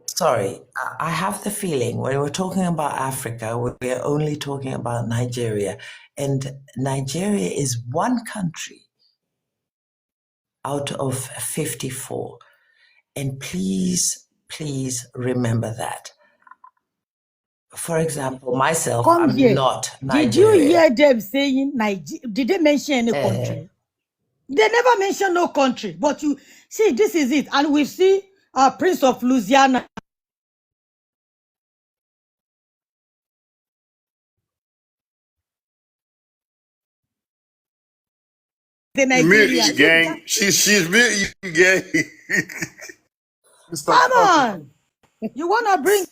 Sorry, I have the feeling when we're talking about Africa, we're only talking about Nigeria. And Nigeria is one country out of 54. And please, please remember that. For example, myself, Come I'm here. not Did you Nigerian. hear them saying Nigeria? Did they mention any country? They never mention no country. But you see, this is it. And we see Prince of Louisiana, the She's muting Nigeria. you, gang. She's muting you, gang. Stop Come talking. on. You want to bring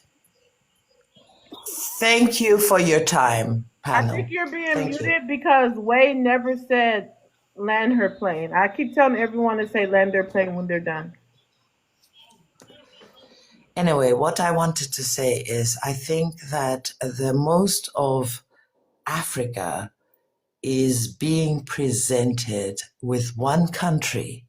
Thank you for your time, I think panel. you're being Thank you. muted because Way never said land her plane. I keep telling everyone to say land their plane when they're done. Anyway, what I wanted to say is I think that the most of Africa is being presented with one country,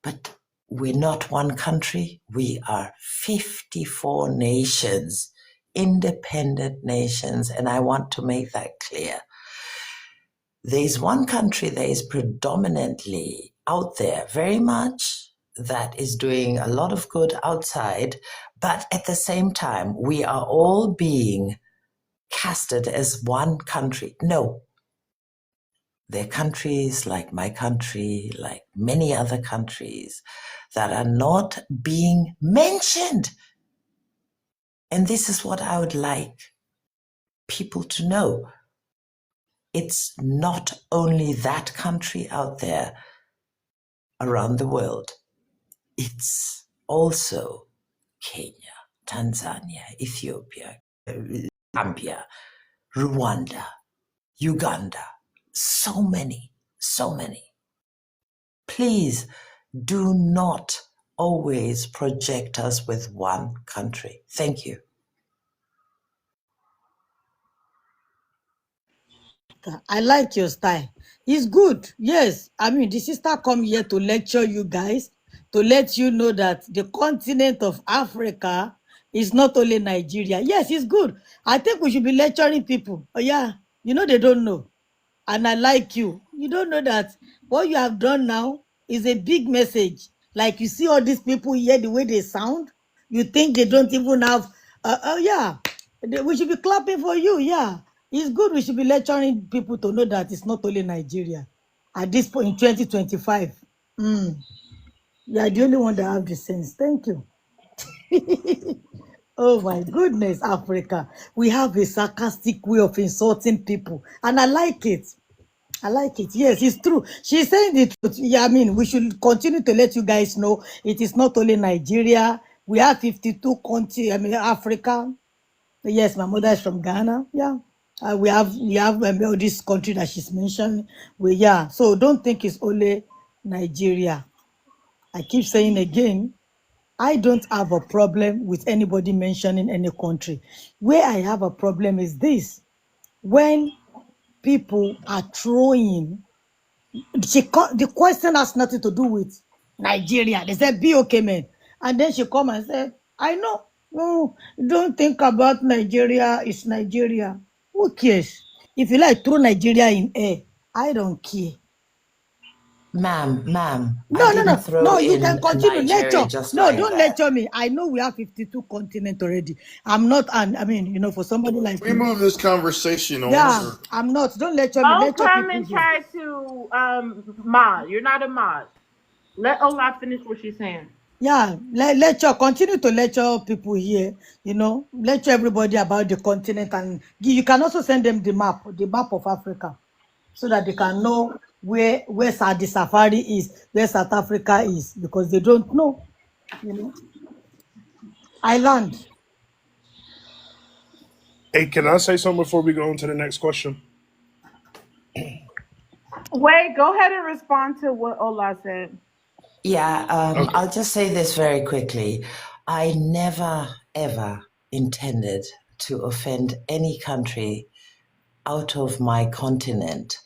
but we're not one country. We are 54 nations, independent nations, and I want to make that clear. There is one country that is predominantly out there, very much that is doing a lot of good outside, but at the same time, we are all being casted as one country. No, there are countries like my country, like many other countries, that are not being mentioned. And this is what I would like people to know. It's not only that country out there around the world, it's also Kenya, Tanzania, Ethiopia, Zambia, Rwanda, Uganda. So many, so many. Please do not always project us with one country. Thank you. I like your style. It's good. Yes. I mean, the sister come here to lecture you guys, to let you know that the continent of Africa is not only Nigeria. Yes, it's good. I think we should be lecturing people. Oh, yeah. You know, they don't know. And I like you. You don't know that what you have done now is a big message. Like you see all these people here, the way they sound, you think they don't even have, yeah, we should be clapping for you. Yeah, it's good. We should be lecturing people to know that it's not only Nigeria at this point in 2025. You are the only one that have the sense. Thank you. Oh my goodness, Africa. We have a sarcastic way of insulting people, and I like it. I like it. Yes, it's true. She's saying the truth. Yeah, I mean, we should continue to let you guys know it is not only Nigeria. We have 52 countries. I mean, Africa. Yes, my mother is from Ghana. Yeah. We have all this country that she's mentioned. Yeah. So don't think it's only Nigeria. I keep saying again, I don't have a problem with anybody mentioning any country. Where I have a problem is this: when people are throwing the question has nothing to do with Nigeria. They said, be okay, man. And then she come and said, I know. No, don't think about Nigeria. It's Nigeria. Who cares? If you like throw Nigeria in air, I don't care. Ma'am, No, I no, didn't no. throw No, you in can continue. Nigeria Lecture. just No, like don't that. lecture me. I know we have 52 continents already. I'm not, and I mean, for somebody like We me. move this conversation on, Yeah, or I'm not. Don't lecture me. Don't Lecture come people and here. try to mod. You're not a mod. Let Ola finish what she's saying. Yeah, lecture, continue to lecture people here, lecture everybody about the continent, and you can also send them the map of Africa, so that they can know where the safari is, where South Africa is, because they don't know, Island. Hey, can I say something before we go on to the next question? Wait, go ahead and respond to what Ola said. Yeah, Okay. I'll just say this very quickly. I never, ever intended to offend any country out of my continent.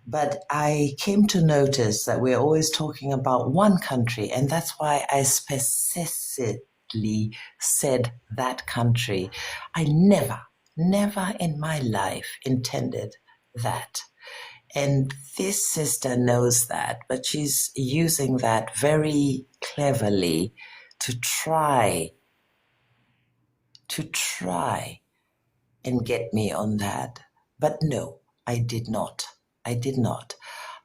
But I came to notice that we're always talking about one country, and that's why I specifically said that country. I never in my life intended that. And this sister knows that, but she's using that very cleverly to try and get me on that. But no, I did not. I did not.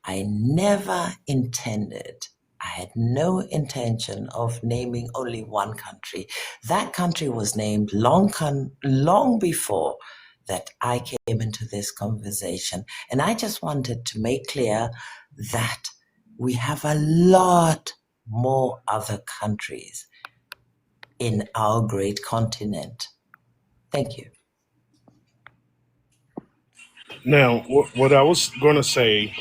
I never intended, I had no intention of naming only one country. That country was named long before that I came into this conversation. And I just wanted to make clear that we have a lot more other countries in our great continent. Thank you. Now, what I was going to say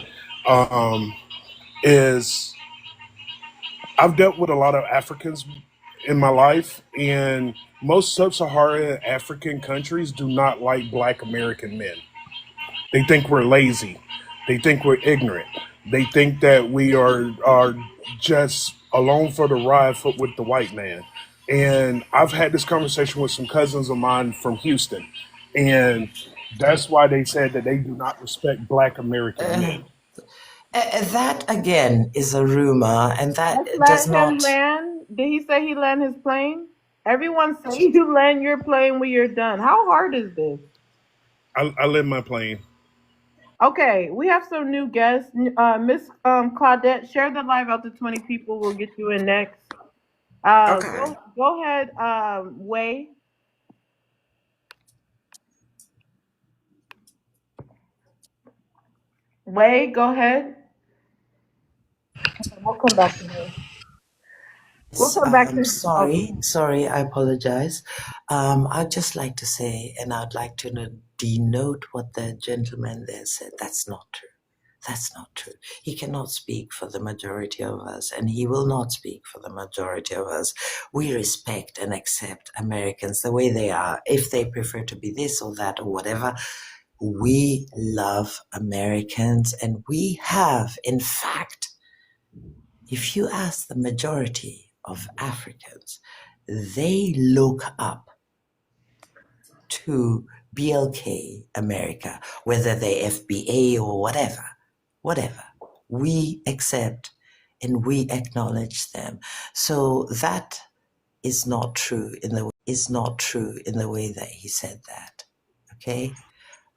is I've dealt with a lot of Africans in my life, and most sub-Saharan African countries do not like Black American men. They think we're lazy. They think we're ignorant. They think that we are just along for the ride with the white man. And I've had this conversation with some cousins of mine from Houston, and that's why they said that they do not respect Black American men. That again is a rumor, and that Let's does let him not. land. Did he say he land his plane? Everyone say you land your plane when you're done. How hard is this? I live my plane. Okay, we have some new guests. Miss Claudette, share the live out to 20 people. We'll get you in next. Okay. Go ahead, Way. Way, go ahead. We'll come back to you. We'll come back to okay. Sorry, I apologize. I'd just like to say, and I'd like to denote what the gentleman there said. That's not true. That's not true. He cannot speak for the majority of us, and he will not speak for the majority of us. We respect and accept Americans the way they are. If they prefer to be this or that or whatever, we love Americans, and we have, in fact, if you ask the majority of Africans, they look up to BLK America, whether they're FBA or whatever. We accept and we acknowledge them. So that is not true in the way that he said that. Okay?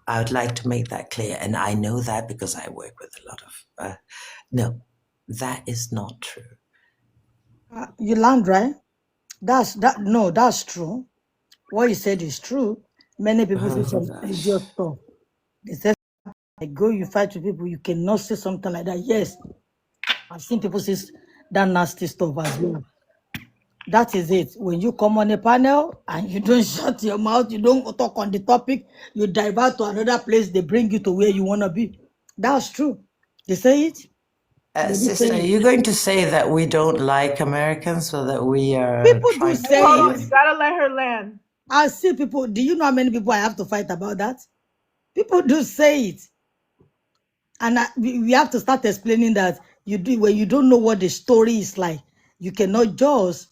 I would like to make that clear, and I know that because I work with a lot of. No, that is not true. You land right. That's that. No, that's true. What you said is true. Many people say Oh some gosh. idiot stuff. They say, I go, you fight with people, you cannot say something like that. Yes, I've seen people say that nasty stuff as well. That is it. When you come on a panel and you don't shut your mouth, you don't talk on the topic, you divert to another place, they bring you to where you want to be. That's true. They say it. They do say Sister, are it. you going to say that we don't like Americans or that we are People do trying to Hey, say hold kill on. it. You them? gotta let her land. I see people. Do you know how many people I have to fight about that? People do say it. And we have to start explaining that you do when you don't know what the story is like, you cannot just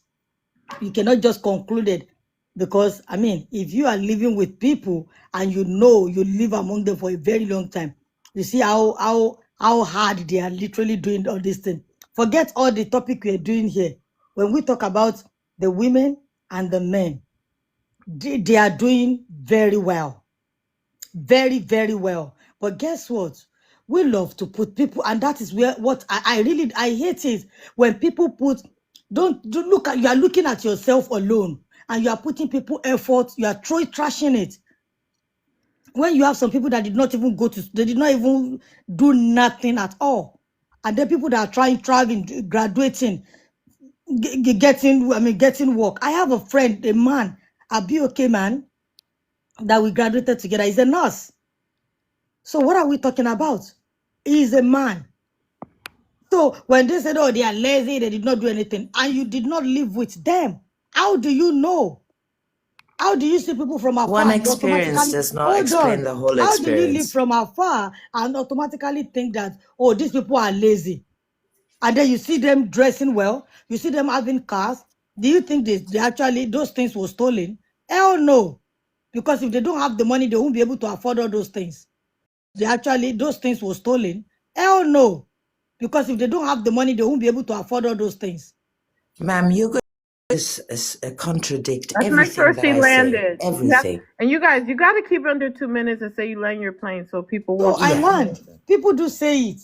conclude it. Because I mean, if you are living with people and you know you live among them for a very long time, you see how hard they are literally doing all these things. Forget all the topic we are doing here. When we talk about the women and the men, they are doing very well, very, very well. But guess what? We love to put people, and that is where what I really I hate is when people put don't look at, you are looking at yourself alone and you are putting people effort, you are trashing it. When you have some people that did not even they did not even do nothing at all. And then people that are traveling, graduating, getting work. I have a friend, a man, a BOK man that we graduated together. He's a nurse. So what are we talking about? He's a man. So when they said, oh, they are lazy, they did not do anything, and you did not live with them, how do you know? How do you see people from One afar and experience automatically, does not hold explain on, the whole how do you live experience. from afar and automatically think that, oh, these people are lazy? And then you see them dressing well, you see them having cars. Do you think they actually, those things were stolen? Hell no. Because if they don't have the money, they won't be able to afford all those things. Those things were stolen? Hell no. Because if they don't have the money, they won't be able to afford all those things. Ma'am, you're going to contradict Let's make everything sure that she I say. landed. You have, Everything. and you guys, you gotta keep it under 2 minutes and say you land your plane so people No, won't I start Yeah. learned. panicking. People do say it.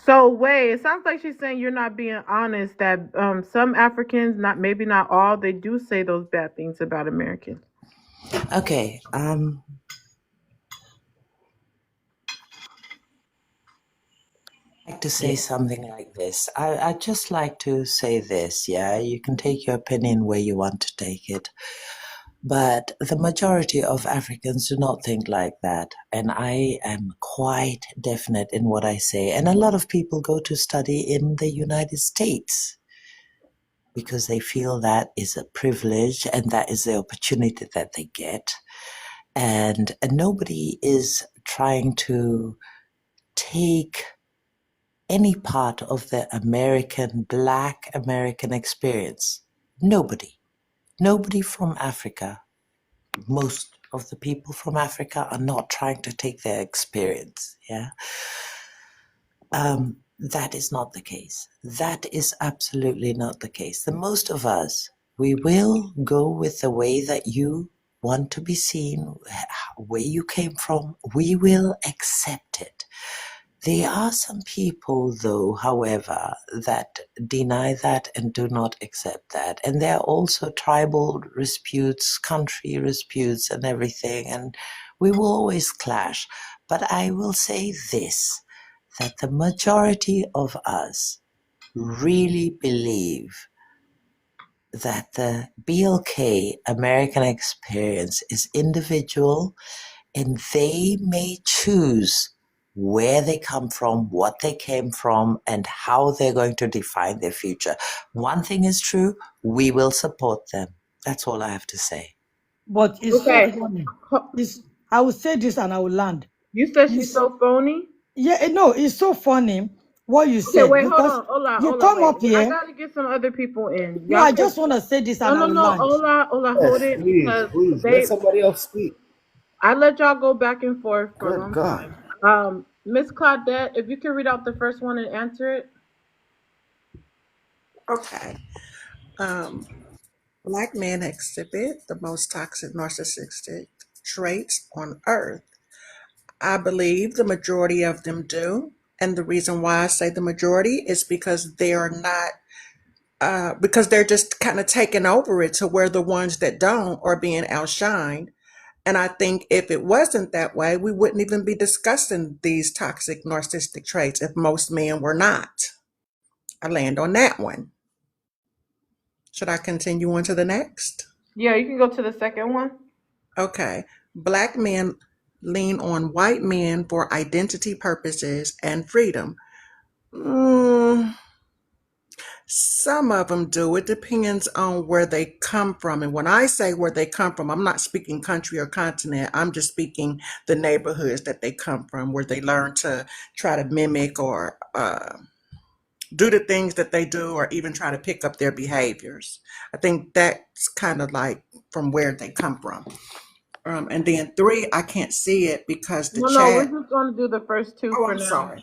So wait, it sounds like she's saying you're not being honest. That some Africans, not maybe not all, they do say those bad things about Americans. Okay. Like to say something like this. I'd just like to say this, yeah? You can take your opinion where you want to take it. But the majority of Africans do not think like that. And I am quite definite in what I say. And a lot of people go to study in the United States because they feel that is a privilege and that is the opportunity that they get. And nobody is trying to take any part of the Black American experience. Nobody. Nobody from Africa, most of the people from Africa are not trying to take their experience. Yeah. That is not the case. That is absolutely not the case. The most of us, we will go with the way that you want to be seen, where you came from. We will accept it. There are some people, though, however, that deny that and do not accept that. And there are also tribal disputes, country disputes, and everything. And we will always clash. But I will say this, that the majority of us really believe that the BLK American experience is individual, and they may choose where they come from, what they came from, and how they're going to define their future. One thing is true, we will support them. That's all I have to say. But it's so Okay. funny. It's, I will say this and I will land. You said she's It's, so phony? yeah, no, it's so funny what you Okay, said wait, hold because on. Hola, you hola, come wait. up I here. gotta get some other people in. No, Y'all I could just want to say this no and I no will no, land. hola, hola, hold Yes, it please, because please let they somebody else speak. I let y'all go back and forth for a Good long God. time. Miss Claudette, if you can read out the first one and answer it. Okay. Um, Black men exhibit the most toxic narcissistic traits on earth. I believe the majority of them do. And the reason why I say the majority is because they are not, because they're just kind of taking over it to where the ones that don't are being outshined. And I think if it wasn't that way, we wouldn't even be discussing these toxic narcissistic traits if most men were not. I land on that one. Should I continue on to the next? Yeah, you can go to the second one. Okay. Black men lean on white men for identity purposes and freedom. Mm, some of them do. It depends on where they come from. And when I say where they come from, I'm not speaking country or continent. I'm just speaking the neighborhoods that they come from, where they learn to try to mimic or do the things that they do, or even try to pick up their behaviors. I think that's kind of like from where they come from. And then three, I can't see it because the No, we're chat. just gonna do the first two Oh, for I'm now. sorry.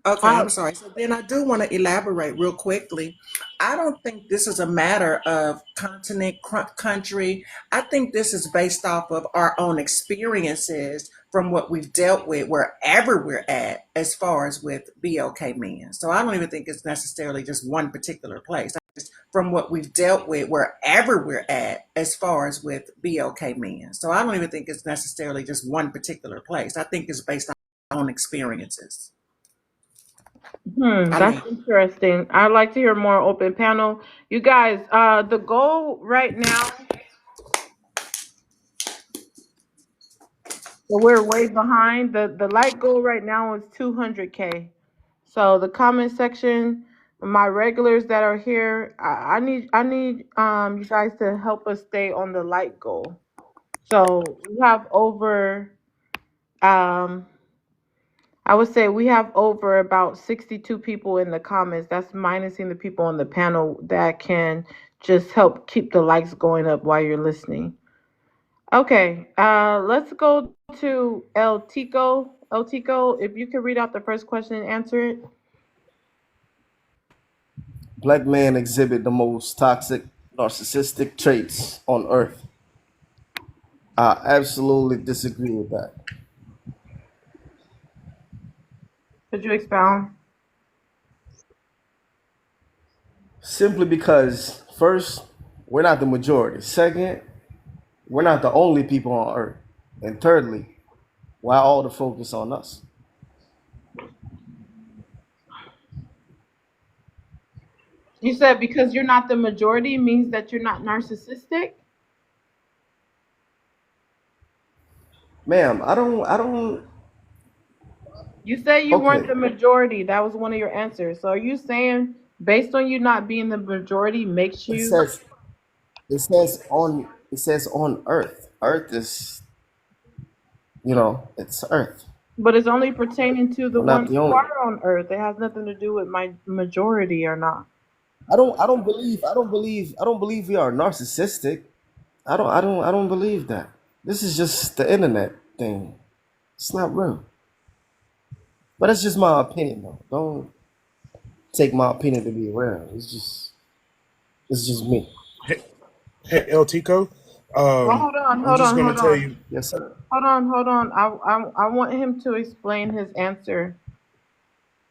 Okay, I'm sorry. So then I do want to elaborate real quickly. I don't think this is a matter of continent, country. I think this is based off of our own experiences from what we've dealt with wherever we're at, as far as with BOK men. So I don't even think it's necessarily just one particular place. From what we've dealt with wherever we're at, as far as with BOK men. So I don't even think it's necessarily just one particular place. I think it's based on our own experiences. I That's land. interesting. I'd like to hear more open panel. You guys, the goal right now, so we're way behind. The light goal right now is 200K. So the comment section, my regulars that are here, I need you guys to help us stay on the light goal. So we have over um I would say we have over about 62 people in the comments. That's minusing the people on the panel that can just help keep the likes going up while you're listening. Okay, let's go to El Tico. El Tico, if you could read out the first question and answer it. Black men exhibit the most toxic, narcissistic traits on earth. I absolutely disagree with that. Could you expound? Simply because, first, we're not the majority. Second, we're not the only people on earth. And thirdly, why all the focus on us? You said because you're not the majority means that you're not narcissistic? Ma'am, I don't, You said you weren't okay. the majority. That was one of your answers. So are you saying based on you not being the majority makes It you, says, it says on earth. Earth is, it's earth. but it's only pertaining to the We're not ones the who only. are on earth. It has nothing to do with my majority or not. I don't believe we are narcissistic. I don't believe that. This is just the internet thing. It's not real. But it's just my opinion, though. Don't take my opinion to be real. It's just me. Hey, hey El Tico, Well, I'm just gonna hold tell on. you. Yes, sir. Hold on. I want him to explain his answer.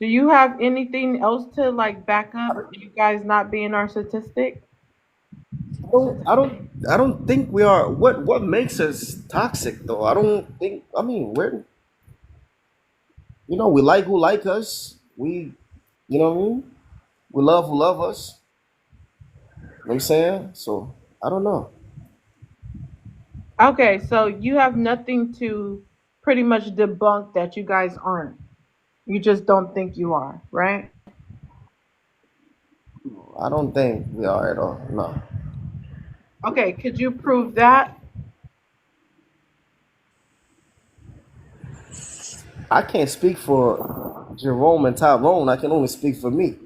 Do you have anything else to like back up you guys not being narcissistic? I don't think we are. What makes us toxic, though? I don't think. I mean, we're we like who like us. What I mean? We love who love us. You know what I'm saying? So I don't know. Okay, so you have nothing to pretty much debunk that you guys aren't. You just don't think you are, right? I don't think we are at all. No. Okay, could you prove that? I can't speak for Jerome and Tyrone. I can only speak for me.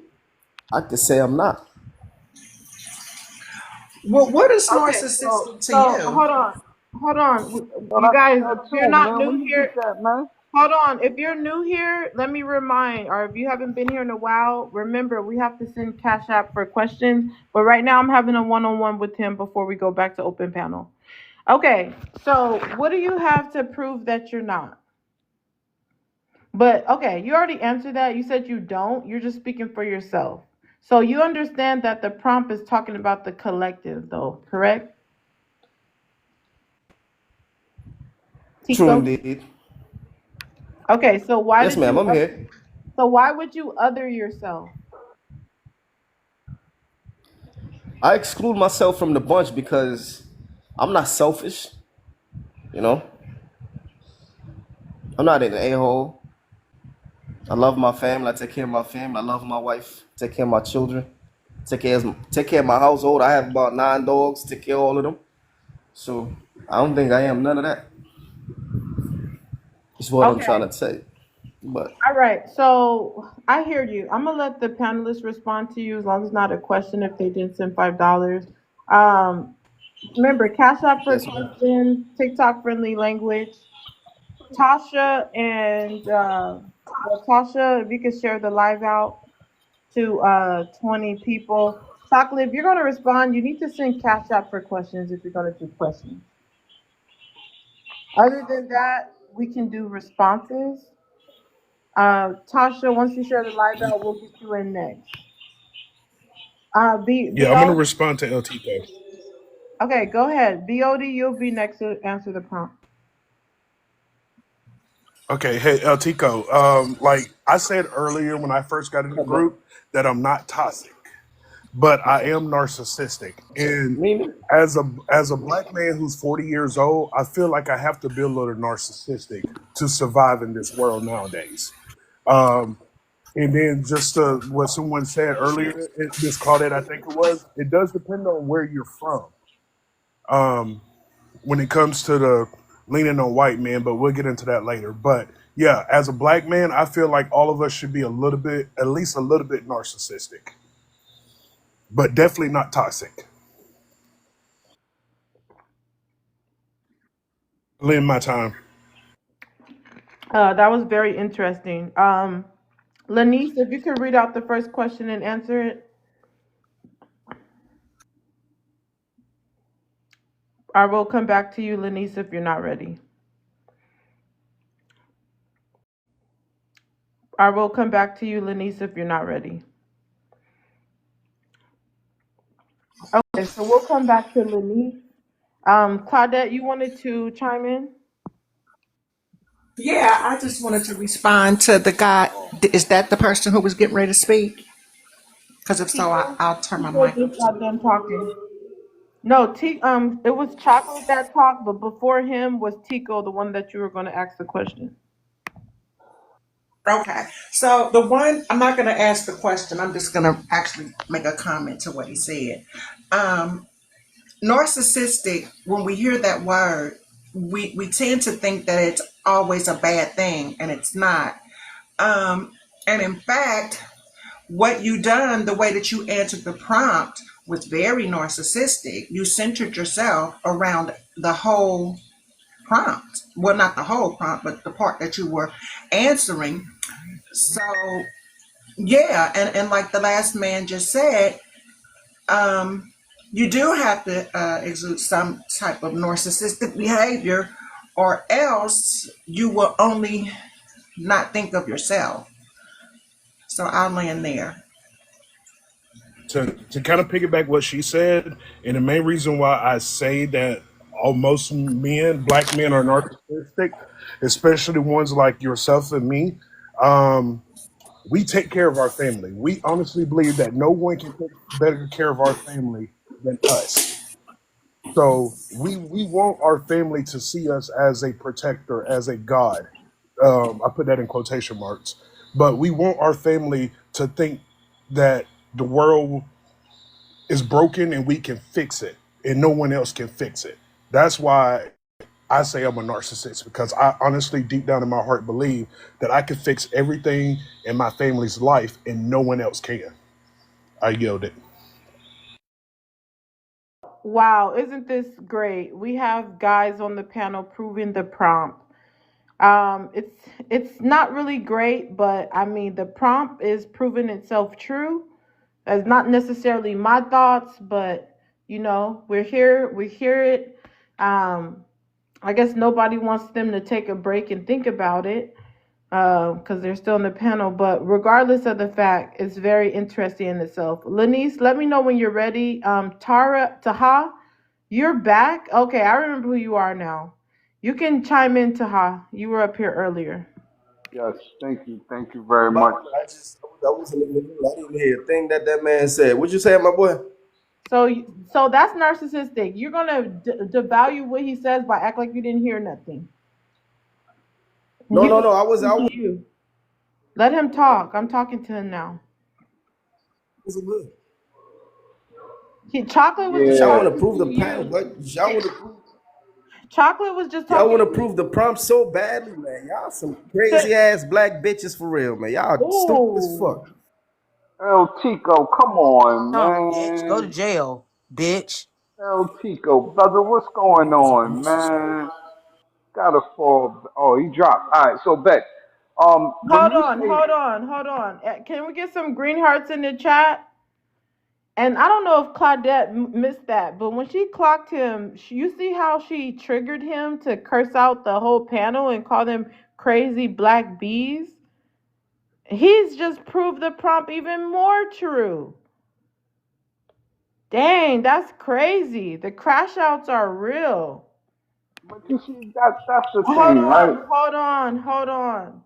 I could say I'm not. Well, what is Okay, so narcissistic to so you? hold on. But You I guys, got if you're too, not man. Where new you here, get that, man? hold on. If you're new here, let me remind, or if you haven't been here in a while, remember we have to send Cash App for questions. But right now, I'm having a one-on-one with him before we go back to open panel. Okay, so what do you have to prove that you're not? But okay, you already answered that. You said you don't. You're just speaking for yourself. So you understand that the prompt is talking about the collective, though, correct, True Tico? indeed. Okay, so why Yes, did ma'am. you? I'm here. So why would you other yourself? I exclude myself from the bunch because I'm not selfish. You know, I'm not an a-hole. I love my family. I take care of my family. I love my wife. Take care of my children. Take care of my household. I have about 9 dogs. Take care of all of them. So I don't think I am none of that. Is what I'm trying Okay. to say. But All right. So I hear you. I'm gonna let the panelists respond to you as long as it's not a question if they didn't send $5. Um, remember, Cash App for yes, ma'am. questions, TikTok friendly language. Tasha and well, Tasha, if you could share the live out to 20 people. Chocolate, if you're gonna respond, you need to send Cash App for questions if you're gonna do questions. Other than that, we can do responses. Tasha, once you share the live out, we'll get you in next. Yeah, I'm gonna BO. respond to El Tico. Okay, go ahead. BOD, you'll be next to answer the prompt. Okay, hey El Tico. Like I said earlier when I first got in the Come on. group, that I'm not toxic, but I am narcissistic. And Mimi? as a black man who's 40 years old, I feel like I have to be a little narcissistic to survive in this world nowadays. Um, and then just what someone said earlier, this call that I think it was, it does depend on where you're from. Um, when it comes to the leaning on white men, but we'll get into that later. But yeah, as a black man, I feel like all of us should be a little bit, at least a little bit narcissistic, but definitely not toxic. Lend my time. That was very interesting. Lanice, if you could read out the first question and answer it, I will come back to you, Lanice, if you're not ready. I will come back to you, Lanice, if you're not ready. Okay, so we'll come back to Lanice. Claudette, you wanted to chime in? Yeah, I just wanted to respond to the guy. Is that the person who was getting ready to speak? Because if so, Tico? I'll turn my Tico mic up just to got you. done talking. No, it was Chocolate that talked, but before him was Tico, the one that you were going to ask the question. Okay. So the one, I'm not going to ask the question. I'm just going to actually make a comment to what he said. Um, Narcissistic, when we hear that word, we tend to think that it's always a bad thing, and it's not. And in fact, what you done, the way that you answered the prompt was very narcissistic. You centered yourself around the whole. prompt. Well, not the whole prompt, but the part that you were answering. So yeah, and like the last man just said, um, you do have to exude some type of narcissistic behavior, or else you will only not think of yourself. So I'll land there. To kind of piggyback what she said, and the main reason why I say that most men, black men, are narcissistic, especially ones like yourself and me. Um, we take care of our family. We honestly believe that no one can take better care of our family than us. So we want our family to see us as a protector, as a god. I put that in quotation marks. But we want our family to think that the world is broken and we can fix it, and no one else can fix it. That's why I say I'm a narcissist, because I honestly, deep down in my heart, believe that I can fix everything in my family's life and no one else can. I yelled it. Wow, isn't this great? We have guys on the panel proving the prompt. It's not really great, but I mean the prompt is proving itself true. That's not necessarily my thoughts, but we're here, we hear it. I guess nobody wants them to take a break and think about it because they're still in the panel. But regardless of the fact, it's very interesting in itself. Lanice, let me know when you're ready. Taha, you're back. Okay, I remember who you are now. You can chime in, Taha. You were up here earlier. Yes, thank you. Thank you very But much. I wasn't in the room. I didn't hear a thing that that man said. What'd you say, my boy? So that's narcissistic. You're gonna devalue what he says by act like you didn't hear nothing. No, You no, no. I was, I listen was, to you. Let him talk. I'm talking to him now. wasn't good. Chocolate was just Y'all want to talking prove to the panel, you. but Chocolate was just y'all talking want to to prove the prompt so badly, man. Y'all some crazy you. ass black bitches for real, man. Y'all stupid as Ooh. fuck. El Tico, come on, Song, bitch. Go to man. jail, bitch. El Tico, brother, what's going on, man? Gotta fall. Oh, he dropped. All right, so bet. When Hold you on, say hold on, hold on. Can we get some green hearts in the chat? And I don't know if Claudette missed that, but when she clocked him, you see how she triggered him to curse out the whole panel and call them crazy black bees? He's just proved the prompt even more true. Dang, that's crazy. The crash outs are real. but you see that's the Hold thing, right? on, hold on, hold on.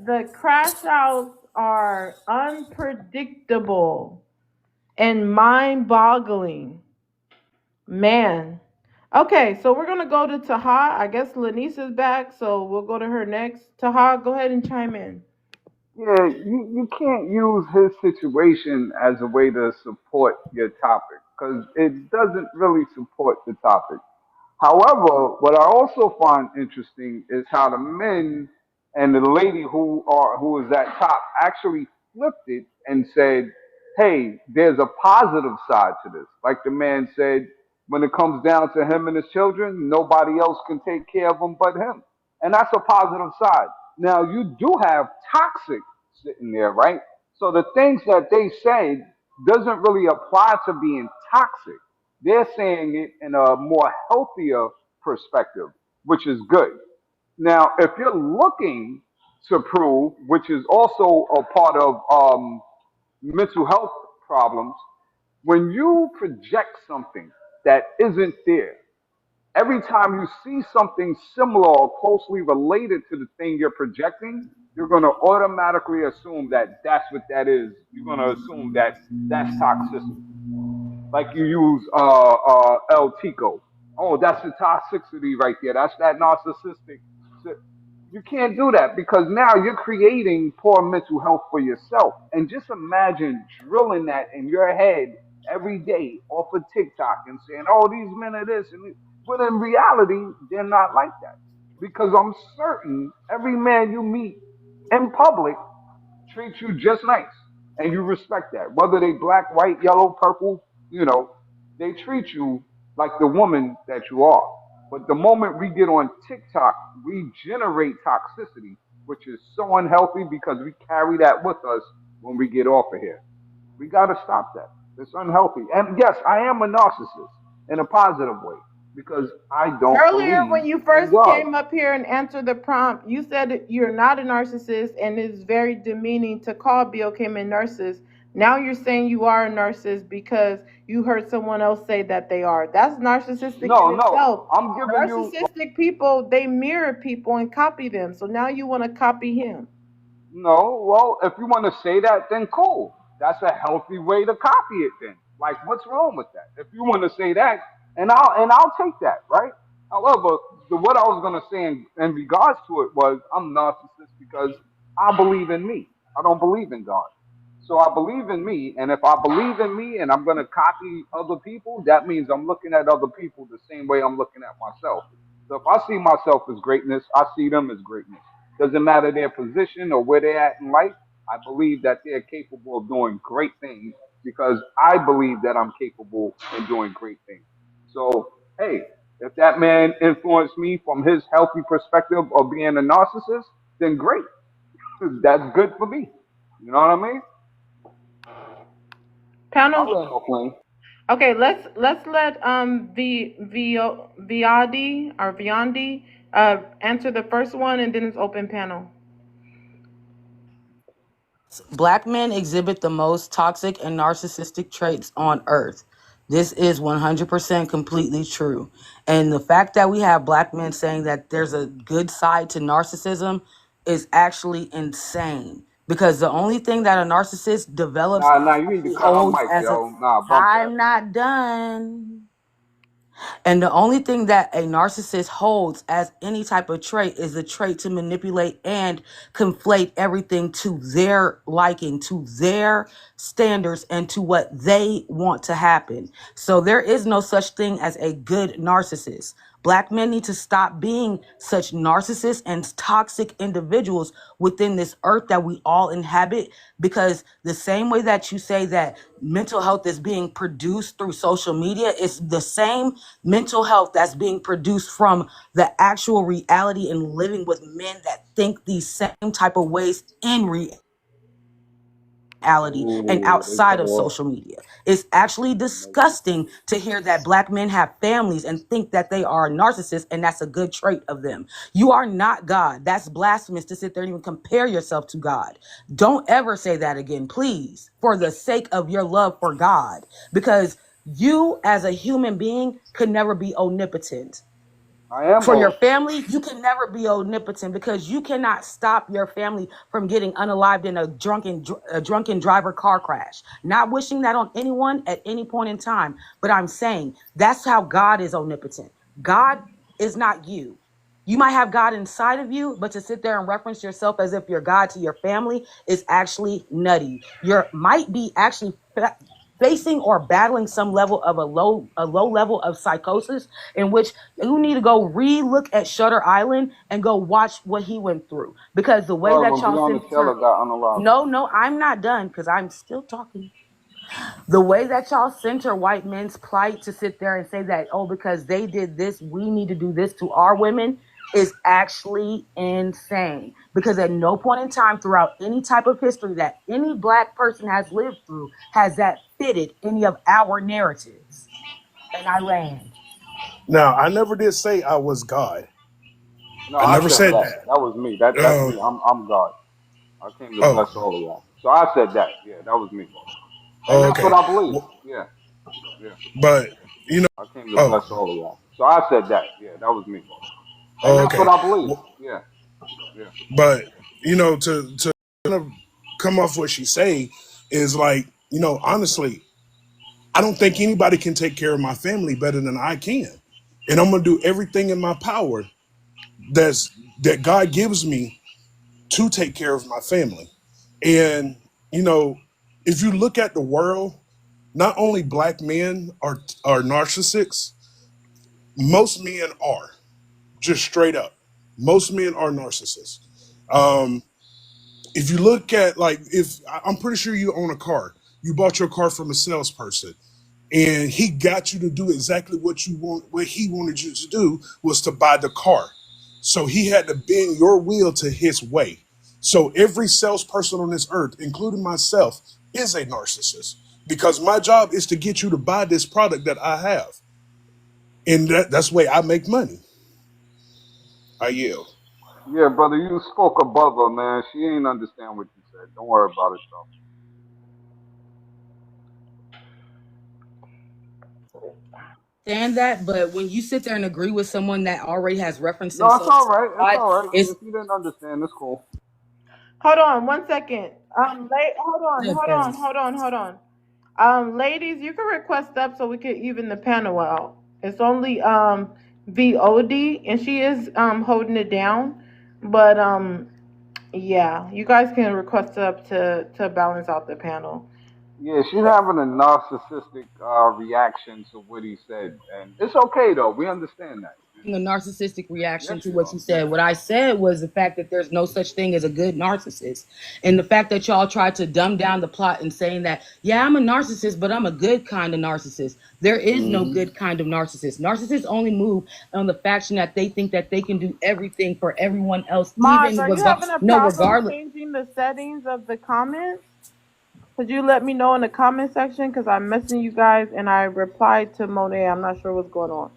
The crash outs are unpredictable and mind-boggling. Man. Okay, so we're gonna go to Taha. I guess Lanice is back, so we'll go to her next. Taha, go ahead and chime in. Yeah, you can't use his situation as a way to support your topic because it doesn't really support the topic. However, what I also find interesting is how the men and the lady who is at top actually flipped it and said, "Hey, there's a positive side to this." Like the man said, when it comes down to him and his children, nobody else can take care of them but him, and that's a positive side. Now you do have toxic sitting there, right? So the things that they said doesn't really apply to being toxic. They're saying it in a more healthier perspective, which is good. Now, if you're looking to prove, which is also a part of mental health problems, when you project something that isn't there, every time you see something similar or closely related to the thing you're projecting, you're going to automatically assume that that's what that is. You're going to assume that that's toxicity. Like you use El Tico. Oh, that's the toxicity right there. That's that narcissistic. You can't do that because now you're creating poor mental health for yourself. And just imagine drilling that in your head every day off of TikTok and saying, "Oh, these men are this," and but in reality, they're not like that. Because I'm certain every man you meet in public treat you just nice and you respect that. Whether they black, white, yellow, purple, you know, they treat you like the woman that you are. But the moment we get on TikTok, we generate toxicity, which is so unhealthy because we carry that with us when we get off of here. We got to stop that. It's unhealthy. And yes, I am a narcissist in a positive way because I don't Earlier, believe when you in first God. came up here and answered the prompt, you said that you're not a narcissist and it's very demeaning to call Bill Cayman narcissist. Now you're saying you are a narcissist because you heard someone else say that they are. That's narcissistic No, in no. itself. I'm giving you Narcissistic people, they mirror people and copy them. So now you want to copy him. no. Well, if you want to say that, then cool. That's a healthy way to copy it. Then, like, what's wrong with that? If you want to say that, and I'll take that, right? However, what I was gonna say in regards to it was I'm narcissist because I believe in me. I don't believe in God. So I believe in me, and if I believe in me and I'm gonna copy other people, that means I'm looking at other people the same way I'm looking at myself. So if I see myself as greatness, I see them as greatness. Doesn't matter their position or where they're at in life. I believe that they're capable of doing great things because I believe that I'm capable in doing great things. So, hey, if that man influenced me from his healthy perspective of being a narcissist, then great. That's good for me. You know what I mean? I'll let Panel. y'all play. Okay, let's let Viadi or Viandi answer the first one, and then it's open panel. Black men exhibit the most toxic and narcissistic traits on earth. This is 100% completely true. And the fact that we have black men saying that there's a good side to narcissism is actually insane. Because the only thing that a narcissist develops Nah, and nah, you need to actually cut her holds mic, as a. yo. Nah, bump that. I'm not done. And the only thing that a narcissist holds as any type of trait is the trait to manipulate and conflate everything to their liking, to their standards, and to what they want to happen. So there is no such thing as a good narcissist. Black men need to stop being such narcissists and toxic individuals within this earth that we all inhabit, because the same way that you say that mental health is being produced through social media, it's the same mental health that's being produced from the actual reality and living with men that think these same type of ways in reality and Ooh, they outside cut of off. social media. It's actually disgusting to hear that black men have families and think that they are narcissists and that's a good trait of them. You are not God. That's blasphemous to sit there and even compare yourself to God. Don't ever say that again, please, for the sake of your love for God, because you as a human being could never be omnipotent. I am For your old. family, you can never be omnipotent because you cannot stop your family from getting unalived in a drunken driver car crash. Not wishing that on anyone at any point in time, but I'm saying that's how God is omnipotent. God is not you. You might have God inside of you, but to sit there and reference yourself as if you're God to your family is actually nutty. You might be actually facing or battling some level of a low level of psychosis, in which you need to go re-look at Shutter Island and go watch what he went through, because the way Sorry, that when y'all Breonna Taylor censor. got unalive. No, I'm not done because I'm still talking. The way that y'all center white men's plight to sit there and say that, oh, because they did this, we need to do this to our women, is actually insane. Because at no point in time throughout any type of history that any black person has lived through has that fitted any of our narratives. And I land. Now, I never did say I was God. No, I I never said said that. that. That was me. That's Uh, me. I'm God. I came to oh, bless all of y'all. So I said that. Yeah, that was me. And oh, that's okay. what I believe. Well, Yeah, yeah. but you know, I came to oh, bless all of y'all. So I said that. Yeah, that was me. And oh, that's what okay. I believe. Well, Yeah, yeah. but to kind of come off what she say is like, honestly, I don't think anybody can take care of my family better than I can, and I'm gonna do everything in my power that's that God gives me to take care of my family. And you know, if you look at the world, not only black men are narcissists, most men are just straight up. Most men are narcissists. Um, if you look at, like, if I'm pretty sure you own a car, you bought your car from a salesperson. and he got you to do exactly what you want. What he wanted you to do was to buy the car, so he had to bend your will to his way. So every salesperson on this earth, including myself, is a narcissist because my job is to get you to buy this product that I have, and that's the way I make money. I yield. Yeah, brother, you spoke above her, man. She ain't understand what you said. Don't worry about it, though. Understand that, but when you sit there and agree with someone that already has referenced No, it's all themselves to right. It's God, all right. it's If you didn't understand, it's cool. Hold on 1 second. good, fellas. Hold on. Ladies, you can request up so we can even the panel out. It's only VOD, and she is holding it down, but yeah, you guys can request up to balance out the panel. Yeah, she's having a narcissistic reaction to what he said, and it's okay though. We understand that. A narcissistic reaction Yes, to you what are. you said. What I said was the fact that there's no such thing as a good narcissist. And the fact that y'all tried to dumb down the plot and saying that, yeah, I'm a narcissist, but I'm a good kind of narcissist. There is no Hmm. good kind of narcissist. Narcissists only move on the faction that they think that they can do everything for everyone else, Mods, are you having a problem regardless. changing the settings of the comments? Could you let me know in the comment section? Because I'm messing you guys and I replied to Monet. I'm not sure what's going on.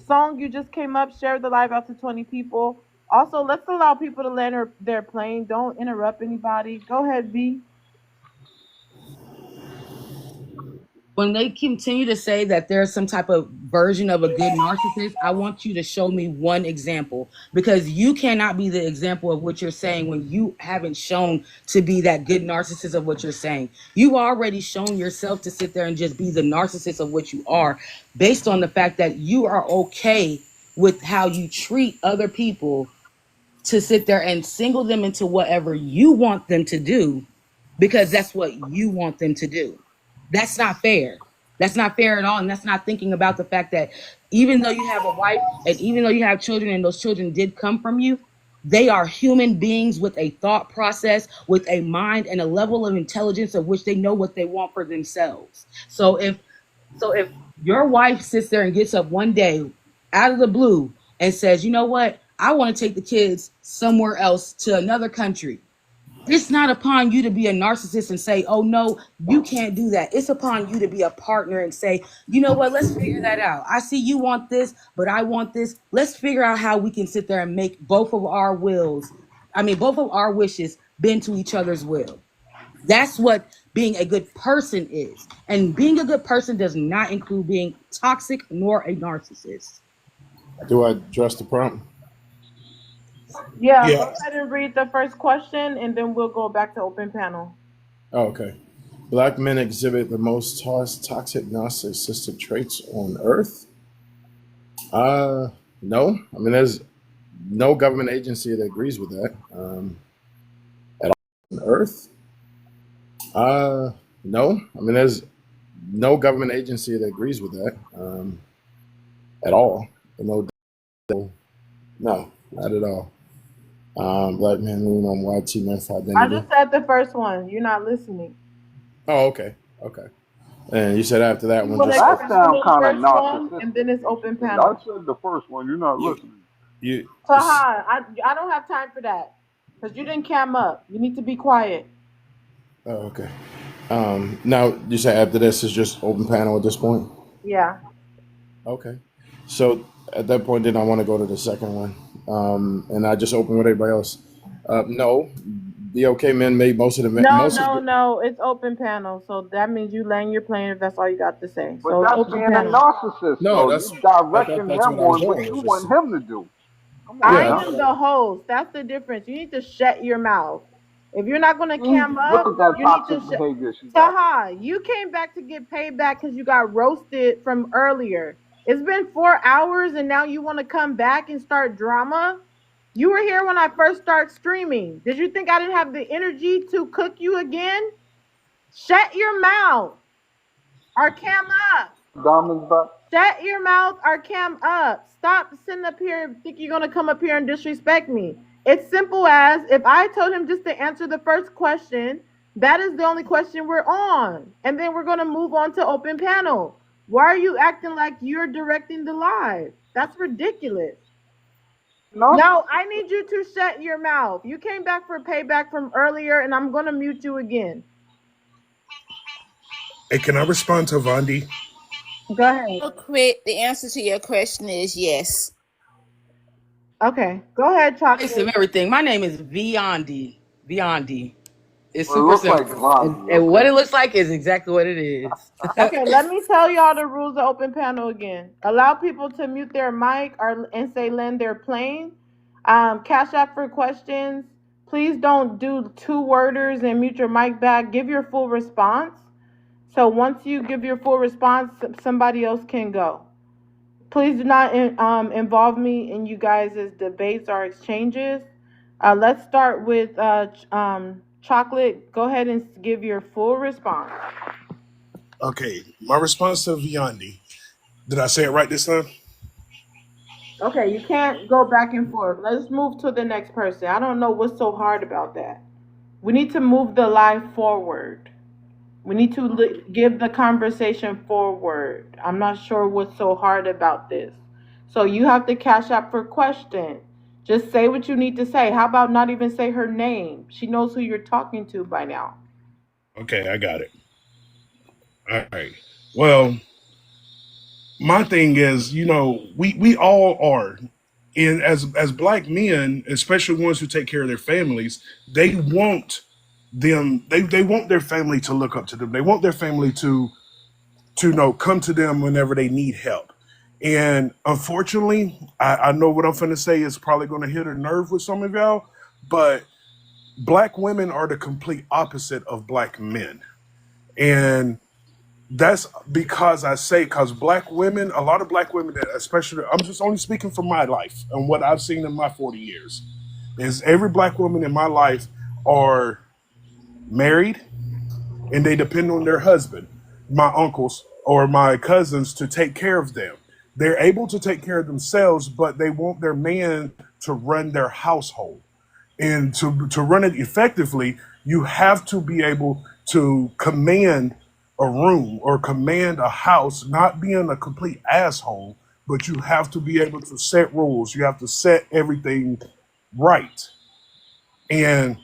Song, you just came up. Share the live out to 20 people. Also, let's allow people to land their plane. Don't interrupt anybody. Go ahead, V. When they continue to say that there's some type of version of a good narcissist, I want you to show me one example because you cannot be the example of what you're saying when you haven't shown to be that good narcissist of what you're saying. You've already shown yourself to sit there and just be the narcissist of what you are based on the fact that you are okay with how you treat other people to sit there and single them into whatever you want them to do because that's what you want them to do. That's not fair. That's not fair at all. And that's not thinking about the fact that even though you have a wife and even though you have children and those children did come from you, they are human beings with a thought process, with a mind and a level of intelligence of which they know what they want for themselves. So if your wife sits there and gets up one day out of the blue and says, you know what, I want to take the kids somewhere else to another country. It's not upon you to be a narcissist and say, oh no, you can't do that. It's upon you to be a partner and say, you know what, let's figure that out. I see you want this, but I want this. Let's figure out how we can sit there and make both of our wishes bend to each other's will. That's what being a good person is. And being a good person does not include being toxic nor a narcissist. Do I address the prompt? Yeah, go Yeah, ahead and read the first question and then we'll go back to open panel. Oh, okay. Black men exhibit the most toxic narcissistic traits on Earth. Uh, no. I mean, there's no government agency that agrees with that. At all on Earth. Uh, no. I mean, there's no government agency that agrees with that. At all. No, no, not at all. Black men lean on YT men for I identity. just said the first one. You're not listening. Oh, okay, okay. And you said after that You one, want to just That expound sounds on the kind of first one and narcissistic. then it's open Yeah, I panel. said the first one. You're not you listening. you. Taha, I don't have time for that because you didn't cam up. You need to be quiet. Oh, okay. Now you say after this is just open panel at this point. Yeah. Okay. So at that point, then I want to go to the second one, and I just open with everybody else. No, the OK men made most of the No, most of no, the. no. It's open panel. So that means you laying your plane if that's all you got to say. But So it's that's open being a panel. narcissist, No, though. that's You I thought directing that's him what I was on what doing. you Was want just him to do. Come on I yeah. I now. am thought the host. That's the difference. You need to shut your mouth. If you're not going to See, cam look up, at that you need to toxic shut. behavior she got. Taha, you came back to get paid back because you got roasted from earlier. It's been 4 hours and now you want to come back and start drama? You were here when I first started streaming. Did you think I didn't have the energy to cook you again? Shut your mouth or cam up. Diamonds back. Shut your mouth or cam up. Stop sitting up here and think you're gonna come up here and disrespect me. It's simple as if I told him just to answer the first question, That is the only question we're on. And then we're going to move on to open panel. Why are you acting like you're directing the live? That's ridiculous. No, I Narcissist. need you to shut your mouth. You came back for payback from earlier, and I'm going to mute you again. Hey, can I respond to Vondi? Go ahead. Real quick, the answer to your question is yes. Okay. Go ahead, Face of Chocolate. everything. My name is Biondi. Biondi. It's Well, it super looked like simple. And, Blondie. and what Okay. it looks like is exactly what it is. Okay, let me tell y'all the rules of open panel again. Allow people to mute their mic or and say lend their plane. Cash app for questions. Please don't do two worders and mute your mic back. Give your full response. So once you give your full response, somebody else can go. Please do not involve me in you guys' debates or exchanges. Let's start with Chocolate. Go ahead and give your full response. Okay, my response to Viandi. Did I say it right this time? Okay, you can't go back and forth. Let's move to the next person. I don't know what's so hard about that. We need to move the live forward. We need to give the conversation forward. I'm not sure what's so hard about this. So you have to cash out for question. Just say what you need to say. How about not even say her name? She knows who you're talking to by now. Okay, I got it. All right. Well, my thing is, we all are, and as black men, especially ones who take care of their families, they want they want their family to look up to them. They want their family to come to them whenever they need help. And unfortunately, I know what I'm going to say is probably going to hit a nerve with some of y'all, but black women are the complete opposite of black men. And that's because black women, a lot of black women, that especially, I'm just only speaking from my life and what I've seen in my 40 years, is every black woman in my life are married and they depend on their husband, my uncles or my cousins, to take care of them. They're able to take care of themselves, but they want their man to run their household. And to run it effectively, you have to be able to command a room or command a house, not being a complete asshole, but you have to be able to set rules. You have to set everything right. And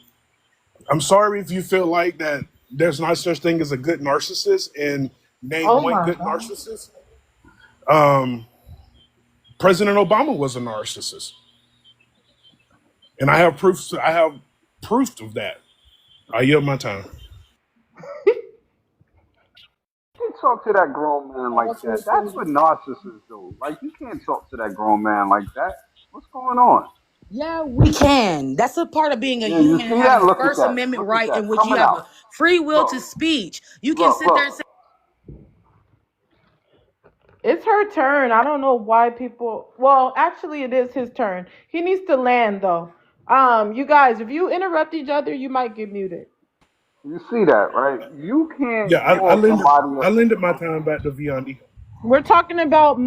I'm sorry if you feel like that there's not such thing as a good narcissist, and name Oh one my good God. narcissist. Um, President Obama was a narcissist, and I have proof. I have proof of that. I yield my time. You can't talk to that grown man like Also, that. That's what narcissists do. Like, you can't talk to that grown man like that. What's going on? Yeah, we can. That's a part of being a Yeah, you human and see having that? a Look at First that. Amendment Look at right that. in which you Coming have out. a free will Look, to speech. You can look, sit there look. and say, It's her turn. I don't know why people. Well, actually, it is his turn. He needs to land though. You guys, if you interrupt each other, you might get muted. You see that, right? You Yeah, can't I call lended somebody. I lended my time back to Viandi. We're talking about.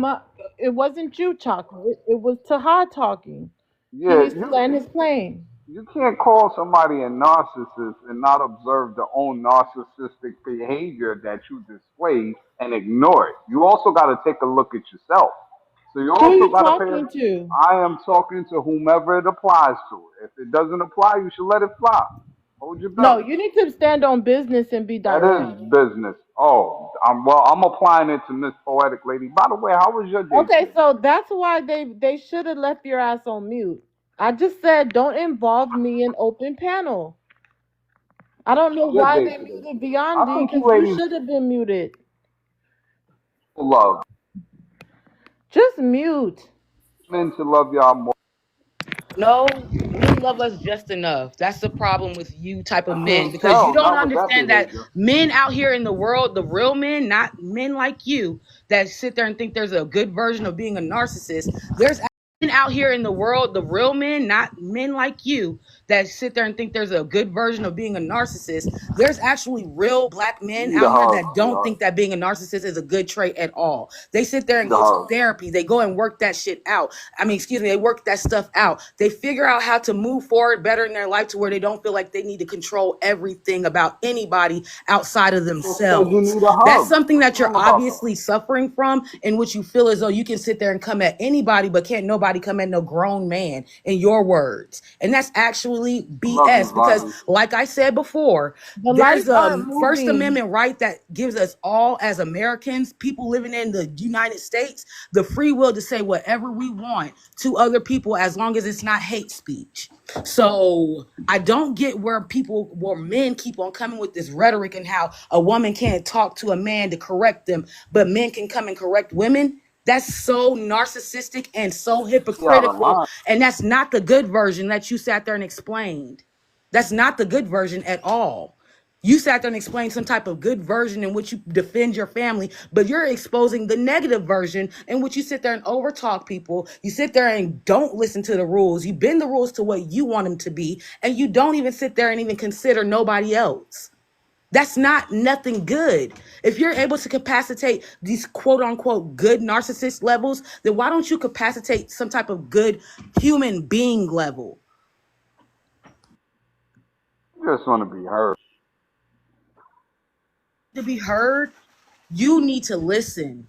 It wasn't you, Chocolate. It was Taha talking. He Yeah, needs to land his plane. you can't call somebody a narcissist and not observe their own narcissistic behavior that you display and ignore it. You also got to take a look at yourself. So you Who are also you got to pay. talking to? I am talking to whomever it applies to. If it doesn't apply, you should let it fly. Hold your No, belly. you need to stand on business and be That direct. is business. Oh, I'm applying it to Miss Poetic Lady. By the way, how was your day Okay, today? so that's why they should have left your ass on mute. I just said don't involve me in open panel. I don't know Your why day they today. muted I Biondi think you because you ladies should have been muted. love Just mute. men to love y'all more. no, men love us just enough. That's the problem with you type I of men can't because you tell, don't not with that understand that behavior. men out here in the world, the real men, not men like you that sit there and think there's a good version of being a narcissist. There's Out here in the world, the real men, not men like you that sit there and think there's a good version of being a narcissist. There's actually real black You men need a out here hug, that don't sweetheart. think that being a narcissist is a good trait at all. They sit there You and need a go to hug. therapy. They go and work that shit out. I mean, excuse me, they work that stuff out. They figure out how to move forward better in their life to where they don't feel like they need to control everything about anybody outside of Just said you themselves. need a That's hug. something What's that you're wrong about that? obviously suffering from, in which you feel as though you can sit there and come at anybody, but can't nobody come at no grown man, in your words. And that's actually I love you, BS because, Vonnie. like I said before, The there's lights a aren't First moving. Amendment right that gives us all, as Americans, people living in the United States, the free will to say whatever we want to other people as long as it's not hate speech. So I don't get where men keep on coming with this rhetoric and how a woman can't talk to a man to correct them, but men can come and correct women. That's so narcissistic and so She out of hypocritical. line. And that's not the good version that you sat there and explained. That's not the good version at all. You sat there and explained some type of good version in which you defend your family, but you're exposing the negative version in which you sit there and overtalk people. You sit there and don't listen to the rules. You bend the rules to what you want them to be, and you don't even sit there and even consider nobody else. That's not nothing good. If you're able to capacitate these quote unquote good narcissist levels, then why don't you capacitate some type of good human being level? You just want to be heard. To be heard, you need to listen.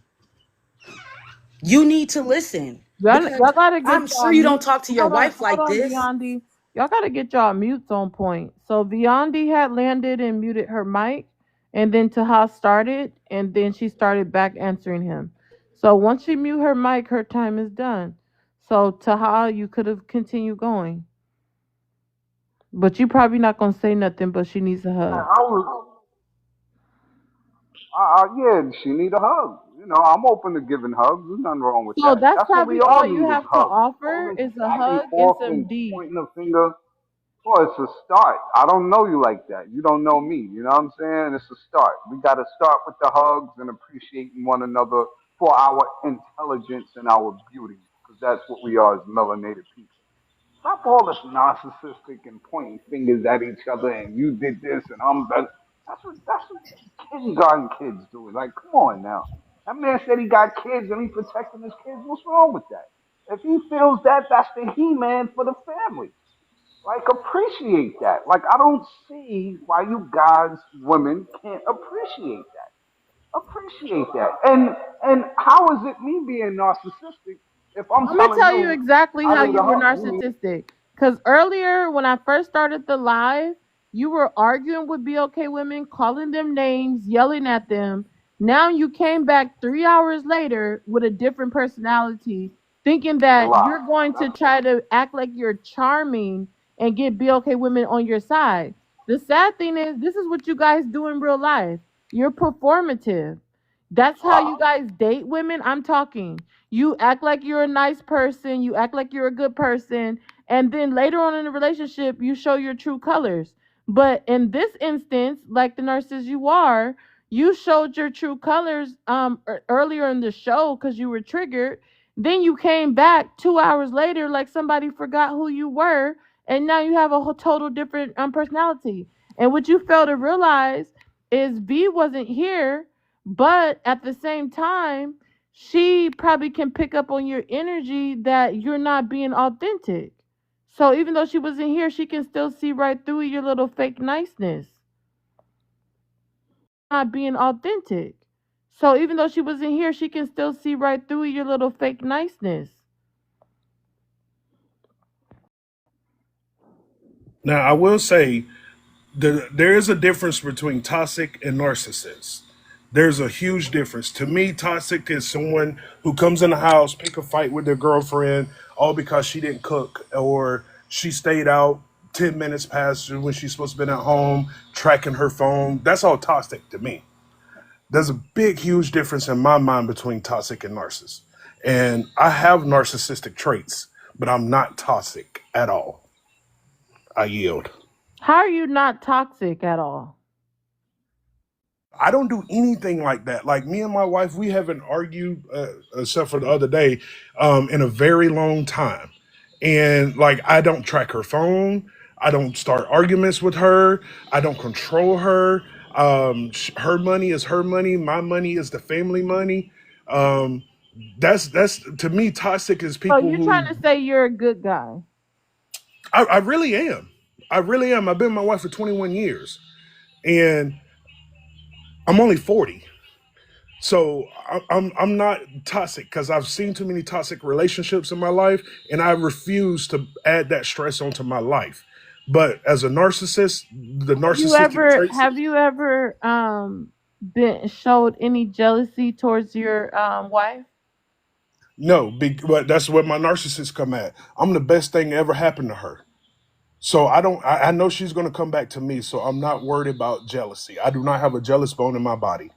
You need to listen Y'all because gotta get I'm sure y'all you don't mute. talk to your wife Hold like on, this. Biondi. Y'all gotta get y'all mutes on point. So Biondi had landed and muted her mic, and then Taha started, and then she started back answering him. So once she mute her mic, her time is done. So Taha, you could have continued going, but you probably not gonna say nothing. But she needs a hug. I was, yeah, she need a hug. You know, I'm open to giving hugs. There's nothing wrong with So that. that's That's what we probably all all you need is have to hugs. All offer this is a back and hug and forth some and D. pointing a finger. Well, it's a start. I don't know you like that. You don't know me. You know what I'm saying? It's a start. We got to start with the hugs and appreciating one another for our intelligence and our beauty, because that's what we are as melanated people. Stop all this narcissistic and pointing fingers at each other and you did this and I'm better. That's what kindergarten kids do. Like, come on now. That man said he got kids and he protecting his kids. What's wrong with that? If he feels that, that's the he man for the family. Like, appreciate that. Like, I don't see why you guys, women, can't appreciate that. Appreciate that. And how is it me being narcissistic if I'm I'm gonna telling tell you you exactly I how need a you were hug? You need narcissistic. Because earlier, when I first started the live, you were arguing with BOK women, calling them names, yelling at them. Now you came back 3 hours later with a different personality, thinking a that lie. you're going to That's try to act like you're charming and get BOK women on your side. The sad thing is, this is what you guys do in real life. You're performative. That's a how lie. you guys date women. I'm talking. You act like you're a nice person, you act like you're a good person, and then later on in the relationship, you show your true colors. But in this instance, like the nurses you are, you showed your true colors earlier in the show because you were triggered. Then you came back 2 hours later like somebody forgot who you were, and now you have a whole total different personality. And what you fail to realize is V wasn't here, but at the same time, she probably can pick up on your energy that you're not being authentic. So even though she wasn't here, she can still see right through your little fake niceness. Not being authentic. So even though she wasn't here, she can still see right through your little fake niceness. Now, I will say there is a difference between toxic and narcissist. There's a huge difference. To me, toxic is someone who comes in the house, pick a fight with their girlfriend, all because she didn't cook or she stayed out 10 minutes past when she's supposed to be at home, tracking her phone. That's all toxic to me. There's a big, huge difference in my mind between toxic and narcissist. And I have narcissistic traits, but I'm not toxic at all. I yield. How are you not toxic at all? I don't do anything like that. Like me and my wife, we haven't argued, except for the other day, in a very long time. And like, I don't track her phone. I don't start arguments with her. I don't control her. Her money is her money. My money is the family money. Um, that's to me, toxic is So people you're trying who to say you're a good guy. I really am. I really am. I've been with my wife for 21 years, and I'm only 40. So I'm not toxic because I've seen too many toxic relationships in my life, and I refuse to add that stress onto my life. But as a narcissist, the narcissistic traits, Have you ever been showed any jealousy towards your wife? no, but that's where my narcissists come at. I'm the best thing that ever happened to her. So I don't. I know she's going to come back to me. So I'm not worried about jealousy. I do not have a jealous bone in my body.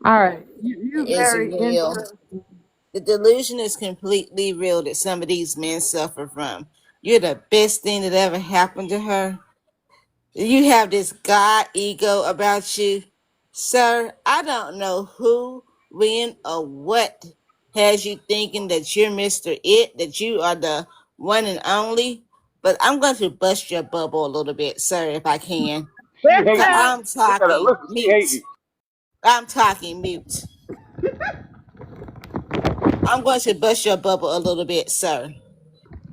All right, you Is very real. interesting. The delusion is completely real that some of these men suffer from. You're the best thing that ever happened to her. You have this God ego about you. Sir, I don't know who, when, or what has you thinking that you're Mr. It, that you are the one and only. But I'm going to bust your bubble a little bit, sir, if I can. She Because hating. I'm Look at her. talking Listen, she mute. hating. I'm talking mute. I'm going to bust your bubble a little bit, sir,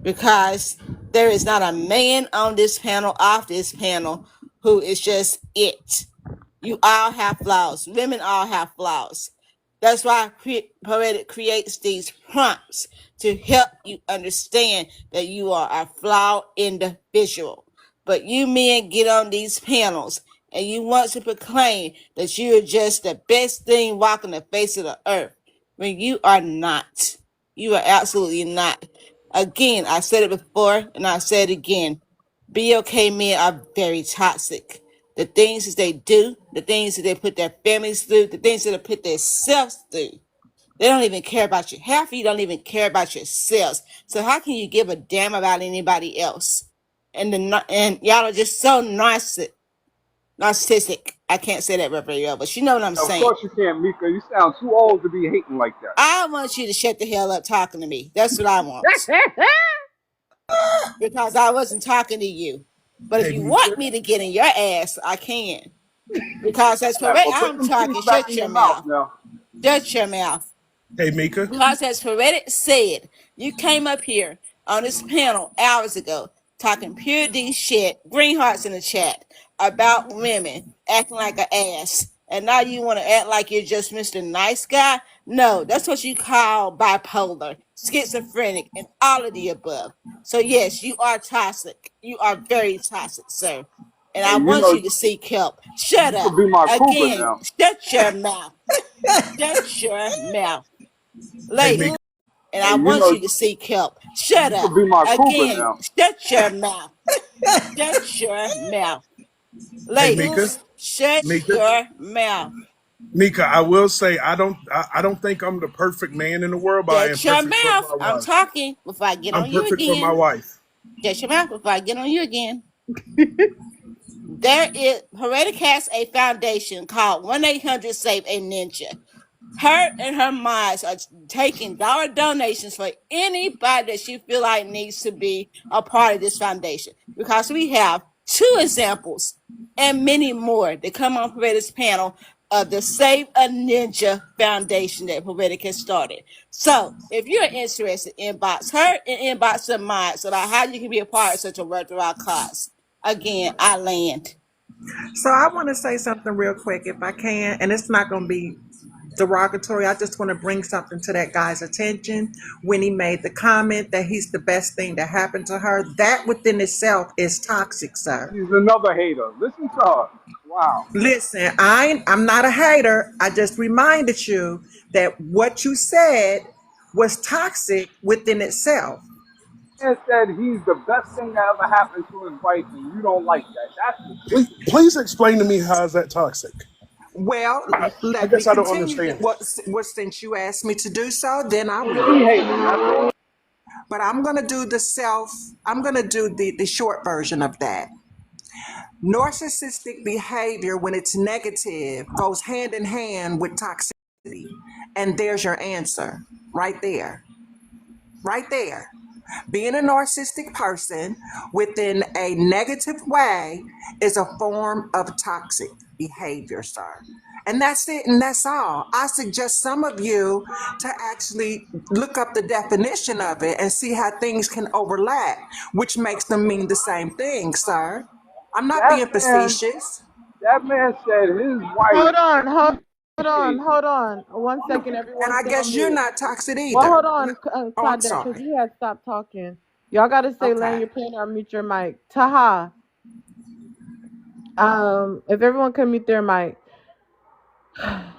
because there is not a man on this panel, off this panel, who is just it. You all have flaws. Women all have flaws. That's why Poetic creates these prompts to help you understand that you are a flawed individual. But you men get on these panels and you want to proclaim that you are just the best thing walking the face of the earth when you are not. You are absolutely not. Again, I said it before and I said it again. BOK men are very toxic. The things that they do, the things that they put their families through, the things that they put themselves through. They don't even care about you. Half of you don't even care about yourselves. So how can you give a damn about anybody else? And y'all are just so narcissistic. I can't say that very well, but you know what I'm Of saying. course you can't, Mika. You sound too old to be hating like that. I want you to shut the hell up talking to me. That's what I want. Because I wasn't talking to you. But if Hey, you Mika. want me to get in your ass, I can. Because that's Yeah, correct. but put I'm them teeth talking. back Shut in your your mouth mouth. now. Shut your mouth. Hey, Mika. Because as Ferretti said, you came up here on this panel hours ago talking pure D shit, green hearts in the chat, about women acting like an ass. And now you want to act like you're just Mr. Nice Guy? No, that's what you call bipolar, schizophrenic, and all of the above. So yes, you are toxic. You are very toxic, sir. And Hey, I you want know you to seek help. Shut you up. could be my cougar Again, now. shut your mouth. Shut your mouth. Hey, Ladies, Mika. and Hey, I you want know you to seek help. Shut you could up. be my cougar Again, now. shut your mouth. Shut your mouth. Hey, Mika. Ladies, shut Mika. your mouth. Mika, I will say I don't think I'm the perfect man in the world, but I am Shut your perfect for mouth. my I'm wife. talking before I get I'm on you perfect for my again. wife. Shut your mouth before I get on you again. There is Heretic has a foundation called 1-800-SAVE-A-NINJA. Her and her mods are taking dollar donations for anybody that she feel like needs to be a part of this foundation, because we have two examples and many more that come on Paredes panel of the Save a Ninja Foundation that Paredes has started. So if you're interested, inbox her and inbox the mods about how you can be a part of such a worthwhile cause. Again, I land. So I want to say something real quick, if I can, and it's not going to be derogatory. I just want to bring something to that guy's attention when he made the comment that he's the best thing that happened to her. That within itself is toxic, sir. She's another hater. Listen to her. Wow. Listen, I'm not a hater. I just reminded you that what you said was toxic within itself. Man said he's the best thing that ever happened to his wife, and you don't like that. That's ridiculous. Please explain to me how is that toxic? Well, I let me guess I don't continue. understand. What since you asked me to do so, then I She will. hating. That's all. But I'm gonna do the short version of that. Narcissistic behavior, when it's negative, goes hand in hand with toxicity. And there's your answer right there. Right there. Being a narcissistic person within a negative way is a form of toxic behavior, sir. And that's it, and that's all. I suggest some of you to actually look up the definition of it and see how things can overlap, which makes them mean the same thing, sir. I'm not That being man, facetious. that man said his wife Hold on, cheat. hold on. 1 second, And everyone I stay on guess you're mute. not toxic Well, either. hold on, Oh, I'm Claudette, because sorry. you had stopped talking. Y'all got to say land Okay. your plane or mute your mic. Taha, if everyone can mute their mic.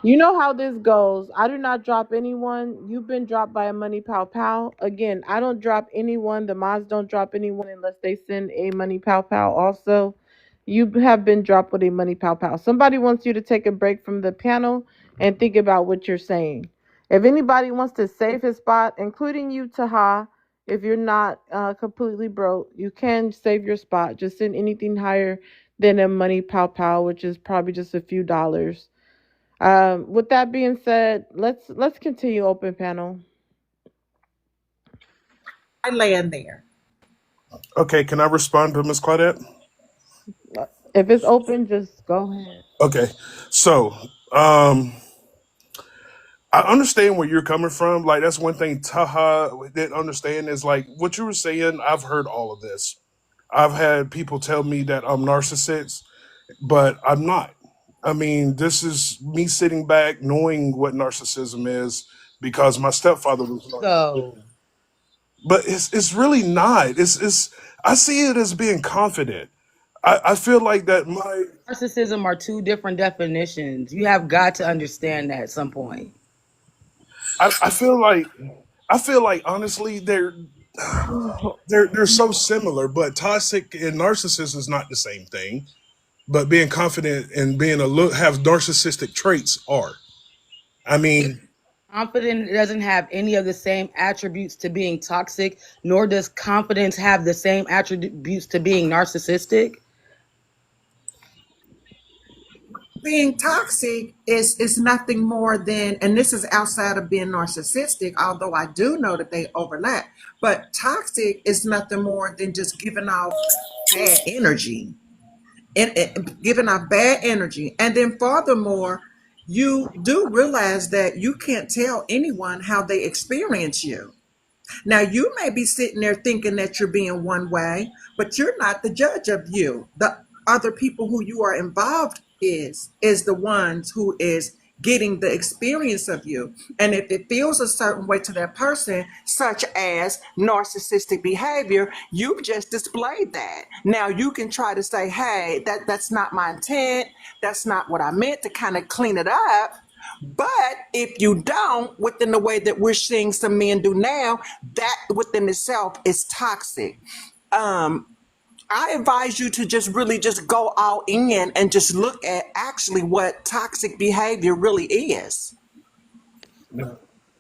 You know how this goes. I do not drop anyone. You've been dropped by a money pow pow. Again, I don't drop anyone. The mods don't drop anyone unless they send a money pow pow. Also, you have been dropped with a money pow pow. Somebody wants you to take a break from the panel and think about what you're saying. If anybody wants to save his spot, including you, Taha, if you're not completely broke, you can save your spot. Just send anything higher than a money pow pow, which is probably just a few dollars. With that being said, let's continue open panel. I land there. Okay, can I respond to Miss Claudette? If it's open, just go ahead. Okay, so um, I understand where you're coming from. Like that's one thing Taha didn't understand is like what you were saying. I've heard all of this. I've had people tell me that I'm narcissist, but I'm not. I mean, this is me sitting back knowing what narcissism is because my stepfather was narcissistic. So But it's really not. It's I see it as being confident. I feel like that my narcissism are two different definitions. You have got to understand that at some point. I feel like honestly they're so similar, but toxic and narcissist is not the same thing. But being confident and being a look have narcissistic traits are. I mean, Confident doesn't have any of the same attributes to being toxic, nor does confidence have the same attributes to being narcissistic. Being toxic is nothing more than, and this is outside of being narcissistic, although I do know that they overlap, but toxic is nothing more than just giving off bad energy and giving off bad energy. And then furthermore, you do realize that you can't tell anyone how they experience you. Now, you may be sitting there thinking that you're being one way, but you're not the judge of you. The other people who you are involved is the ones who is getting the experience of you. And if it feels a certain way to that person, such as narcissistic behavior, you've just displayed that. Now you can try to say, hey, that's not my intent. That's not what I meant, to kind of clean it up. But if you don't, within the way that we're seeing some men do now, that within itself is toxic. Um, I advise you to just really just go all in and just look at actually what toxic behavior really is.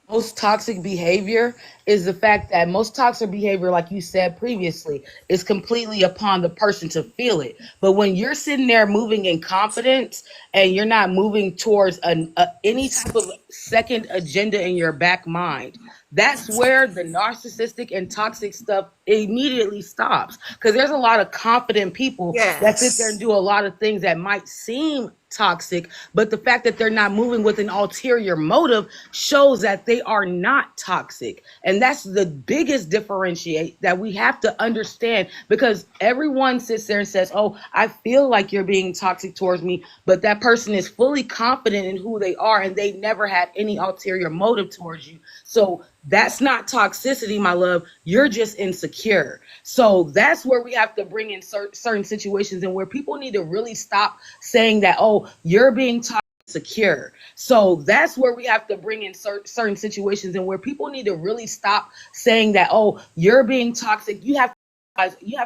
Most toxic behavior is the fact that most toxic behavior, like you said previously, is completely upon the person to feel it. But when you're sitting there moving in confidence and you're not moving towards any type of second agenda in your back mind, that's where the narcissistic and toxic stuff immediately stops. Because there's a lot of confident people that sit there and Yes. do a lot of things that might seem toxic, but the fact that they're not moving with an ulterior motive shows that they are not toxic. And that's the biggest differentiate that we have to understand, because everyone sits there and says, oh, I feel like you're being toxic towards me, but that person is fully confident in who they are and they never had any ulterior motive towards you. So that's not toxicity, my love. You're just insecure. So that's where we have to bring in certain situations, and where people need to really stop saying that, oh, you're being toxic, secure. So that's where we have to bring in certain situations, and where people need to really stop saying that, oh, you're being toxic. You have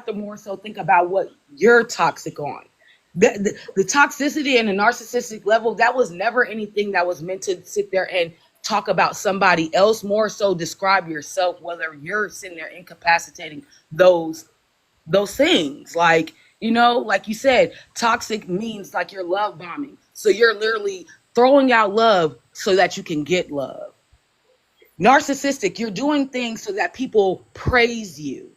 to more so think about what you're toxic on. The toxicity and the narcissistic level, that was never anything that was meant to sit there and talk about somebody else. More so describe yourself, whether you're sitting there incapacitating those things. Like, You know, like you said, toxic means like you're love bombing. So you're literally throwing out love so that you can get love. Narcissistic, you're doing things so that people praise you.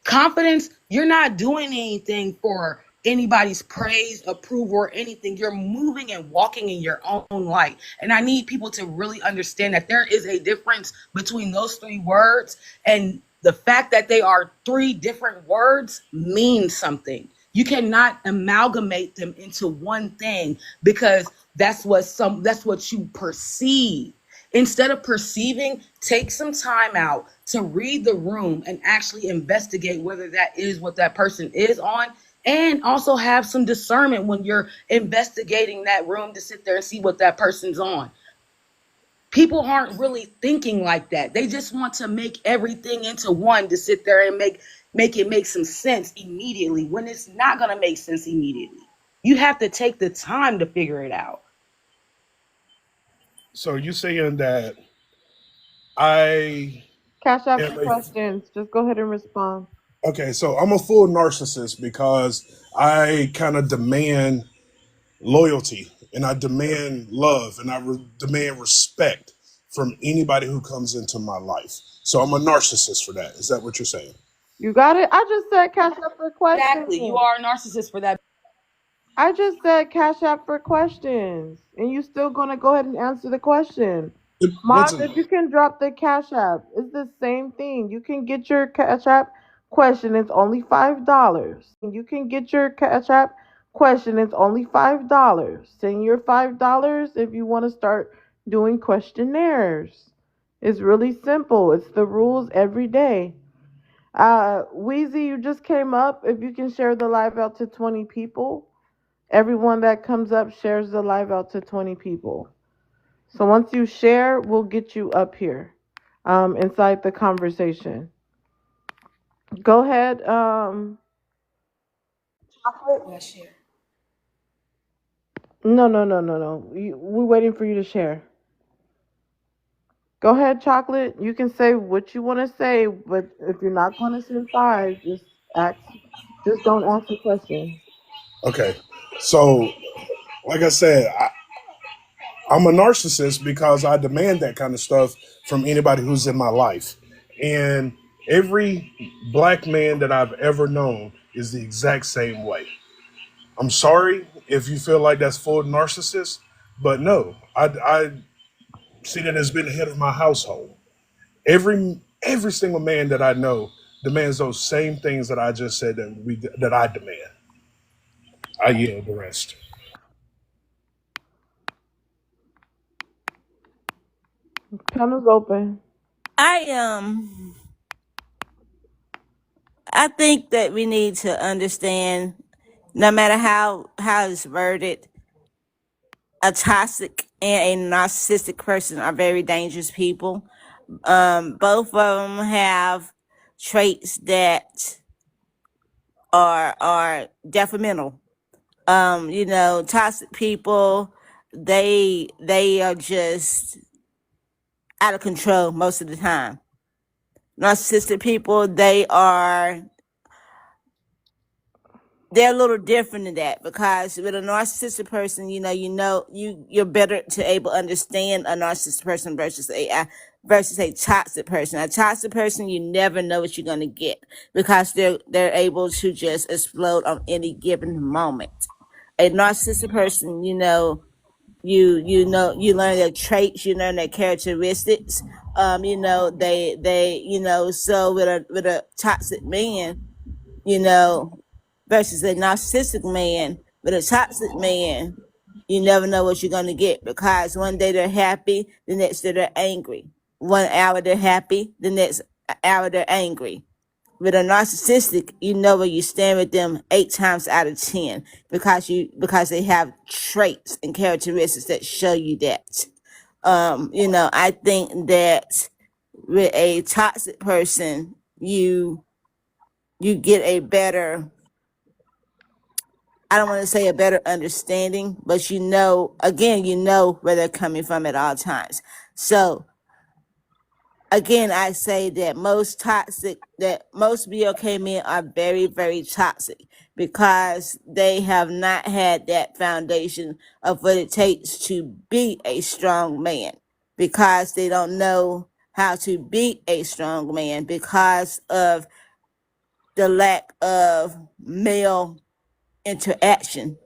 Confidence, you're not doing anything for anybody's praise, approval, or anything. You're moving and walking in your own light. And I need people to really understand that there is a difference between those three words, and the fact that they are three different words means something. You cannot amalgamate them into one thing because that's what you perceive. Instead of perceiving, take some time out to read the room and actually investigate whether that is what that person is on. And also have some discernment when you're investigating that room to sit there and see what that person's on. People aren't really thinking like that. They just want to make everything into one to sit there and make it make some sense immediately when it's not going to make sense immediately. You have to take the time to figure it out. So you saying that I Cash out am for a questions. Just go ahead and respond. okay? So I'm a full narcissist because I kind of demand loyalty and I demand love and demand respect from anybody who comes into my life. So I'm a narcissist for that. Is that what you're saying? You got it? I just said cash out for Exactly. You questions. are a narcissist for that. I just said cash out for questions. And you still gonna go ahead and answer the question. What's Mods, if you can drop the cash app, it's the same thing. You can get your cash app question, it's only $5. You can get your cash app question, it's only $5. Send your $5 if you want to start doing questionnaires. It's really simple. It's the rules every day. Wheezy, you just came up. If you can share the live out to 20 people, everyone that comes up shares the live out to 20 people. So once you share, we'll get you up here inside the conversation. Go ahead. Yeah, share. No, no, no, no, no. We're waiting for you to share. Go ahead, Chocolate. You can say what you want to say, but if you're not going to say five, just ask. Just don't answer questions. okay? So like I said, I'm a narcissist because I demand that kind of stuff from anybody who's in my life. And every black man that I've ever known is the exact same way. I'm sorry if you feel like that's full narcissist, but no, I see that as being the head of my household. Every single man that I know demands those same things that I just said that I demand. I yield the rest. Panel's open. I I think that we need to understand, no matter how it's worded, a toxic and a narcissistic person are very dangerous people. Both of them have traits that are detrimental. Toxic people, they are just out of control most of the time. Narcissistic people, they're a little different than that, because with a narcissistic person, you're better to able to understand a narcissistic person versus a toxic person. A toxic person, you never know what you're gonna get, because they're able to just explode on any given moment. A narcissistic person, you learn their traits, you learn their characteristics. So with a toxic man, you know, versus a narcissistic man. With a toxic man, you never know what you're gonna get, because one day they're happy, the next day they're angry. 1 hour they're happy, the next hour they're angry. With a narcissistic, you know where you stand with them 8 times out of 10, because they have traits and characteristics that show you that. I think that with a toxic person, you get a better, I don't want to say a better understanding, but again, where they're coming from at all times. So again, I say that most BOK men are very, very toxic because they have not had that foundation of what it takes to be a strong man, because they don't know how to be a strong man because of the lack of male interaction.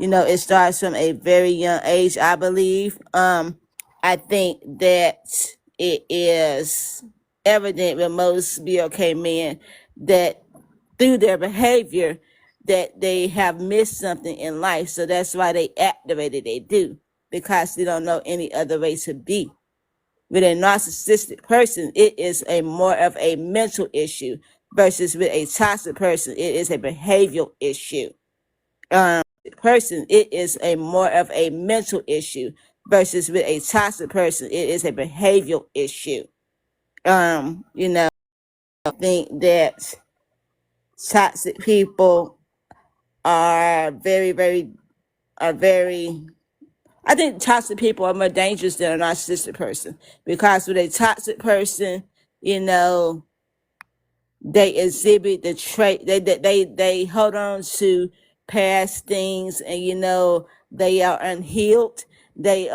It starts from a very young age, I believe. I think that it is evident with most BOK men that through their behavior that they have missed something in life. So that's why they act the way that they do, because they don't know any other way to be. With a narcissistic person, it is a more of a mental issue versus with a toxic person, it is a behavioral issue. Person, it is a more of a mental issue versus with a toxic person, it is a behavioral issue. I think that toxic people are very I think toxic people are more dangerous than a narcissistic person, because with a toxic person, you know, they exhibit the trait, they hold on to past things, and they are unhealed, they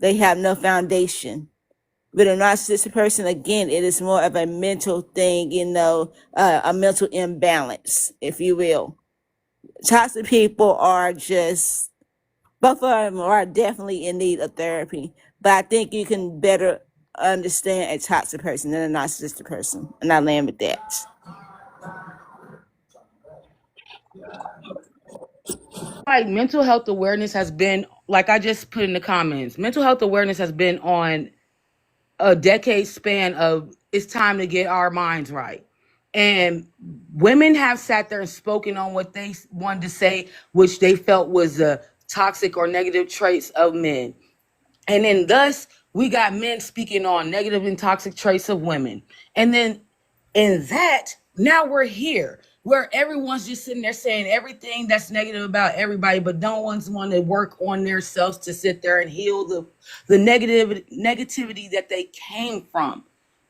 have no foundation. With a narcissistic person, again, it is more of a mental thing, a mental imbalance, if you will. Toxic people are just, both of them are definitely in need of therapy, but I think you can better understand a toxic person than a narcissistic person, and I land with that. Like mental health awareness has been, like I just put in the comments, mental health awareness has been on a decade span of it's time to get our minds right. And women have sat there and spoken on what they wanted to say, which they felt was the toxic or negative traits of men. And then thus we got men speaking on negative and toxic traits of women. And then in that, now we're here where everyone's just sitting there saying everything that's negative about everybody, but no one's want to work on themselves to sit there and heal the negativity that they came from.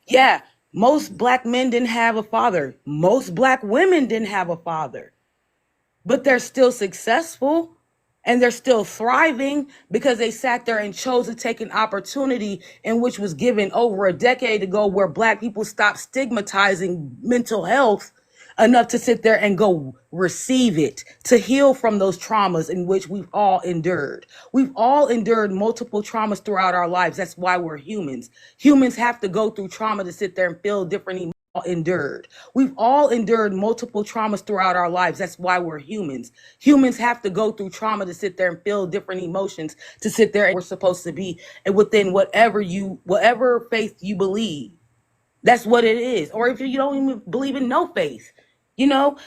Yeah, most black men didn't have a father. Most black women didn't have a father, but they're still successful and they're still thriving because they sat there and chose to take an opportunity in which was given over a decade ago, where black people stopped stigmatizing mental health enough to sit there and go receive it, to heal from those traumas in which we've all endured. We've all endured multiple traumas throughout our lives. That's why we're humans. Humans have to go through trauma to sit there and feel different emotions. Endured. We've all endured multiple traumas throughout our lives. That's why we're humans. Humans have to go through trauma to sit there and feel different emotions, to sit there and we're supposed to be and within whatever faith you believe. That's what it is. Or if you don't even believe in no faith,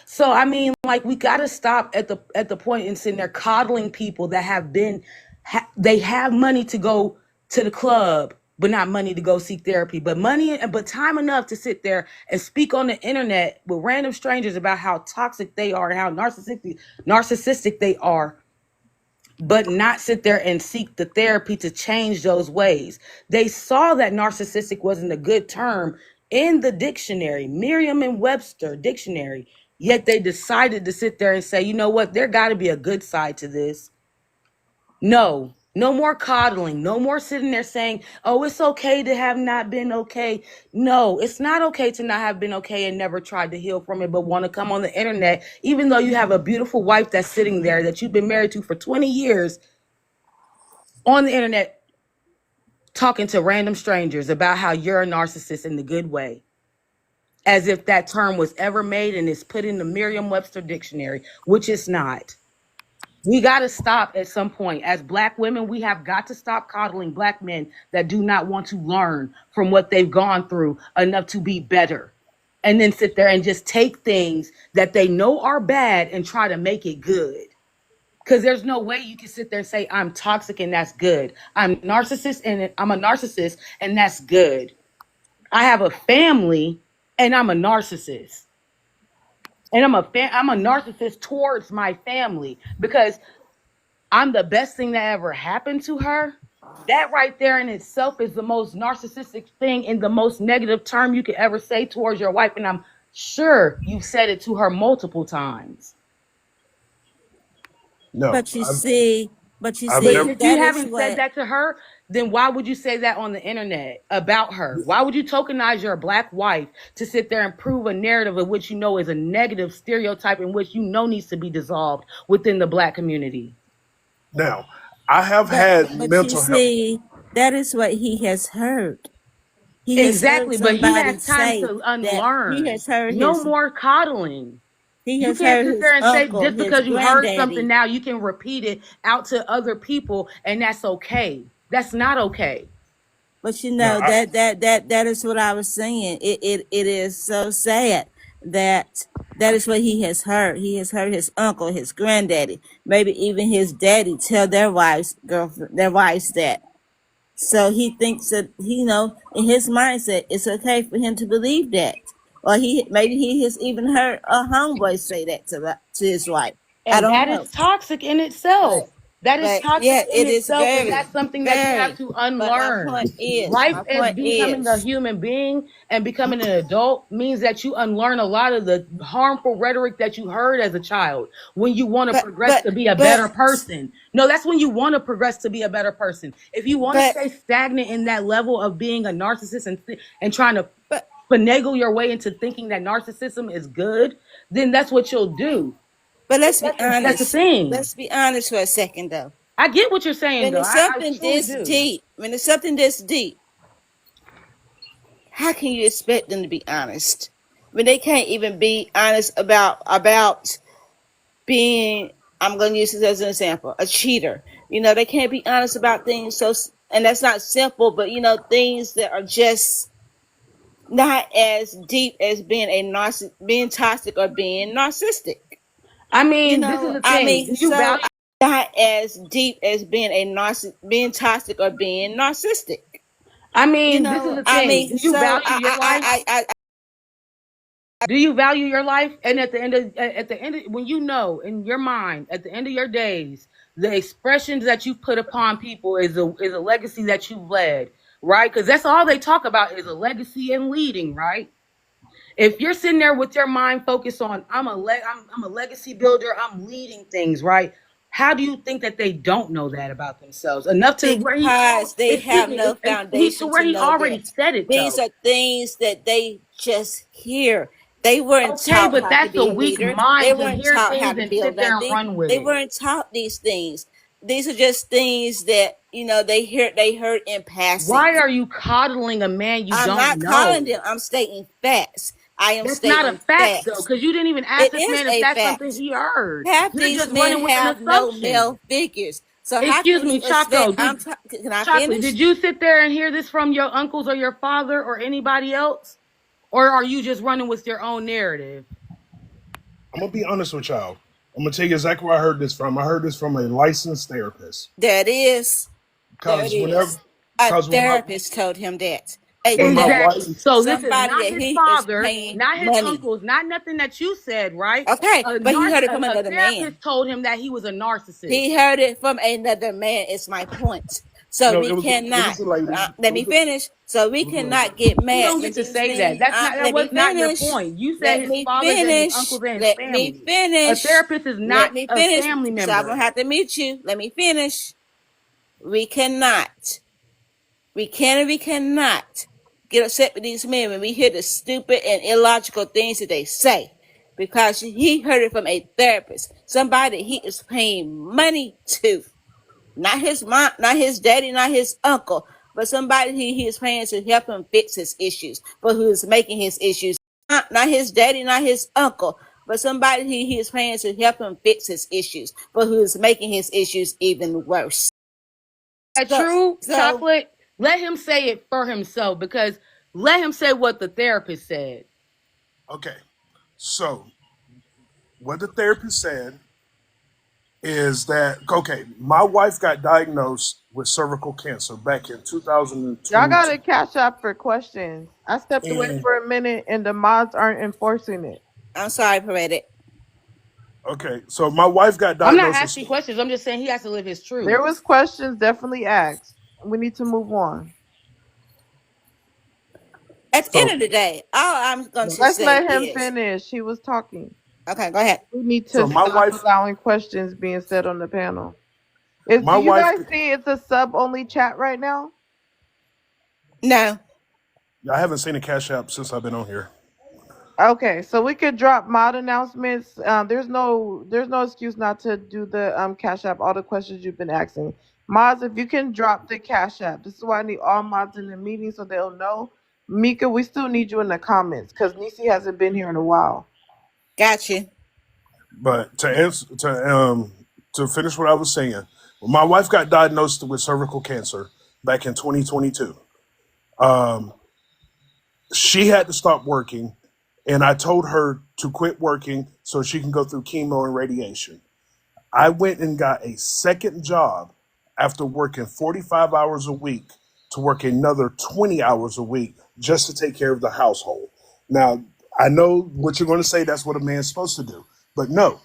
So I mean, like, we got to stop at the point in sitting there coddling people that they have money to go to the club, but not money to go seek therapy, but time enough to sit there and speak on the internet with random strangers about how toxic they are and how narcissistic they are, but not sit there and seek the therapy to change those ways. They saw that narcissistic wasn't a good term in the dictionary, Merriam and Webster dictionary, yet they decided to sit there and say, you know what, there got to be a good side to this. No, no more coddling. No more sitting there saying, oh, it's okay to have not been okay. No, it's not okay to not have been okay and never tried to heal from it, but want to come on the internet, even though you have a beautiful wife that's sitting there that you've been married to for 20 years on the internet, talking to random strangers about how you're a narcissist in the good way, as if that term was ever made and is put in the Merriam-Webster dictionary, which it's not. We got to stop at some point. As black women, we have got to stop coddling black men that do not want to learn from what they've gone through enough to be better. And then sit there and just take things that they know are bad and try to make it good. Because there's no way you can sit there and say, I'm toxic and that's good. I'm a narcissist and that's good. I have a family and I'm a narcissist. And I'm a narcissist towards my family because I'm the best thing that ever happened to her. That right there in itself is the most narcissistic thing and the most negative term you could ever say towards your wife. And I'm sure you've said it to her multiple times. No, But you see, but you I've But see, never. since you that is haven't said what. that to her, then why would you say that on the internet about her? Why would you tokenize your black wife to sit there and prove a narrative of which you know is a negative stereotype in which you know needs to be dissolved within the black community? Now, I have But had but you mental health. see, that is what he has heard. He has heard Exactly, but he somebody has time say to that he unlearn. has heard No his more coddling. he You has can't heard sit his there and say uncle, just his because you heard something granddaddy. now, you can repeat it out to other people, and that's okay. That's not okay. But you Now, know that is what I was saying. It is so sad that that is what he has heard. He has heard his uncle, his granddaddy, maybe even his daddy tell their wives that. So he thinks that in his mindset, it's okay for him to believe that, or he has even heard a homeboy say that to his wife. I And don't that know, is toxic in but itself. That is toxic yeah, in it is itself, and very, that's something that you have very. to But unlearn. Life my as point becoming a is, human being and becoming an adult means that you unlearn a lot of the harmful rhetoric that you heard as a child when you want to but progress but to be a but better person. No, that's when you want to progress to be a better person. If you want to but stay stagnant in that level of being a narcissist and trying to but finagle your way into thinking that narcissism is good, then that's what you'll do. but let's be That's the honest. thing. Let's be honest for a second, though. I get what you're saying, When though. it's I something truly this do. deep, when it's something this deep, how can you expect them to be honest when they can't even be honest about being? I'm going to use this as an example: a cheater. They can't be honest about things. So, and that's not simple, but things that are just not as deep as being toxic or being narcissistic. I mean, this is the I thing. mean, Do you so value? not as deep as being toxic or being narcissistic. I mean, this is the I thing. mean, Do you so value your life? Do you value your life? And at the end of, when you know in your mind at the end of your days, the expressions that you put upon people is a legacy that you've led, right? Because that's all they talk about is a legacy and leading, right? If you're sitting there with your mind focused on I'm a legacy builder, I'm leading things, right? How do you think that they don't know that about themselves enough to where because they excuse have me, no he to foundation where to he know already that said it these though. are things that they just hear. They weren't Okay, taught but how to that's a be a weak leader. They mind to weren't hear taught how things to and build sit there and nothing. run with They it. weren't taught these things. These are just things that they heard in Why passing. are you coddling a man you I'm don't not calling know? them. I'm stating facts. I am That's not a stating fact though, facts. because you didn't even ask It this is man if a that's something fact. he heard. Half You're these just men running with an have no assumption. male figures. So how Excuse can me, you expect? Choco. Can I Chocolate, finish? did you sit there and hear this from your uncles or your father or anybody else? Or are you just running with your own narrative? I'm gonna be honest with y'all. I'm gonna tell you exactly where I heard this from. I heard this from a licensed therapist. There it is. There it Cause whenever, is. A cause therapist told him that. A when my therapist. wife, Exactly. So this is Somebody not that his he is father, paying not his money. uncles, not nothing that you said, right? Okay, but he heard it from A another man. therapist told him that he was a narcissist. He heard it from another man, is my point. So no, we it cannot, was a lady. let me finish. So we It was a lady. cannot get You mad don't when get to these say that. men, That let me was not your finish. point. You said Let his me fathers and his finish. uncles and his Let me family. A finish. therapist is not Let me a finish. family So I'm going member. to have to mute you. Let me finish. We cannot. We cannot get upset with these men when we hear the stupid and illogical things that they say. Because he heard it from a therapist, somebody he is paying money to, not his mom, not his daddy, not his uncle, but somebody he is paying to help him fix his issues, but who is making his issues, not his daddy, not his uncle, but somebody he is paying to help him fix his issues, but who is making his issues even worse. That So, true, so Chocolate? Let him say it for himself because let him say what the therapist said. Okay, so what the therapist said is that okay, my wife got diagnosed with cervical cancer back in Y'all 2022, gotta catch up for questions. I stepped away and for a minute and the mods aren't enforcing it. I'm sorry, Paretic. okay, so my wife got I'm not diagnosed with asking questions. I'm just saying he has to live his truth. There was questions definitely asked. We need to move on. At the end So of the day, all I'm going to Let's say let him is, finish. He was talking. okay, go ahead. We need to so my stop wife, allowing questions being said on the panel. Is my do you wife, guys see it's a sub only chat right now? No, I haven't seen a cash app since I've been on here. Okay, so we could drop mod announcements. There's no excuse not to do the cash app. All the questions you've been asking, mods. If you can drop the cash app, this is why I need all mods in the meeting so they'll know. Mika, we still need you in the comments because Nisi hasn't been here in a while. got you. But to finish what I was saying, when my wife got diagnosed with cervical cancer back in 2022, um, she had to stop working, and I told her to quit working so she can go through chemo and radiation. I went and got a second job after working 45 hours a week to work another 20 hours a week just to take care of the household. Now, I know what you're going to say, that's what a man's supposed to do. But no,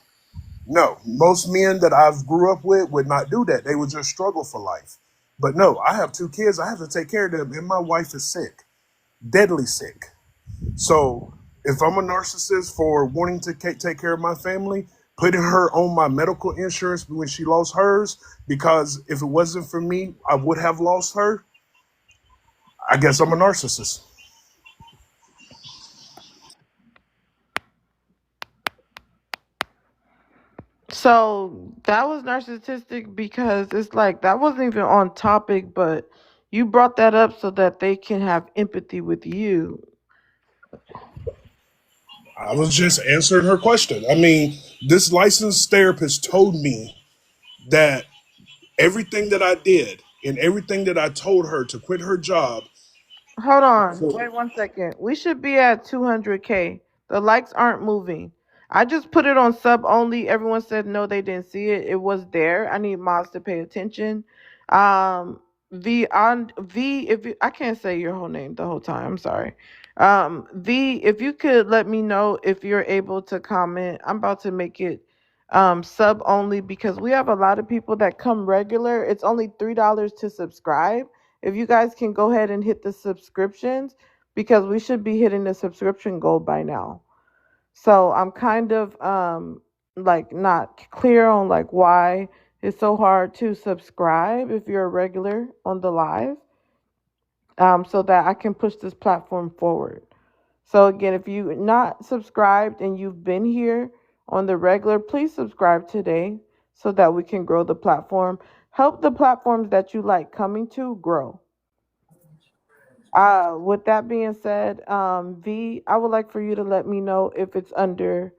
no, most men that I've grew up with would not do that. They would just struggle for life. But no, I have two kids. I have to take care of them, and my wife is sick, deadly sick. So if I'm a narcissist for wanting to take care of my family, putting her on my medical insurance when she lost hers, because if it wasn't for me, I would have lost her. I guess I'm a narcissist. So that was narcissistic because it's like that wasn't even on topic, but you brought that up so that they can have empathy with you. I was just answering her question. I mean, this licensed therapist told me that everything that I did and everything that I told her to quit her job. Hold on. So Wait 1 second. We should be at 200K. The likes aren't moving. I just put it on sub only. Everyone said no, they didn't see it. It was there. I need mods to pay attention. V, if you, I can't say your whole name the whole time. I'm sorry. V, if you could let me know if you're able to comment. I'm about to make it sub only because we have a lot of people that come regular. It's only $3 to subscribe. If you guys can go ahead and hit the subscriptions because we should be hitting the subscription goal by now. So I'm kind of like not clear on like why it's so hard to subscribe if you're a regular on the live, so that I can push this platform forward. So again, if you're not subscribed and you've been here on the regular, please subscribe today so that we can grow the platform. Help the platforms that you like coming to grow. With that being said, V, I would like for you to let me know if it's under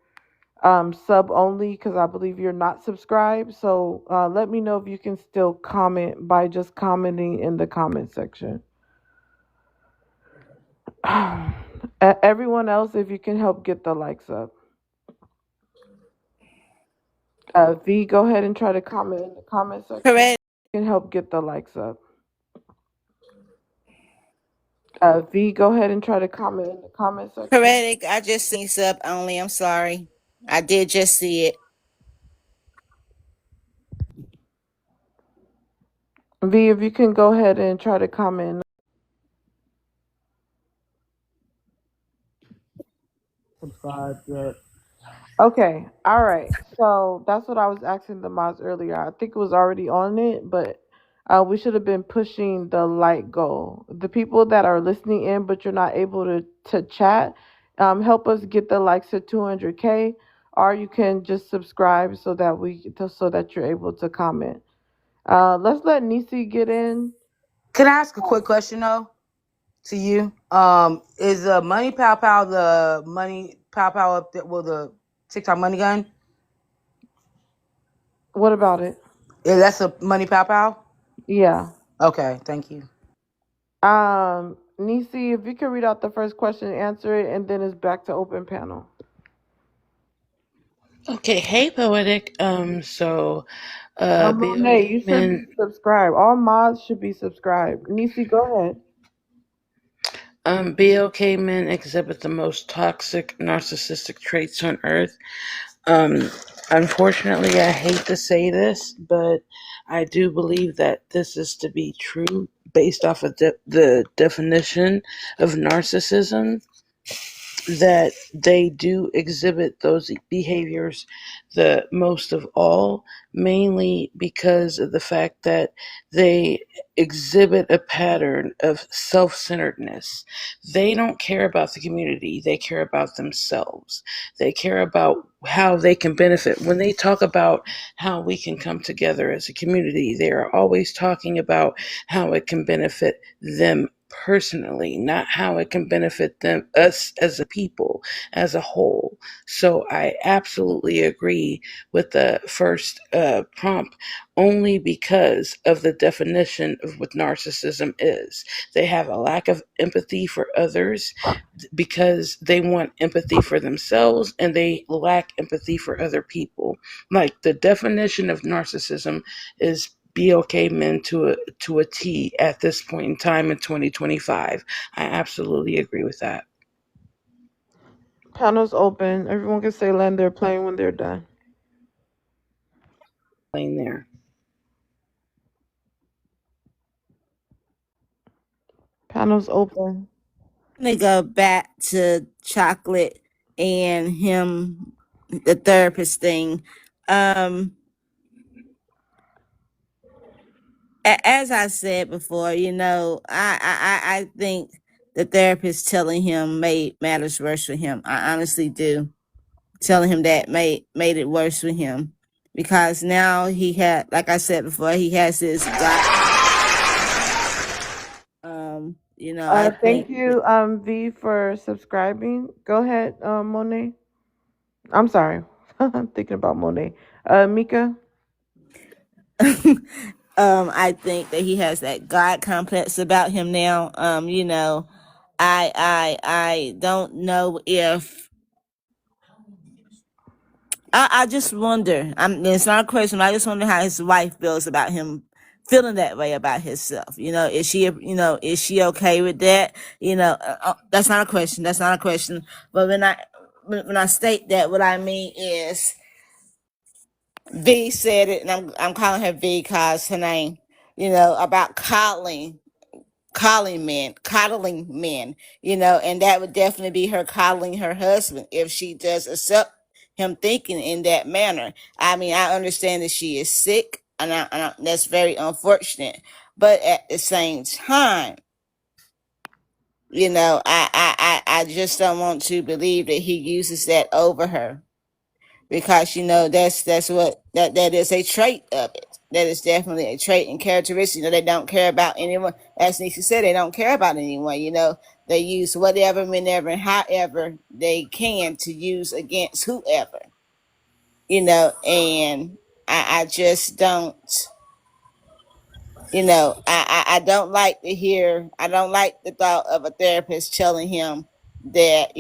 sub only because I believe you're not subscribed. So let me know if you can still comment by just commenting in the comment section. Everyone else, if you can help get the likes up. V, go ahead and try to comment in the comment section. Correct. You can help get the likes up. V, go ahead and try to comment in the comment section. Correct. I just seen sub only. I'm sorry. I did just see it. V, if you can go ahead and try to comment. Subscribe yet. Okay, all right. So that's what I was asking the mods earlier. I think it was already on it, but we should have been pushing the like goal. The people that are listening in, but you're not able to chat, help us get the likes to 200K, or you can just subscribe so that so that you're able to comment. Let's let Nisi get in. Can I ask a quick question though to you? Is Money Pow Pow the Money Pow Pow up there? Well, the TikTok money gun? What about it? Yeah, that's a Money Pow Pow. Yeah. Okay, thank you. Nisi, if you can read out the first question and answer it, and then it's back to open panel. Okay, hey poetic. Bill Monet, you came should in. be subscribed. All mods should be subscribed. Nisi, go ahead. Bill Cayman exhibits the most toxic narcissistic traits on earth. Um, Unfortunately, I hate to say this, but I do believe that this is to be true based off of the definition of narcissism, that they do exhibit those behaviors the most of all, mainly because of the fact that they exhibit a pattern of self centeredness. They don't care about the community, they care about themselves. They care about how they can benefit. When they talk about how we can come together as a community, they are always talking about how it can benefit them personally, not how it can benefit them, us as a people, as a whole. So I absolutely agree with the first prompt, only because of the definition of what narcissism is. They have a lack of empathy for others because they want empathy for themselves and they lack empathy for other people. Like the definition of narcissism is BLK men to a T at this point in time in 2025. I absolutely agree with that. Panel's open. Everyone can say land their plane when they're done. Plain there. Panel's open. To go back to chocolate and him, the therapist thing. Um, as I said before, I think the therapist telling him made matters worse for him. I honestly do. Telling him that made it worse for him because now he had, like I said before, he has this God. I Thank think. you, V, for subscribing. Go ahead, Monet. I'm sorry. I'm thinking about Monet. Mika. I think that he has that God complex about him now. I don't know if I just wonder. It's not a question. I just wonder how his wife feels about him feeling that way about himself. Is she okay with that? That's not a question. That's not a question. But when I state that, what I mean is V said it, and I'm calling her V cause her name. About coddling men, and that would definitely be her coddling her husband if she does accept him thinking in that manner. I mean, I understand that she is sick, and that's very unfortunate. But at the same time, I just don't want to believe that he uses that over her because that's what that is a trait of it. That is definitely a trait and characteristic. They don't care about anyone. As Nisha said, they don't care about anyone. They use whatever, whenever, and however they can to use against whoever. And I just don't. I don't like to hear. I don't like the thought of a therapist telling him that.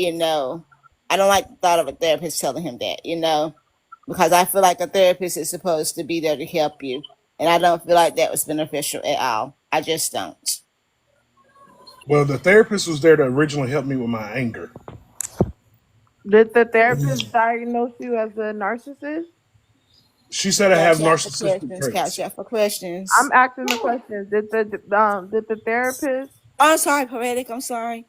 I don't like the thought of a therapist telling him that. Because I feel like a therapist is supposed to be there to help you, and I don't feel like that was beneficial at all. I just don't. Well, the therapist was there to originally help me with my anger. Did the therapist diagnose you as a narcissist? She said I have Cash out for narcissistic questions. Cash traits. out for questions. I'm asking the questions. Did the therapist Oh, I'm sorry, poetic. I'm sorry.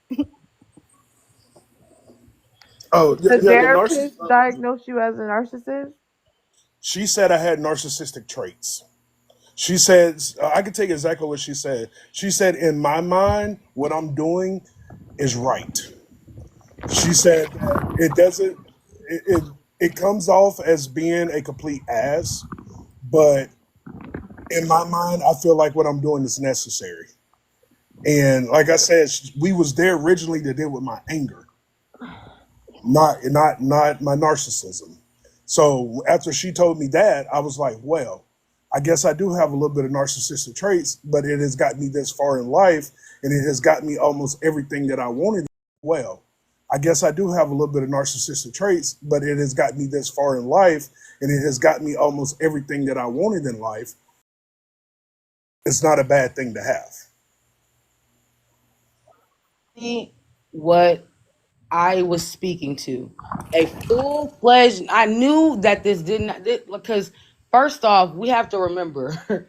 Oh, the yeah, the narcissist. therapist diagnose you as a narcissist? She said I had narcissistic traits. She says, I can take exactly what she said. She said, in my mind, what I'm doing is right. She said that it doesn't, it comes off as being a complete ass, but in my mind, I feel like what I'm doing is necessary. And like I said, we was there originally to deal with my anger, not my narcissism. So after she told me that, I was like, well, I guess I do have a little bit of narcissistic traits, but it has got me this far in life, and it has got me almost everything that I wanted. Well, I guess I do have a little bit of narcissistic traits, but it has got me this far in life, and it has got me almost everything that I wanted in life. It's not a bad thing to have. What I was speaking to. A full fledged, I knew that this did not, because first off, we have to remember,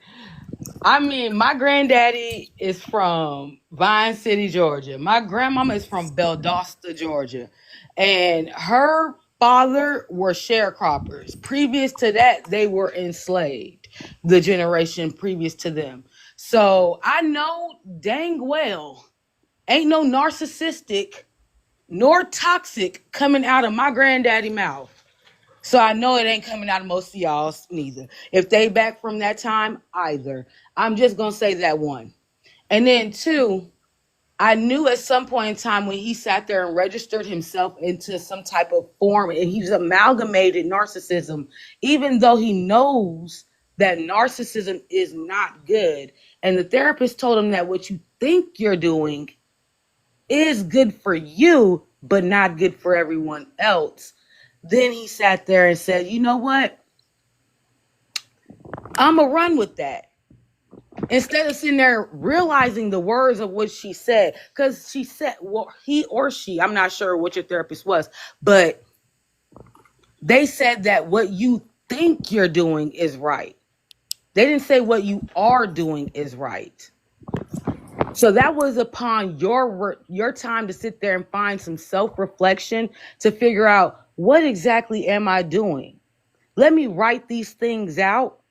I mean, my granddaddy is from Vine City, Georgia. My grandmama is from Valdosta, Georgia. And her father were sharecroppers. Previous to that, they were enslaved, the generation previous to them. So I know dang well ain't no narcissistic nor toxic coming out of my granddaddy mouth. So I know it ain't coming out of most of y'all's neither. If they back from that time, either. I'm just gonna say that one. And then two, I knew at some point in time when he sat there and registered himself into some type of form and he's amalgamated narcissism, even though he knows that narcissism is not good. And the therapist told him that what you think you're doing is good for you, but not good for everyone else. Then he sat there and said, you know what? I'm going to run with that. Instead of sitting there realizing the words of what she said, because she said, well, he or she, I'm not sure what your therapist was, but they said that what you think you're doing is right. They didn't say what you are doing is right. So that was upon your time to sit there and find some self-reflection to figure out what exactly am I doing? Let me write these things out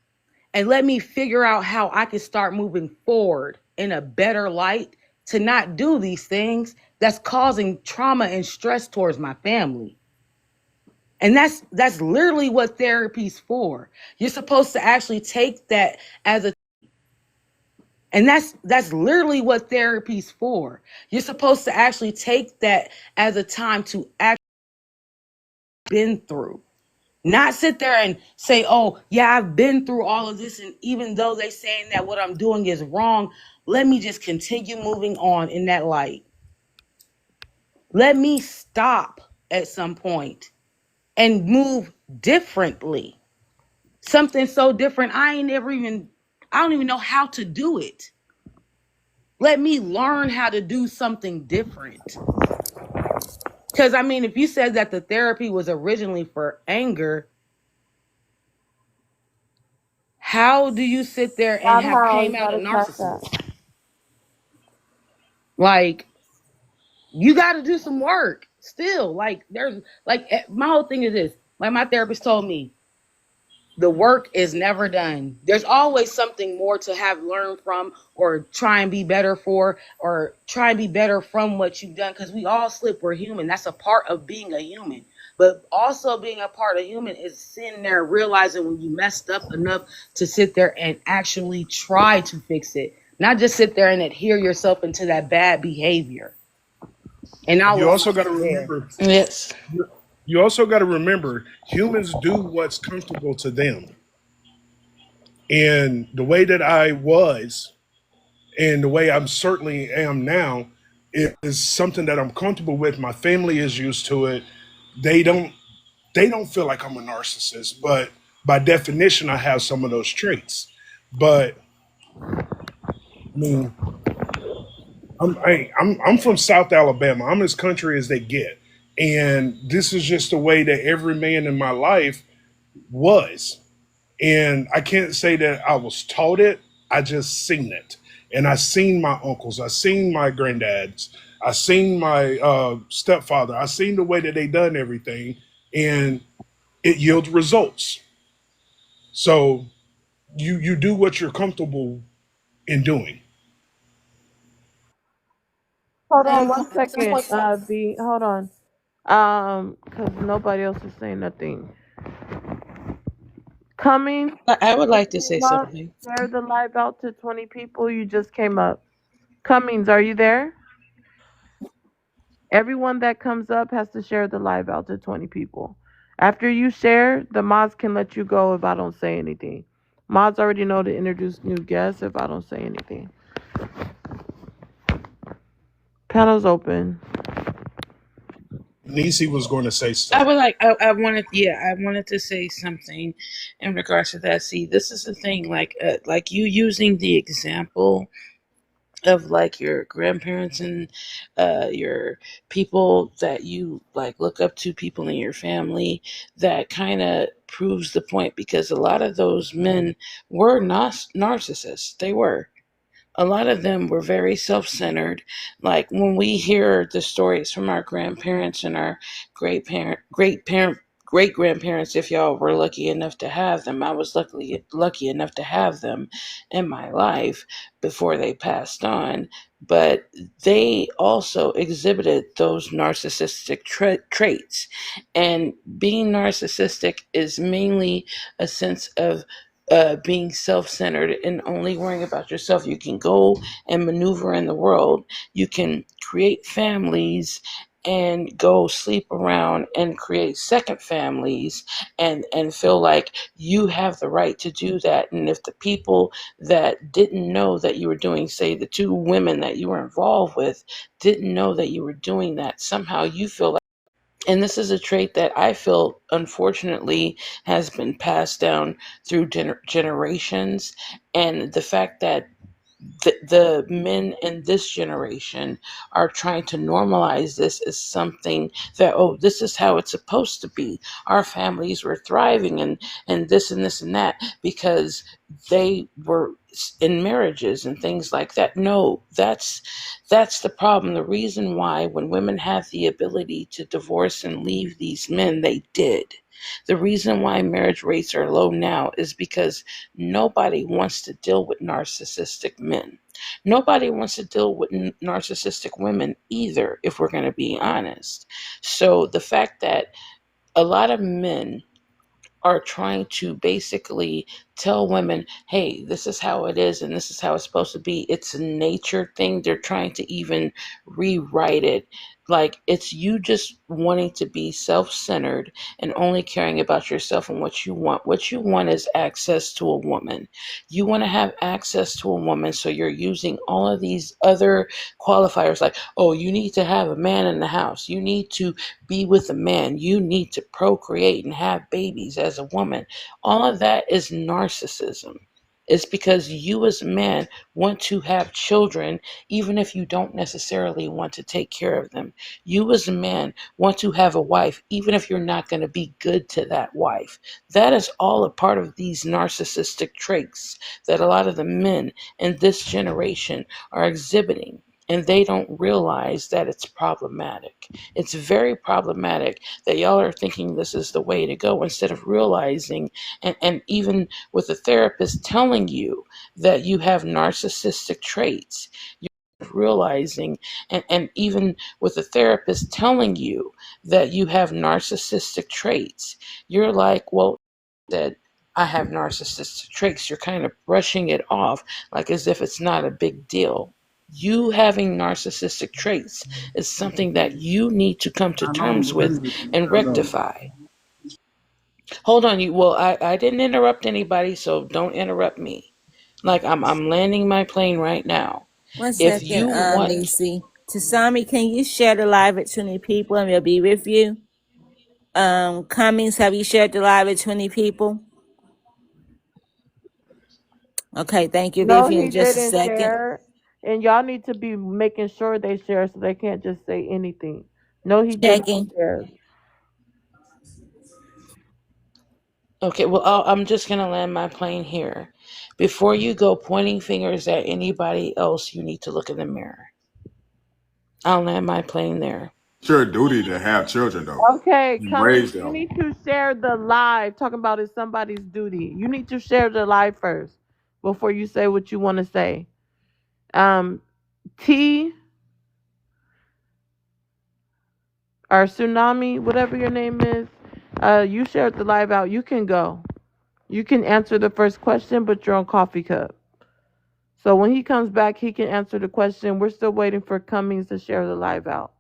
and let me figure out how I can start moving forward in a better light to not do these things that's causing trauma and stress towards my family. And that's literally what therapy's for. You're supposed to actually take that as a And that's literally what therapy's for. You're supposed to actually take that as a time to actually been through. Not sit there and say, oh, yeah, I've been through all of this. And even though they saying that what I'm doing is wrong, let me just continue moving on in that light. Let me stop at some point and move differently. Something so different, I don't even know how to do it. Let me learn how to do something different. Because, I mean, if you said that the therapy was originally for anger, how do you sit there and have came Clubhouse out a gotta catch that. narcissist? Like, you got to do some work still. Like, my whole thing is this. Like, my therapist told me, the work is never done. There's always something more to have learned from or try and be better for or try and be better from what you've done because we all slip. We're human. That's a part of being a human. But also being a part of human is sitting there realizing when you messed up enough to sit there and actually try to fix it. Not just sit there and adhere yourself into that bad behavior. And I'll You land also got to there. remember. Yes. You also got to remember, humans do what's comfortable to them. And the way that I was, and the way I'm certainly am now, is something that I'm comfortable with. My family is used to it. They don't. They don't feel like I'm a narcissist, but by definition, I have some of those traits. But I mean, I'm from South Alabama. I'm as country as they get, and this is just the way that every man in my life was. And I can't say that I was taught it. I just seen it, and I seen my uncles, I seen my granddads, I seen my stepfather, I seen the way that they done everything, and it yields results. So you do what you're comfortable in doing. Hold on And one some second, point, B. Hold on. Because nobody else is saying nothing. Cummings, I would just like to say came up. something. Share the live out to 20 people. You just came up. Cummings, are you there? Everyone that comes up has to share the live out to 20 people. After you share, the mods can let you go if I don't say anything. Mods already know to introduce new guests if I don't say anything. Panel's open. Nisi was going to say I something. would like. I wanted to say something in regards to that. See, this is the thing. Like you using the example of like your grandparents and your people that you like look up to, people in your family, that kind of proves the point, because a lot of those men were not narcissists. They were, a lot of them were very self-centered. Like when we hear the stories from our grandparents and our great parent great grandparents, if y'all were lucky enough to have them, I was lucky enough to have them in my life before they passed on. But they also exhibited those narcissistic traits. And being narcissistic is mainly a sense of being self-centered and only worrying about yourself. You can go and maneuver in the world. You can create families and go sleep around and create second families, and feel like you have the right to do that. And if the people that didn't know that you were doing, say the two women that you were involved with, didn't know that you were doing that, somehow you feel like, and this is a trait that I feel unfortunately has been passed down through generations. And the fact that the men in this generation are trying to normalize this as something that, oh, this is how it's supposed to be. Our families were thriving, and this and this and that, because they were in marriages and things like that. No, that's the problem. The reason why when women have the ability to divorce and leave these men, they did. The reason why marriage rates are low now is because nobody wants to deal with narcissistic men. Nobody wants to deal with narcissistic women either, if we're going to be honest. So the fact that a lot of men are trying to basically tell women, hey, this is how it is and this is how it's supposed to be. It's a nature thing. They're trying to even rewrite it. Like it's you just wanting to be self centered and only caring about yourself and what you want. What you want is access to a woman. You want to have access to a woman. So you're using all of these other qualifiers like, oh, you need to have a man in the house. You need to be with a man. You need to procreate and have babies as a woman. All of that is narcissism. It's because you as a man want to have children, even if you don't necessarily want to take care of them. You as a man want to have a wife, even if you're not going to be good to that wife. That is all a part of these narcissistic traits that a lot of the men in this generation are exhibiting. And they don't realize that it's problematic. It's very problematic that y'all are thinking this is the way to go instead of realizing, and even with a therapist telling you that you have narcissistic traits, you're realizing, and even with a therapist telling you that you have narcissistic traits, you're like, well, that I have narcissistic traits. You're kind of brushing it off like as if it's not a big deal. You having narcissistic traits is something that you need to come to terms with and rectify. Hold on, you. Well, I didn't interrupt anybody, so don't interrupt me. Like I'm landing my plane right now. One If second, you want, Nisi. Tasami, can you share the live with 20 people and we'll be with you? Cummings, have you shared the live with 20 people? Okay, thank you. Give No, you he in just a didn't second. share. And y'all need to be making sure they share so they can't just say anything. No, he did not Checking. share. okay, well, I'm just gonna land my plane here. Before you go pointing fingers at anybody else, you need to look in the mirror. I'll land my plane there. It's your duty to have children, though. Okay, You Cummings, raise you them. need to share the live. Talking about it's somebody's duty. You need to share the live first before you say what you want to say. Um, T or Tsunami, whatever your name is, you shared the live out. You can go. You can answer the first question, but you're on coffee cup. So when he comes back, he can answer the question. We're still waiting for Cummings to share the live out.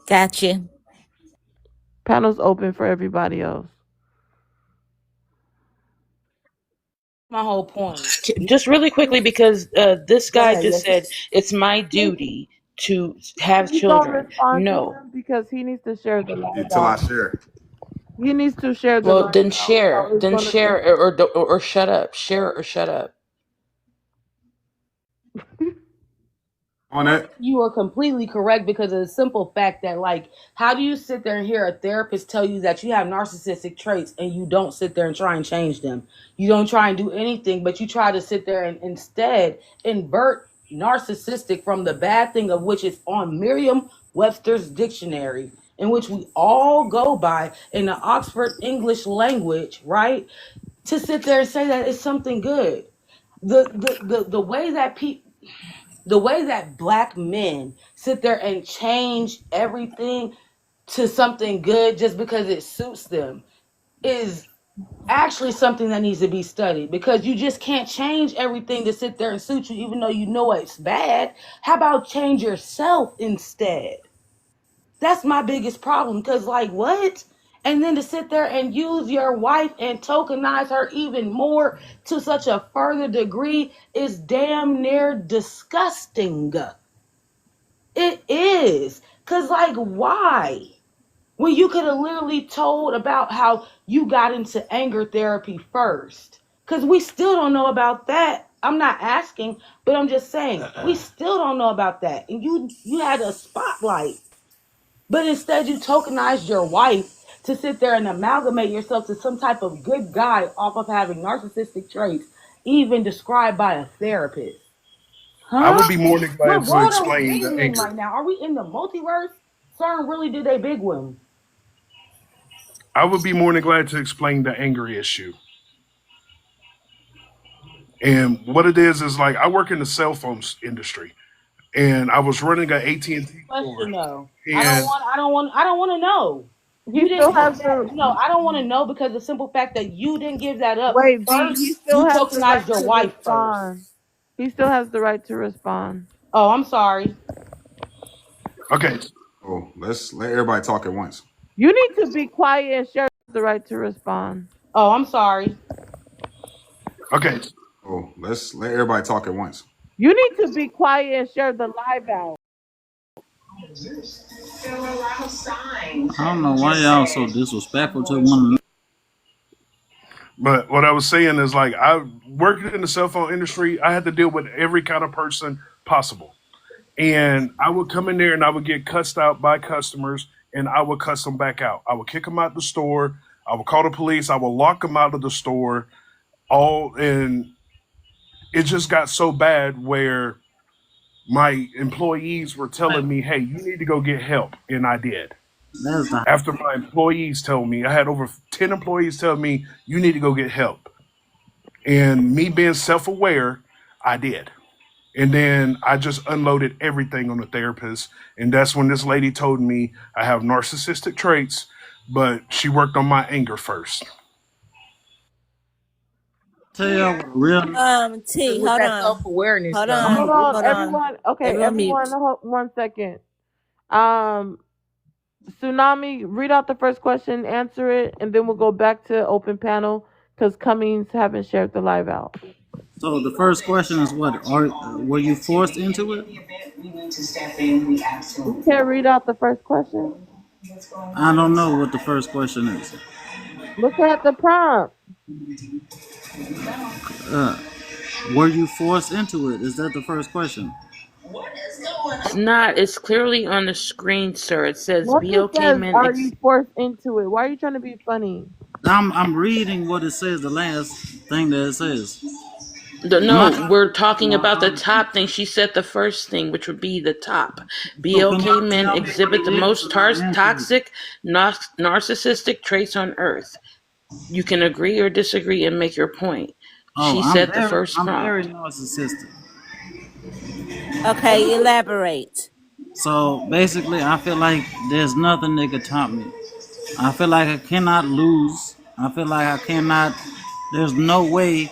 Gotcha. Panel's open for everybody else. My whole point. Just really quickly, because this Go guy ahead, just yes. said it's my duty to have Please don't children. respond to No. him because he needs to share the live Until I out. share. He needs to share the Well, live then out. share. So it's Then gonna share, take. or shut up. Share or shut up. on that. You are completely correct because of the simple fact that, like, how do you sit there and hear a therapist tell you that you have narcissistic traits and you don't sit there and try and change them? You don't try and do anything, but you try to sit there and instead invert narcissistic from the bad thing of which is on Merriam Webster's dictionary, in which we all go by in the Oxford English language, right? To sit there and say that it's something good. The way that people the way that black men sit there and change everything to something good just because it suits them is actually something that needs to be studied, because you just can't change everything to sit there and suit you even though you know it's bad. How about change yourself instead? That's my biggest problem, because like, what? And then to sit there and use your wife and tokenize her even more to such a further degree is damn near disgusting. It is. Because, like, why? When you could have literally told about how you got into anger therapy first. Because we still don't know about that. I'm not asking, but I'm just saying, we still don't know about that. And you had a spotlight. But instead, you tokenized your wife to sit there and amalgamate yourself to some type of good guy off of having narcissistic traits, even described by a therapist. I would Huh? be more than glad What to world are we explain the living in anger. right now? Are we in the multiverse? CERN really did a big one. I would be more than glad to explain the anger issue. And what it is like I work in the cell phones industry, and I was running an AT&T store, Question though. and I don't want to know. He You still didn't give has that. the No, I don't want to know because the simple fact that you didn't give that up wait, B. He first. still You has the tokenized right your to wife first. respond. He still has the right to respond. Oh, I'm sorry. okay, Oh, let's let everybody talk at once. You need to be quiet and share the right to respond. Oh, I'm sorry. okay. Oh, let's let everybody talk at once. You need to be quiet and share the live out. I don't know why y'all so disrespectful to one another. But what I was saying is like I worked in the cell phone industry. I had to deal with every kind of person possible. And I would come in there and I would get cussed out by customers and I would cuss them back out. I would kick them out the store. I would call the police. I would lock them out of the store. All and it just got so bad where my employees were Like, telling me, "Hey, you need to go get help," and I did. that's the After my employees told me, I had over 10 employees tell me, "You need to go get help," and me being self-aware, I did. And then I just unloaded everything on the therapist. And that's when this lady told me I have narcissistic traits, but she worked on my anger first. tell y'all what a real T, With hold that on. self awareness Hold though. Hold on. on, Hold on. everyone. Okay, Everyone everyone. mute. 1 second. Um, Tsunami, read out the first question, answer it, and then we'll go back to open panel because Cummings haven't shared the live out. So the first question is what are were you forced into it? You can't read out the first question. I don't know what the first question is. Look at the prompt. Uh, were you forced into it? Is that the first question? It's not. It's clearly on the screen, sir. It says Once it BOK says, men. "Are you forced into it?" Why are you trying to be funny? I'm reading what it says. The last thing that it says. I'm not No, trying to we're be funny. talking about the top thing. She said the first thing, which would be the top. So can BOK y'all men tell me what exhibit the it is most and I answer it? toxic, narcissistic traits on earth. You can agree or disagree and make your point. Oh, She said the first I'm very prompt. narcissistic. Okay, elaborate. So basically, I feel like there's nothing that could top me. I feel like I cannot lose. I feel like I cannot. There's no way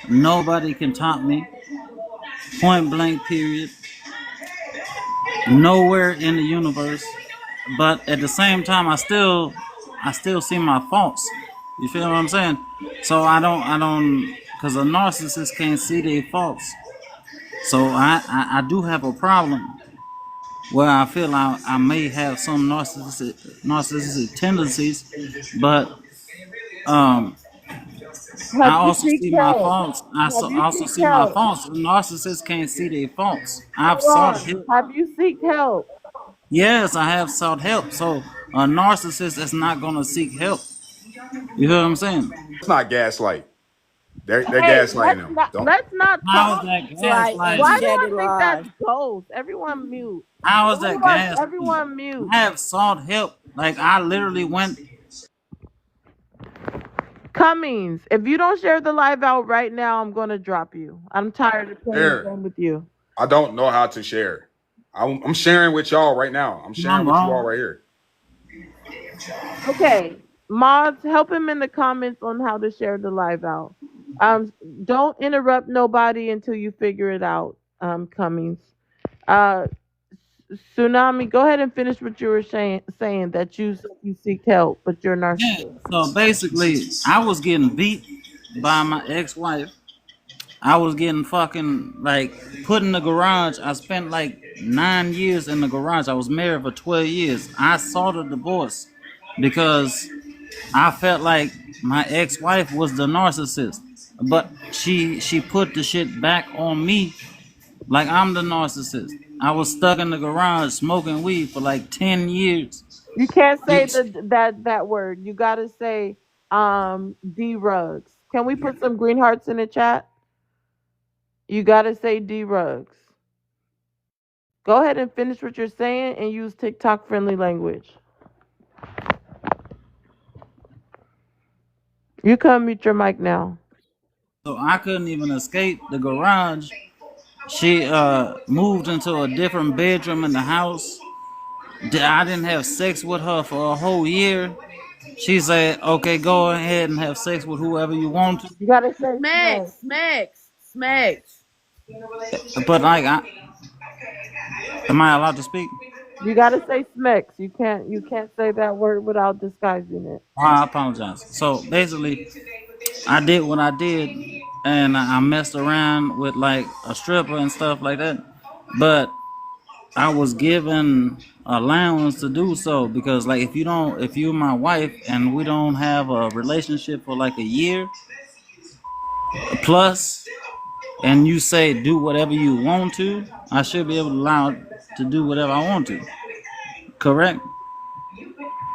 nobody can top me. Point blank. Period. Nowhere in the universe. But at the same time, I still see my faults. You feel what I'm saying? So I don't, because a narcissist can't see their faults. So I do have a problem where I feel I may have some narcissistic tendencies, but um, Have I you also seeked see my help? faults. I Have you also seeked see my help? faults. Narcissists can't see their faults. I've Hold sought on. help. Have you seeked help? Yes, I have sought help. So a narcissist is not gonna seek help. You know what I'm saying? It's not gaslight. They're Hey, gaslighting them. Don't. let's not How is talk. that Right, and Why gaslighting? do I shedding think that's lies. ghost? Everyone mute. How is that Everyone, gaslighting? everyone mute. I have sought help. Like I literally went. Cummings, if you don't share the live out right now, I'm gonna drop you. I'm tired of playing the Share. game with you. I don't know how to share. I'm sharing with y'all right now. I'm sharing I'm with you all wrong. right here. Okay, mods, help him in the comments on how to share the live out. Um, don't interrupt nobody until you figure it out. Cummings. Uh, Tsunami, go ahead and finish what you were saying that you seek help, but you're a Yeah. narcissist. So basically, I was getting beat by my ex-wife. I was getting fucking like put in the garage. I spent like 9 years in the garage. I was married for 12 years. I sought a divorce because I felt like my ex-wife was the narcissist. But she put the shit back on me like I'm the narcissist. I was stuck in the garage smoking weed for like 10 years. You can't say She, that word. You gotta say D rugs. Can we put some green hearts in the chat? You gotta say D rugs. Go ahead and finish what you're saying and use TikTok friendly language. You can mute your mic now. so I couldn't even escape the garage. She moved into a different bedroom in the house. I didn't have sex with her for a whole year. She said, "Okay, go ahead and have sex with whoever you want to." You gotta say Smacks, smacks. smacks, smacks. But like, am I allowed to speak? You gotta say smacks. You can't say that word without disguising it. I apologize. So basically, I did what I did, and I messed around with like a stripper and stuff like that. But I was given allowance to do so because, like, if you're my wife and we don't have a relationship for like a year plus, and you say do whatever you want to, I should be able to allow to do whatever I want to. Correct?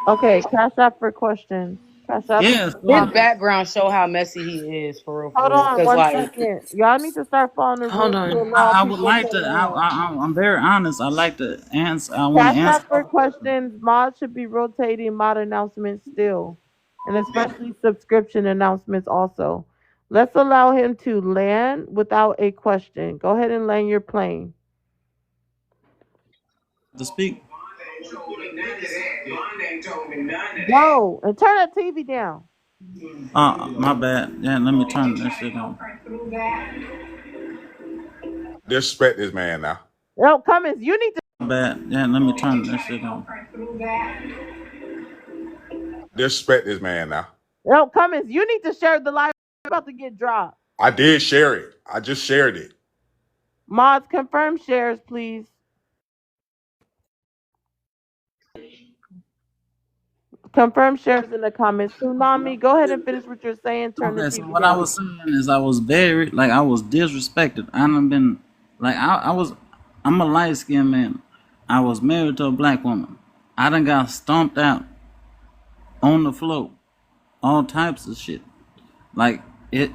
Okay, cash out for questions. Cash out is Yes. the His comment. background show how messy he is for real, Hold for real. on Cause one like, second. Y'all need to start following the hold rules to on. allow I would people like to to. land. I'm very honest. I like to answer. I want to Cash answer. out for questions. Mods should be rotating mod announcements still, and especially subscription announcements also. Let's allow him to land without a question. Go ahead and land your plane. To speak. Go and turn that TV down. My bad. Yeah, let me turn this shit on. Disrespect this man now. No, Cummins, you need to. My bad. Yeah, let me turn this shit on. Disrespect this man now. No, Cummins, you need to share the live. About to get dropped. I did share it. I just shared it. Mods, confirm shares, please. Confirm shares in the comments. Tsunami, go ahead and finish what you're saying. Turn the Okay, so TV what I down. was saying is I was very like I was disrespected. I done been like I was I'm a light skinned man. I was married to a black woman. I done got stomped out on the floor. All types of shit. Like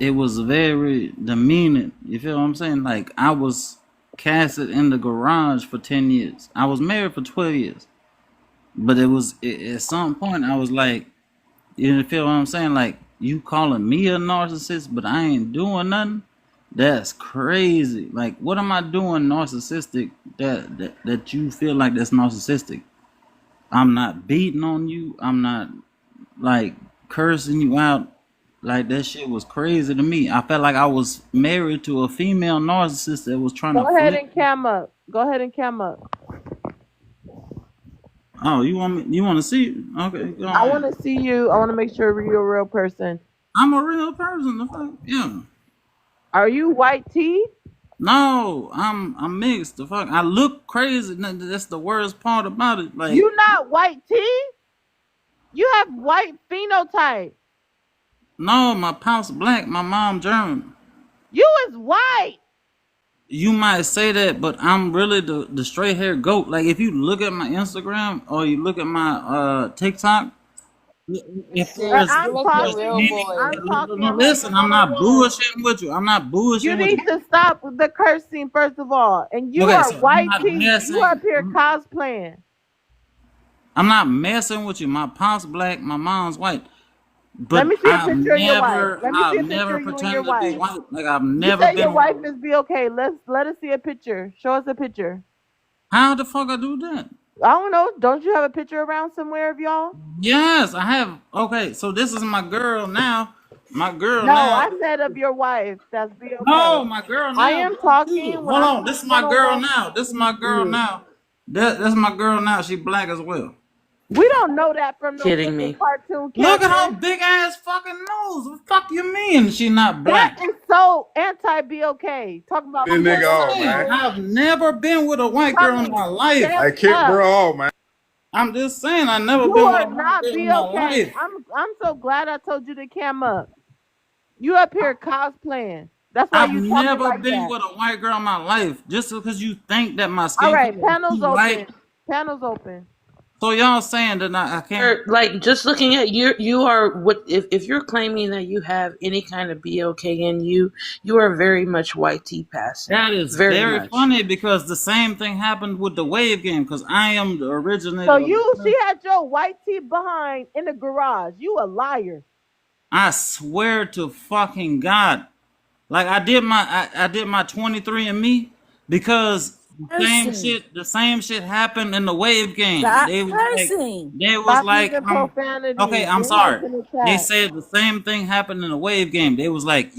it was very demeaning. You feel what I'm saying? Like I was casted in the garage for 10 years. I was married for 12 years. But at some point I was like, you feel what I'm saying? Like you calling me a narcissist, but I ain't doing nothing. That's crazy. Like what am I doing narcissistic that you feel like that's narcissistic? I'm not beating on you. I'm not like cursing you out. Like that shit was crazy to me. I felt like I was married to a female narcissist that was trying to Go ahead flip. and cam up. Go ahead and cam up. Oh, you want me? You want to see? Okay, go I ahead. want to see you. I want to make sure you're a real person. I'm a real person. The fuck, yeah. Are you white tea? No, I'm mixed. The fuck, I look crazy. That's the worst part about it. Like, You not white tea? You have white phenotype. No, my pop's black, my mom German. You is white. You might say that, but I'm really the straight hair goat. Like if you look at my Instagram or you look at my TikTok, if Then there's I'm if look at there's real talking. any I'm boys. talking listen, I'm not 101. bullshitting with you. I'm not You bullshitting with need you. to stop with the cursing first of all. And you Okay, are so I'm white not tea. You up messing. here cosplaying. I'm not messing with you. My pop's black, my mom's white. Let But me see a picture of your wife. Let me see I've a picture never of you and your pretended to be wife. white. Like I've You never say your been. wife is be okay. Let us see a picture. Show us a picture. How the fuck I do that? I don't know. Don't you have a picture around somewhere of y'all? Yes, I have. Okay, so this is my girl now. My girl No, now. I said of your wife. That's be okay. No, my girl I now. am Black too. talking when Hold I'm on. This is talking my one on girl one. now. This is my girl Mute. now. That's my girl now. She black as well. We don't know that from no Kidding freaking me. cartoon Look at her character. big ass fucking nose. What the fuck you mean she not That black? is so anti BOK. Talking about This I'm nigga just fucking off, saying. man. nose. I've never been with a white girl in Coming. my life. I Stand kicked up. bro off, man. I'm just saying. I've never You been with a are white not girl in my BOK. life. I'm so glad I told you to cam up. You up here cosplaying. That's why I've you talking never like been that. with a white girl in my life. Just because you think that my All skin right, color is panels too white. open. Panels open. So y'all saying that I can't. Like just looking at you, you are what if you're claiming that you have any kind of BOK in you, you are very much white tea passing, That is very very much. funny because the same thing happened with the wave game because I am the originator So of the she term. had your white tee behind in the garage. You a liar. I swear to fucking God. Like I did my 23 and me because Cursing. the same shit happened in the wave game. Stop cursing. They was Stop like using okay, profanity. I'm Get her sorry. to the They chat. said the same thing happened in the wave game. They was like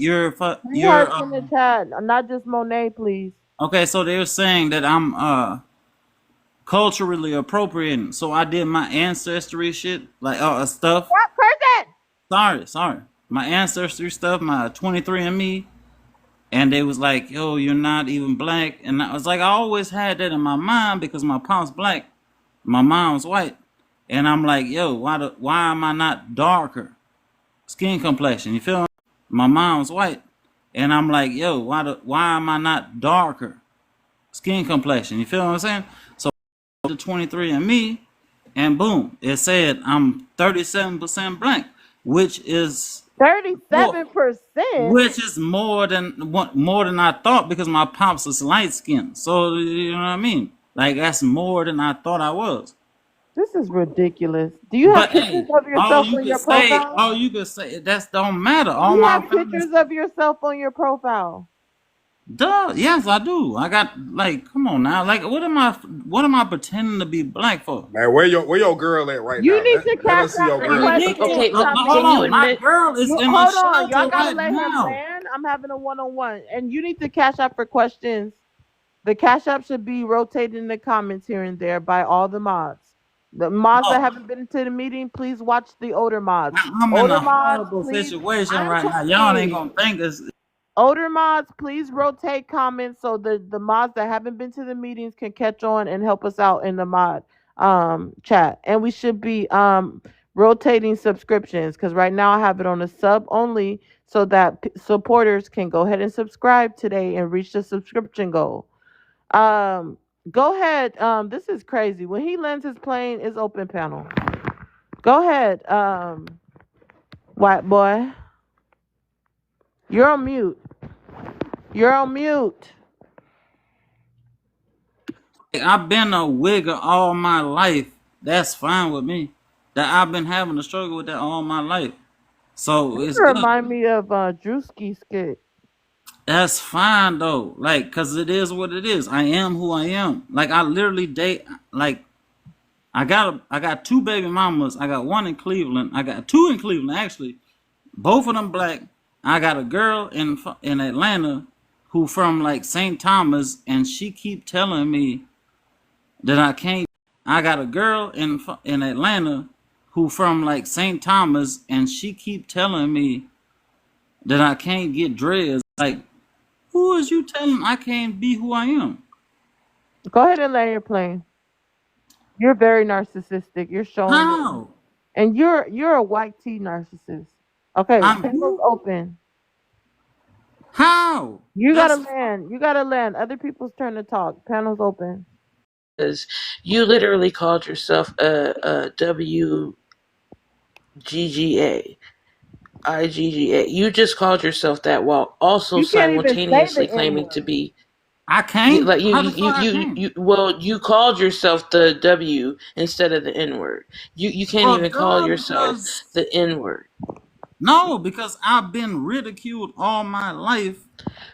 Bring her in the chat. Not just Monet, please. okay, so they're saying that I'm culturally appropriating. So I did my ancestry shit, like stuff. Stop cursing. Sorry. My ancestry stuff, my 23 and me, and they was like, "Yo, you're not even black." And I was like, I always had that in my mind because my pop's black, my mom's white, and I'm like, "Yo, why am I not darker skin complexion?" You feel me? My mom's white, and I'm like, "Yo, why am I not darker skin complexion?" You feel what I'm saying? So the 23 and me, and boom, it said I'm 37% black, which is more, 37%. more than I thought because my pops is light skinned. So you know what I mean? Like that's more than I thought I was. This is ridiculous. Do you have But pictures hey, of yourself on your profile? that don't matter. Do All you my have family. pictures of yourself on your profile? Duh, yes, I do. I got like, come on now. Like, what am I pretending to be black for? Man, where your girl at right You now? need to Let cash us see out your for Are girl. you questions, okay? Hold Can you Tommy. on, my admit? girl is in a Hold on. Y'all shelter gotta right let him now. land. I'm having a one-on-one. And you need to cash out for questions. The cash app should be rotated in the comments here and there by all the mods. The mods that Look, haven't been to the meeting, please watch the older mods. I'm in Older a mods, horrible please. situation I'm right now. Y'all ain't talking. gonna think this. Older mods, please rotate comments so the mods that haven't been to the meetings can catch on and help us out in the mod chat. And we should be rotating subscriptions because right now I have it on a sub only so that supporters can go ahead and subscribe today and reach the subscription goal. Um, go ahead. This is crazy. When he lands his plane, it's open panel. Go ahead, white boy. You're on mute. You're on mute. I've been a wigger all my life. That's fine with me. That I've been having a struggle with that all my life. So You it's good. remind me of Drewski skit. That's fine though. Like, cause it is what it is. I am who I am. Like I literally date like I got two baby mamas. I got one in Cleveland. I got two in Cleveland actually. Both of them black. I got a girl in Atlanta who from like St. Thomas, and she keep telling me that I can't. I got a girl in Atlanta who from like St. Thomas, and she keep telling me that I can't get dreads. Like, who is you telling I can't be who I am? Go ahead and land your plane. You're very narcissistic. You're showing it, How? and you're a white tea narcissist. Okay, I'm panel's who? open. How? You gotta That's land. You gotta land. Other people's turn to talk. Panel's open. Because you literally called yourself a WGGA, IGGA. You just called yourself that while also You can't even say the simultaneously N claiming to word. be I can't. like How the fuck I can't? well, you called yourself the W instead of the N word. You can't Well, even call duh, yourself because the N word. no, because I've been ridiculed all my life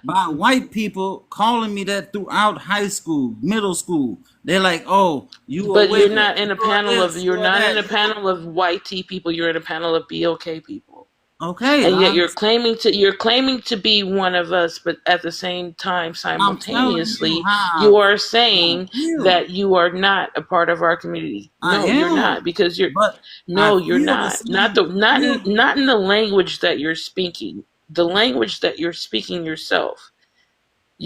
by white people calling me that throughout high school, middle school. They're like, "Oh, you a But you're wigger. not in a You're panel of this. you're You're not in that." a panel of white T people. You're in a panel of BOK people. Okay, And yet you're claiming to be one of us, but at the same time I'm telling you simultaneously how you are I saying feel. that you are not a part of our community. I No, you're am, not, because you're but I no, you're feel the not. Not same. the not in, Feel not in the language that you're speaking. The language that you're speaking yourself.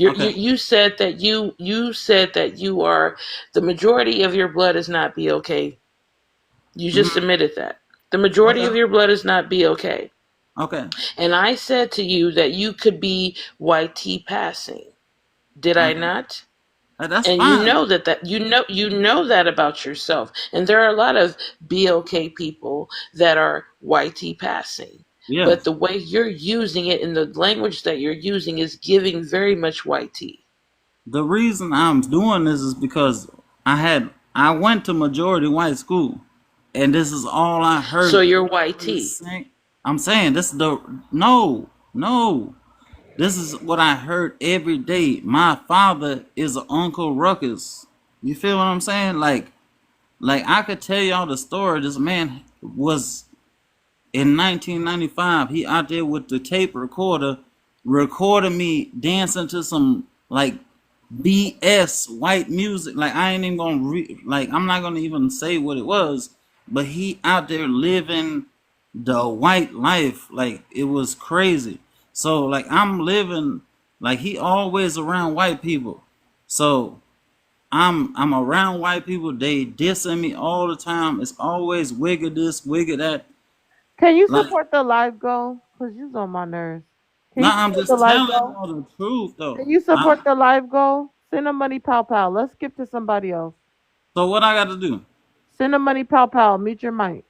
okay. You said that you said that you are the majority of your blood is not BOK. You just Hmm. admitted that. The majority Okay. of your blood is not BOK. Okay. And I said to you that you could be YT passing. Did I Okay. not? That's And you fine. know that you know that about yourself. And there are a lot of BOK people that are YT passing. But Yes. the way you're using it and the language that you're using is giving very much YT. The reason I'm doing this is because I went to majority white school, and this is all I So heard you're every YT. sing. I'm saying this is the no, no. This is what I heard every day. My father is an Uncle Ruckus. You feel what I'm saying? Like I could tell y'all the story. This man was in 1995. He out there with the tape recorder, recording me dancing to some like BS white music. Like I ain't even gonna like I'm not gonna even say what it was, but he out there living the white life. Like it was crazy. So like I'm living like he always around white people. So I'm around white people. They dissing me all the time. It's always wigger this, wigger that. Can you Like support the live goal? Cause you's on my nerves. Can you now I'm support the just live telling goal? y'all the truth though. Can you support the live goal? Send a money pal pal. Let's skip to somebody else. So what I got to do? Send a money pal pal. Mute your mic.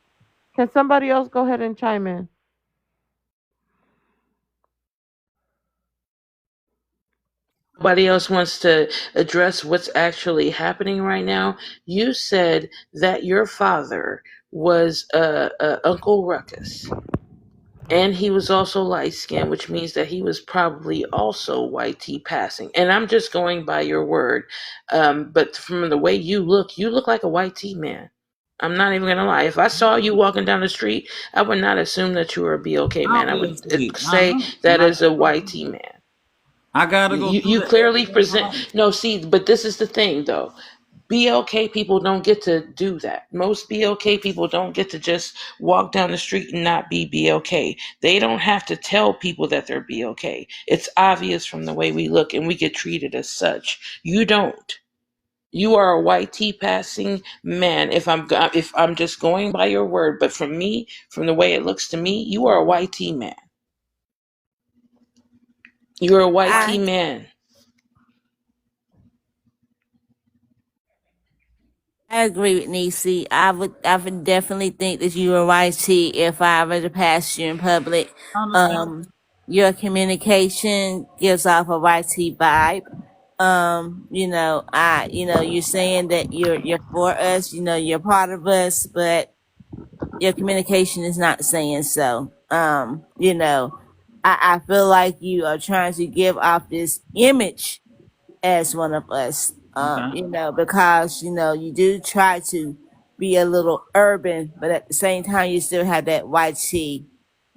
Can somebody else go ahead and chime in? Nobody else wants to address what's actually happening right now. You said that your father was Uncle Ruckus, and he was also light skinned, which means that he was probably also white tea passing. And I'm just going by your word, but from the way you look like a white tea man. I'm not even gonna lie. If I saw you walking down the street, I would not assume that you were a BOK man. I would Obviously, I say know. that And I is a gotta go white through tea that. man. I gotta go through You that every clearly day of my present life. no, see, but this is the thing though. BLK people don't get to do that. Most BLK people don't get to just walk down the street and not be BLK. They don't have to tell people that they're BLK. It's obvious from the way we look and we get treated as such. You don't. You are a white tea passing man. If I'm just going by your word, but from me, from the way it looks to me, you are a white tea man. You're a white tea I man. I agree with Nisi. I would definitely think that you were YT if I were to pass you in public. I understand. Um, your communication gives off a YT vibe. You're saying that you're for us, you're part of us, but your communication is not saying so. I feel like you are trying to give off this image as one of us. Okay. Because you do try to be a little urban, but at the same time you still have that white tea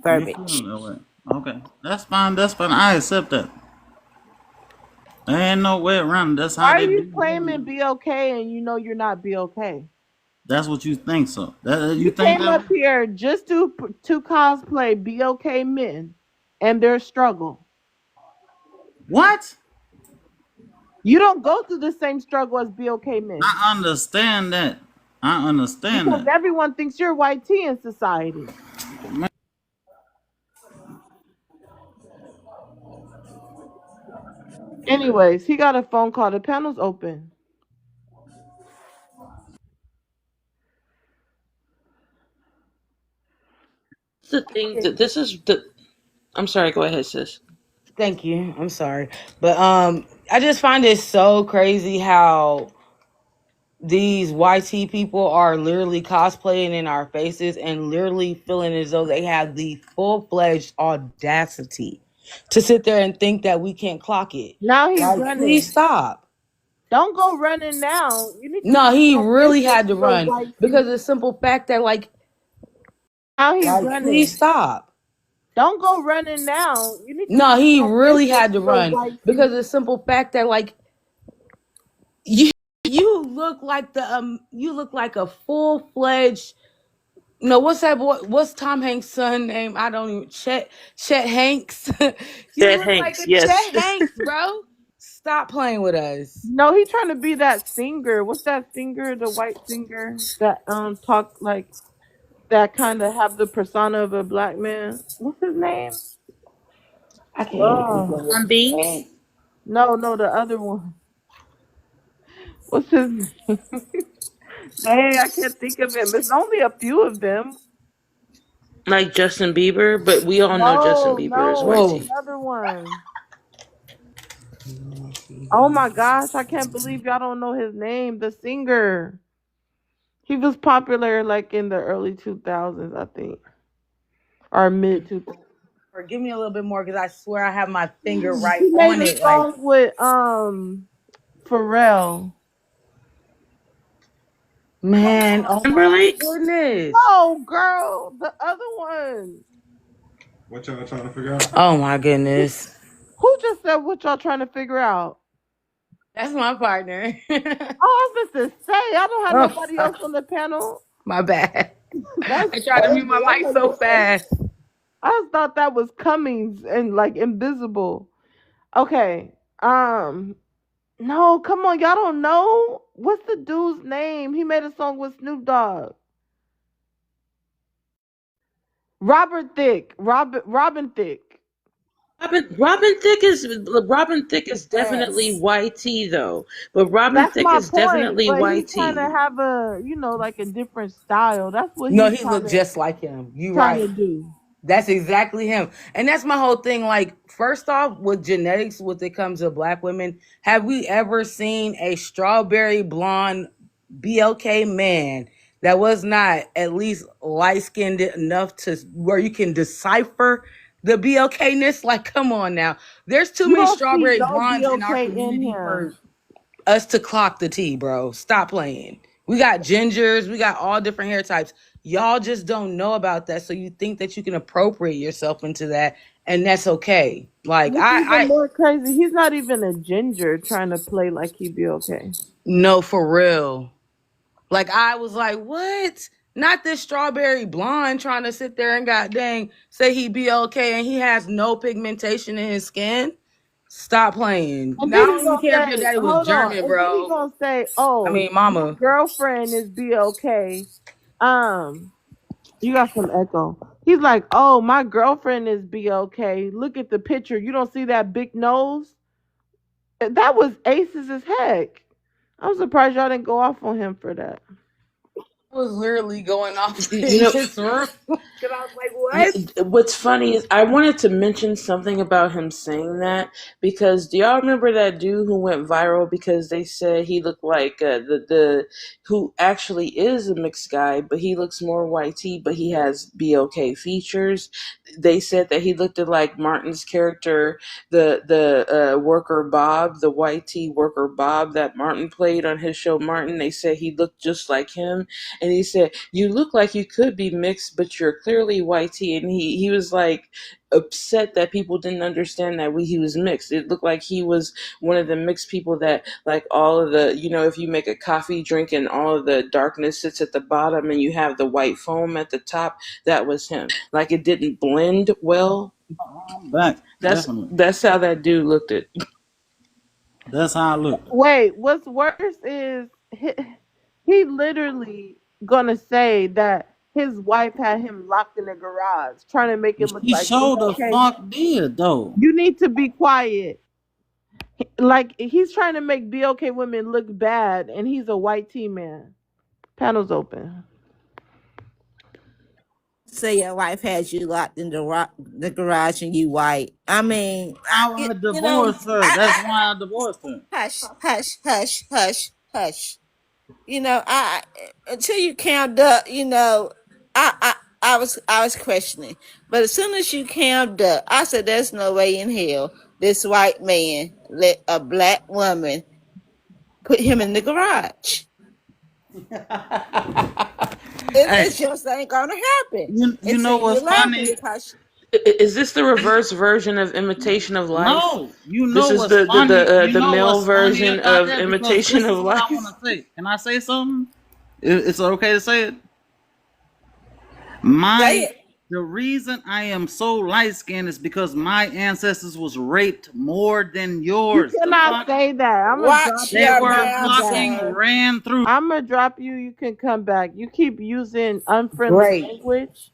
You verbiage. feel that way. Okay. That's fine. That's fine. I accept that. There ain't no way around it. That's Why how are they you be. claiming BOK and you know you're not BOK? That's what you think so. You You think came that up way? here just to cosplay BOK men and their struggle. What? You don't go through the same struggle as BOK men I understand that. I understand because that. everyone thinks you're white tea in society. Anyways, he got a phone call. The panel's open. The thing that this is the. I'm sorry. Go ahead, sis. Thank you. I'm sorry. But I just find it so crazy how these YT people are literally cosplaying in our faces and literally feeling as though they have the full-fledged audacity to sit there and think that we can't clock it. Now he's Like, please running. stop. Don't go running now. You need to No, use he that really wisdom had to for your run white because future. of the simple fact that Now he's like please running. stop. Don't go running now. You need to No, use he that really wisdom had for to your run white because future. of the simple fact that you you look like you look like a full-fledged. No, what's that boy? What's Tom Hanks' son name? I don't even. Chet Hanks. You Chet look like Hanks. a Yes. Chet Hanks, bro. Stop playing with us. No, he trying to be that singer. What's that singer? The white singer that talk like that, kind of have the persona of a black man. What's his name? I can't even think Oh of his B. name. no, the other one. What's his name? Dang, I can't think of him. There's only a few of them. Like Justin Bieber, but we all know Justin Bieber is No, it's Whoa. YT. another one. Oh my gosh, I can't believe y'all don't know his name. The singer. He was popular like in the early 2000s, I think, or mid 2000s. Or give me a little bit more because I swear I have my finger right He made on a it. Like, song with Pharrell. man, oh my Timberlake. goodness. No, girl, the other one. What y'all trying to figure out? Oh my goodness. Who just said what y'all trying to figure out? That's my partner. Oh, I was just to say, I don't have Oh, nobody else on the panel. my bad. That's I tried to mute my crazy. I'm mic like, so what the? fast. I just thought that was Cummings and like invisible. Okay. No, come on, y'all don't know. What's the dude's name? He made a song with Snoop Dogg. Robert Thicke. Robin Thicke. Robin Thicke is definitely YT though, but Robin That's Thicke my is point. definitely But he's trying YT. to have a, like a different style. That's what No, he's he looked just like him. You trying right. to do. That's exactly him. And that's my whole thing. Like, first off, with genetics, when it comes to black women, have we ever seen a strawberry blonde BLK man that was not at least light skinned enough to where you can decipher the BLK-ness? Like, come on now. There's too You many don't see strawberry no blondes in our BOK in community him. for us to clock the T, bro. Stop playing. We got gingers, we got all different hair types. Y'all just don't know about that, so you think that you can appropriate yourself into that, and that's okay. Like What's even I more crazy, he's not even a ginger trying to play like he be okay. no, for real. Like I was like, what? Not this strawberry blonde trying to sit there and god dang say he be okay, and he has no pigmentation in his skin. Stop playing. And I then he don't even gonna care if your say, daddy was hold on. German, And then he bro. gonna say, I oh, mean, my mama. girlfriend is be okay. Um, you got some echo. He's like, oh, my girlfriend is be okay. Look at the picture. You don't see that big nose? That was aces as heck. I'm surprised y'all didn't go off on him for that. I was literally going off You in know, this room because I was like, what? What's funny is I wanted to mention something about him saying that because do y'all remember that dude who went viral because they said he looked like the who actually is a mixed guy, but he looks more YT, but he has BLK features. They said that he looked like Martin's character, the worker Bob, the YT worker Bob that Martin played on his show Martin. They said he looked just like him, and he said you look like you could be mixed, but you're clearly YT. And he was like upset that people didn't understand that he was mixed. It looked like he was one of the mixed people that like all of the, if you make a coffee drink and all of the darkness sits at the bottom and you have the white foam at the top, that was him. Like it didn't blend well. I'm back. That's Definitely. that's how that dude looked at. That's how I look. Wait, what's worse is he literally gonna say that his wife had him locked in the garage, trying to make it look He like it's showed the okay. fuck did though. You need to be quiet. Like he's trying to make BOK women look bad, and he's a white T man. Panel's open. Say your wife has you locked in the garage and you white. I mean, I you know, divorced her. That's why I divorced her. hush, hush, hush, hush, hush. You know, until you count up, you know, I was questioning, but as soon as you count up, I said, "There's no way in hell this white man let a black woman put him in the garage. Hey, It just ain't gonna happen." you And know see, what's you're laughing funny? because Is this the reverse version of imitation of life? No, you This know is what's the the funny. the, uh, You the know male what's funny version about of that because imitation this of is what I life. want to say. Can I say something? It's okay to say it. My they the reason I am so light skinned is because my ancestors was raped more than You yours. The cannot fuck? say that. I'm gonna drop watch you. They You your can were mouth, come back. fucking sir. ran through. I'm gonna drop you. You can come back. You keep using unfriendly Great. language,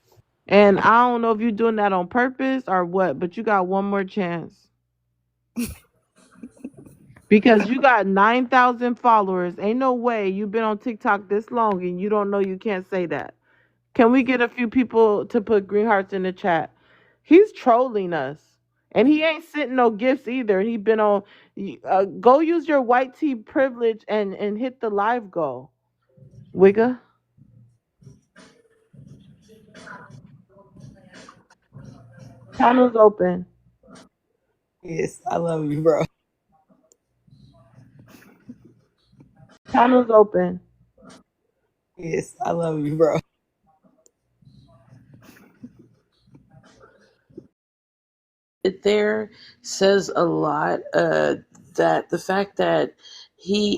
and I don't know if you're doing that on purpose or what. But you got one more chance because you got 9,000 followers. Ain't no way you've been on TikTok this long and you don't know you can't say that. Can we get a few people to put green hearts in the chat? He's trolling us. And he ain't sent no gifts either. He been on. Go use your white tea privilege and hit the live goal. Wigga. Panel's open. Yes, I love you, bro. Panel's open. Yes, I love you, bro. It there says a lot. That the fact that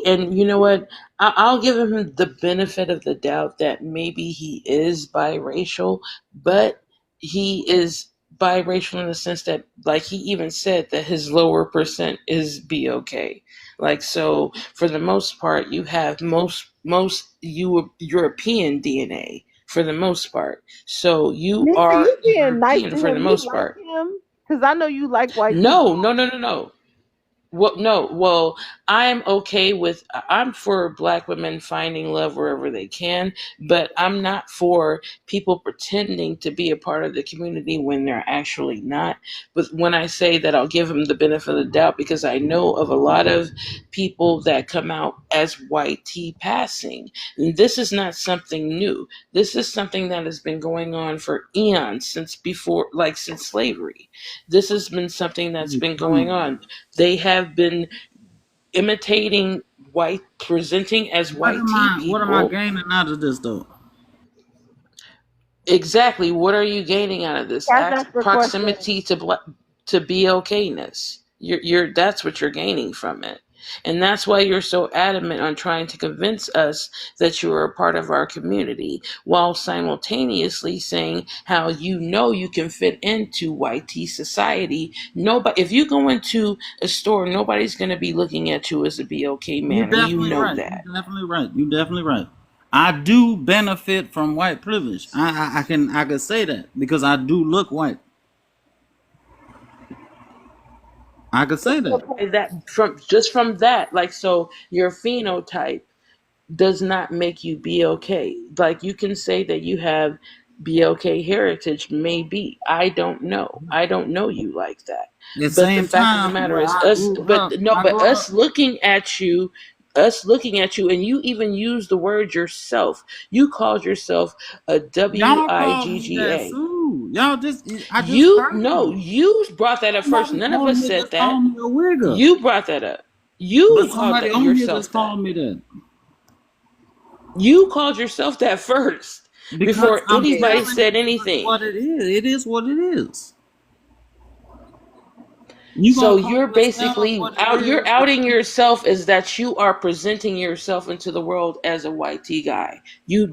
and you know what, I'll give him the benefit of the doubt that maybe he is biracial, but he is biracial in the sense that, like, he even said that his lower percent is BOK. Like, so for the most part, you have most European DNA for the most part. So you Nigga, are you being nice European to for the him. You most like part. him? Because I know you like white No, people. no, no, no, no. Well, no. Well, I'm okay with. I'm for black women finding love wherever they can, but I'm not for people pretending to be a part of the community when they're actually not. But when I say that, I'll give them the benefit of the doubt because I know of a lot of people that come out as white tea passing. And this is not something new. This is something that has been going on for eons, since before, like since slavery. This has been something that's been going on. They have been imitating white, presenting as white tea What am I people. gaining out of this though? Exactly. What are you gaining out of this? That's not the question. Proximity to to be okayness. You're that's what you're gaining from it, and that's why you're so adamant on trying to convince us that you are a part of our community, while simultaneously saying how you know you can fit into white tea society. Nobody, if you go into a store, nobody's going to be looking at you as a BOK You're man, and you definitely know right. that. You're definitely right. You're definitely right. I do benefit from white privilege. I can say that because I do look white. I could say that. That from that, like, so your phenotype does not make you BOK. Like, you can say that you have BOK heritage, maybe. I don't know. I don't know you like that. At the But the same fact of the time, matter where is I us grew but up, no, I but grew up. us looking at you, and you even use the word yourself. You called yourself a Y'all called me that WIGGA. too. Y'all just, I just You heard no, you. you brought that up first. Somebody None of on us here said just that. called me a wigger. You brought that up. But You called somebody that on here yourself just that. called me that. You called yourself that first Because before I'm anybody telling said you anything. what it is. It is what it is. You So gonna call you're yourself basically what it out. You're is, but outing yourself as that you are presenting yourself into the world as a white tea guy. You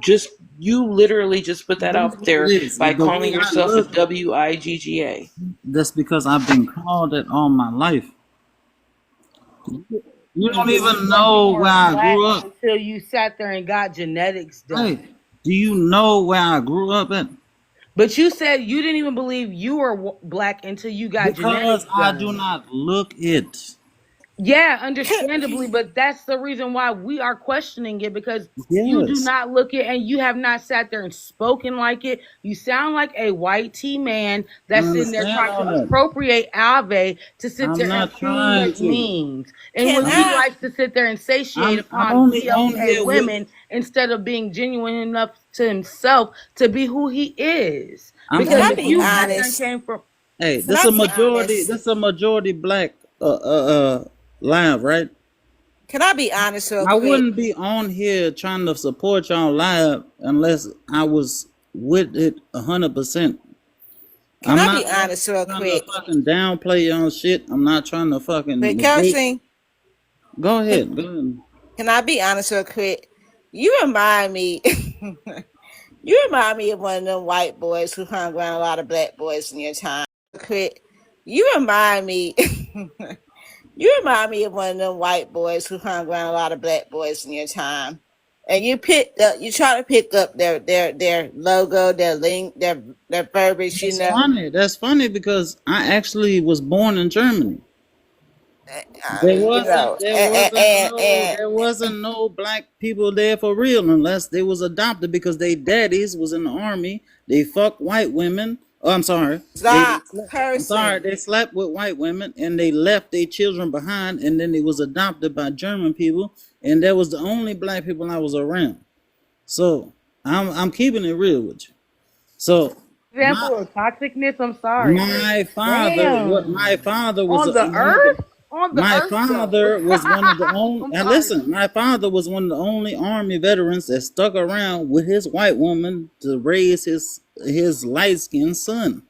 literally just put that it is out what it there is. by The calling way I yourself a look, WIGGA. that's because I've been called it all my life. You don't That you even that you know where weren't I black grew up. until you sat there and got genetics done. Hey, do you know where I grew up at? But you said you didn't even believe you were black until you got Because genetics I do done. not look it. Yeah, understandably, but that's the reason why we are questioning it, because you do Yes, not look it and you have not sat there and spoken like it. You sound like a white T man I that's sitting there understand trying to all that. appropriate Ave to sit I'm there and not prove trying his to. means. And Can when he I'm I? likes to sit there and satiate I'm upon only on BLK here with. women instead of being genuine enough to himself to be who he is. I'm Can Because I only if be you on sat here. there and honest? came from Hey, Can this I a be majority. honest? This a majority black live, right? Can I be honest real I quick? wouldn't be on here trying to support y'all live unless I was with it 100%. Can I'm I be not honest real trying to quick? fucking downplay y'all shit. I'm not trying to fucking But negate. Kelsey, Go can, ahead. Go ahead. can I be honest real quick? You remind me. You remind me of one of them white boys who hung around a lot of black boys in your time. Quick. You remind me. You remind me of one of them white boys who hung around a lot of black boys in your time. And you picked up, you try to pick up their logo, their link, their verbiage, you That's know. funny. That's funny because I actually was born in Germany. There You wasn't know, there wasn't no there wasn't no black people there for real unless they was adopted because they daddies was in the army. They fucked white women. Oh, I'm sorry. stop I'm sorry. cursing. They slept with white women and they left their children behind and then they was adopted by German people and that was the only black people I was around. So I'm keeping it real with you. So my example of toxicness, I'm sorry, but my father, what my damn. father was On the one of the earth? On the my earth though. father was one of the only. I'm Now sorry. listen, my father was one of the only army veterans that stuck around with his white woman to raise his light skinned son.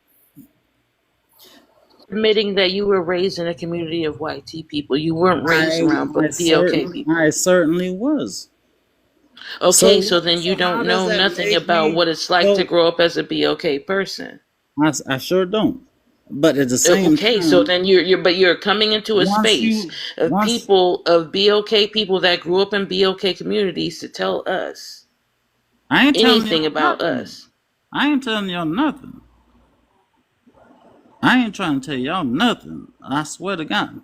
Admitting that you were raised in a community of white tea people. You weren't raised I around BLK I people. certainly was. Okay, So so then you so how don't does know that nothing make about me? what it's like to So grow up as a BLK person. I sure don't. But at the same Okay, so time, then you're coming into a space of once people of BLK people that grew up in BLK communities to tell us I ain't telling anything y'all about nothing. us. I ain't telling y'all nothing. I ain't trying to tell y'all nothing. I swear to God.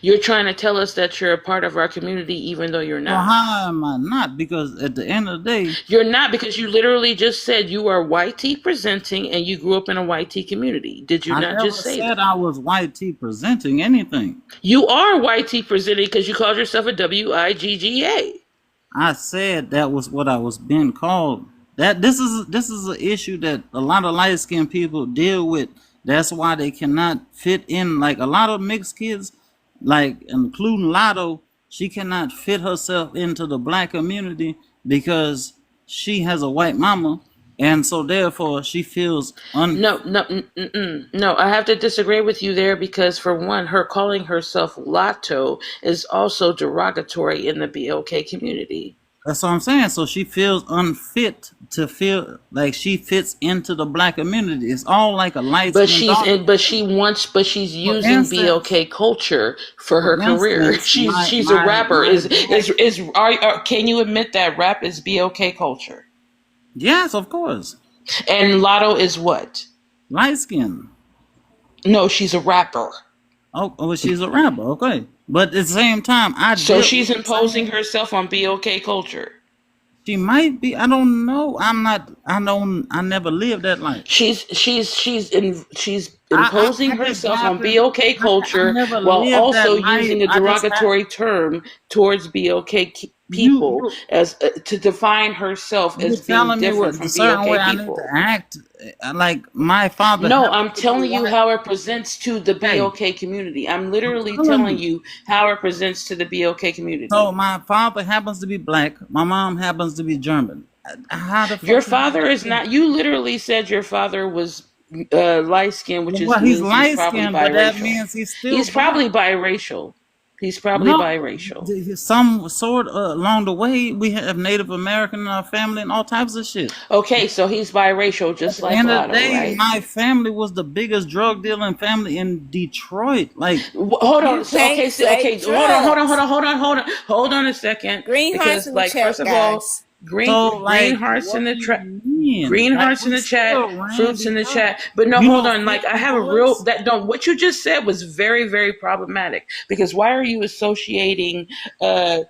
You're trying to tell us that you're a part of our community even though you're So not. how am I not? Because at the end of the day, You're not, because you literally just said you are white tea presenting and you grew up in a white tea community. Did you I not just never say said that? I was white tea presenting anything. You are white tea presenting because you called yourself a WIGGA. I said that was what I was being called. That this is an issue that a lot of light skinned people deal with. That's why they cannot fit in. Like a lot of mixed kids, like including Lotto, she cannot fit herself into the black community because she has a white mama, and so therefore she feels No, no, no. I have to disagree with you there because, for one, her calling herself Lotto is also derogatory in the BLK community. That's what I'm saying. So she feels unfit to feel like she fits into the black community. It's all like a light But skinned she's daughter. in. But she wants. But she's For using instance, BLK culture for for her career. instance, She's a rapper. my Is black. is is? Can you admit that rap is BLK culture? Yes, of course, And Lotto is what? light skin. No, she's a rapper. Oh, well, she's a rapper. Okay, but at the same time, I So dealt she's with the imposing same. herself on BLK culture. She might be. I don't know. I'm not. I don't. I never lived that life. She's imposing I just herself on happen. BLK I culture never while lived that also life. using a I just had derogatory term towards BLK people you. as to define herself You're as being telling me different what the from certain way BLK I need to people. act. Like my father No, happens I'm to be telling you white. how it presents to the Hey, BLK community. I'm I'm literally telling telling you. you how it presents to the BLK So community. my father happens to be black. My mom happens to be German. How the Your fuck is father is that? not. You literally said your father was light skinned, which Well, just he's means he's light probably skinned, but that biracial. means he's still He's black. probably biracial. He's probably No, biracial. some sort along the way we have Native American in our family and all types of shit. Okay, so he's biracial, At just the like end of the Lotto, day, right? my family was the biggest drug dealing family in Detroit. Like, Hold on. You So can't okay, say drugs. hold on a second. Green hearts Because, in the like, chat, first of all, guys. green so green like, hearts what in the do you trap. mean? Green Like hearts in we the chat, still ran fruits in each the other. chat. But no, You hold know, on. Like, I 50 have a real boys. that don't. What you just said was very, very problematic. Because why are you associating uh,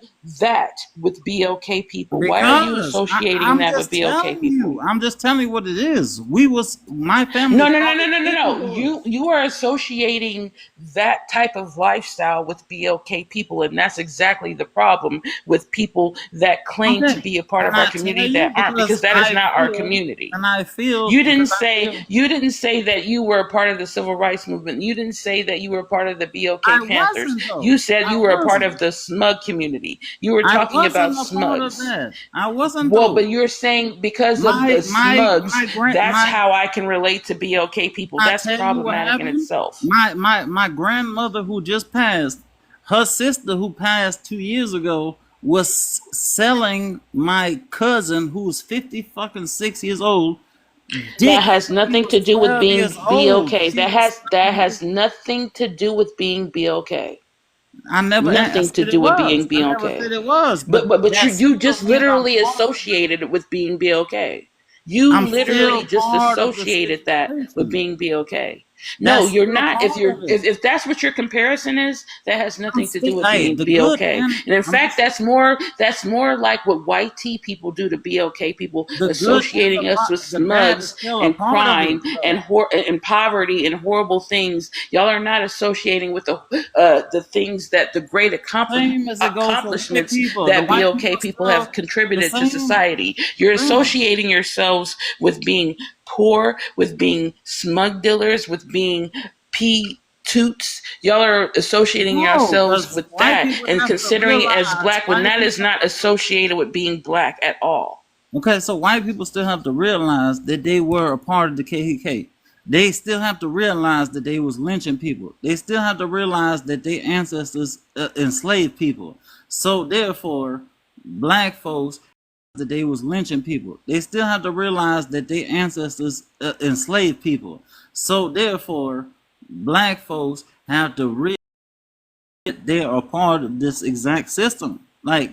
that with BLK people? Why are you Because associating I'm that with just BLK telling people? you. I'm just telling you what it is. We was my family No, no, no, no, started no, no, 50 no. boys. You are associating that type of lifestyle with BLK people, and that's exactly the problem with people that claim to Okay. be a part Can of our I tell community you? that aren't, Because because that is I not our feel, community. and I feel, You didn't because I say feel, you didn't say that you were a part of the civil rights movement. You didn't say that you were a part of the BLK I Panthers. wasn't though. You said I you were a part wasn't. of the smug community. You were I talking about wasn't a part of smugs. that. I wasn't Well, though. but you're saying because of My the my smugs, my grand that's my how I can relate to BLK people. I That's tell you what problematic in happened. itself. My grandmother who just passed, her sister who passed 2 years ago was selling my cousin who's 50 fucking 6 years old That dick has when he nothing was to do with 12 years being old. BLK. She was That selling dick. has nothing to do with being BLK. I Nothing to said it do with was. being I never BLK. said it was, But that you still just mean I'm literally part of it. associated it with being BLK. You I'm still literally just part of the associated that with situation. being BLK. No, That's you're still not. If part you're of it. if that's what your comparison is, that has I'm nothing to do still, with hey, being the good BLK. and And in I'm fact, just that's more like what white T people do to BLK people, the good and associating us with the bad is smugs still a and part of crime it, though. and poverty and horrible things. Y'all are not associating with the things that the great Same as it goes for white accomplishments people. The that white BLK people people have still the contributed to same society. You're thing. associating yourselves with being poor, with being smug dealers, with being p toots. Y'all are associating No, yourselves because with white that people and have to considering it as realize black when white that is people. not associated with being black at all. Okay, so white people still have to realize that they were a part of the KKK. They still have to realize that they was lynching people. They still have to realize that their ancestors enslaved people. So therefore, black folks that they was lynching people. They still have to realize that their ancestors enslaved people. So therefore, black folks have to realize that they are a part of this exact system. Like,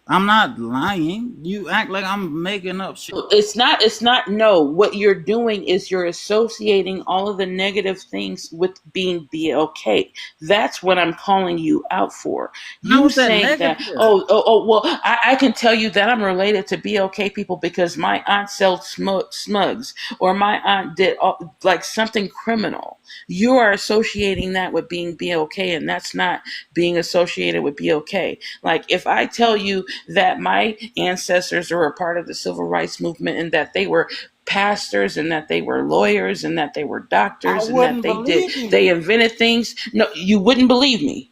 I'm not lying. You act like I'm making up shit. It's not no, what you're doing is you're associating all of the negative things with being BLK. That's what I'm calling you out for. How You is that saying that, negative? oh, well, I can tell you that I'm related to BLK people because my aunt sells smugs, or my aunt did like something criminal. You are associating that with being BLK, and that's not being associated with BLK. Like, if I tell you that my ancestors are a part of the civil rights movement and that they were pastors and that they were lawyers and that they were I doctors and that wouldn't believe they you. invented things, no, you wouldn't believe me.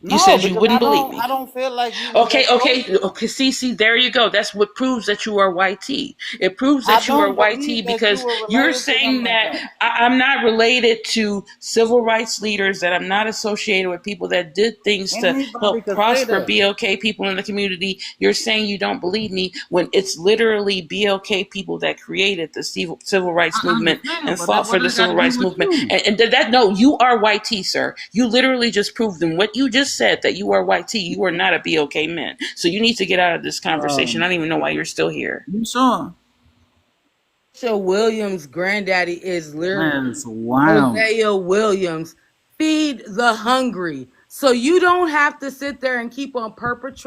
You No, said you because wouldn't believe I me. don't feel like you was Okay, that close okay, to them. okay. See, there you go. That's what proves that you are YT. It proves I that you are don't YT believe that you because were you're related to them saying like that that. I'm not related to civil rights leaders, that I'm not associated with people that did things to Anybody help could say prosper that. BLK people in the community. You're saying you don't believe me when it's literally BLK people that created the civil rights I movement understand, and but that fought for what the I got civil to do rights with movement. you. And no, you are YT, sir. You literally just proved in what you just said that you are YT. You are not a BLK man. So you need to get out of this conversation. I don't even know why you're still here. You sure? So Williams' granddaddy is Man, literally it's wild. Hosea Williams. Feed the hungry. So you don't have to sit there and keep on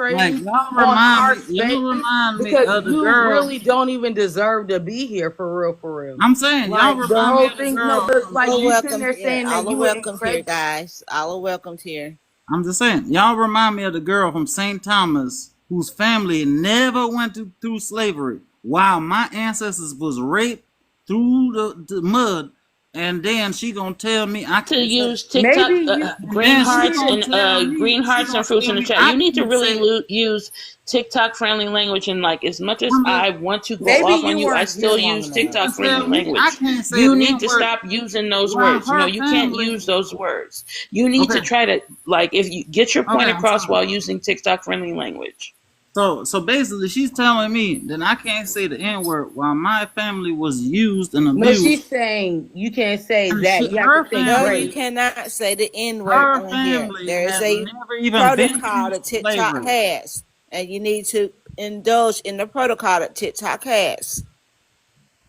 Like perpetrating on our space y'all remind me because of the you girl. really don't even deserve to be here for real, for real. I'm saying y'all Like the remind me whole of the thing, no, girl but from like All are you sitting welcome there here. saying that All are you would welcome here, encourage. guys. All are welcomed here. I'm just saying, y'all remind me of the girl from St. Thomas whose family never went through slavery, while my ancestors was raped through the mud, and then she gonna tell me I To can't say, use Maybe TikTok you and then she hearts gonna and tell me, fruits in the chat. I You need to can't really say. use TikTok friendly language. And like, as much as I'm just, I want to go maybe off you on you, I weren't still here long use she enough. TikTok gonna friendly tell me I language. can't say You the need N to word stop using those while words. No, her you can't family. use those words. You need to Okay, try to, like, if you get your okay, point I'm across sorry. while using TikTok friendly language. So basically, she's telling me that I can't say the N word while my family was used and No, abused, she's saying you can't say and that. You have to her say No, you family, grace. cannot say the N word her on here. family There is has a never even been protocol through that TikTok slavery. has, and you need to indulge in the protocol that TikTok has.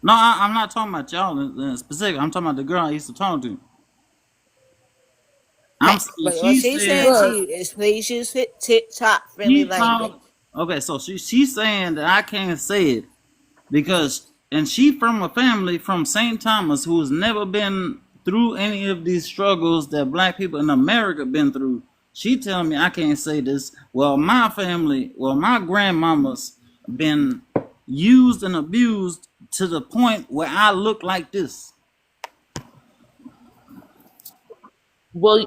No, I'm not talking about y'all in specific. I'm talking about the girl I used to talk to. I'm Hey, saying but what she she's said saying to Look, you is please use TikTok friendly she language. called. Okay, so she's saying that I can't say it because, and she from a family from St. Thomas who's never been through any of these struggles that black people in America been through. She telling me I can't say this. Well, my family, well, my grandmama's been used and abused to the point where I look like this. Well,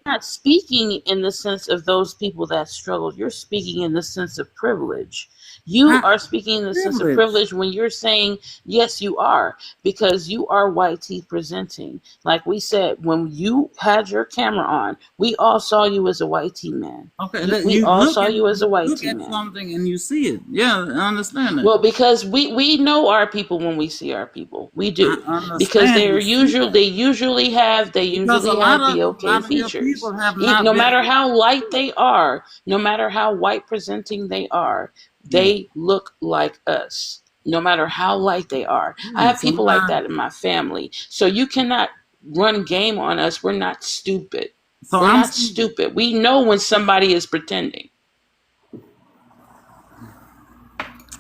not speaking in the sense of those people that struggled. You're speaking in the sense of privilege. You How are speaking in the sense of privilege? privilege when you're saying, yes, you are, because you are YT presenting. Like we said, when you had your camera on, we all saw you as a YT man. Okay, that We you all look saw at you as a YT look at man. something and you see it. Yeah, I understand that. Well, because we know our people when we see our people, we I do, because understand you see that they because usually have a BOK lot of your features. people have not No been. matter how light they are, no matter how white presenting they are, Yeah. they look like us. No matter how light they are, I Yeah. have So people like now, that in my family. So you cannot run game on us. We're not stupid. so We're I'm not saying, stupid. We know when somebody is pretending.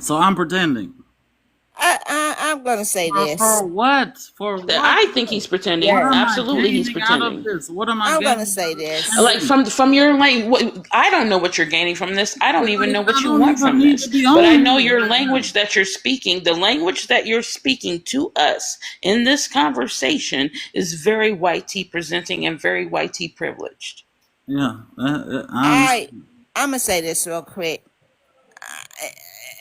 so I'm pretending. I'm gonna say For this. what? For what? I think he's What pretending. am Yes, I Absolutely, he's gaining out of pretending. this? What am I I'm gonna gaining say out of Like this. pretending? from your language, I don't know what you're gaining from this. I don't even Because know what I you don't want even from need to this. be But I on know here your right now. language that you're speaking, the language that you're speaking to us in this conversation is very white tea presenting and very white tea privileged. Yeah, I I understand. I'm gonna say this real quick.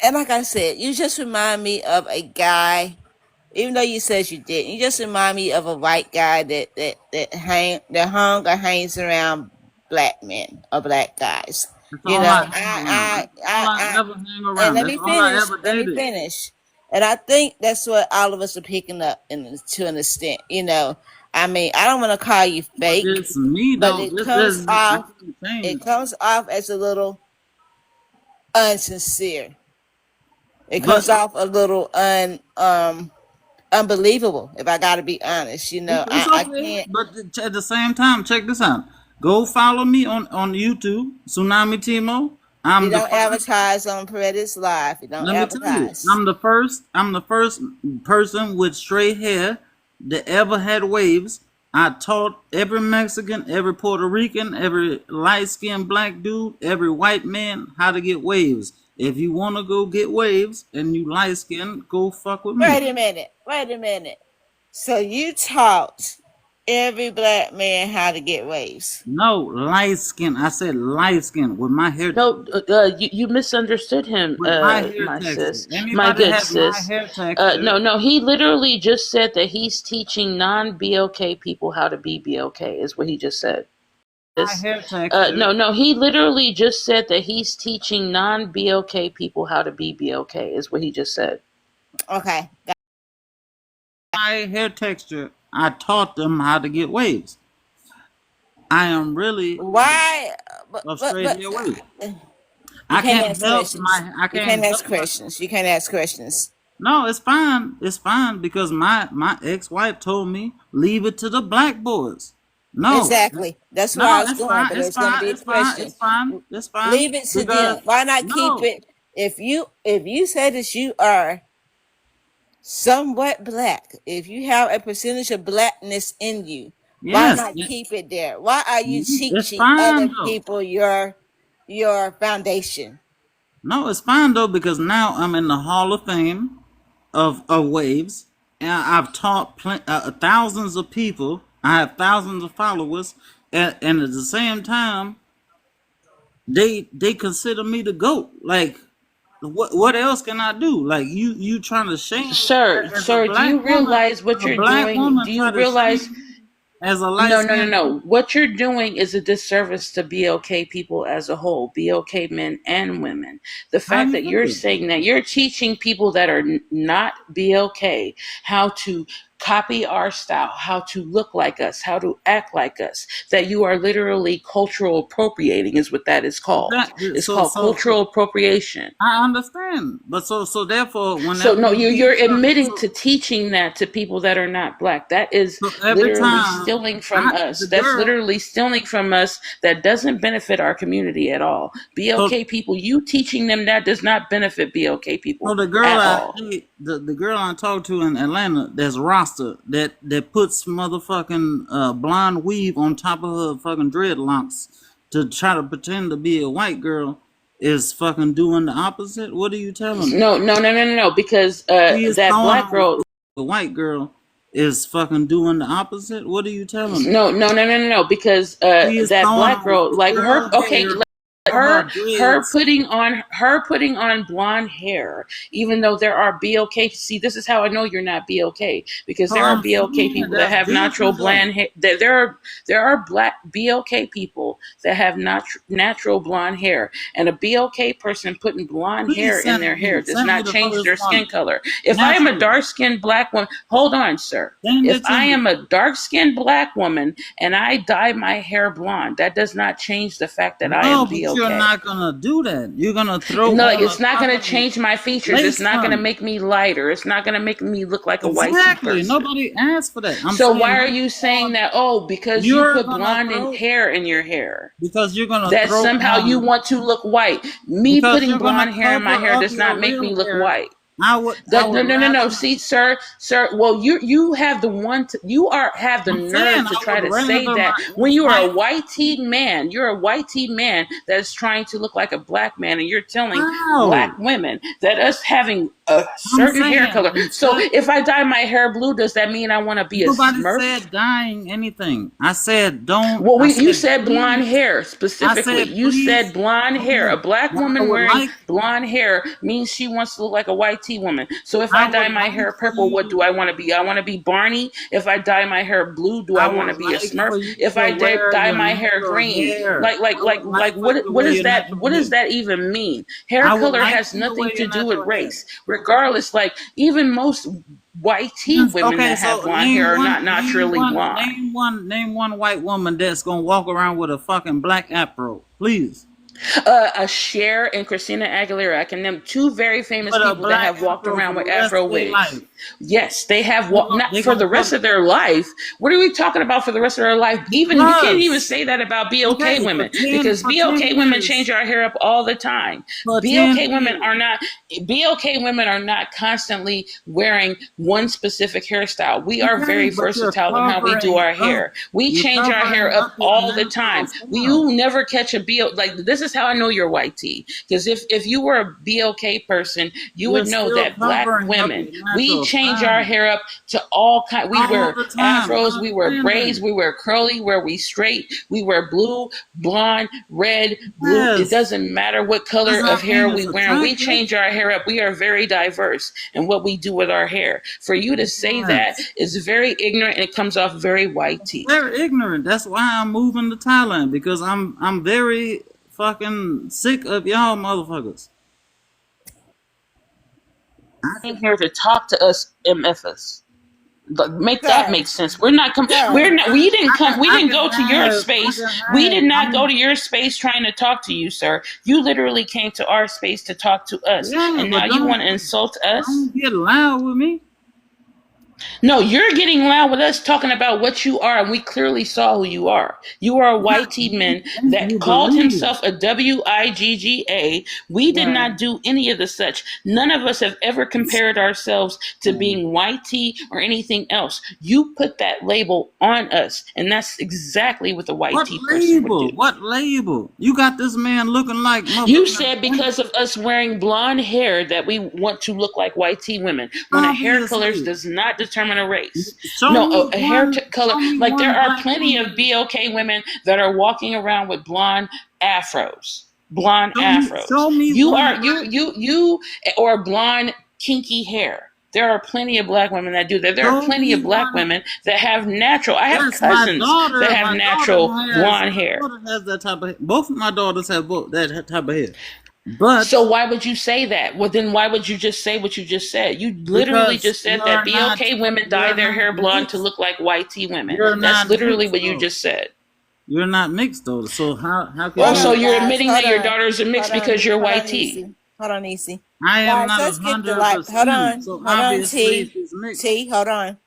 And like I said, you just remind me of a guy. Even though you said you didn't, you just remind me of a white guy that hung or hangs around black men or black guys. That's You all know, I hang around. That's all I ever hang and around. let That's me all I finish. ever Let me dated. finish. And I think that's what all of us are picking up to an extent. You know, I mean, I don't want to call you But fake, it's me but though. This I can't it change. comes off as a little unsincere. It But comes off a little unbelievable. If I got to be honest, you know, it's I okay. can't. But at the same time, check this out. Go follow me on YouTube, Tsunami Timo. You I'm the don't first. advertise on Paredes Live. You don't Let me tell you, advertise. I'm the first. I'm the first person with straight hair that ever had waves. I taught every Mexican, every Puerto Rican, every light skinned black dude, every white man how to get waves. If you want to go get waves and you light skinned, go fuck with me. Wait a minute. Wait a minute. So you taught every black man how to get waves. No, light skin. I said light skin with my hair, No, you misunderstood him, with my hair my texture. sis, my Anybody good have my sis. hair texture, No, he literally just said that he's teaching non-BLK people how to be BLK, is what he just said. my This, hair texture, no, he literally just said that he's teaching non-BLK people how to be BLK, is what he just said. Okay. my hair texture. I taught them how to get waves. I am really Why? of straight hair wave. You I can't can't ask help questions. my. I You can't can't help ask my. questions. You can't ask questions. No, it's fine. It's fine because my ex wife told me leave it to the black boys. No, Exactly. That's where I no, was it's going, fine. but It's there's going to fine. be a It's fine. question. It's fine. It's fine Leave it to because them. Why not keep no. it? If you say that you are somewhat black, if you have a percentage of blackness in you, why Yes, not keep it there? Why are you it's teaching fine other though. people your foundation? No, it's fine though because now I'm in the Hall of Fame of waves, and I've taught thousands of people. I have thousands of followers, and at the same time, they consider me the goat. Like, what else can I do? Like you trying to shame as a Sir, do black you woman, realize what a you're black doing? woman Do you try to realize? shame me as a light No, no, no, skinned no. dude. What you're doing is a disservice to BLK people as a whole, BLK men and women. The How fact you that you're feel? saying that you're teaching people that are not BLK how to copy our style, how to look like us, how to act like us, that you are literally cultural appropriating is what that is called. Exactly. It's called cultural appropriation. I understand, but so therefore, So whenever no, you you're do something, admitting to teaching that to people that are not black. That is so every literally time stealing from us. the That's girl, literally stealing from us. That doesn't benefit our community at all. so BLK people, you teaching them that does not benefit BLK so people the girl at I all. hate, the girl I talked to in Atlanta, that's roster that puts motherfucking blonde weave on top of her fucking dreadlocks to try to pretend to be a white girl is fucking doing the opposite. What are you telling me? No. Because She is that throwing black on girl. the white girl is fucking doing the opposite. What are you telling me? No. Because She is that throwing black on girl, like her. girl Okay, hair for her her dreads. putting on blonde hair, even though there are BLK. See, this is how I know you're not BLK, because So there are I'm BLK saying people that that's have natural different though. blonde hair. There are black BLK people that have natural blonde hair, and a BLK person putting blonde hair Please in their hair does send me not the change first their skin one color. If I am a naturally. dark skinned black woman, hold on, sir. Send If it to I me. am a dark skinned black woman and I dye my hair blonde, that does not change the fact that I No, am but you're BLK. not gonna do that. You're gonna throw No, on a it's not going to fucking change my features. It's lace not going to front. make me lighter. It's not going to make me look like a white tea Exactly. person. Nobody asked for that. I'm So saying why are you saying that? Oh, because you you're put gonna blonde in throw hair in your hair, because you're gonna that throw somehow you on want to look white. Me because putting you're gonna blonde hair in my cover hair up does not your make me real look hair. white. I That would no. rather See, sir. Well, you have the have the I'm saying nerve to I try would to say rather that my when you are a wife. white teed man, you're a white teed man that's trying to look like a black man, and you're telling How? black women that us having a I'm certain hair saying color. So instead if I dye my hair blue, does that mean I want to be a nobody Smurf? said dying anything. I said don't Well, I you said said blonde please hair I specifically. said You said please blonde hair. A no. black What I woman would wearing like blonde hair means she wants to look like a white tea woman. So if I I dye would my like hair for purple, what you do I want to be? I want to be Barney. If I dye my hair blue, do I I want to would be a like Smurf? for you If to I wear dye your my hair natural green, hair. I would like for you to what wear is your that? natural What does hair. that even mean? Hair I would color like has for you to nothing wear to your do with natural hair. race. Regardless, like even most white tea women Okay, that have so blonde hair are not naturally blonde. name one white woman that's gonna walk around with a fucking black afro, please. A Cher and Christina Aguilera. I can name two very famous With a people that black have walked afro for around with the rest Afro of their wigs. life. Yes, they have walked, not They for gonna the rest cover of their life. What are we talking about for the rest of their life? Even you can't even because say that about BOK okay women, because for 10 BOK women years change our hair up all the time. for 10 BOK women years. are not BOK women are not constantly wearing one specific hairstyle. We are Okay, very but versatile in how we do our hair. We you're change our hair covering up up your all the natural time. style. You never catch a BO like this is how I know you're white tea. Because if you were a BLK person, you You're would know still that black covering up women, your we natural change our style hair up to all kind. We all wear the time. I afros, we wear understand braids, that. we wear curly, where we straight, we wear blue, blonde, red, blue. It Yes, doesn't matter what color does of not mean hair it's we wear. We attractive. change our hair up. We are very diverse in what we do with our hair. For you to say that Yes. is very ignorant and it comes off very white tea. They're ignorant. That's why I'm moving to Thailand because I'm very fucking sick of y'all motherfuckers. Came here to talk to us MFers. Make that Sir, make sense. We're not come. sir, We're not. We didn't come. We I didn't can go to your have, I space. can We have, did not go I'm, to your space trying to talk to you, sir. You literally came to our space to talk to us, yeah, and now but you want to insult us. don't get loud with me. No, you're getting loud with us talking about what you are, and we clearly saw who you are. You are a Yeah, white T man you that called believe. himself a WIGGA. We did Right. not do any of the such. None of us have ever compared ourselves to being white tea or anything else. You put that label on us, and that's exactly what the white What tea person would do. label? What label? You got this man looking like You motherfucking said because of us wearing blonde hair that we want to look like white tea women. When a hair color obviously. does not determine a race. Show No, me a hair one. color, Show me like there one are black plenty of woman. BOK women that are walking around with blonde afros. Blonde afros. Show me You one are black. or blonde kinky hair. There are plenty of black women that do that. There are Show plenty me of black one. women that have natural. I have Yes, my cousins that daughter. have natural blonde My hair. daughter has that type of. Both of my daughters have that type of hair. But So why would you say that? Well, then why would you just say what you just said? You literally because just said that BLK women dye you're their not hair blonde to mixed. look like YT women. You're That's not literally mixed what you though. just said. You're not mixed though. So how could Oh, Hold so you? on, you're guys. admitting that Hold your on. daughters are mixed because you're Hold on, YT. easy. Hold on, easy. I am Guys, not let's get the hundred light. Hold percent. on. So Hold on, obviously T. she's mixed. T, hold on.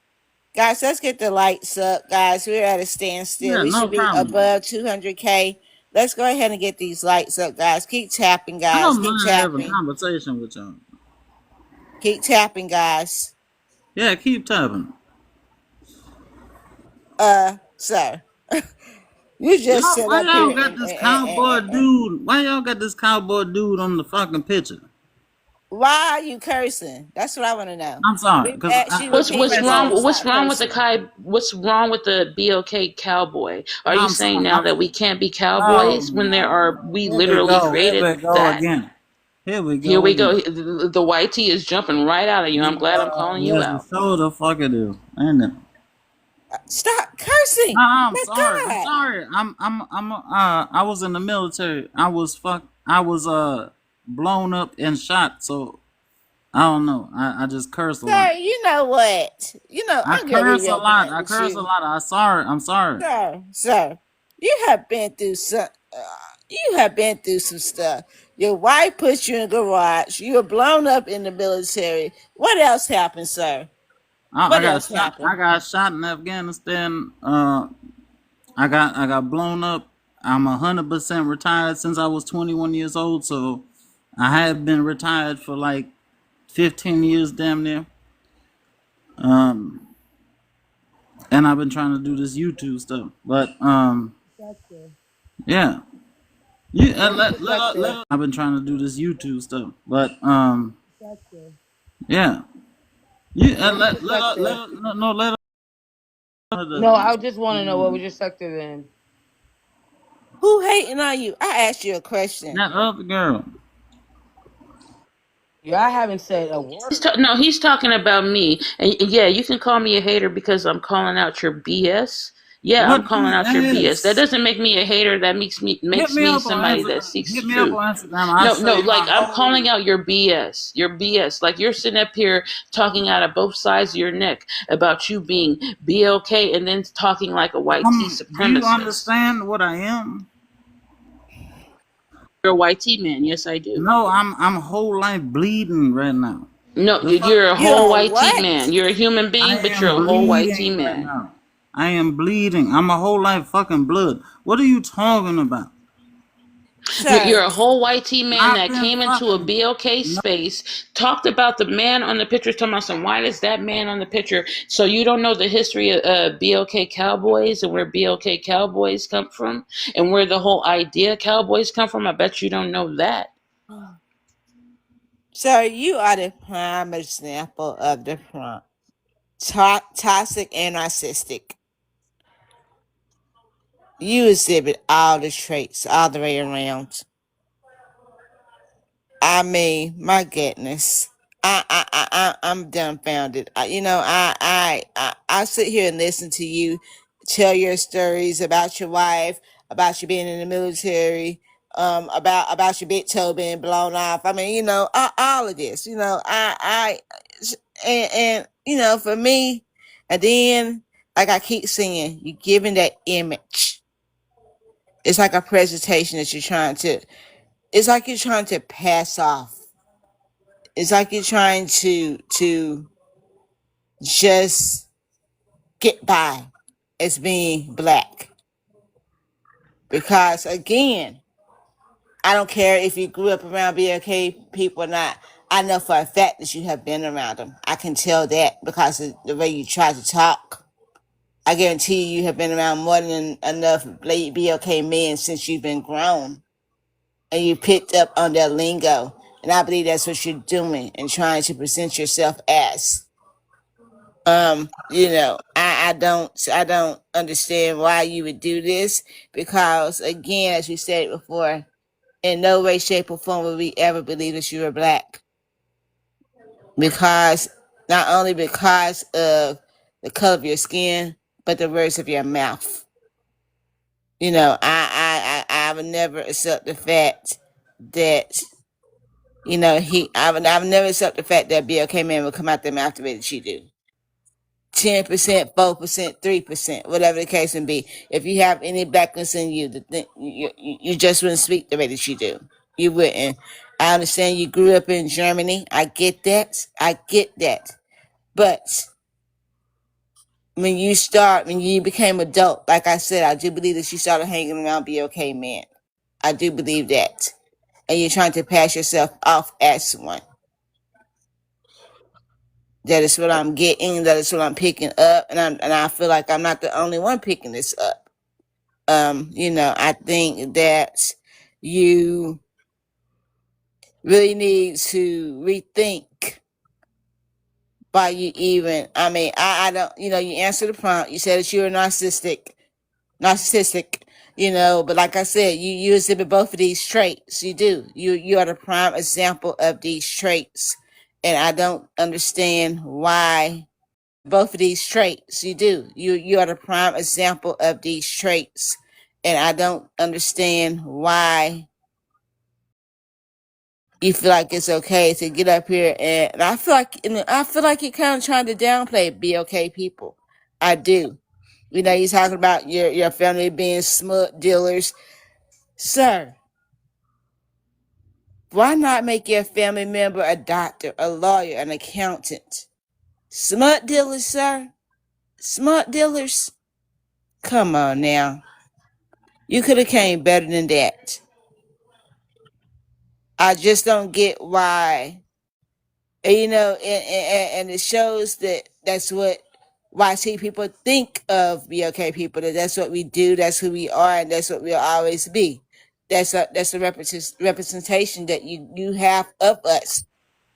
Guys, let's get the lights up, guys. We're at a standstill. Yeah, We no should be problem. above 200K. Let's go ahead and get these lights up, guys. Keep tapping, I guys. don't Keep mind having a tapping. conversation with y'all. Keep tapping, guys. Yeah, keep tapping. Sir, you just Y'all, sit why up y'all here got this cowboy dude? Why y'all got this cowboy dude on the fucking picture? why are you cursing? That's what I want to know. I'm sorry, We've because asked you I What's repeatedly respect to wrong? all. What's stop wrong with cursing. What's wrong with the BLK cowboy? Are you I'm saying sorry. now that we can't be Oh cowboys when there my are God. we Here we literally go. Here created we go that? again. Here we Here go we go. again. The YT is jumping right out of you. I'm glad I'm calling you Yes, out. so the fuck it is, ain't it? Stop cursing. I'm My sorry. I'm God. sorry. I was in the military. I was blown up and shot. So I don't know. I just curse a lot. Sir, you know what? I I'm going to be curse a real lot. blunt I with curse a you. lot. I'm sorry. Sir, you have been through some. You have been through some stuff. Your wife put you in the garage. You were blown up in the military. What else happened, sir? I What got else shot. I happened? got shot in Afghanistan. I got blown up. I'm 100% retired since I was 21 years old. So I have been retired for like 15 years, damn near. Um, and I've been trying to do this YouTube stuff. But yeah, I've been trying to do this YouTube stuff. But yeah, you What was your sector? let No, her. I just want to know what was your sector then. Who hating on you? I asked you a question. That other girl. Yeah, I haven't said a word. No, he's talking about me. And yeah, you can call me a hater because I'm calling out your BS. Yeah, I'm What calling out your BS. That BS? doesn't make me a hater. That Hit makes me me up on somebody that Instagram. seeks Hit me up truth. on Instagram. I'll No, show no, you like my I'm whole. calling out your BS. Your BS. Like you're sitting up here talking out of both sides of your neck about you being BLK and then talking like a white T Do you supremacist. understand what I am? You're a white T man. Yes, I do. No, I'm whole life bleeding right now. No, The fuck you're a you You whole are talking white T what? about? man. You're a human I being, but you're am a whole white T bleeding right man. now. I am bleeding. I'm a whole life fucking blood. What are you talking about? Sir, You're a whole white T man I've that been came into a fucking. BLK No, space, talked about the man on the picture, talking about some, why is that man on the picture? So you don't know the history of BLK Cowboys and where BLK Cowboys come from and where the whole idea Cowboys come from? I bet you don't know that. sir, you are the prime example of the prompt. Toxic and narcissistic. You exhibit all the traits all the way around. I mean, my goodness. I'm dumbfounded. I sit here and listen to you tell your stories about your wife, about you being in the military, about your big toe being blown off. I mean, all of this. For me, and then, like I keep saying, you giving that image. It's like a presentation that you're trying to. It's like you're trying to pass off. It's like you're trying to just get by as being black. Because again, I don't care if you grew up around BLK people or not. I know for a fact that you have been around them. I can tell that because of the way you try to talk. I guarantee you have been around more than enough late BLK men since you've been grown. And you picked up on their lingo. And I believe that's what you're doing and trying to present yourself as. I don't understand why you would do this because again, as we said before, in no way, shape, or form would we ever believe that you were black. Because not only because of the color of your skin, but the words of your mouth. I would never accept the fact that You know, I've never accepted the fact that BLK man will come out there and after that she do. 10%, 4%, 3%, whatever the case may be. If you have any blackness in you, you just wouldn't speak the way that you do. You wouldn't. I understand you grew up in Germany. I get that. I get that. But when you became adult, like I said, I do believe that you started hanging around BLK men. I do believe that. And you're trying to pass yourself off as one. That is what I'm getting. That is what I'm picking up, and I feel like I'm not the only one picking this up. You know, I think that you really need to rethink why you even. I mean, I don't. You know, you answered the prompt. You said that you're narcissistic. You know, but like I said, you exhibit both of these traits. You do. You are the prime example of these traits, and I don't understand why both of these traits. You do. You are the prime example of these traits, and I don't understand why you feel like it's okay to get up here and I feel like you're kind of trying to downplay BOK people. I do. You know, you're talking about your family being smut dealers, sir. Why not make your family member a doctor, a lawyer, an accountant? Smut dealers, sir. Smut dealers. Come on now. You could have came better than that. I just don't get why. And, you know, and it shows that that's what YT people think of BOK people. That's what we do. That's who we are, and that's what we'll always be. That's a representation that you have of us.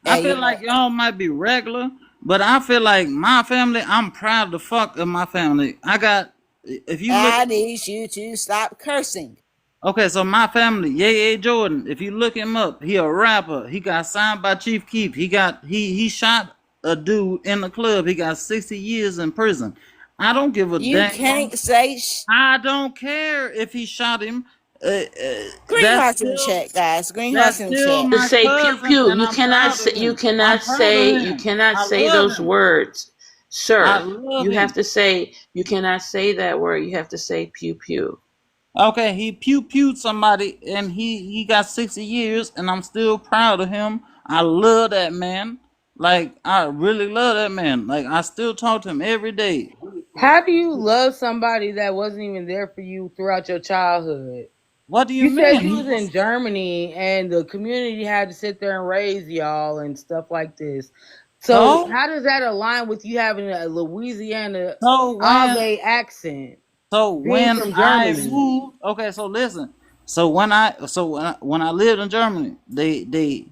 I And you feel know, like y'all might be regular, but I feel like my family, I'm proud the fuck of my family. I got, if you look, I need you to stop cursing. okay, so my family, Yay Jordan, if you look him up, he a rapper. He got signed by Chief Keef. He shot a dude in the club. He got 60 years in prison. I don't give a You damn. can't say I don't care if he shot him. green That's hearts in the still chat, guys. Green hearts that's in the still chat. To my say pew cousin, pew, and I'm proud of him. I'm proud of you him. cannot I say love those him. words, I sir. love You have him. to say you cannot say that word. You have to say pew pew. Okay, he pew pewed somebody, and he got 60 years, and I'm still proud of him. I love that man. Like I really love that man. Like I still talk to him every day. How do you love somebody that wasn't even there for you throughout your childhood? What do you You said mean? you was in Germany and the community had to sit there and raise y'all and stuff like this. So So how does that align with you having a Louisiana so when Ave accent, So being when from I Germany? moved, okay, so listen. So when I lived in Germany, they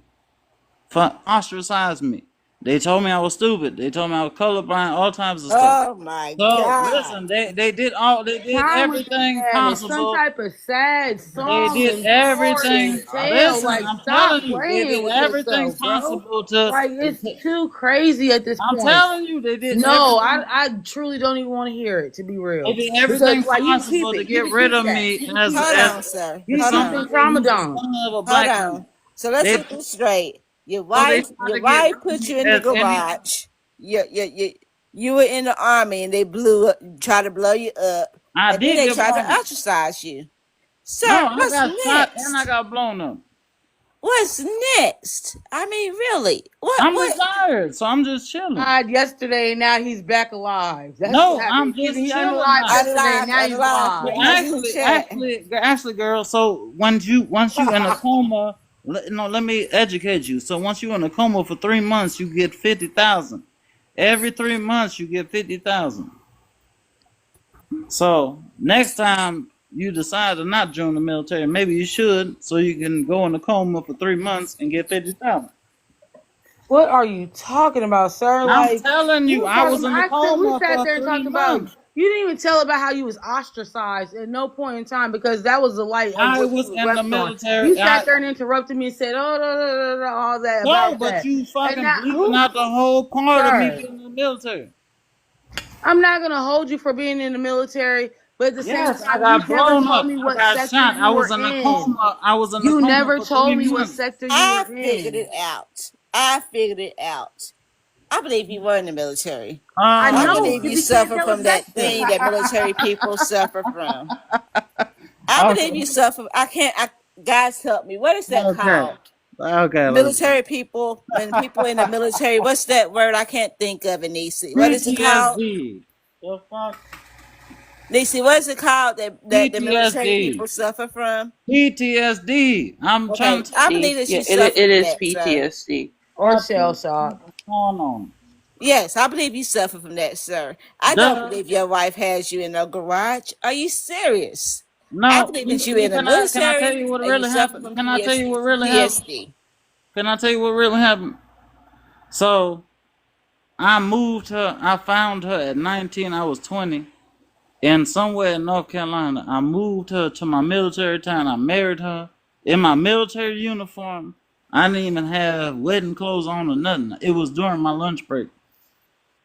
ostracized me. They told me I was stupid. They told me I was colorblind, all types of stuff. Oh my So God. listen, they did Time with this everything man is some possible. type of sad They song did and story everything. and tale. Listen, Like, I'm stop telling you, they playing did with everything yourself, bro. possible to. Like, it's too crazy at this I'm point. telling you, they did No, everything. I truly don't even want to hear it, to be They real. did Because everything like you can keep possible to it. You get can rid keep of that. me You can keep Hold as that. on, sir. You can Hold keep them on. somebody who's the traumadons. son of a Hold black man. on. So let's They get this straight. Your so they wife, tried your to get wife rid of put me you in the as any. garage. You were in the army and they blew up, tried to blow you up, I and then did they get tried to blown. ostracize you. No, Sir, I what's got shot and I next? got blown up. What's next? I mean, really? I'm What? retired, so I'm just chilling. Died yesterday, now he's back alive. That's what No, happened. I'm just He chilling unalived now. yesterday, Unlocked, now he's unlocked. So Green alive. hearts in the actually, chat. actually, actually, girl. So once you in a coma, let me educate you. So once you in a coma for 3 months, you get 50,000. Every 3 months, you get 50,000. So next time you decide to not join the military, maybe you should, so you can go in a coma for 3 months and get 50,000. What are you talking about, sir? I'm Like, telling you you, was I talking was about, in the we coma sat for there and three talked about, months. you didn't even tell about how you was ostracized at no point in time because that was the light of I what you was was in the left on. military. You sat there and interrupted me and said, oh, all that No, about but that. you And fucking now, bleeping who, out the whole part of me sir? being in the military. I'm not gonna hold you for being in the military. But at the same Yes, I time, you got never blown told up. me I what got sector shot. you I was were in a in. coma. I was in a You coma never for three told me what months. sector you I were figured it in. out. I figured it out. I believe you were in the military. I I Oh know believe you because boy. you can't suffer tell a from that sector. thing that military people suffer from. I believe Okay. you suffer. I can't. Guys, help me. What is that Okay. called? Okay. Let's Military people. When people in the military, what's that word? I can't think of it, Nisi. What is it called? PTSD. The fuck? Nisi, what is it called that the military PTSD. people suffer from? PTSD. I'm trying Okay, to I tell you. believe that Yeah, you it suffer from is that, sir. PTSD. Or shell PTSD. shock. What's going on? Yes, I believe you suffer from that, sir. I don't Duh. believe your wife has you in a garage. Are you serious? I No. believe that you in the Can I tell military you what and you really suffer happened? from Can I tell you what really happened? PSD. Can I tell you what really happened? So I moved her. I found her at 19. I was 20. And somewhere in North Carolina, I moved her to my military town. I married her in my military uniform. I didn't even have wedding clothes on or nothing. It was during my lunch break.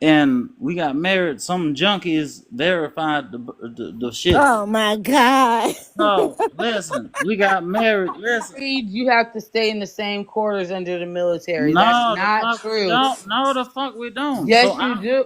And we got married. Some junkies verified the shit. Oh my God. So, listen, we got married. Listen. Reed, you have to stay in the same quarters under the military. That's No, the not fuck we true. don't. No, the fuck we don't. So Yes, you I, do,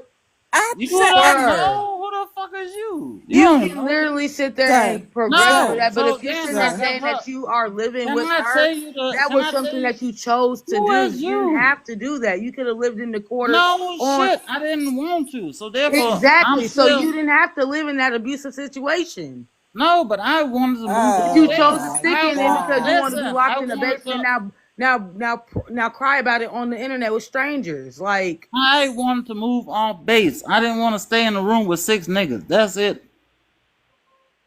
I you sir, already sir. know who the fuck is you. You You don't can know. literally sit there sir, and progress with sir, No. that, but So if you're then sitting there I sir. got saying that her. you are living Can with I her, tell you the? that Can was I tell something you that you chose to who do. is You didn't you? have to do that. You could have lived in the quarters No on shit. I didn't want to. So therefore, I'm exactly. So still you didn't have to live in that abusive situation. no. But I wanted to move But out you Oh there. chose to my stick in it because you God. want to be Listen. locked I in a wanted basement. to. Now cry about it on the internet with strangers. Like I wanted to move off base. I didn't want to stay in a room with six niggas. That's it.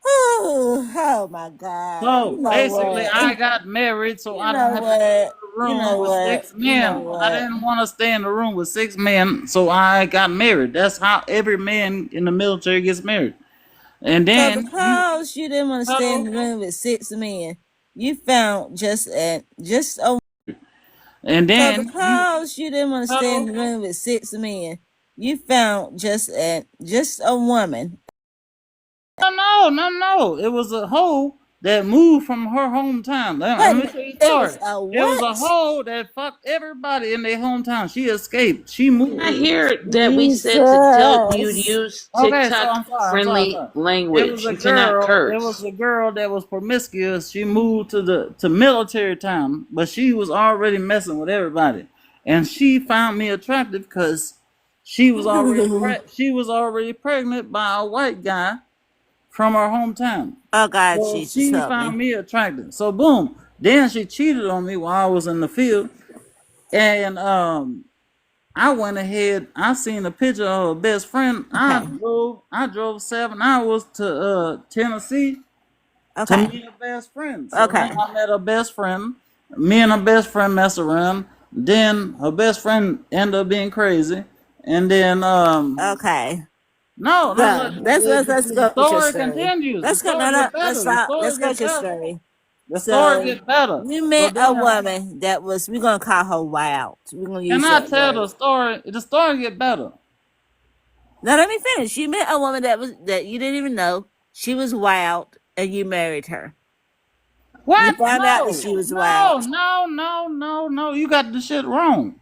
Oh my God. You So know basically, I what? got married so You I didn't know have to stay what? in a You room know with what? six You know men. I what? didn't want to stay in a room with six men, so I got married. That's how every man in the military gets married. And So then you because you didn't want to stay in so the room with six men, you found just a and so then you because you didn't want to stay in so the room with six men, you found just a woman. no. It was a hoe that moved from her hometown. Let But me tell you the it was story. a It was a what? hoe that fucked everybody in their hometown. She escaped. She moved. I hear that we said to tell you to Jesus. use Okay, so TikTok I'm friendly sorry. language. You cannot It curse. was a girl that was promiscuous. She moved to military town, but she was already messing with everybody. And she found me attractive because she was already pregnant by a white guy from her hometown. Oh God, So Jesus, she help found me. me attractive. So boom. Then she cheated on me while I was in the field. And I went ahead. I seen a picture of her best friend. Okay. I drove 7 hours to Tennessee to Okay. meet her best friend. So now Okay. I met her best friend. Me and her best friend messed around. Then her best friend ended up being crazy. And then Okay. no. So let's The go with your story story. continues. The Let's go. No, story no. get Let's better. The stop. story Let's go get with your better. story. The story So get better. you So met a then woman that was, we're gonna call her wild. We're gonna can use I that tell word. the story? The story get better. Now let me finish. You met a woman that you didn't even know. She was wild and you married her. You What? found out that No, she was wild. no. You got the shit wrong.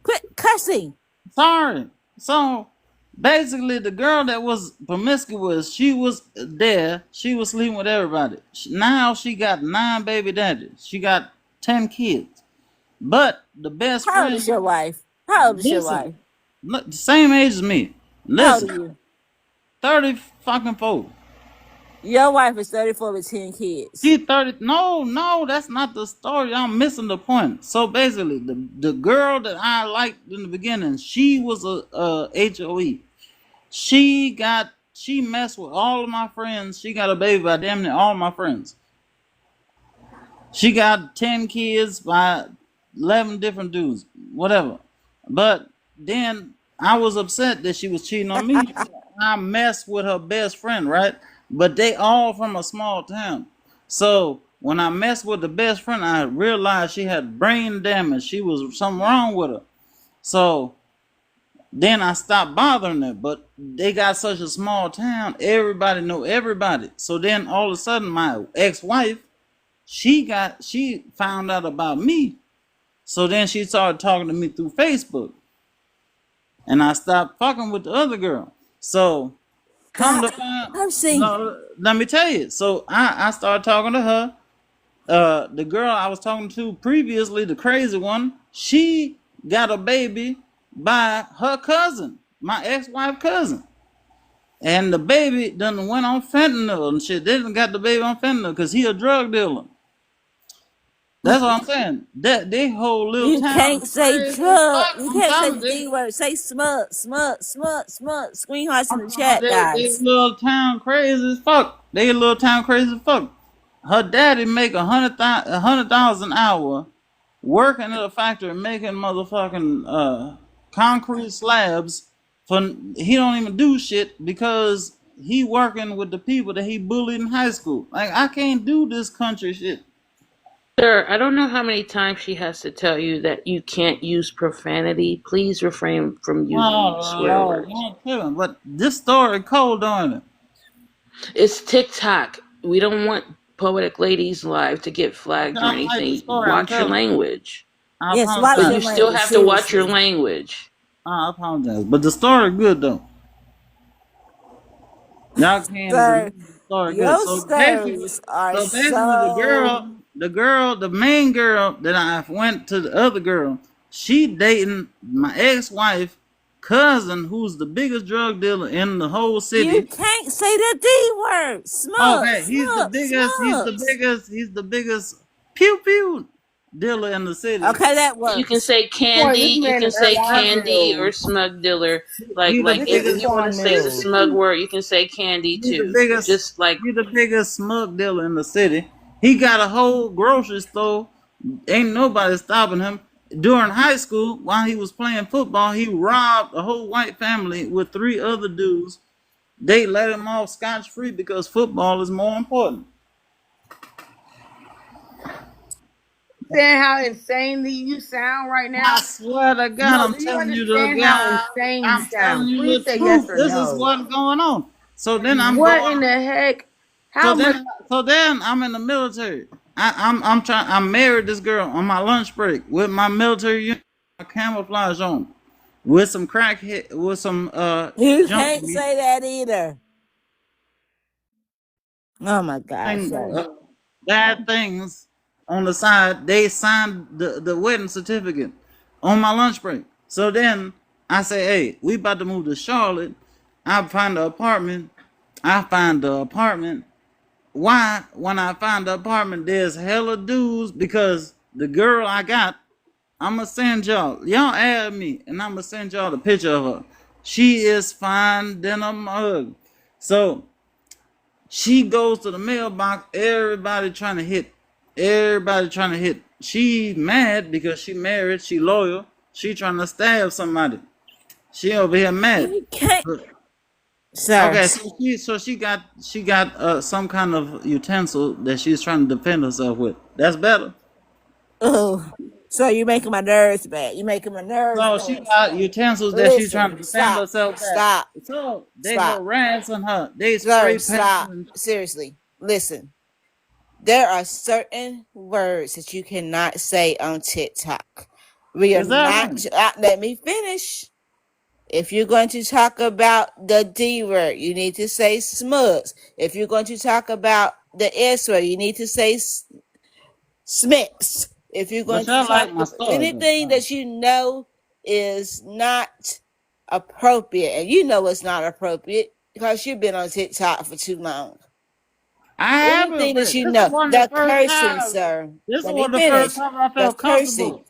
Quit cussing. Sorry. So basically, the girl that was promiscuous, she was there. She was sleeping with everybody. Now she got 9 baby daddies. She got 10 kids. But the best How old friend, is your wife? How old is your listen, wife? look, the same age as me. How old Listen, are you? 30 fucking 4. Your wife is 34 with 10 kids. She 30. No, that's not the story. I'm missing the point. So basically, the girl that I liked in the beginning, she was a HOE. She messed with all of my friends. She got a baby by damn near all my friends. She got 10 kids by 11 different dudes, whatever. But then I was upset that she was cheating on me. I messed with her best friend, right? But they all from a small town. So when I messed with the best friend, I realized she had brain damage. She was something wrong with her. So Then I stopped bothering them. But they got such a small town, everybody know everybody. So then all of a sudden, my ex-wife, she found out about me. So then she started talking to me through Facebook, and I stopped fucking with the other girl. So come God, to find, mercy. no, let me tell you. So I started talking to her. The girl I was talking to previously, the crazy one, she got a baby by her cousin, my ex-wife cousin. And the baby done went on fentanyl and shit. They done got the baby on fentanyl because he a drug dealer. That's what I'm saying. That they whole little You town can't is say crazy as drug. fuck. You I'm can't say telling the you. D word. Say smut, smut, smut, smut. Screenhearts in I'm the talking about chat, they guys. little town crazy as fuck. They little town crazy as fuck. Her daddy make 100,000 an hour working at a factory making motherfucking concrete slabs for he don't even do shit because he working with the people that he bullied in high school. Like I can't do this country shit. Sir, I don't know how many times she has to tell you that you can't use profanity. Please refrain from using swear Oh words. Lord, killing. But this story cold on it. It's TikTok. We don't want Poetic Ladies Live to get flagged or I like the anything. story. I'm Watch your telling. language. I Yes, watch But your you apologize. still language. have to watch your Seriously. language. I apologize. But the story good though. Y'all can't Sir, believe the story good. your So basically, stories are the so. the main girl that I went to the other girl, she dating my ex-wife cousin, who's the biggest drug dealer in the whole You city. can't say the D word. Smut, Okay, smut, smut. he's the biggest pew pew dealer in the city. Okay, that You can works. say Boy, this candy, you man can is say That's Quan candy or Mills. smug dealer. Like he the like This if is biggest you want to Quan say the Mills. smug word, you can say candy He the too. biggest. Just like He the biggest smug dealer in the city. He got a whole grocery store. Ain't nobody stopping him. During high school, while he was playing football, he robbed a whole white family with three other dudes. They let him off scotch free because football is more important. Understand how insanely you sound right I now? swear to God, No, I'm do you telling you the understand how God, insane you I'm telling sound? you Please the say yes truth. or This is no. what's going on. So then I'm What going. in the heck? So How much? then, so then I'm in the military. I'm trying. I married this girl on my lunch break with my military uniform, my camouflage on, with some with some You can't junkie say that either. Oh my gosh, things, sir. bad things on the side. They signed the wedding certificate on my lunch break. So then I say, hey, we about to move to Charlotte. I find the apartment. I find the apartment. Why, when I find the apartment, there's hella dudes because the girl I got, I'ma send y'all. Y'all add me, and I'ma send y'all the picture of her. She is fine than a mug. So she goes to the mailbox. Everybody trying to hit. Everybody trying to hit. She mad because she married. She loyal. She trying to stab somebody. She over here mad. You can't, sir. Okay, she got some kind of utensil that she's trying to defend herself with. That's better. Oh, so you're making my nerves bad. You're making my nerves So she bad, got sir. utensils that she's trying to Listen, defend stop, herself with. stop, So they stop. harassing her. They Sir, spray stop. painting. Seriously, listen. There are certain words that you cannot say on TikTok. We are Is that not. right? Let me finish. If you're going to talk about the D word, you need to say smugs. If you're going to talk about the S word, you need to say Smiths. If you're But going to y'all talk like my about story though. anything that you know is not appropriate, and you know it's not appropriate because you've been on TikTok for too long. I haven't, Anything that but you this know, wasn't the the first cursing, time. sir. This Let me was the first finish. time I The felt cursing, comfortable.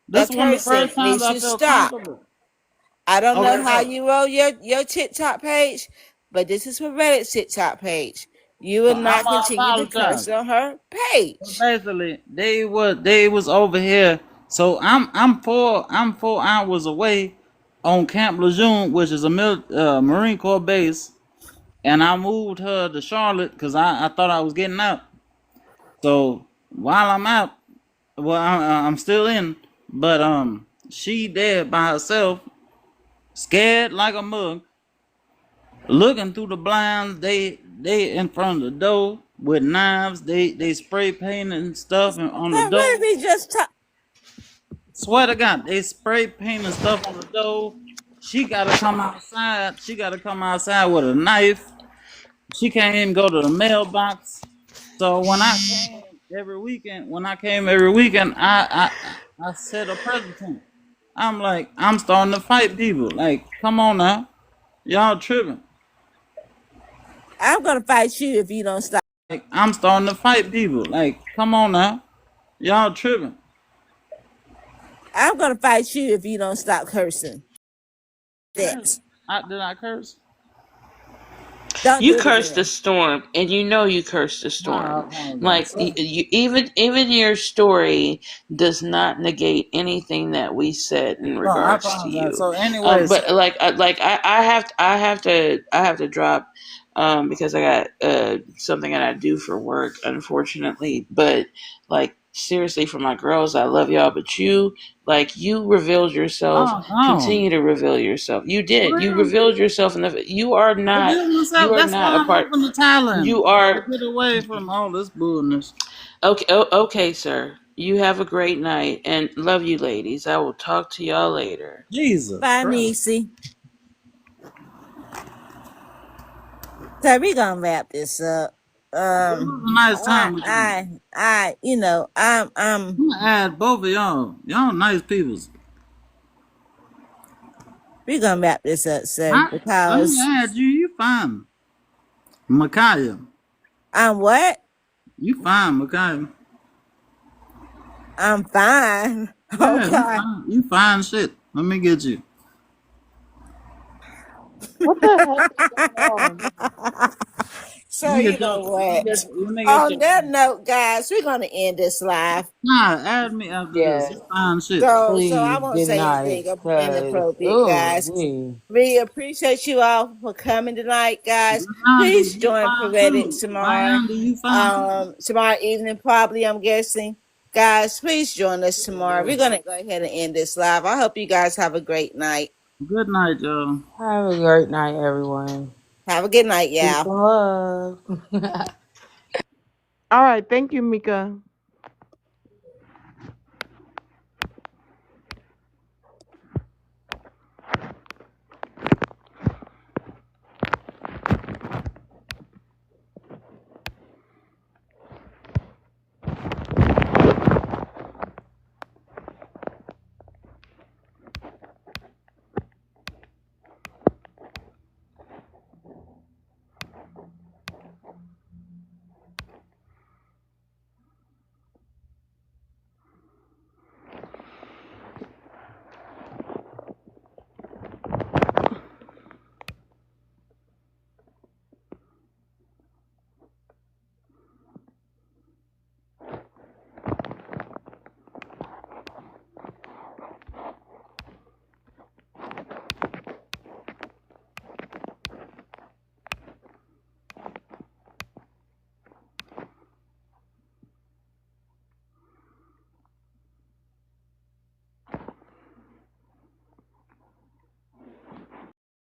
the This wasn't the cursing first time needs I to felt stop. comfortable. I don't know Okay, how so you roll your TikTok page, but this is for Reddit's TikTok page. You will I'm not gonna continue to curse apologize. on her So page. basically, they was over here. So I'm 4 hours away on Camp Lejeune, which is a Marine Corps base, and I moved her to Charlotte because I thought I was getting out. So while I'm out, well I'm still in, but she there by herself. scared like a mug, looking through the blinds. They in front of the door with knives. They spray painting stuff on the But what if door. he just talk? Swear to God, they spray painting stuff on the door. She gotta come outside. She gotta come outside with a knife. She can't even go to the mailbox. So when I came every weekend, I set a precedent. I'm like, I'm starting to fight people. Like, come on now, y'all tripping. I'm gonna fight you if you don't stop. Like, I'm starting to fight people. Like, come on now, y'all tripping. I'm gonna fight you if you don't stop cursing. Curse. This. Did I curse? Don't You do it cursed the again. storm, and you know you cursed the No, I storm. apologize. Like you, even your story does not negate anything that we said in So I regards to apologize. you. So, anyways, But I have to drop because I got something that I do for work, unfortunately. But like seriously, for my girls, I love y'all. But you revealed yourself. oh no, Continue to reveal yourself. You for did. You real. revealed yourself, and you are not. Forgive You myself. are That's not why a I'm part. moving to Thailand You to are get away from all this bullness. okay. Okay, sir. You have a great night, and love you, ladies. I will talk to y'all later. Jesus Bye, Christ. Nisi. So we gonna wrap this up. It was a nice time with you. I'm I'm gonna add both of y'all. Y'all nice people. we gonna wrap this up, sir, Let me because add you. You fine. Micaiah. I'm what? You fine, Micaiah. I'm fine. Yeah, you Okay. fine. You fine shit. Let me get you. What the heck is going on? So you know what? Let me get On your that note, guys, we're gonna end this live. nah, add me after this. Yes, You fine shit. So I please, won't good say night. anything Cause, inappropriate, oh, guys. We appreciate you all for coming tonight, guys. Yolanda, Please you join fine Poetic too. tomorrow. Diana, you fine too. Tomorrow evening, probably, I'm guessing. Guys, please join us tomorrow. We're gonna go ahead and end this live. I hope you guys have a great night. Good night, y'all. have a great night, everyone. Have a good night, Peace y'all. and love. All right, thank you, Mika.